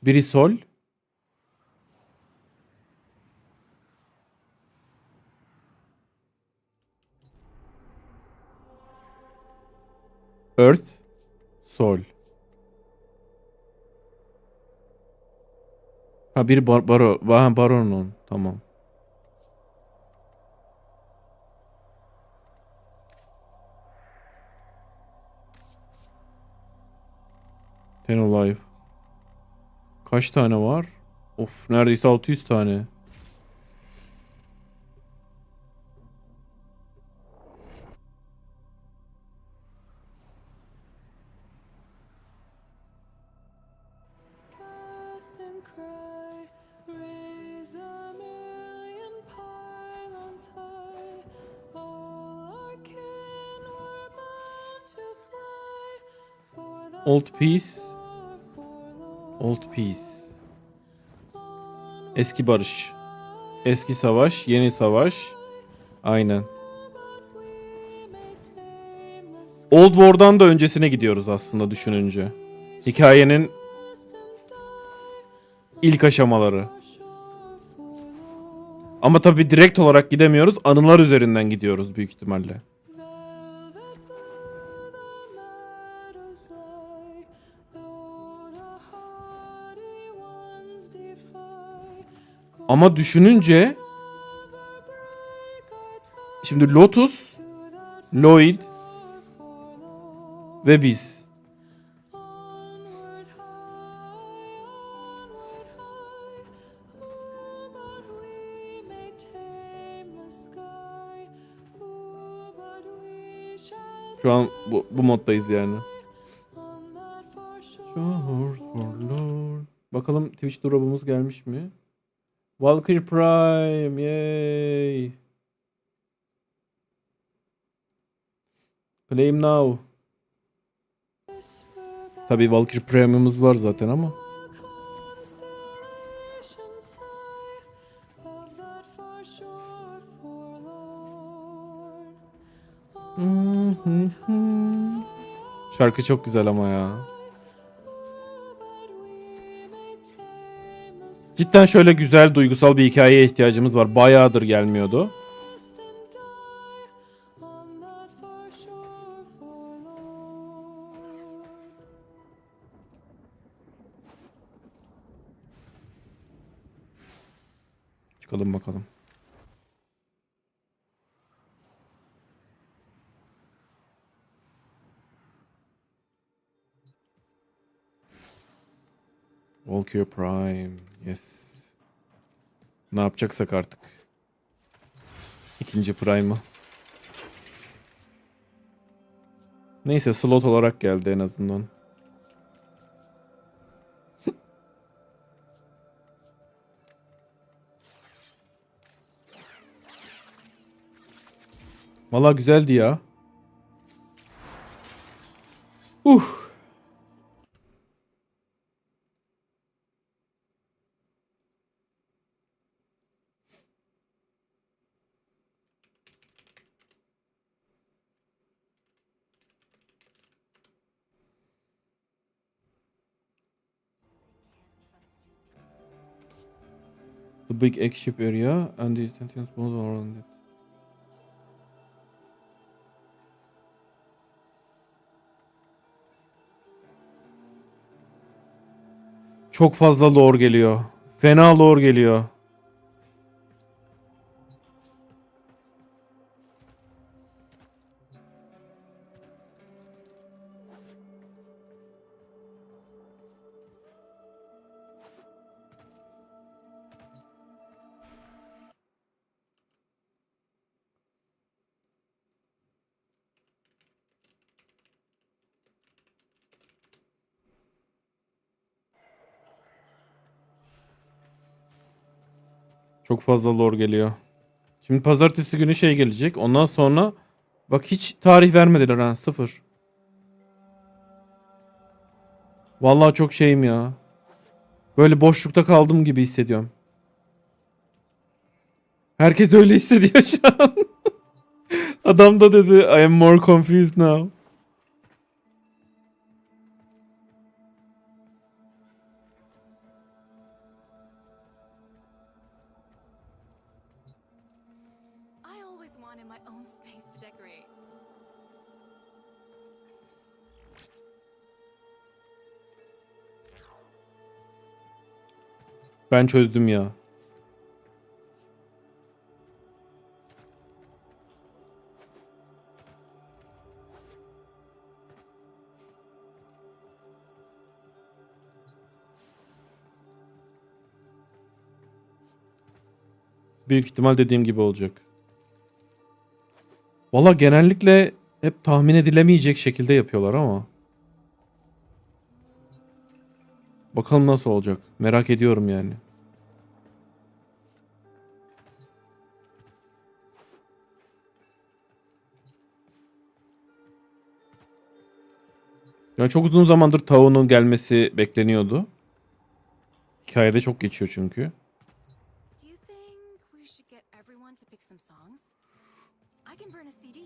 Biri sol. Earth. Sol. Ha biri Baron'un. Tamam. TennoLife. Kaç tane var? Of, neredeyse 600 tane. Old Peace. Old Peace. Eski barış. Eski savaş, yeni savaş. Aynen. Old War'dan da öncesine gidiyoruz aslında düşününce. Hikayenin ilk aşamaları. Ama tabii direkt olarak gidemiyoruz. Anılar üzerinden gidiyoruz büyük ihtimalle. Ama düşününce şimdi Lotus, Lloyd ve biz. Şu an bu moddayız yani. Bakalım Twitch drop'umuz gelmiş mi? Valkyrie Prime, yay. Claim now. Tabii Valkyrie Prime'ımız var zaten ama. Şarkı çok güzel ama ya. Cidden şöyle güzel duygusal bir hikayeye ihtiyacımız var. Bayağıdır gelmiyordu. Çıkalım bakalım. Valkyrie Prime. Yes. Ne yapacaksak artık. İkinci Prime'ı. Neyse slot olarak geldi en azından. Valla güzeldi ya. The big egg ship area and the sentient mode around it. Çok fazla lore geliyor. Fena lore geliyor. Çok fazla lore geliyor. Şimdi pazartesi günü şey gelecek. Ondan sonra bak hiç tarih vermediler ha. Sıfır. Vallahi çok şeyim ya. Böyle boşlukta kaldım gibi hissediyorum. Herkes öyle hissediyor şu an. Adam da dedi I am more confused now. I always wanted my own space to decorate. Ben çözdüm ya. Büyük ihtimal dediğim gibi olacak. Valla genellikle hep tahmin edilemeyecek şekilde yapıyorlar ama. Bakalım nasıl olacak. Merak ediyorum yani. Ya çok uzun zamandır tavuğunun gelmesi bekleniyordu. Hikayede çok geçiyor çünkü. Do you think we should get everyone to pick some songs? I can burn a CD.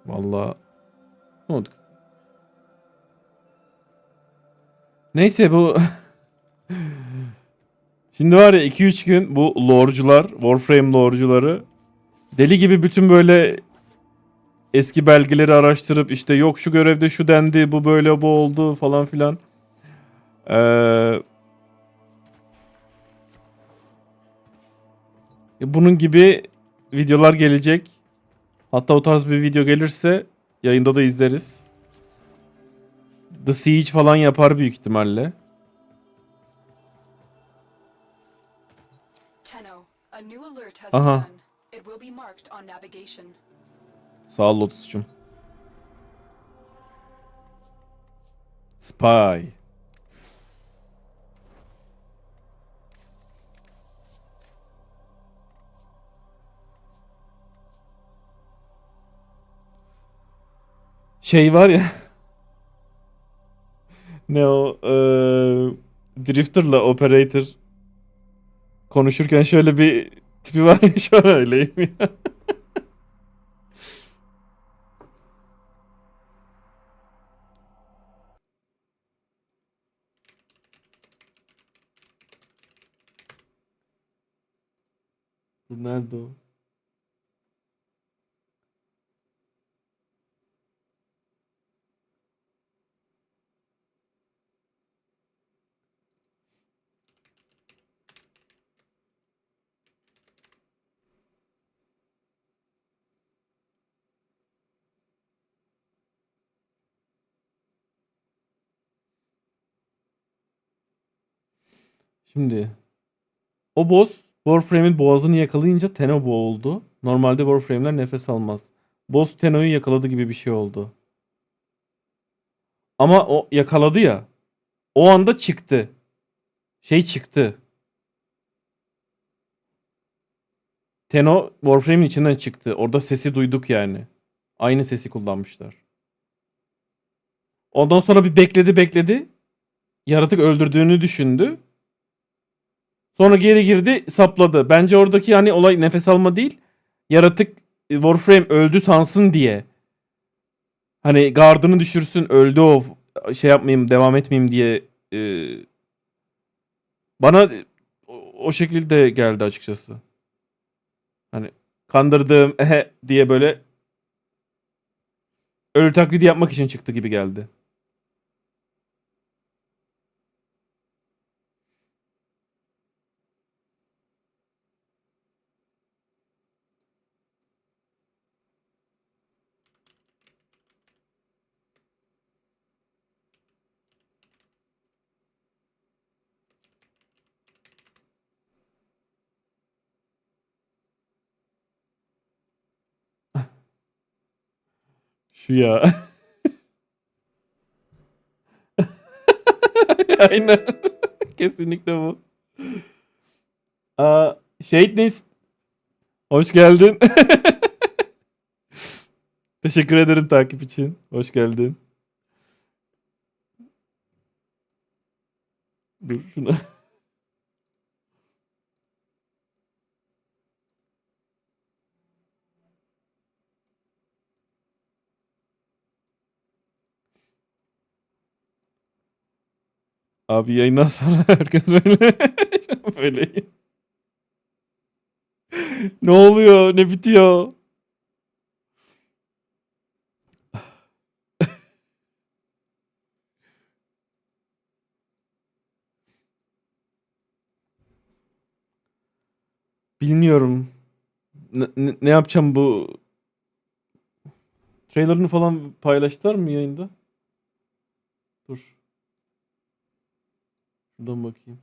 Valla. Ne oldu kız? Neyse bu. Şimdi var ya 2-3 gün bu lore'cular, Warframe lore'cuları deli gibi bütün böyle eski belgeleri araştırıp işte yok şu görevde şu dendi, bu böyle bu oldu falan filan. Bunun gibi videolar gelecek. Hatta o tarz bir video gelirse yayında da izleriz. The Siege falan yapar büyük ihtimalle. Tenno, a new alert has Aha. begun. It will be marked on navigation. Sağ ol Lotus'cum. Spy. Şey var ya. Ne o? Drifter'la Operator konuşurken şöyle bir tipi var ya, şu an öyleyim ya. Nerede o? Şimdi o boss Warframe'in boğazını yakalayınca Tenno boğuldu. Normalde Warframe'ler nefes almaz. Boss Tenno'yu yakaladı gibi bir şey oldu. Ama o yakaladı ya. O anda çıktı. Şey çıktı. Tenno Warframe'in içinden çıktı. Orada sesi duyduk yani. Aynı sesi kullanmışlar. Ondan sonra bir bekledi. Yaratık öldürdüğünü düşündü. Sonra geri girdi, sapladı. Bence oradaki hani olay nefes alma değil. Yaratık Warframe öldü sansın diye. Hani gardını düşürsün, öldü o, şey yapmayayım, devam etmeyeyim diye bana o şekilde geldi açıkçası. Hani kandırdığım diye böyle ölü taklidi yapmak için çıktı gibi geldi. Şu ya. Aynen. Kesinlikle bu. Shadeness. Hoş geldin. Teşekkür ederim takip için. Hoş geldin. Dur şuna. Abi yayından sonra herkes böyle. Böyle. Ne oluyor? Ne bitiyor? Bilmiyorum. Ne yapacağım bu? Trailer'ını falan paylaştılar mı yayında? Dur. Şuradan bakayım.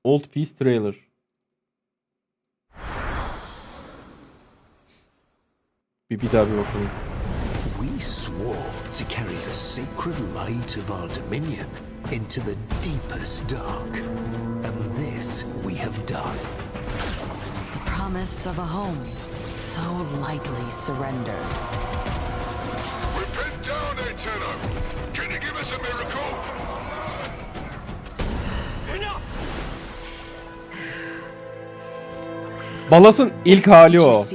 Old Piece Trailer. Bir daha bir bakalım. We swore to carry the sacred light of our dominion into the deepest dark, and this we have done. The promise of a home, so lightly surrendered. We're pinned down there, Tenno. Can you give us a miracle? Enough! Balas'ın ilk hali o.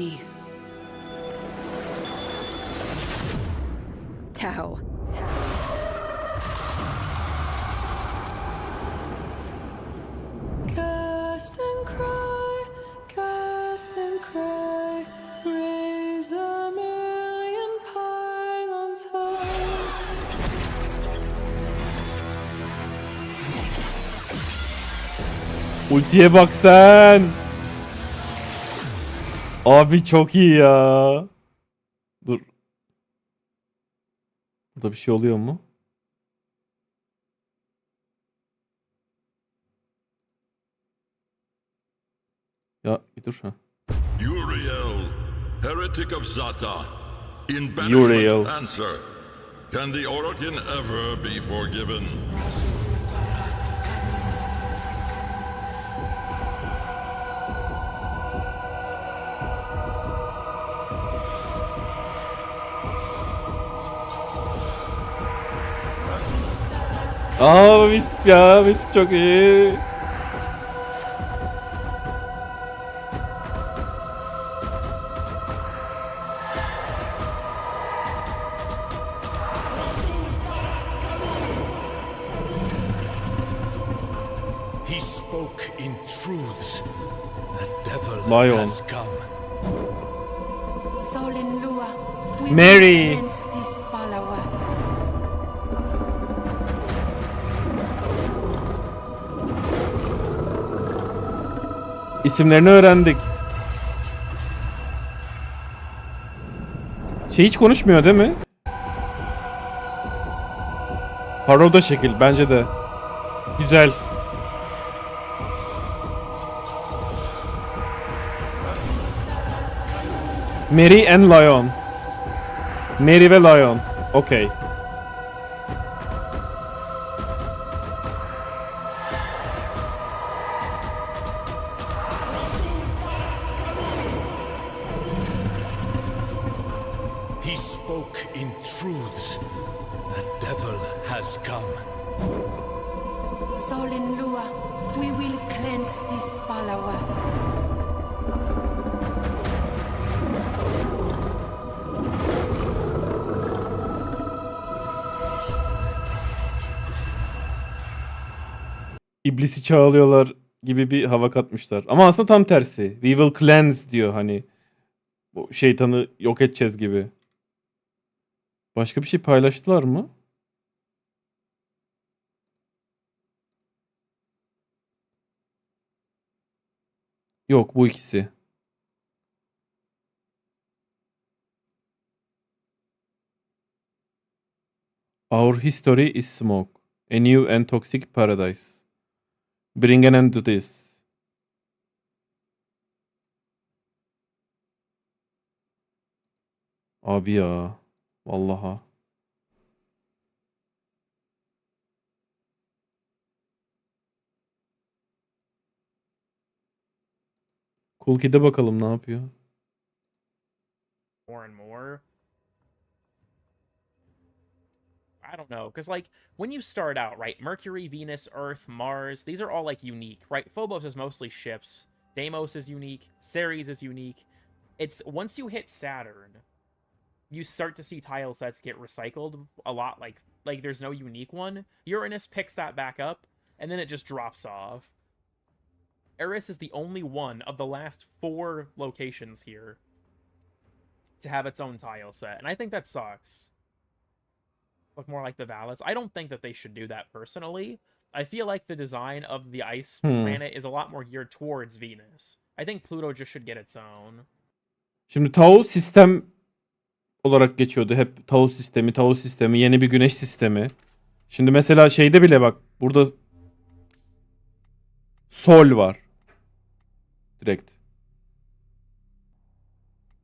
Tao. Cast and cry, raise the million pylons high. Ultiye bak sen. Abi çok iyi ya. Dur. Burada bir şey oluyor mu? Ya bir dur ha. Uriel, heretic of Zata, in Uriel. banishment answer. Can the Orokin ever be forgiven? Wisp ya. Wisp çok iyi. He spoke in truths. A devil Lion. has come. Sol in Lua. We Mary. will cleanse this follower. İsimlerini öğrendik. Şey hiç konuşmuyor değil mi? Harrow da şekil bence de. Güzel. Mary and Lion. Mary ve Lion. Okey. He spoke in truths. A devil has come. Sol and Lua, we will cleanse this follower. İblisi çağırıyorlar gibi bir hava katmışlar. Ama aslında tam tersi. We will cleanse diyor hani. Bu şeytanı yok edeceğiz gibi. Başka bir şey paylaştılar mı? Yok, bu ikisi. Our history is smoke. A new and toxic paradise. Bring an end to this. Abi ya. Vallaha. Cool Kid'e bakalım ne yapıyor. More and more. I don't know, because like when you start out, right, Mercury, Venus, Earth, Mars, these are all like unique, right? Phobos is mostly ships. Deimos is unique. Ceres is unique. It's once you hit Saturn, you start to see tile sets get recycled a lot. Like there's no unique one. Uranus picks that back up, and then it just drops off. Eris is the only one of the last 4 locations here to have its own tile set, and I think that sucks. Look more like the Valets. I don't think that they should do that personally. I feel like the design of the ice planet is a lot more geared towards Venus. I think Pluto just should get its own. Şimdi Tau sistem olarak geçiyordu. Hep Tau sistemi, yeni bir güneş sistemi. Şimdi mesela şeyde bile bak burada Sol var. Direkt.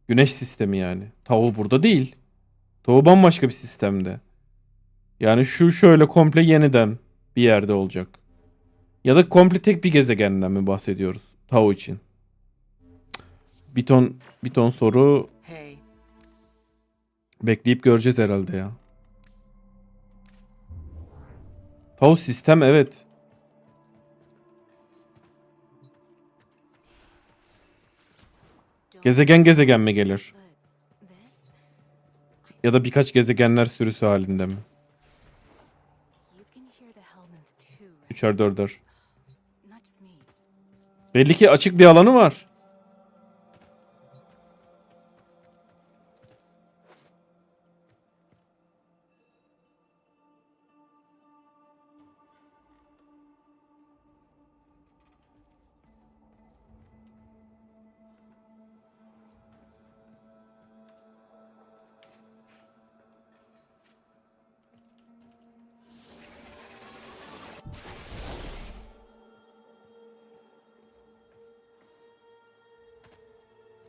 Güneş sistemi yani. Tau burada değil. Tau bambaşka bir sistemde. Yani şu şöyle komple yeniden bir yerde olacak. Ya da komple tek bir gezegenden mi bahsediyoruz Tau için? Bir ton soru bekleyip göreceğiz herhalde ya. Tau sistem evet. Gezegen mi gelir? Ya da birkaç gezegenler sürüsü halinde mi? 3'er 4'er. Belli ki açık bir alanı var.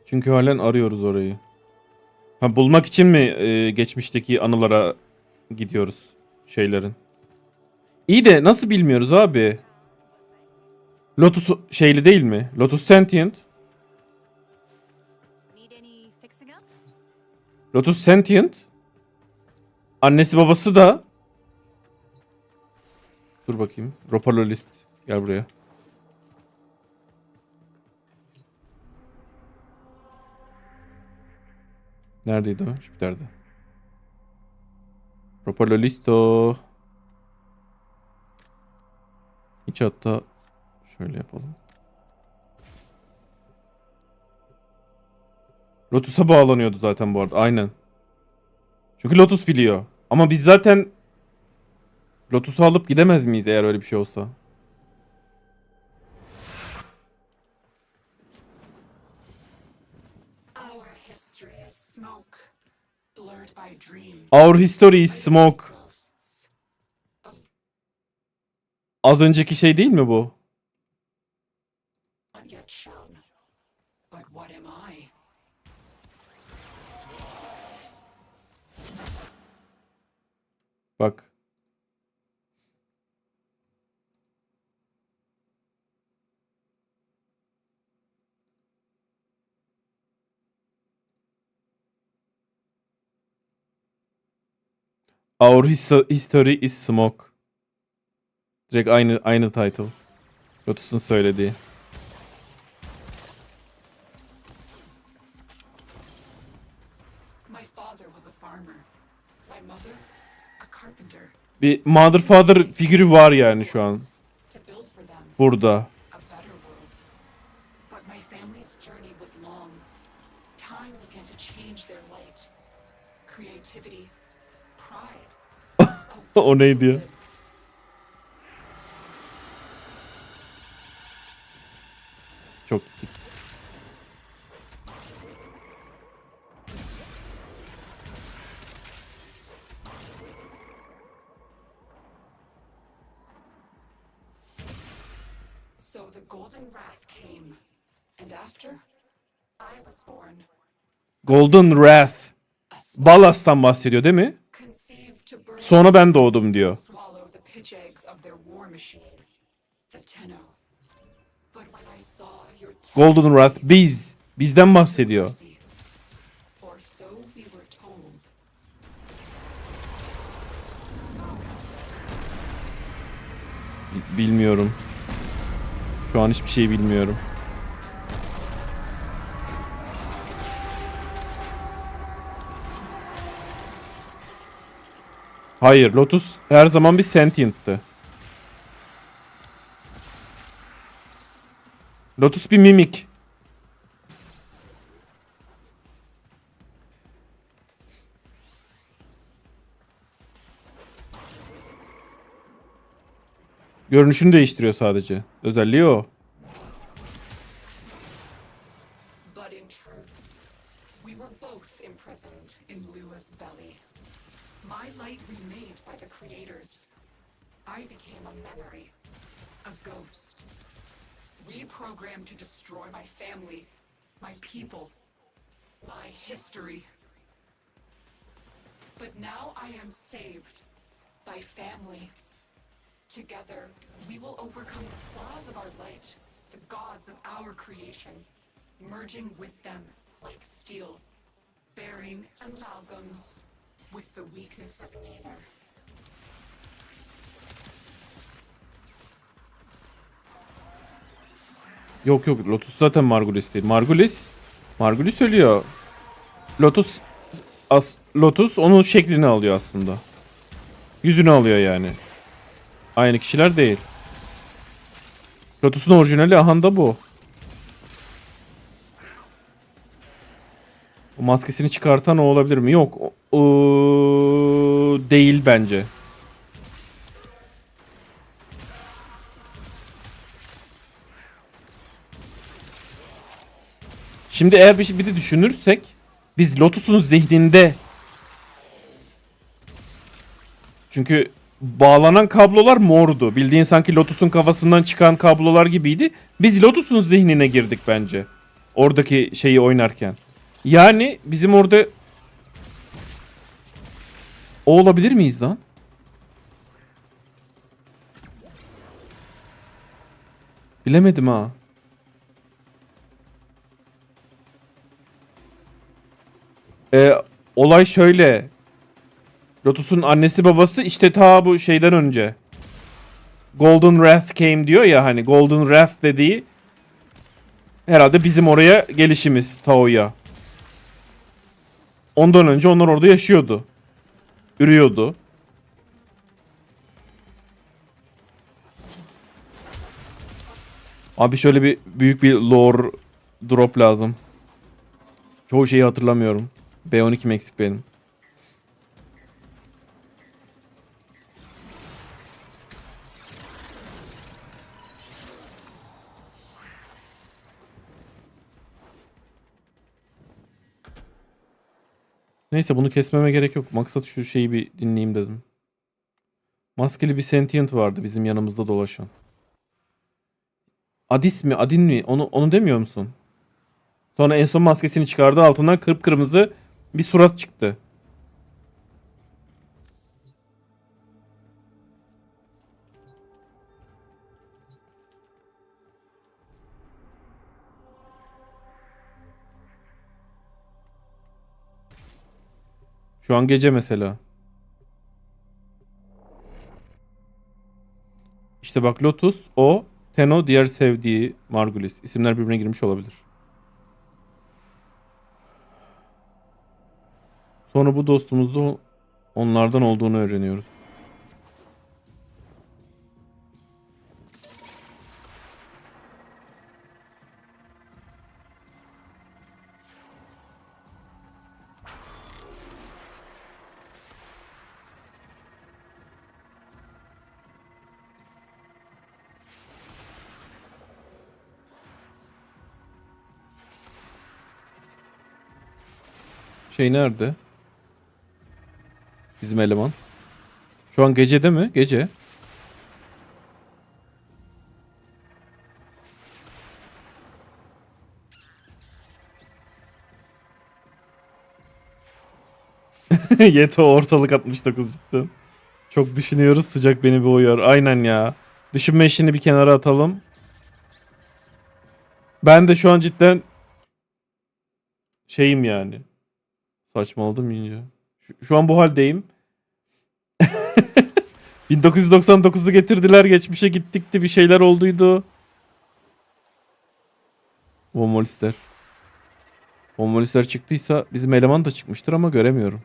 Çünkü halen arıyoruz orayı. Ha, bulmak için mi geçmişteki anılara gidiyoruz şeylerin? İyi de nasıl bilmiyoruz abi? Lotus şeyli değil mi? Lotus sentient. Lotus sentient. Annesi babası da. Dur bakayım. Ropalolist. Gel buraya. Neredeydi o? Jüpiter'de. Ropalolisto. Hiç hatta şöyle yapalım. Lotus'a bağlanıyordu zaten bu arada. Aynen. Çünkü Lotus biliyor. Ama biz zaten Lotus'u alıp gidemez miyiz eğer öyle bir şey olsa? Our history is smoke. Az önceki şey değil mi bu? Not yet shown. But what am I? Bak. Our history is smoke. Direkt aynı title. Lotus'un söylediği. My father was a farmer. My mother, a carpenter. Bir mother father figürü var yani şu an. To build for them Burada. a better world. But my family's journey was long. Time began to change their light. Creativity, pride. O neydi ya? Çok So the golden wrath came. And after, I was born. Golden Wrath. Ballas'tan bahsediyor değil mi? Conceived to birth Sonra ben doğdum diyor. swallow the pitch eggs of their war machine, the Tenno. But when I saw your Golden Wrath bizden bahsediyor. or so we were told. Bilmiyorum. Şu an hiçbir şey bilmiyorum. Hayır, Lotus her zaman bir sentient'tı. Lotus bir mimik. Görünüşünü değiştiriyor sadece. Özelliği o. But in truth, we were both imprisoned in Lua's belly. My light remade by the creators. I became a memory, a ghost. Reprogrammed to destroy my family, my people, my history. But now I am saved by family. Together, we will overcome the flaws of our light, the gods of our creation, merging with them like steel, bearing amalgams with the weakness of neither. Yok Lotus zaten Margulis değil. Margulis ölüyor. Lotus onun şeklini alıyor aslında. Yüzünü alıyor yani. Aynı kişiler değil. Lotus'un orijinali ahanda bu. O maskesini çıkartan o olabilir mi? Yok. Değil bence. Şimdi eğer bir de düşünürsek biz Lotus'un zihninde, çünkü bağlanan kablolar mordu. Bildiğin sanki Lotus'un kafasından çıkan kablolar gibiydi. Biz Lotus'un zihnine girdik bence. Oradaki şeyi oynarken. Yani bizim orada o olabilir miyiz lan? Bilemedim ha. Olay şöyle. Lotus'un annesi babası işte ta bu şeyden önce. Golden Wrath came diyor ya, hani Golden Wrath dediği herhalde bizim oraya gelişimiz Tao'ya. Ondan önce onlar orada yaşıyordu. Ürüyordu. Abi şöyle bir büyük bir lore drop lazım. Çoğu şeyi hatırlamıyorum. B12 eksik benim. Neyse bunu kesmeme gerek yok. Maksat şu şeyi bir dinleyeyim dedim. Maskeli bir sentient vardı bizim yanımızda dolaşan. Adis mi? Adin mi? Onu demiyor musun? Sonra en son maskesini çıkardı. Altından kıpkırmızı bir surat çıktı. Şu an gece mesela. İşte bak Lotus, o, Tenno, diğer sevdiği Margulis. İsimler birbirine girmiş olabilir. Sonra bu dostumuz da onlardan olduğunu öğreniyoruz. Şey nerede? Bizim eleman. Şu an gecede mi? Gece. Yeto ortalık 69 cidden. Çok düşünüyoruz, sıcak beni bir uyar. Aynen ya. Düşünme işini bir kenara atalım. Ben de şu an cidden şeyim yani. Saçmaladım iyice. Şu an bu haldeyim. 1999'u getirdiler, geçmişe gittikti, bir şeyler olduydu. Vomolisler. Vomolisler çıktıysa bizim eleman da çıkmıştır ama göremiyorum.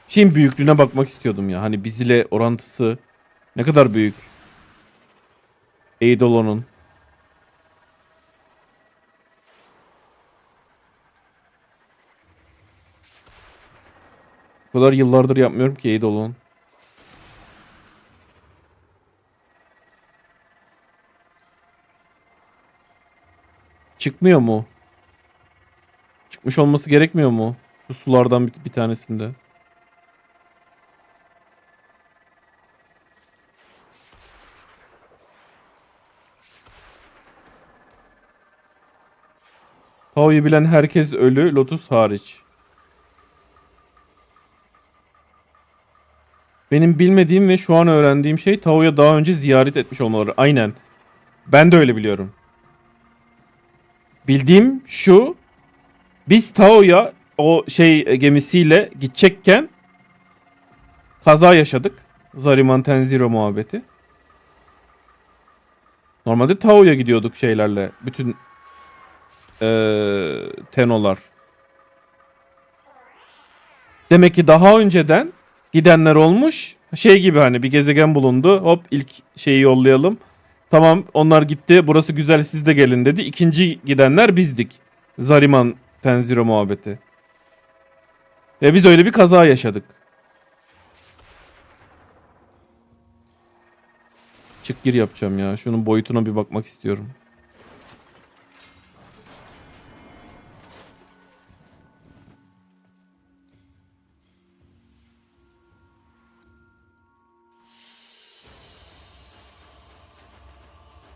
Şeyin büyüklüğüne bakmak istiyordum ya. Hani biz ile orantısı ne kadar büyük. Eidolon'un. O kadar yıllardır yapmıyorum ki Eidolon. Çıkmıyor mu? Çıkmış olması gerekmiyor mu? Şu sulardan bir tanesinde. Tao'yu bilen herkes ölü, Lotus hariç. Benim bilmediğim ve şu an öğrendiğim şey Tao'ya daha önce ziyaret etmiş olmaları. Aynen. Ben de öyle biliyorum. Bildiğim şu. Biz Tao'ya o gemisiyle gidecekken kaza yaşadık. Zariman Tenziro muhabbeti. Normalde Tao'ya gidiyorduk şeylerle. Bütün Tenno'lar. Demek ki daha önceden gidenler olmuş. Şey gibi, hani bir gezegen bulundu. Hop, ilk şeyi yollayalım. Tamam, onlar gitti. Burası güzel, siz de gelin dedi. İkinci gidenler bizdik. Zariman Tenziro muhabbeti. Ve biz öyle bir kaza yaşadık. Çık gir yapacağım ya. Şunun boyutuna bir bakmak istiyorum.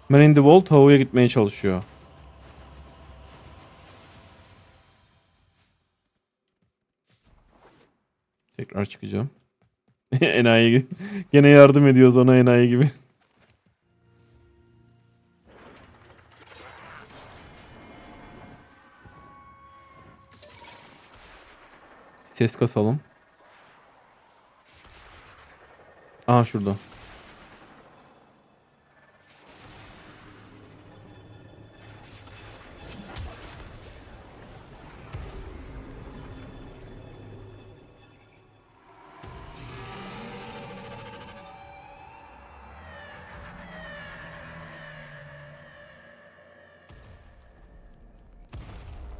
Man in the Wall Tao'ya gitmeye çalışıyor. Tekrar çıkacağım. Enayi gibi. Gene yardım ediyoruz ona, enayi gibi. Ses kasalım. Aha, şurada.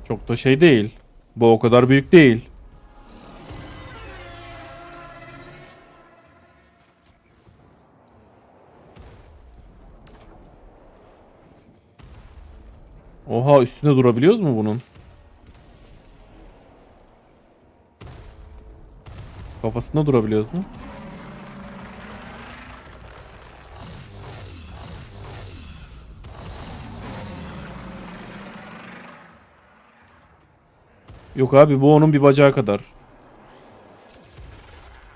Çok da şey değil. Bu o kadar büyük değil. Oha, üstünde durabiliyoruz mu bunun? Kafasında durabiliyoruz mu? Yok abi, bu onun bir bacağı kadar.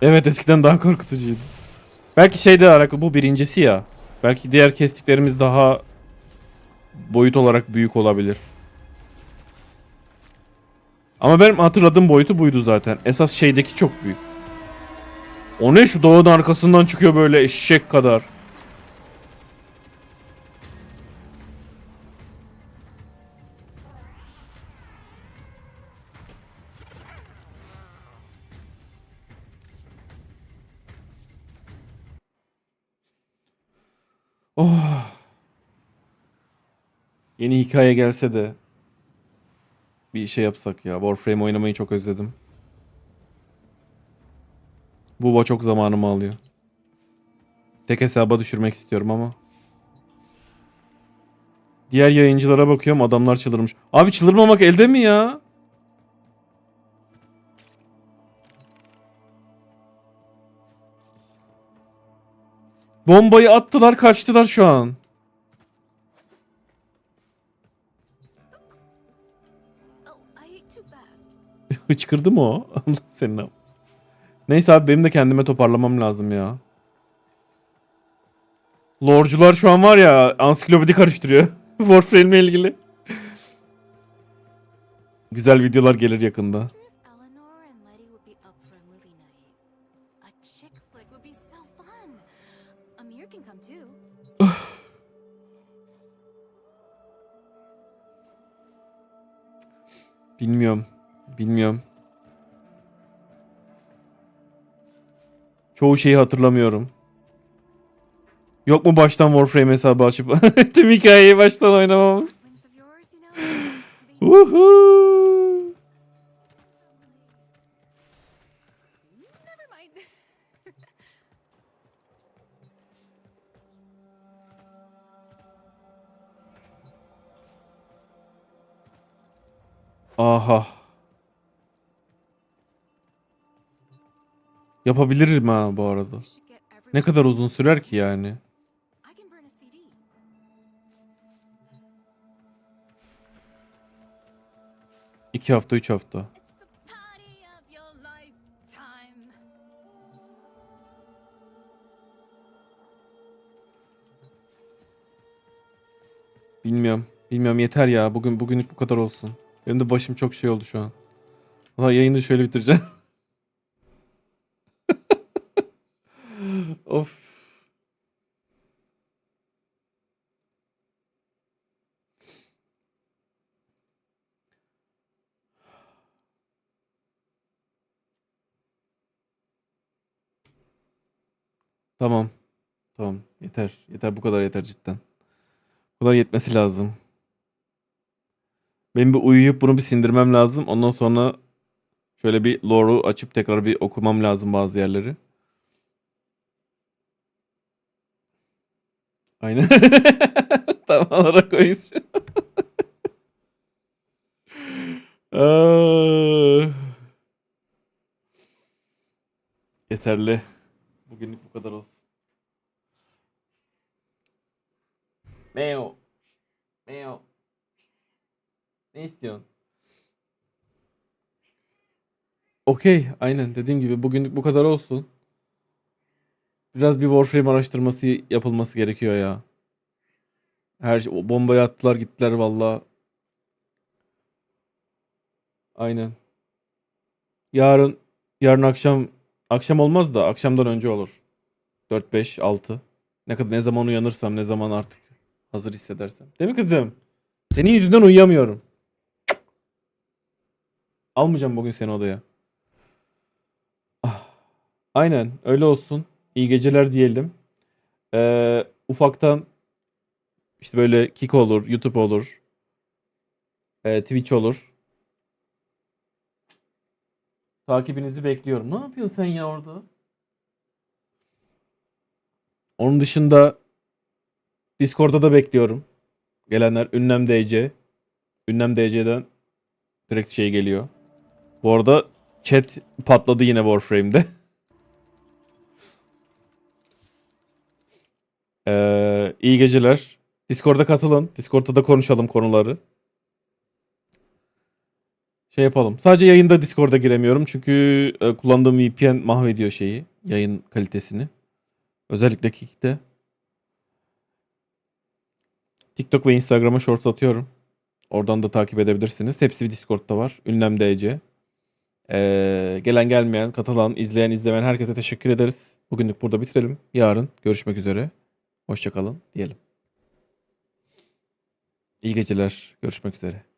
Evet, eskiden daha korkutucuydu. Belki şeyle alakalı, bu birincisi ya. Belki diğer kestiklerimiz daha boyut olarak büyük olabilir. Ama benim hatırladığım boyutu buydu zaten. Esas şeydeki çok büyük. O ne, şu dağın arkasından çıkıyor böyle eşek kadar. Oh. Yeni hikaye gelse de bir şey yapsak ya. Warframe oynamayı çok özledim. Bu çok zamanımı alıyor. Tek hesaba düşürmek istiyorum ama. Diğer yayıncılara bakıyorum, adamlar çıldırmış. Abi çıldırmamak elde mi ya? Bombayı attılar, kaçtılar şu an. Hıçkırdı mı o? Allah senin ne. Neyse abi, benim de kendime toparlamam lazım ya. Lorcular şu an var ya, ansiklopedi karıştırıyor. Warframe ile ilgili. Güzel videolar gelir yakında. Bilmiyorum. Bilmiyorum. Çoğu şeyi hatırlamıyorum. Yok mu baştan Warframe hesabı açıp tüm hikayeyi baştan oynamamız? Woohoo! Aha. Yapabilirim ha bu arada. Ne kadar uzun sürer ki yani? İki hafta, 3 hafta. Bilmiyorum. Bilmiyorum, yeter ya. Bugünlük bu kadar olsun. Benim de başım çok şey oldu şu an. Valla yayını şöyle bitireceğim. Of. Tamam. Tamam. Yeter. Yeter, bu kadar yeter cidden. Bu kadar yetmesi lazım. Benim bir uyuyup bunu bir sindirmem lazım. Ondan sonra şöyle bir lore'u açıp tekrar bir okumam lazım bazı yerleri. Aynen. Tam olarak oyuz şu. Ah. Yeterli. Bugünlük bu kadar olsun. Meo. Meo. Ne istiyorsun? Okey. Aynen dediğim gibi bugünlük bu kadar olsun. Biraz bir Warframe araştırması yapılması gerekiyor ya. Her şey, o bombayı attılar gittiler valla. Aynen. Yarın akşam olmaz da akşamdan önce olur. 4 5 6. Ne zaman uyanırsam, ne zaman artık hazır hissedersem. Değil mi kızım? Senin yüzünden uyuyamıyorum. Almayacağım bugün seni odaya. Ah. Aynen öyle olsun. İyi geceler diyelim. Ufaktan işte böyle Kik olur, YouTube olur, Twitch olur. Takibinizi bekliyorum. Ne yapıyorsun sen ya orada? Onun dışında Discord'da da bekliyorum. Gelenler Ünlem DC. Ünlem DC'den direkt şey geliyor. Bu arada chat patladı yine Warframe'de. İyi geceler. Discord'a katılın. Discord'da da konuşalım konuları. Şey yapalım. Sadece yayında Discord'a giremiyorum. Çünkü kullandığım VPN mahvediyor şeyi. Yayın kalitesini. Özellikle Kick'te. TikTok ve Instagram'a shorts atıyorum. Oradan da takip edebilirsiniz. Hepsi Discord'da var. Ünlem DC. Gelen gelmeyen, katılan, izleyen, izlemeyen herkese teşekkür ederiz. Bugünlük burada bitirelim. Yarın görüşmek üzere. Hoşça kalın diyelim. İyi geceler. Görüşmek üzere.